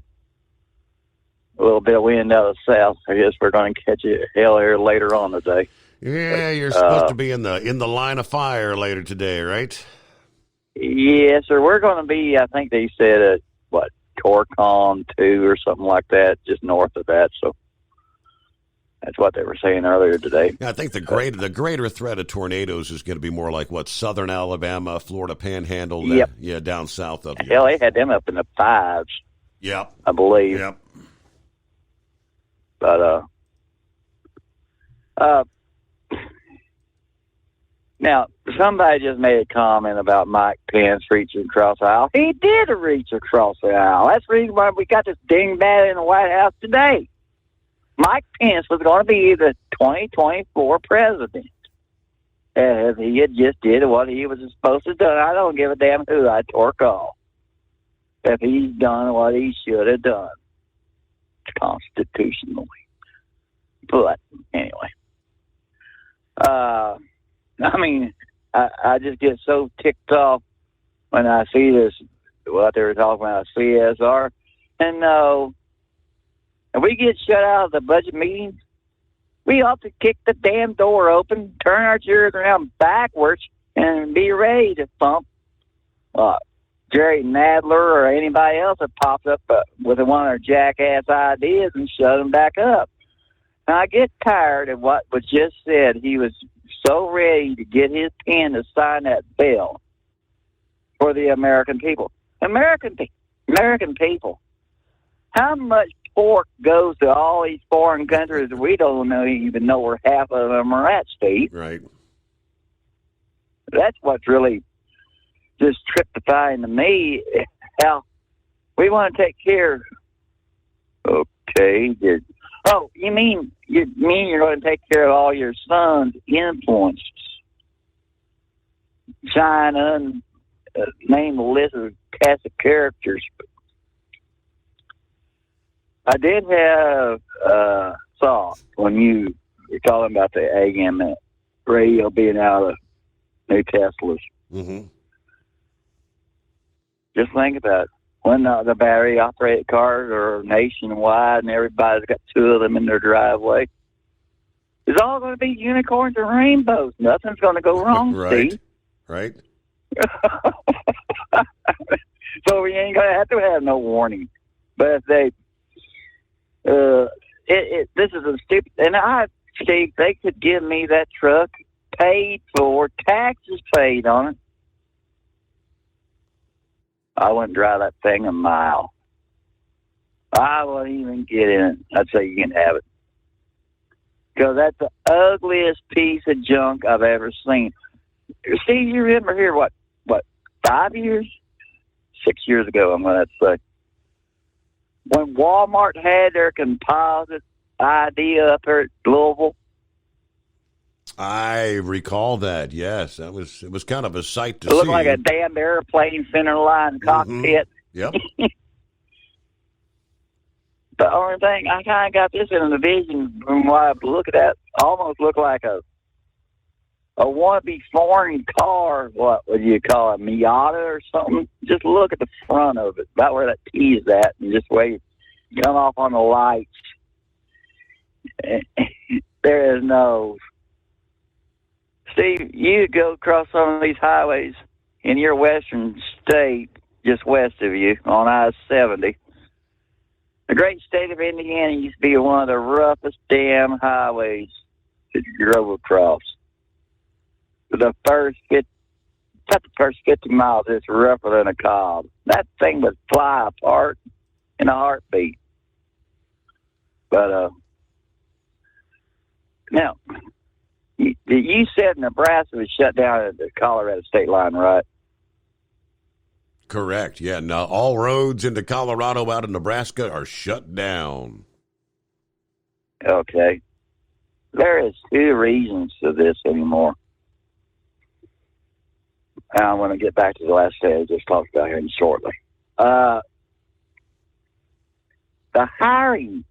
A little bit of wind out of the south. I guess we're going to catch it hell here later on today. Yeah, you're supposed to be in the line of fire later today, right? Yes, sir. We're going to be, I think they said, at, Torcon 2 or something like that, just north of that. So that's what they were saying earlier today. Yeah, I think the greater threat of tornadoes is going to be more like, southern Alabama, Florida Panhandle, yep. Down south of you. Hell, they had them up in the 5s. Yep. I believe. Yep. But, now, somebody just made a comment about Mike Pence reaching across the aisle. He did reach across the aisle. That's the reason why we got this dingbat in the White House today. Mike Pence was going to be the 2024 president. If he had just did what he was supposed to do, I don't give a damn who I torque off. If he's done what he should have done constitutionally. But anyway, I just get so ticked off when I see this, what they were talking about, CSR. And if we get shut out of the budget meetings, we ought to kick the damn door open, turn our chairs around backwards, and be ready to pump Jerry Nadler or anybody else that pops up with one of their jackass ideas and shut them back up. And I get tired of what was just said. He was so ready to get his pen to sign that bill for the American people. American people. How much pork goes to all these foreign countries that we don't even know where half of them are at, Steve? Right. That's what's really just triptifying to me. How we want to take care. Okay. Oh, you mean you're going to take care of all your son's influences? Name the list of cast of characters. I did have thought when you were talking about the AM radio being out of new Teslas. Mm-hmm. Just think about it. When the battery-operated cars are nationwide and everybody's got two of them in their driveway, it's all going to be unicorns and rainbows. Nothing's going to go wrong, Right. Steve. Right. So we ain't going to have no warning. But if they, this is a stupid, and Steve, they could give me that truck paid for, taxes paid on it. I wouldn't drive that thing a mile. I wouldn't even get in it. I'd say you can have it. Because that's the ugliest piece of junk I've ever seen. Steve, you remember here, what, 5 years? 6 years ago, I'm going to say. When Walmart had their composite idea up here at Louisville. I recall that, yes. It was kind of a sight to It looked see. like a damn airplane center line cockpit. Yep. The only thing, I kind of got this in the vision from what I look at that, almost looked like a wannabe foreign car. What would you call it, Miata or something? Just look at the front of it, about where that T is at, and just wait, come off on the lights. There is no... Steve, you go across some of these highways in your western state, just west of you, on I-70. The great state of Indiana used to be one of the roughest damn highways that you drove across. The first 50 miles, it's rougher than a cob. That thing would fly apart in a heartbeat. But, now... You said Nebraska was shut down at the Colorado state line, right? Correct. Yeah. Now all roads into Colorado out of Nebraska are shut down. Okay. There is 2 reasons for this anymore. And I'm going to get back to the last day I just talked about here shortly. The hiring.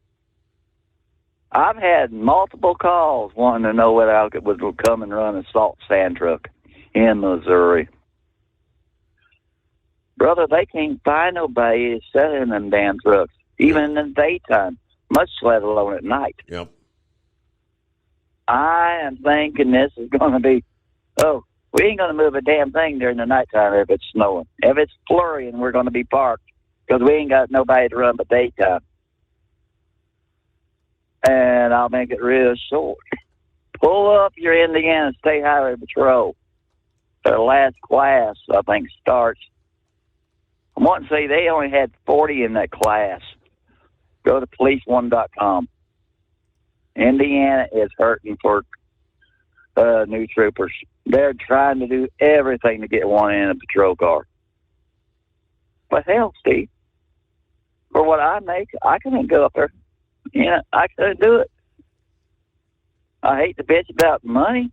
I've had multiple calls wanting to know whether I would come and run a salt sand truck in Missouri. Brother, they can't find nobody to sit in them damn trucks, even in the daytime, much let alone at night. Yep. I am thinking this is going to be, we ain't going to move a damn thing during the nighttime if it's snowing. If it's flurrying, we're going to be parked because we ain't got nobody to run the daytime. And I'll make it real short. Pull up your Indiana State Highway Patrol. Their last class, I think, starts. I want to say they only had 40 in that class. Go to policeone.com. Indiana is hurting for new troopers. They're trying to do everything to get one in a patrol car. But hell, Steve, for what I make, I couldn't go up there. Yeah, I couldn't do it. I hate to bitch about money.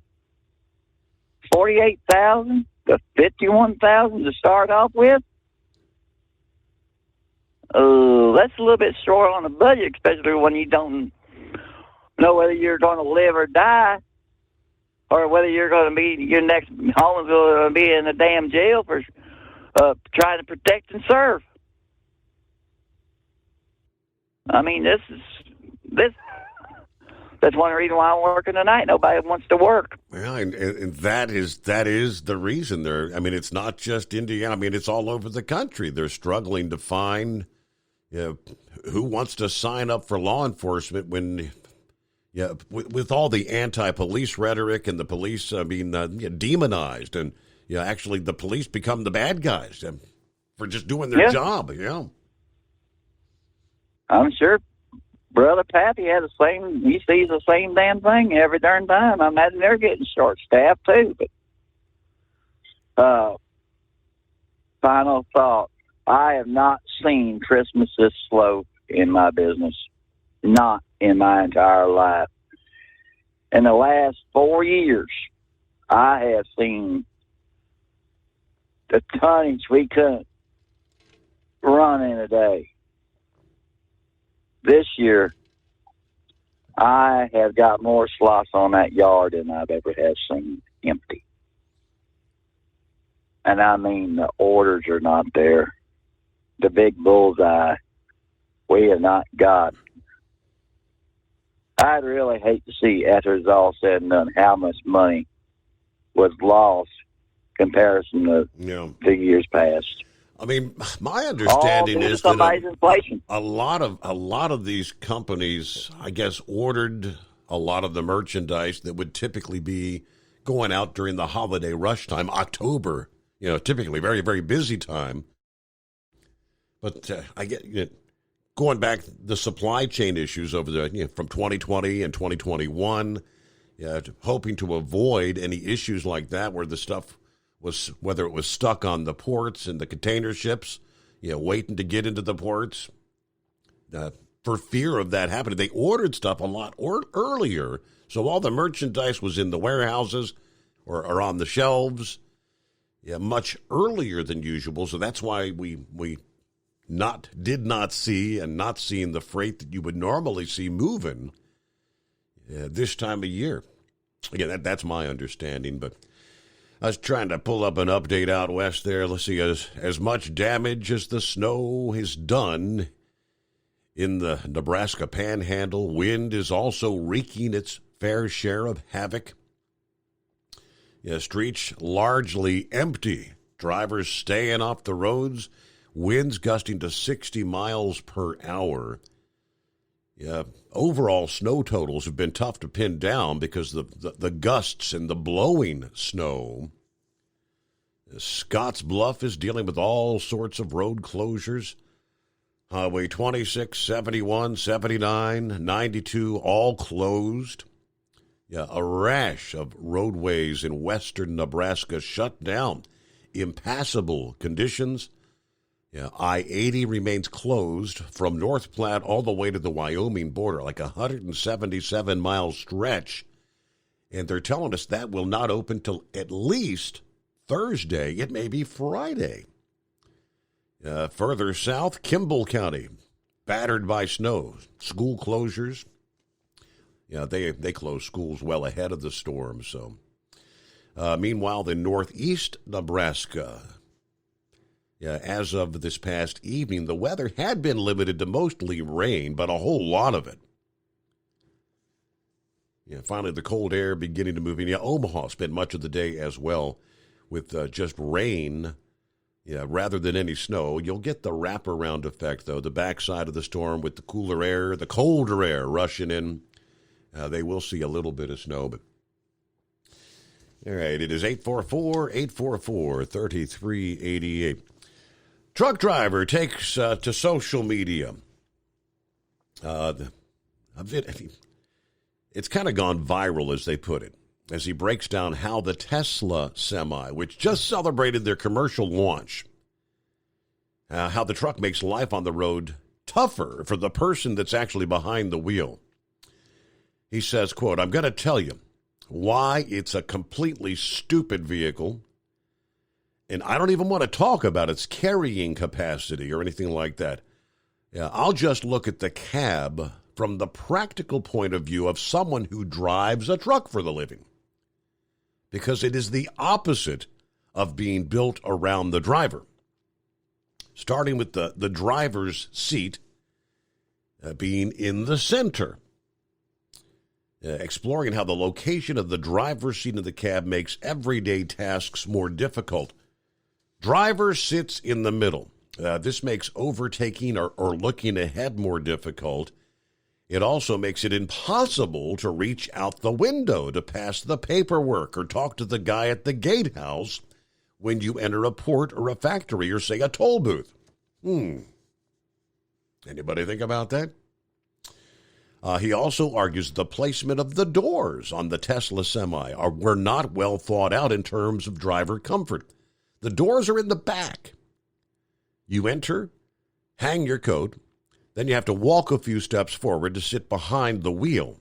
$48,000 to $51,000 to start off with. That's a little bit short on the budget, especially when you don't know whether you're going to live or die, or whether you're going to be your next home is going to be in a damn jail for trying to protect and serve. I mean, that's one reason why I'm working tonight. Nobody wants to work. Well, and that is the reason. I mean, it's not just Indiana. I mean, it's all over the country. They're struggling to find who wants to sign up for law enforcement when, with all the anti-police rhetoric and the police being demonized, and actually the police become the bad guys for just doing their job. Yeah. I'm sure Brother Pappy has he sees the same damn thing every darn time. I imagine they're getting short-staffed too. But final thought, I have not seen Christmas this slow in my business Not in my entire life. In the last 4 years, I have seen the tonnage we couldn't run in a day. This year, I have got more slots on that yard than I've ever have seen empty. And I mean, the orders are not there. The big bullseye, we have not got. I'd really hate to see, after it's all said and done, how much money was lost comparison to the years past. I mean, my understanding is that a lot of these companies, I guess, ordered a lot of the merchandise that would typically be going out during the holiday rush time, October, typically very, very busy time. But I get going back, the supply chain issues over the from 2020 and 2021, hoping to avoid any issues like that where the stuff was, whether it was stuck on the ports and the container ships, waiting to get into the ports. For fear of that happening, they ordered stuff a lot earlier, so all the merchandise was in the warehouses or on the shelves, much earlier than usual. So that's why we did not see the freight that you would normally see moving this time of year. Again, that's my understanding, but I was trying to pull up an update out west there. Let's see, as much damage as the snow has done in the Nebraska Panhandle, wind is also wreaking its fair share of havoc. Streets largely empty. Drivers staying off the roads. Winds gusting to 60 miles per hour. Overall snow totals have been tough to pin down because the gusts and the blowing snow. Scotts Bluff is dealing with all sorts of road closures. Highway 26, 71, 79, 92, all closed. A rash of roadways in western Nebraska shut down. Impassable conditions. I-80 remains closed from North Platte all the way to the Wyoming border, like a 177-mile stretch. And they're telling us that will not open till at least Thursday. It may be Friday. Further south, Kimball County, battered by snow. School closures. They closed schools well ahead of the storm. So, meanwhile, the northeast Nebraska, as of this past evening, the weather had been limited to mostly rain, but a whole lot of it. Finally, the cold air beginning to move in. Omaha spent much of the day as well with just rain, rather than any snow. You'll get the wraparound effect, though, the backside of the storm with the cooler air, the colder air rushing in. They will see a little bit of snow, but all right, it is 844-844-3388. Truck driver takes to social media. It's kind of gone viral, as they put it, as he breaks down how the Tesla Semi, which just celebrated their commercial launch, how the truck makes life on the road tougher for the person that's actually behind the wheel. He says, quote, "I'm going to tell you why it's a completely stupid vehicle. And I don't even want to talk about its carrying capacity or anything like that. I'll just look at the cab from the practical point of view of someone who drives a truck for the living. Because it is the opposite of being built around the driver. Starting with the driver's seat being in the center. Exploring how the location of the driver's seat in the cab makes everyday tasks more difficult. Driver sits in the middle. This makes overtaking or looking ahead more difficult. It also makes it impossible to reach out the window to pass the paperwork or talk to the guy at the gatehouse when you enter a port or a factory or, say, a toll booth. Anybody think about that? He also argues the placement of the doors on the Tesla Semi were not well thought out in terms of driver comfort. The doors are in the back. You enter, hang your coat, Then you have to walk a few steps forward to sit behind the wheel.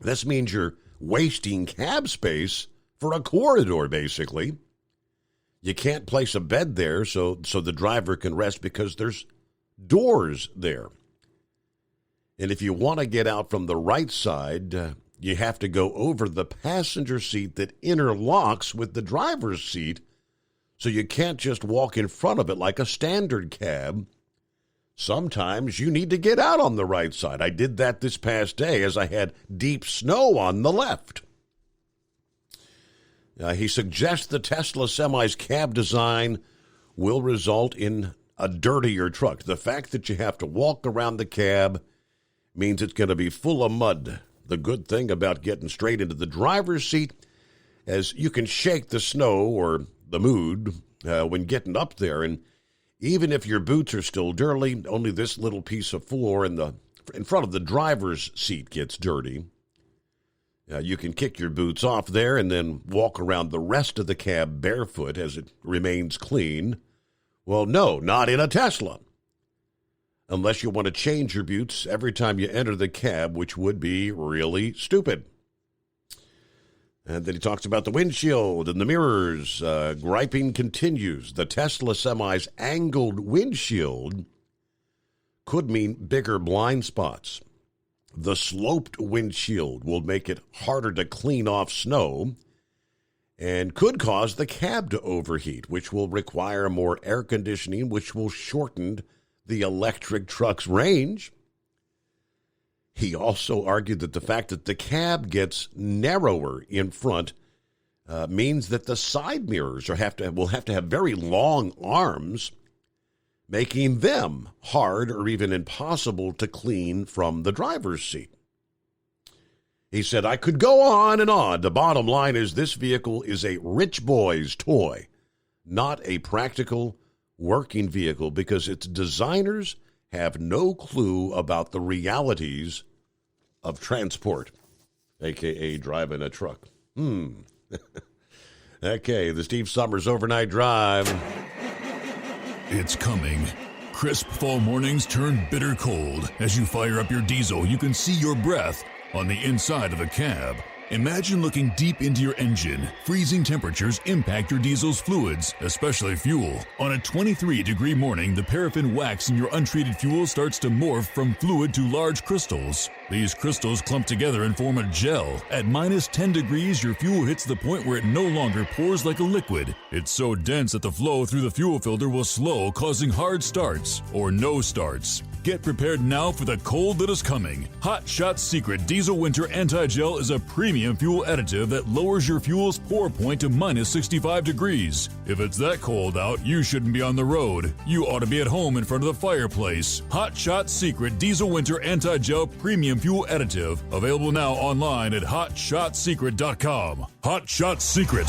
This means you're wasting cab space for a corridor, basically. You can't place a bed there so the driver can rest because there's doors there. And if you want to get out from the right side, you have to go over the passenger seat that interlocks with the driver's seat, so you can't just walk in front of it like a standard cab. Sometimes you need to get out on the right side. I did that this past day as I had deep snow on the left. He suggests the Tesla Semi's cab design will result in a dirtier truck. The fact that you have to walk around the cab means it's going to be full of mud. The good thing about getting straight into the driver's seat is you can shake the snow or the mood when getting up there. And even if your boots are still dirty, only this little piece of floor in front of the driver's seat gets dirty. You can kick your boots off there and then walk around the rest of the cab barefoot as it remains clean. Well, no, not in a Tesla. Unless you want to change your boots every time you enter the cab, which would be really stupid. And then he talks about the windshield and the mirrors. Griping continues. The Tesla Semi's angled windshield could mean bigger blind spots. The sloped windshield will make it harder to clean off snow and could cause the cab to overheat, which will require more air conditioning, which will shorten the electric truck's range. He also argued that the fact that the cab gets narrower in front means that the side mirrors will have to have very long arms, making them hard or even impossible to clean from the driver's seat. He said, I could go on and on. The bottom line is this vehicle is a rich boy's toy, not a practical working vehicle, because its designers have no clue about the realities of transport, a.k.a. driving a truck. Okay, the Steve Summers Overnight Drive. It's coming. Crisp fall mornings turn bitter cold. As you fire up your diesel, you can see your breath on the inside of the cab. Imagine looking deep into your engine. Freezing temperatures impact your diesel's fluids, especially fuel. On a 23-degree morning, the paraffin wax in your untreated fuel starts to morph from fluid to large crystals. These crystals clump together and form a gel. At minus 10 degrees, your fuel hits the point where it no longer pours like a liquid. It's so dense that the flow through the fuel filter will slow, causing hard starts or no starts. Get prepared now for the cold that is coming. Hot Shot Secret Diesel Winter Anti-Gel is a premium fuel additive that lowers your fuel's pour point to minus 65 degrees. If it's that cold out, you shouldn't be on the road. You ought to be at home in front of the fireplace. Hot Shot Secret Diesel Winter Anti-Gel Premium Fuel Additive. Available now online at HotShotSecret.com. Hot Shot Secret.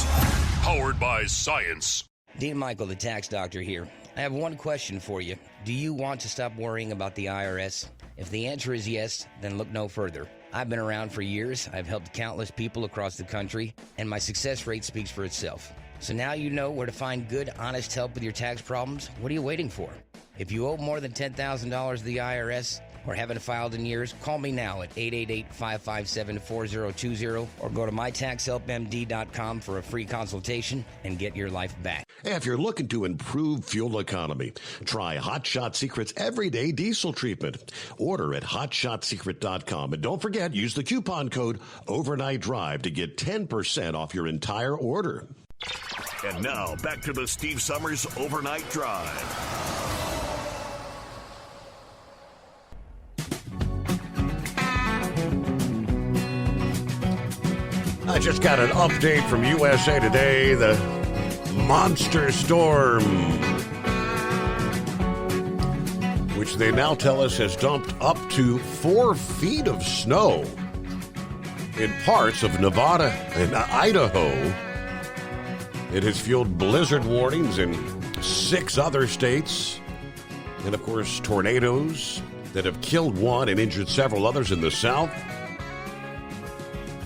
Powered by science. Dean Michael, the tax doctor here. I have one question for you. Do you want to stop worrying about the IRS? If the answer is yes, then look no further. I've been around for years. I've helped countless people across the country, and my success rate speaks for itself. So now you know where to find good, honest help with your tax problems. What are you waiting for? If you owe more than $10,000 to the IRS or haven't filed in years, call me now at 888-557-4020 or go to mytaxhelpmd.com for a free consultation and get your life back. If you're looking to improve fuel economy, try Hot Shot Secret's Everyday Diesel Treatment. Order at hotshotsecret.com. And don't forget, use the coupon code Overnight Drive to get 10% off your entire order. And now, back to the Steve Summers Overnight Drive. I just got an update from USA Today. The monster storm, which they now tell us has dumped up to 4 feet of snow in parts of Nevada and Idaho. It has fueled blizzard warnings in 6 other states. And, of course, tornadoes that have killed 1 and injured several others in the South.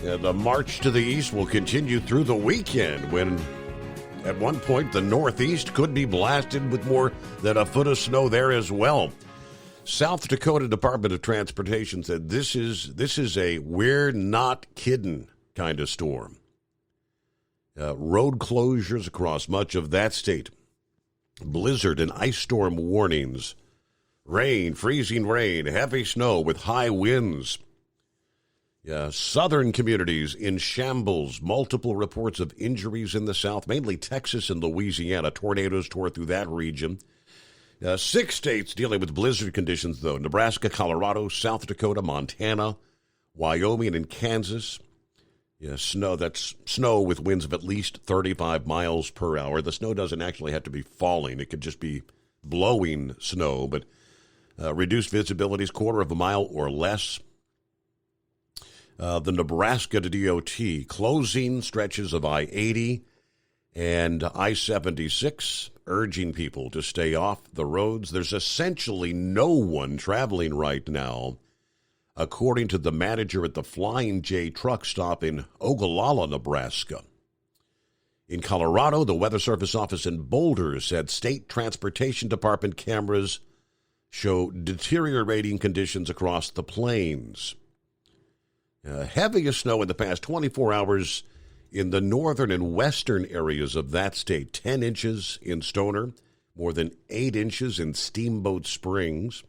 The march to the east will continue through the weekend when, at one point, the Northeast could be blasted with more than a foot of snow there as well. South Dakota Department of Transportation said this is a we're not kidding kind of storm. Road closures across much of that state. Blizzard and ice storm warnings. Rain, freezing rain, heavy snow with high winds. Southern communities in shambles. Multiple reports of injuries in the south, mainly Texas and Louisiana. Tornadoes tore through that region. 6 states dealing with blizzard conditions, though. Nebraska, Colorado, South Dakota, Montana, Wyoming, and Kansas. Snow. That's snow with winds of at least 35 miles per hour. The snow doesn't actually have to be falling. It could just be blowing snow, but reduced visibility is 1/4 mile or less. The Nebraska DOT closing stretches of I-80 and I-76, urging people to stay off the roads. There's essentially no one traveling right now, according to the manager at the Flying J truck stop in Ogallala, Nebraska. In Colorado, the Weather Service office in Boulder said state transportation department cameras show deteriorating conditions across the plains. Heaviest snow in the past 24 hours in the northern and western areas of that state. 10 inches in Stoner, more than 8 inches in Steamboat Springs.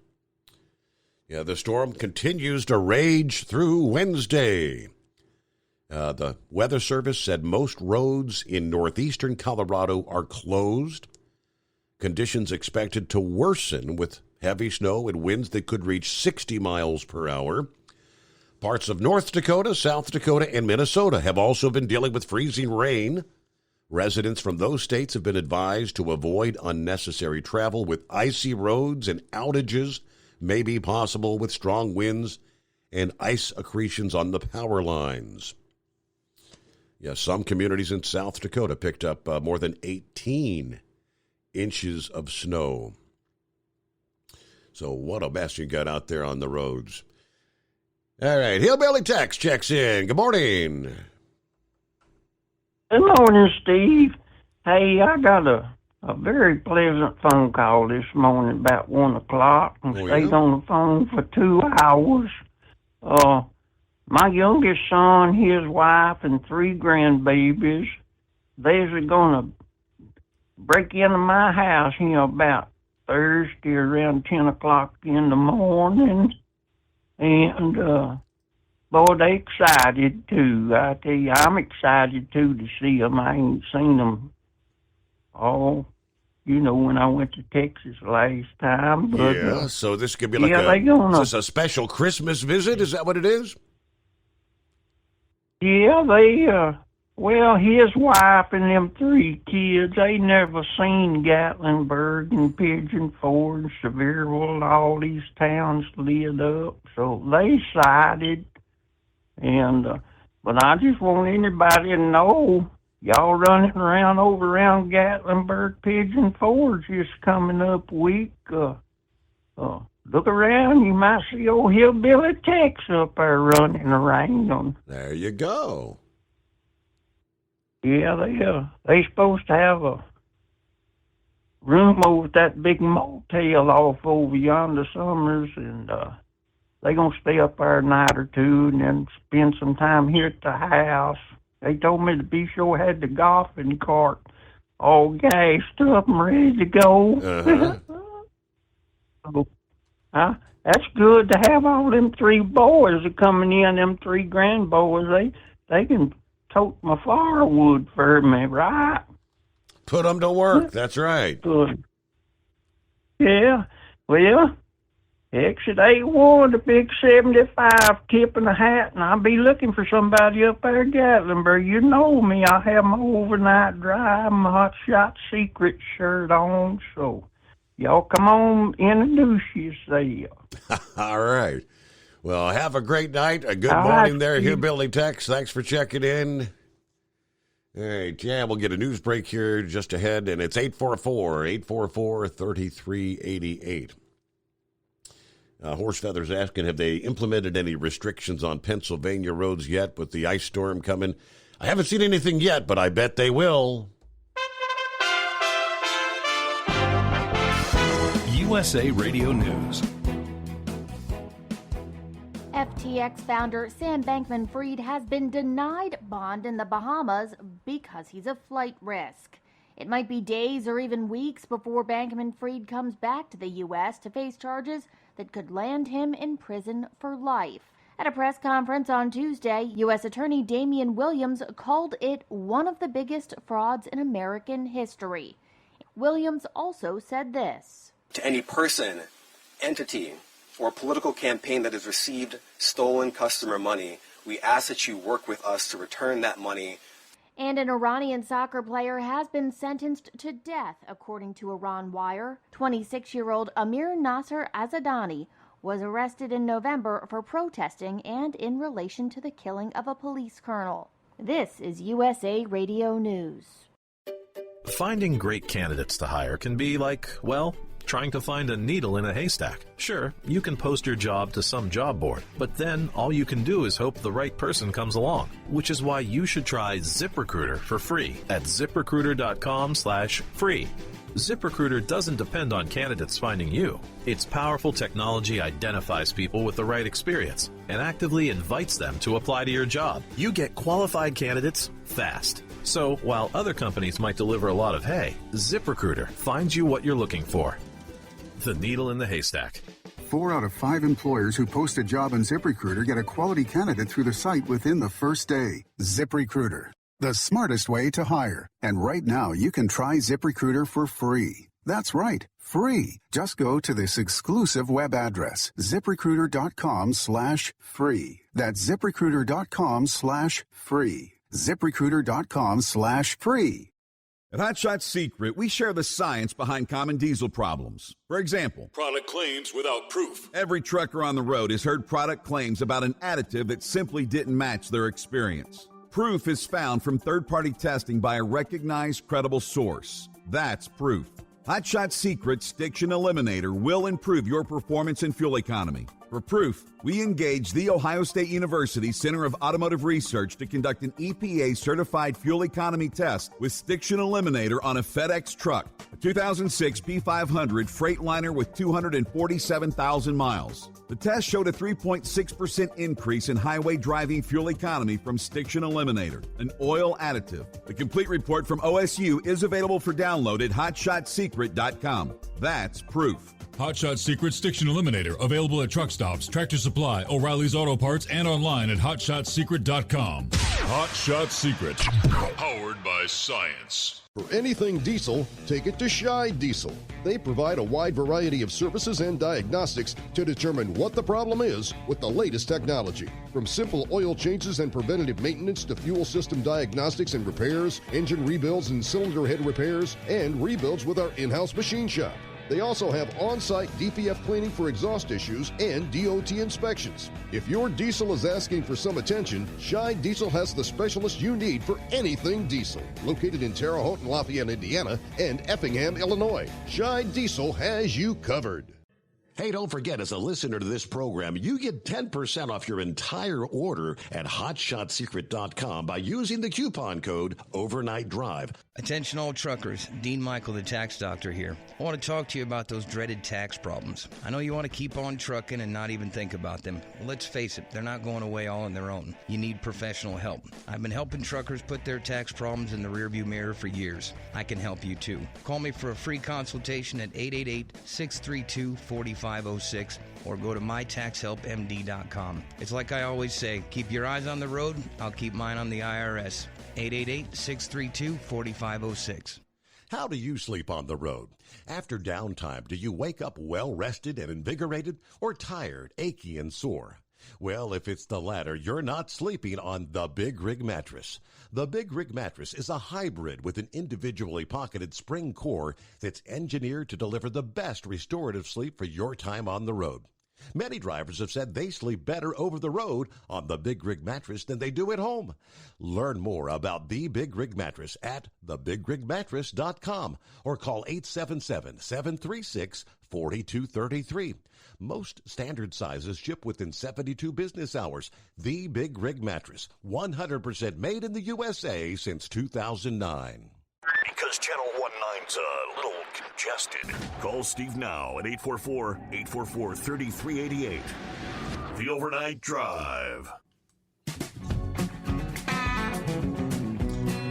The storm continues to rage through Wednesday. The Weather Service said most roads in northeastern Colorado are closed. Conditions expected to worsen with heavy snow and winds that could reach 60 miles per hour. Parts of North Dakota, South Dakota, and Minnesota have also been dealing with freezing rain. Residents from those states have been advised to avoid unnecessary travel with icy roads, and outages may be possible with strong winds and ice accretions on the power lines. Some communities in South Dakota picked up more than 18 inches of snow. So what a mess you got out there on the roads. All right, Hillbilly Tex checks in. Good morning. Good morning, Steve. Hey, I got a very pleasant phone call this morning about 1 o'clock and stayed on the phone for 2 hours. My youngest son, his wife, and 3 grandbabies, they're going to break into my house, about Thursday around 10 o'clock in the morning. And, boy, they excited, too. I tell you, I'm excited, too, to see them. I ain't seen them when I went to Texas last time. But, so this could be like is this a special Christmas visit? Is that what it is? Yeah, his wife and them 3 kids, they never seen Gatlinburg and Pigeon Forge, Sevierville, and all these towns lit up. So they excited. And, but I just want anybody to know, y'all running around Gatlinburg, Pigeon Forge this coming up week. Look around, you might see old Hillbilly Tex up there running around. There you go. Yeah, they supposed to have a room over at that big motel off over yonder Summers, and they gonna stay up there a night or 2 and then spend some time here at the house. They told me to be sure I had the golfing cart all gassed up and ready to go. So, that's good to have all them 3 boys coming in, them 3 grandboys. They can tote my firewood for me, right? Put them to work. That's right. Good. Yeah. Well, exit 81, the big 75, tip and a hat, and I'll be looking for somebody up there at Gatlinburg. You know me. I have my overnight drive, my Hot Shot Secret shirt on, so y'all come on, introduce yourself. All right. Well, have a great night. A good morning there, Hillbilly Tex. Thanks for checking in. All right, we'll get a news break here just ahead, and it's 844-3388. Horse Feather's asking, have they implemented any restrictions on Pennsylvania roads yet with the ice storm coming? I haven't seen anything yet, but I bet they will. USA Radio News. FTX founder Sam Bankman-Fried has been denied bond in the Bahamas because he's a flight risk. It might be days or even weeks before Bankman-Fried comes back to the U.S. to face charges that could land him in prison for life. At a press conference on Tuesday, U.S. Attorney Damian Williams called it one of the biggest frauds in American history. Williams also said this. To any person, entity, or political campaign that has received stolen customer money, we ask that you work with us to return that money. And an Iranian soccer player has been sentenced to death, according to Iran Wire. 26-year-old Amir Nasser Azadani was arrested in November for protesting and in relation to the killing of a police colonel. This is USA Radio News. Finding great candidates to hire can be like, well, trying to find a needle in a haystack. Sure, you can post your job to some job board, but then all you can do is hope the right person comes along, which is why you should try ZipRecruiter for free at ZipRecruiter.com/free. ZipRecruiter doesn't depend on candidates finding you. Its powerful technology identifies people with the right experience and actively invites them to apply to your job. You get qualified candidates fast. So while other companies might deliver a lot of hay, ZipRecruiter finds you what you're looking for. The needle in the haystack. 4 out of 5 employers who post a job on ZipRecruiter get a quality candidate through the site within the first day. ZipRecruiter, the smartest way to hire. And right now, you can try ZipRecruiter for free. That's right, free. Just go to this exclusive web address, ZipRecruiter.com/free. That's ZipRecruiter.com/free. ZipRecruiter.com/free. At Hot Shot Secret, we share the science behind common diesel problems. For example, product claims without proof. Every trucker on the road has heard product claims about an additive that simply didn't match their experience. Proof is found from third-party testing by a recognized, credible source. That's proof. Hot Shot Secret's Stiction Eliminator will improve your performance and fuel economy. For proof, we engaged the Ohio State University Center of Automotive Research to conduct an EPA-certified fuel economy test with Stiction Eliminator on a FedEx truck, a 2006 P500 Freightliner with 247,000 miles. The test showed a 3.6% increase in highway driving fuel economy from Stiction Eliminator, an oil additive. The complete report from OSU is available for download at hotshotsecret.com. That's proof. Hot Shot Secret Stiction Eliminator, available at truck stops, Tractor Supply, O'Reilly's Auto Parts, and online at hotshotsecret.com. Hot Shot Secret, powered by science. For anything diesel, take it to Scheid Diesel. They provide a wide variety of services and diagnostics to determine what the problem is with the latest technology. From simple oil changes and preventative maintenance to fuel system diagnostics and repairs, engine rebuilds and cylinder head repairs, and rebuilds with our in-house machine shop. They also have on-site DPF cleaning for exhaust issues and DOT inspections. If your diesel is asking for some attention, Scheid Diesel has the specialist you need for anything diesel. Located in Terre Haute and Lafayette, Indiana, and Effingham, Illinois, Scheid Diesel has you covered. Hey, don't forget, as a listener to this program, you get 10% off your entire order at hotshotsecret.com by using the coupon code Overnight Drive. Attention all truckers, Dean Michael, the tax doctor here. I want to talk to you about those dreaded tax problems. I know you want to keep on trucking and not even think about them. Well, let's face it, they're not going away all on their own. You need professional help. I've been helping truckers put their tax problems in the rearview mirror for years. I can help you too. Call me for a free consultation at 888-632-4506 or go to mytaxhelpmd.com. It's like I always say, keep your eyes on the road, I'll keep mine on the IRS. 888-632-4506. How do you sleep on the road? After downtime, do you wake up well-rested and invigorated or tired, achy, and sore? Well, if it's the latter, you're not sleeping on the Big Rig Mattress. The Big Rig Mattress is a hybrid with an individually pocketed spring core that's engineered to deliver the best restorative sleep for your time on the road. Many drivers have said they sleep better over the road on the Big Rig Mattress than they do at home. Learn more about the Big Rig Mattress at thebigrigmattress.com or call 877-736-4233. Most standard sizes ship within 72 business hours. The Big Rig Mattress, 100% made in the USA since 2009. Because Channel 19's a little congested. Call Steve now at 844-844-3388. The Overnight Drive.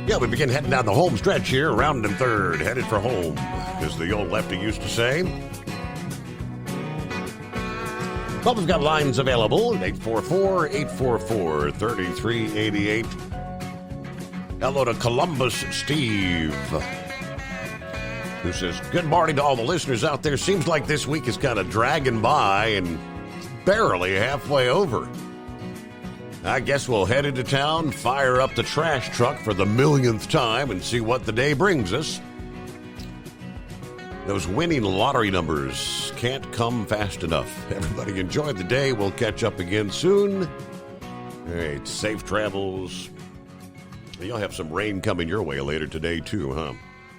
Yeah, we begin heading down the home stretch here, round and third, headed for home, as the old lefty used to say. Well, we've got lines available at 844-844-3388. Hello to Columbus Steve, who says, good morning to all the listeners out there. Seems like this week is kind of dragging by and barely halfway over. I guess we'll head into town, fire up the trash truck for the millionth time, and see what the day brings us. Those winning lottery numbers can't come fast enough. Everybody enjoy the day. We'll catch up again soon. All right, safe travels. You'll have some rain coming your way later today, too, huh?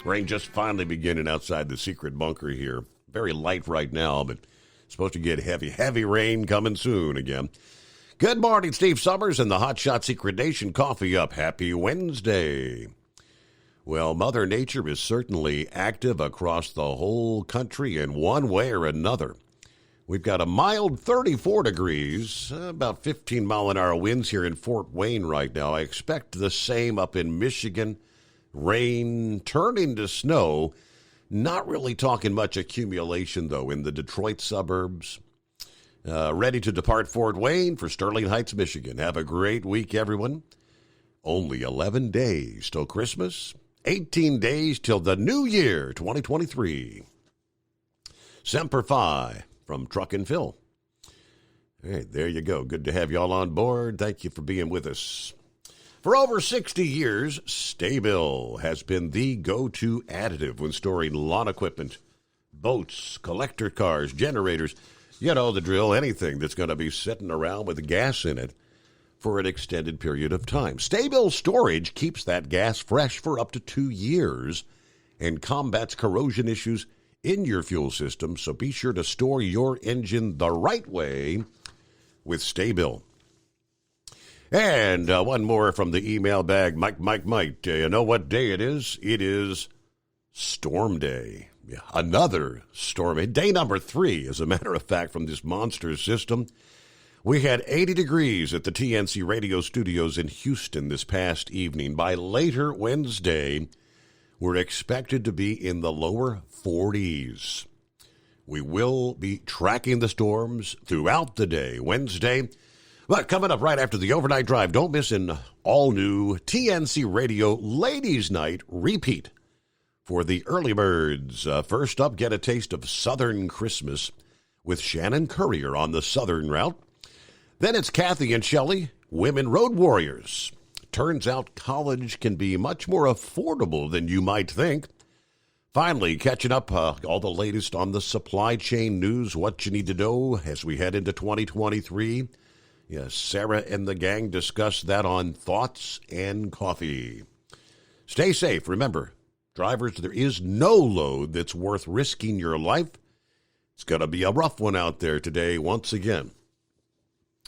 Rain just finally beginning outside the secret bunker here. Very light right now, but supposed to get heavy rain coming soon again. Good morning, Steve Summers and the Hot Shot Secret Nation. Coffee up. Happy Wednesday. Well, Mother Nature is certainly active across the whole country in one way or another. We've got a mild 34 degrees, about 15-mile-an-hour winds here in Fort Wayne right now. I expect the same up in Michigan. Rain turning to snow. Not really talking much accumulation, though, in the Detroit suburbs. Ready to depart Fort Wayne for Sterling Heights, Michigan. Have a great week, everyone. Only 11 days till Christmas. 18 days till the new year, 2023. Semper Fi from Truck and Phil. All right, there you go. Good to have you all on board. Thank you for being with us. For over 60 years, Sta-Bil has been the go-to additive when storing lawn equipment, boats, collector cars, generators. You know the drill, anything that's going to be sitting around with gas in it for an extended period of time. Sta-Bil storage keeps that gas fresh for up to 2 years and combats corrosion issues in your fuel system, so be sure to store your engine the right way with Sta-Bil. And one more from the email bag. Mike, you know what day it is? It is Storm Day. Yeah, another stormy day number 3, as a matter of fact, from this monster system. We had 80 degrees at the TNC radio studios in Houston this past evening. By later Wednesday, we're expected to be in the lower 40s. We will be tracking the storms throughout the day Wednesday. But coming up right after the overnight drive, don't miss an all-new TNC Radio Ladies' Night repeat for the early birds. First up, get a taste of Southern Christmas with Shannon Courier on the Southern route. Then it's Kathy and Shelley, Women Road Warriors. Turns out college can be much more affordable than you might think. Finally, catching up all the latest on the supply chain news, what you need to know as we head into 2023. Yes, Sarah and the gang discuss that on Thoughts and Coffee. Stay safe. Remember, drivers, there is no load that's worth risking your life. It's going to be a rough one out there today once again.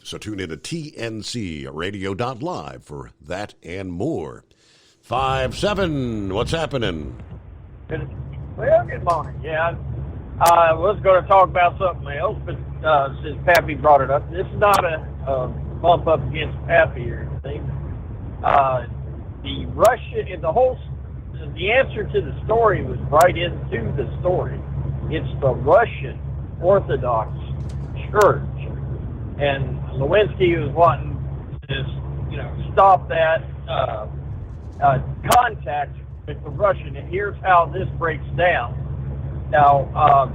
So tune in to TNCRadio.live for that and more. 5-7, what's happening? Well, good morning. Yeah, I was going to talk about something else, but since Pappy brought it up, this is not a bump up against Pappy or anything. The Russian, and the answer to the story was right into the story. It's the Russian Orthodox Church. And Lewinsky was wanting to, stop that contact with the Russian. And here's how this breaks down. Now,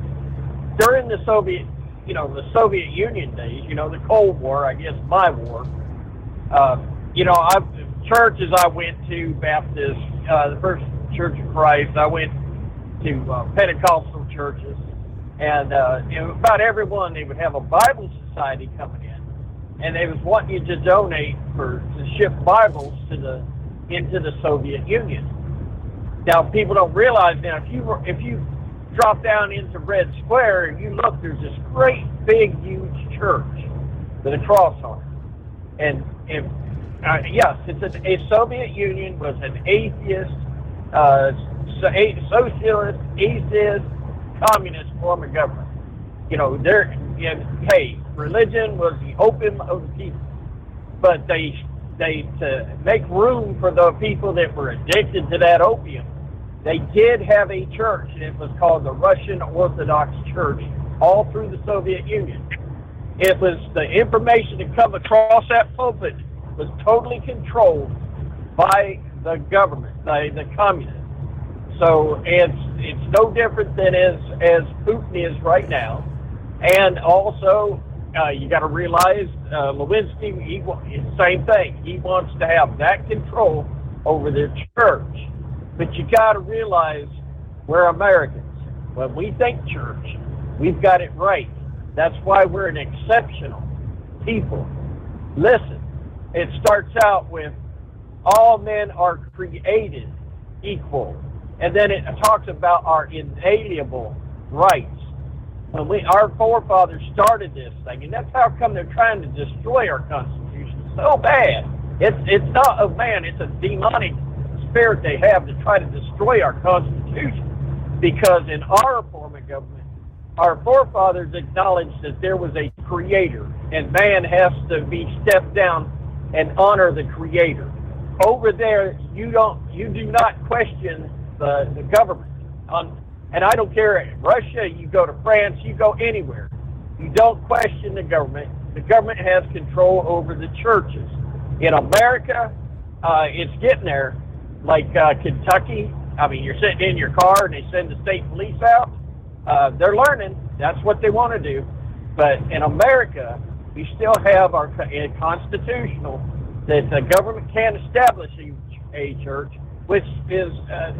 during the Soviet Union days, the Cold War, I guess my war, churches I went to, Baptist, the First Church of Christ, I went to Pentecostal churches, and about everyone, they would have a Bible society coming in, and they was wanting you to donate to ship Bibles into the Soviet Union. Now, people don't realize now, if you drop down into Red Square and you look, there's this great, big, huge church with a cross on it. And yes, a Soviet Union was an atheist, socialist, atheist, communist form of government. Hey, religion was the opium of the people. But they to make room for the people that were addicted to that opium, they did have a church, and it was called the Russian Orthodox Church, all through the Soviet Union. It was the information that come across that pulpit was totally controlled by the government, by the communists. So it's no different than as Putin is right now. And also, you got to realize Lewinsky, same thing. He wants to have that control over their church. But you got to realize we're Americans. When we think church, we've got it right. That's why we're an exceptional people. Listen, it starts out with all men are created equal. And then it talks about our inalienable rights. When our forefathers started this thing, and that's how come they're trying to destroy our Constitution so bad. It's not of man, it's a demonic spirit they have to try to destroy our Constitution. Because in our form of government, our forefathers acknowledged that there was a creator, and man has to be stepped down and honor the creator. Over there, you do not question the government. And I don't care, Russia, you go to France, you go anywhere. You don't question the government. The government has control over the churches. In America, it's getting there. Like Kentucky, I mean, you're sitting in your car and they send the state police out. They're learning. That's what they want to do. But in America, we still have our constitutional that the government can establish a church, which is,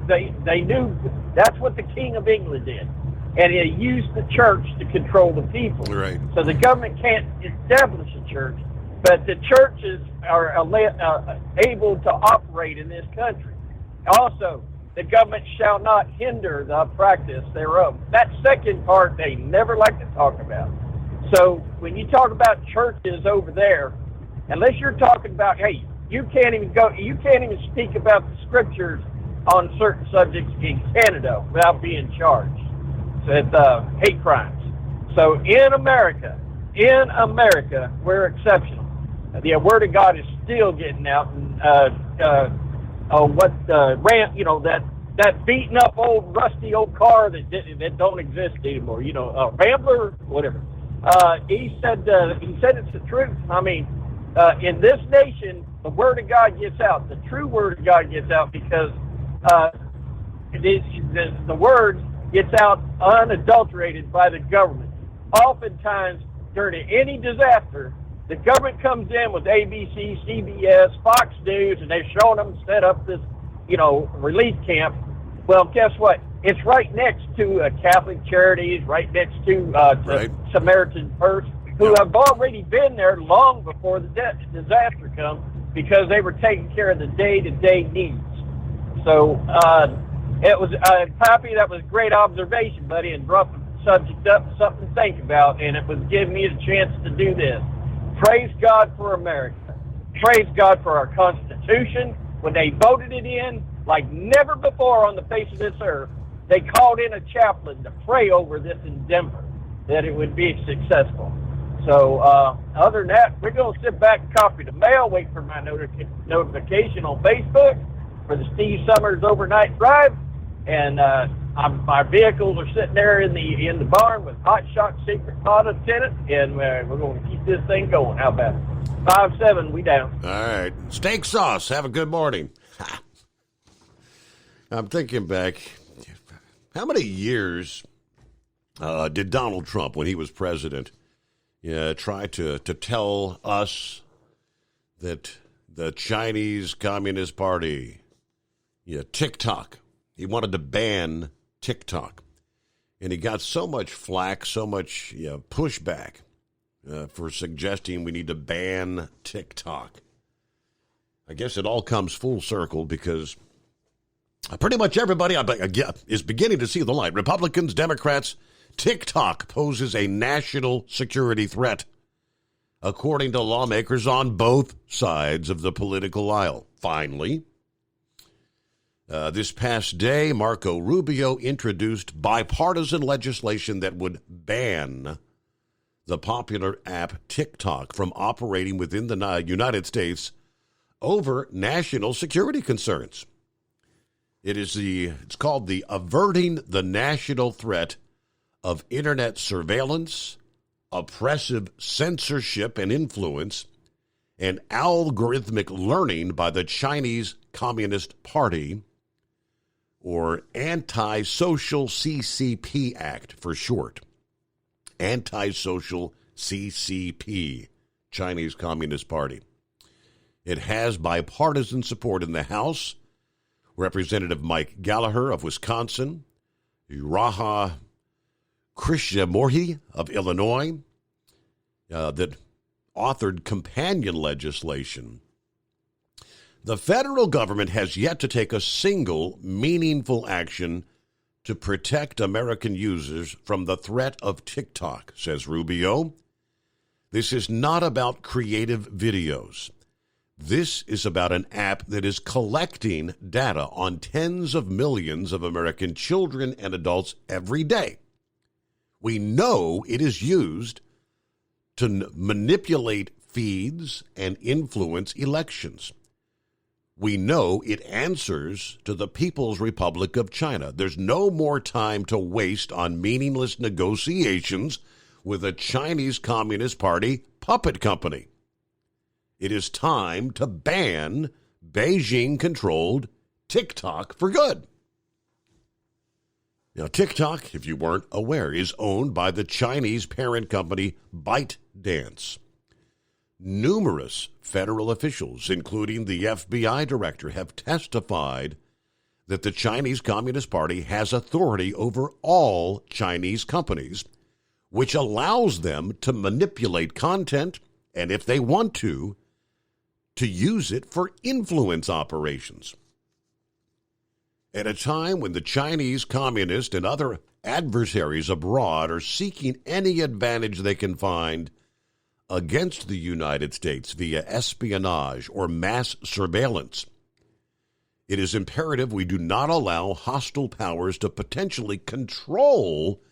they knew that's what the King of England did. And he used the church to control the people. Right. So the government can't establish a church, but the churches are able to operate in this country. Also, the government shall not hinder the practice thereof. That second part they never like to talk about. So when you talk about churches over there, unless you're talking about, hey, you can't even speak about the scriptures on certain subjects in Canada without being charged with hate crimes. So in America, we're exceptional. The Word of God is still getting out, and that beaten up old rusty old car that don't exist anymore. Rambler, whatever. He said it's the truth. I mean, in this nation, the Word of God gets out. The true Word of God gets out because the Word gets out unadulterated by the government. Oftentimes, during any disaster, the government comes in with ABC, CBS, Fox News, and they're showing them set up this, relief camp. Well, guess what? It's right next to Catholic Charities, right next to Samaritan Purse, who have already been there long before the disaster comes because they were taking care of the day-to-day needs. So I'm happy. That was a great observation, buddy, and brought the subject up, something to think about, and it was giving me the chance to do this. Praise God for America. Praise God for our Constitution. When they voted it in, like never before on the face of this earth, they called in a chaplain to pray over this in Denver, that it would be successful. So other than that, we're going to sit back and copy the mail, wait for my notification on Facebook for the Steve Summers Overnight Drive, and my vehicles are sitting there in the barn with Hot Shot Secret Pod attendant, and we're going to keep this thing going. How about it? 5-7, we down. All right. Steak sauce. Have a good morning. I'm thinking back, how many years did Donald Trump, when he was president, try to tell us that the Chinese Communist Party, TikTok, he wanted to ban TikTok. And he got so much flack, so much pushback for suggesting we need to ban TikTok. I guess it all comes full circle because pretty much everybody is beginning to see the light. Republicans, Democrats, TikTok poses a national security threat, according to lawmakers on both sides of the political aisle. Finally, this past day, Marco Rubio introduced bipartisan legislation that would ban the popular app TikTok from operating within the United States over national security concerns. It's called the Averting the National Threat of Internet Surveillance, Oppressive Censorship and Influence, and Algorithmic Learning by the Chinese Communist Party, or Anti-Social CCP Act for short. Anti-Social CCP, Chinese Communist Party. It has bipartisan support in the House. Representative Mike Gallagher of Wisconsin, Raha Krishnamurthy of Illinois, that authored companion legislation. The federal government has yet to take a single meaningful action to protect American users from the threat of TikTok, says Rubio. This is not about creative videos. This is about an app that is collecting data on tens of millions of American children and adults every day. We know it is used to manipulate feeds and influence elections. We know it answers to the People's Republic of China. There's no more time to waste on meaningless negotiations with a Chinese Communist Party puppet company. It is time to ban Beijing-controlled TikTok for good. Now, TikTok, if you weren't aware, is owned by the Chinese parent company ByteDance. Numerous federal officials, including the FBI director, have testified that the Chinese Communist Party has authority over all Chinese companies, which allows them to manipulate content and, if they want to use it for influence operations. At a time when the Chinese Communist and other adversaries abroad are seeking any advantage they can find against the United States via espionage or mass surveillance, it is imperative we do not allow hostile powers to potentially control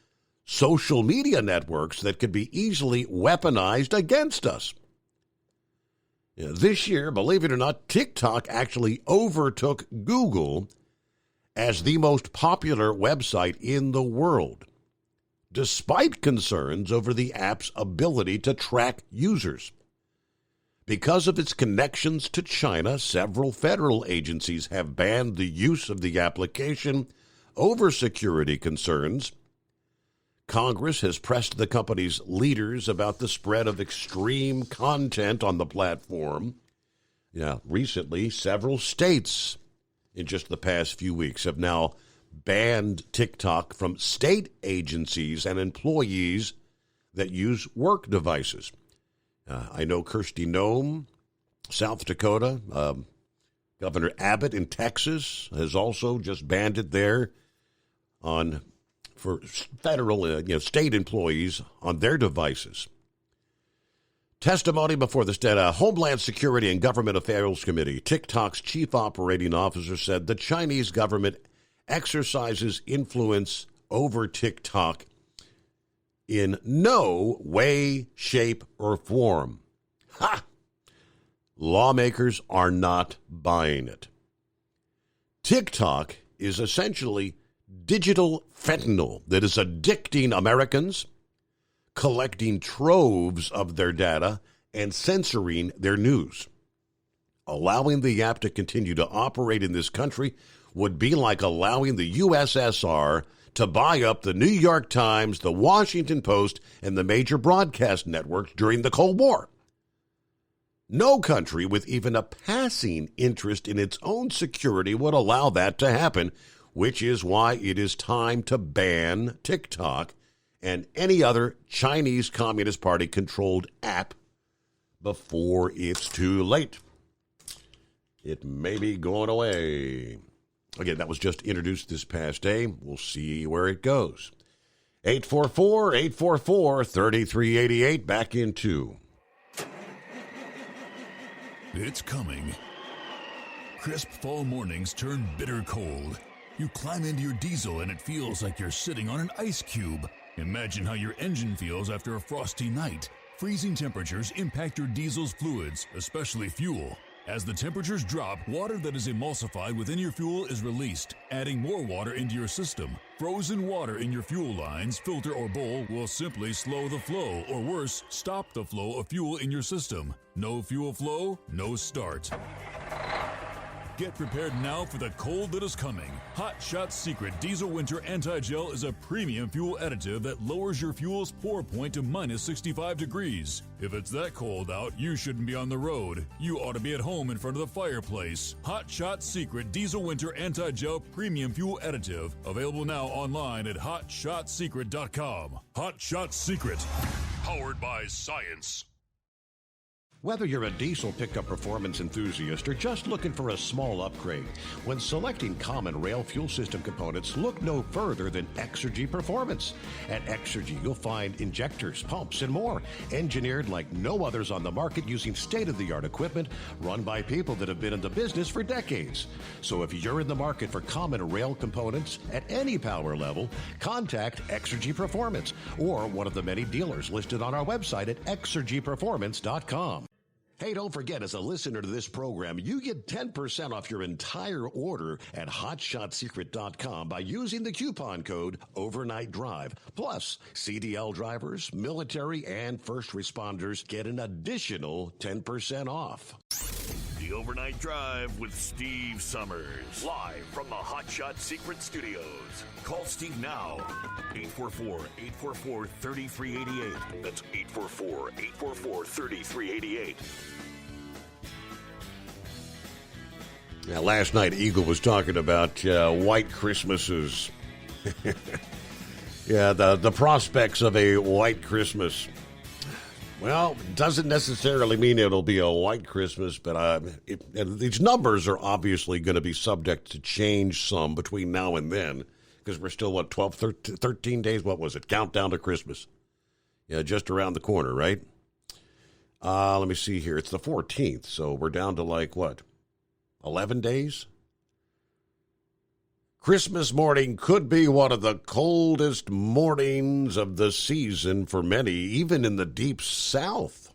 social media networks that could be easily weaponized against us. This year, believe it or not, TikTok actually overtook Google as the most popular website in the world, despite concerns over the app's ability to track users. Because of its connections to China, several federal agencies have banned the use of the application over security concerns. Congress has pressed the company's leaders about the spread of extreme content on the platform. Recently, several states in just the past few weeks have now banned TikTok from state agencies and employees that use work devices. I know Kristi Noem, South Dakota, Governor Abbott in Texas has also just banned it there for federal, state employees on their devices. Testimony before the Homeland Security and Government Affairs Committee. TikTok's chief operating officer said the Chinese government exercises influence over TikTok in no way, shape, or form. Ha! Lawmakers are not buying it. TikTok is essentially digital fentanyl that is addicting Americans, collecting troves of their data, and censoring their news. Allowing the app to continue to operate in this country would be like allowing the USSR to buy up the New York Times, the Washington Post, and the major broadcast networks during the Cold War. No country with even a passing interest in its own security would allow that to happen, which is why it is time to ban TikTok and any other Chinese Communist Party-controlled app before it's too late. It may be going away. Again, that was just introduced this past day. We'll see where it goes. 844-844-3388. Back in 2. It's coming. Crisp fall mornings turn bitter cold. You climb into your diesel and it feels like you're sitting on an ice cube. Imagine how your engine feels after a frosty night. Freezing temperatures impact your diesel's fluids, especially fuel. As the temperatures drop, water that is emulsified within your fuel is released, adding more water into your system. Frozen water in your fuel lines, filter, or bowl will simply slow the flow, or worse, stop the flow of fuel in your system. No fuel flow, no start. Get prepared now for the cold that is coming. Hot Shot Secret Diesel Winter Anti-Gel is a premium fuel additive that lowers your fuel's pour point to minus 65 degrees. If it's that cold out, you shouldn't be on the road. You ought to be at home in front of the fireplace. Hot Shot Secret Diesel Winter Anti-Gel Premium Fuel Additive. Available now online at HotShotSecret.com. Hot Shot Secret. Powered by science. Whether you're a diesel pickup performance enthusiast or just looking for a small upgrade, when selecting common rail fuel system components, look no further than Exergy Performance. At Exergy, you'll find injectors, pumps, and more, engineered like no others on the market using state-of-the-art equipment run by people that have been in the business for decades. So if you're in the market for common rail components at any power level, contact Exergy Performance or one of the many dealers listed on our website at exergyperformance.com. Hey, don't forget, as a listener to this program, you get 10% off your entire order at HotShotSecret.com by using the coupon code Overnight Drive. Plus, CDL drivers, military, and first responders get an additional 10% off. The Overnight Drive with Steve Summers. Live from the Hot Shot Secret Studios. Call Steve now. 844-844-3388. That's 844-844-3388. Yeah, last night, Eagle was talking about white Christmases. Yeah, the prospects of a white Christmas. Well, doesn't necessarily mean it'll be a white Christmas, but these numbers are obviously going to be subject to change some between now and then, because we're still, 12, 13 days, what was it? Countdown to Christmas. Yeah, just around the corner, right? Let me see here. It's the 14th, so we're down to 11 days? Christmas morning could be one of the coldest mornings of the season for many, even in the deep south.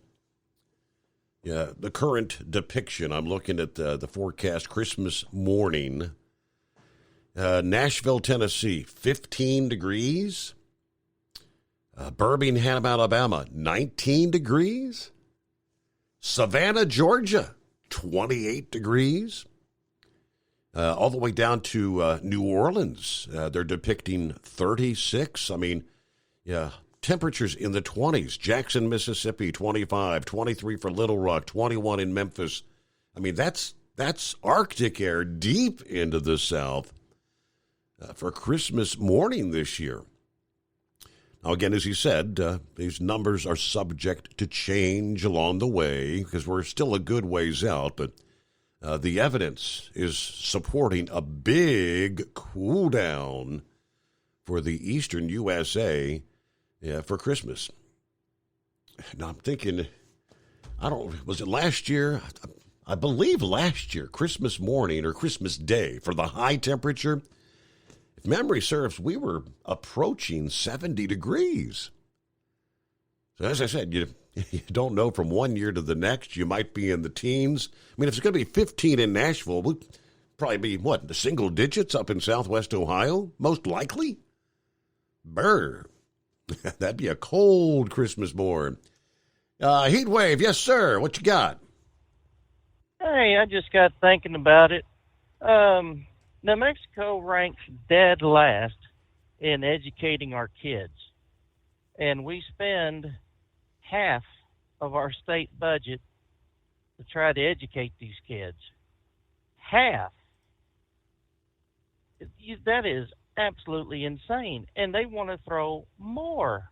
Yeah, the current depiction, I'm looking at the forecast, Christmas morning. Nashville, Tennessee, 15 degrees. Birmingham, Alabama, 19 degrees. Savannah, Georgia, 28 degrees. All the way down to New Orleans, they're depicting 36. I mean, yeah, temperatures in the 20s. Jackson, Mississippi, 25, 23 for Little Rock, 21 in Memphis. I mean, that's Arctic air deep into the south for Christmas morning this year. Now, again, as you said, these numbers are subject to change along the way because we're still a good ways out, but the evidence is supporting a big cool down for the eastern USA for Christmas. Now, I'm thinking, was it last year? I believe last year, Christmas morning or Christmas Day for the high temperature. If memory serves, we were approaching 70 degrees. So as I said, you don't know from one year to the next. You might be in the teens. I mean, if it's going to be 15 in Nashville, we'll probably be, the single digits up in southwest Ohio, most likely? Brr. That'd be a cold Christmas morning. Heat wave, yes, sir. What you got? Hey, I just got thinking about it. New Mexico ranks dead last in educating our kids. And we spend half of our state budget to try to educate these kids. Half. That is absolutely insane. And they want to throw more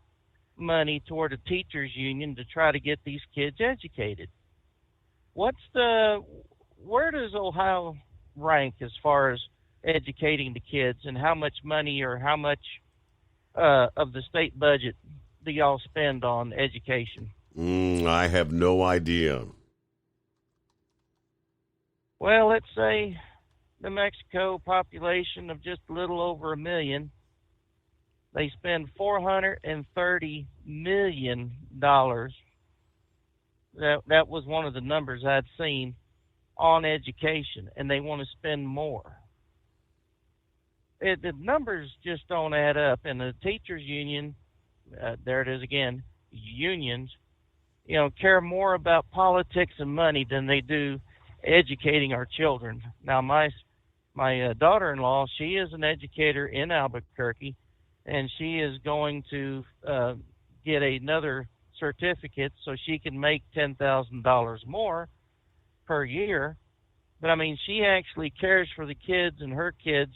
money toward a teachers union to try to get these kids educated. Where does Ohio rank as far as educating the kids, and how much money or how much of the state budget do y'all spend on education? I have no idea. Well, let's say New Mexico population of just a little over 1 million. They spend $430 million. That was one of the numbers I'd seen on education, and they want to spend more. The numbers just don't add up. And the teachers union, there it is again, unions, care more about politics and money than they do educating our children. Now, my daughter-in-law, she is an educator in Albuquerque, and she is going to get another certificate so she can make $10,000 more per year. But, I mean, she actually cares for the kids, and her kids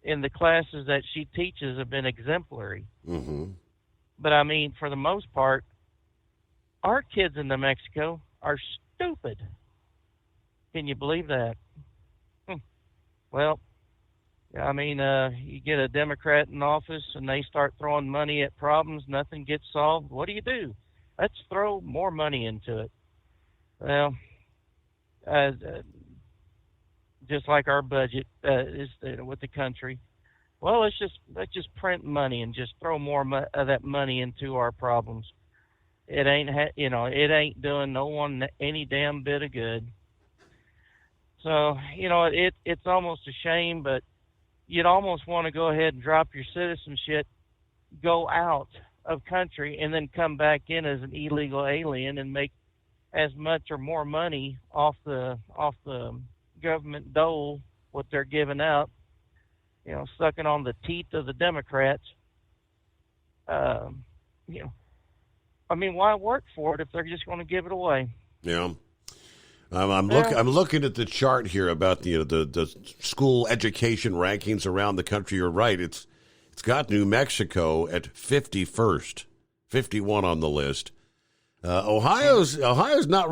in the classes that she teaches have been exemplary. Mm-hmm. But, I mean, for the most part, our kids in New Mexico are stupid. Can you believe that? Well, I mean, you get a Democrat in office and they start throwing money at problems, nothing gets solved. What do? Let's throw more money into it. Well, just like our budget is with the country. Well, let's just print money and just throw more of that money into our problems. It ain't it ain't doing no one any damn bit of good. So it's almost a shame, but you'd almost want to go ahead and drop your citizenship, go out of country, and then come back in as an illegal alien and make as much or more money off the government dole what they're giving out, sucking on the teeth of the Democrats. I mean, why work for it if they're just going to give it away? Yeah. I'm looking at the chart here about the school education rankings around the country. You're right. It's got New Mexico at 51st, 51 on the list. Ohio's not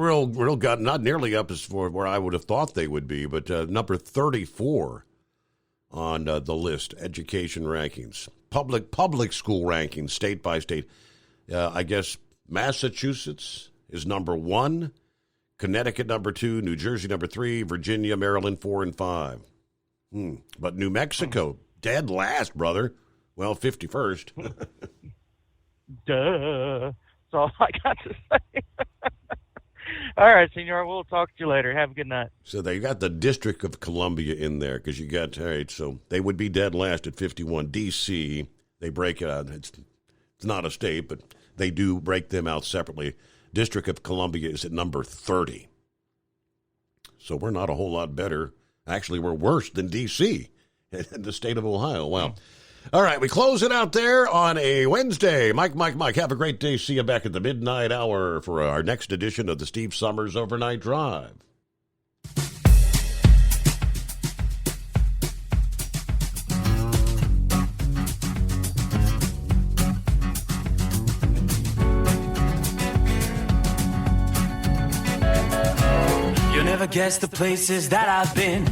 not nearly up as for where I would have thought they would be, but number 34 on the list, education rankings, public school rankings, state by state. I guess Massachusetts is number 1. Connecticut, number 2, New Jersey, number 3, Virginia, Maryland, 4 and 5. But New Mexico, dead last, brother. Well, 51st. Duh. That's all I got to say. All right, Senor, we'll talk to you later. Have a good night. So they got the District of Columbia in there because you got, all right, so they would be dead last at 51. D.C., they break it out. It's not a state, but they do break them out separately. District of Columbia is at number 30. So we're not a whole lot better. Actually, we're worse than D.C. in the state of Ohio. Wow. All right, we close it out there on a Wednesday. Mike, have a great day. See you back at the midnight hour for our next edition of the Steve Summers Overnight Drive. Never guess the places that I've been.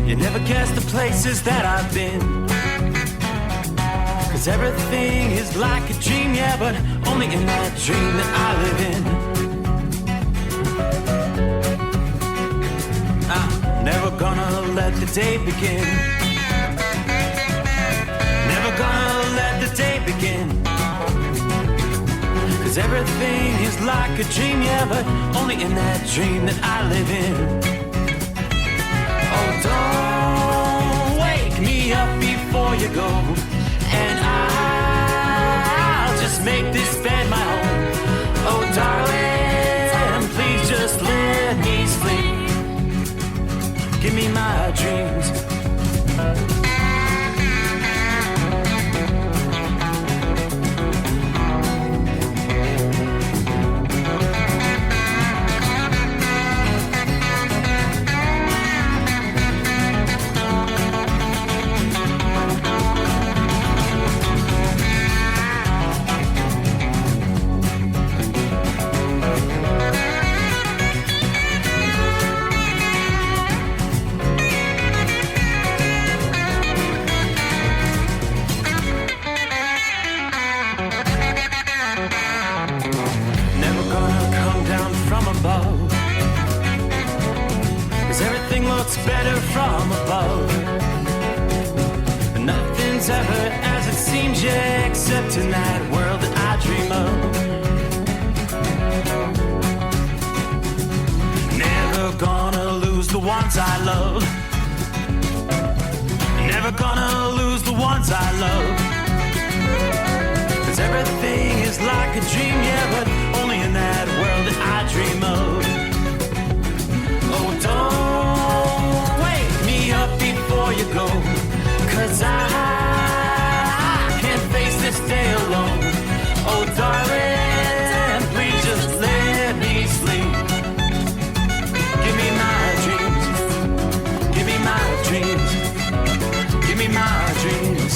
You never guess the places that I've been. 'Cause everything is like a dream, yeah, but only in that dream that I live in. I'm never gonna let the day begin. Never gonna let the day begin. 'Cause everything is like a dream, yeah, but only in that dream that I live in. Oh, don't wake me up before you go, and I'll just make this bed my home. Oh, darling, please just let me sleep. Give me my dreams. Better from above. Nothing's ever except in that world that I dream of. Never gonna lose the ones I love. Never gonna lose the ones I love. 'Cause everything is like a dream, yeah, but only in that world that I dream of. Oh, don't wake me up before you go, 'cause I can't face this day alone. Oh, darling, please just let me sleep. Give me my dreams. Give me my dreams. Give me my dreams.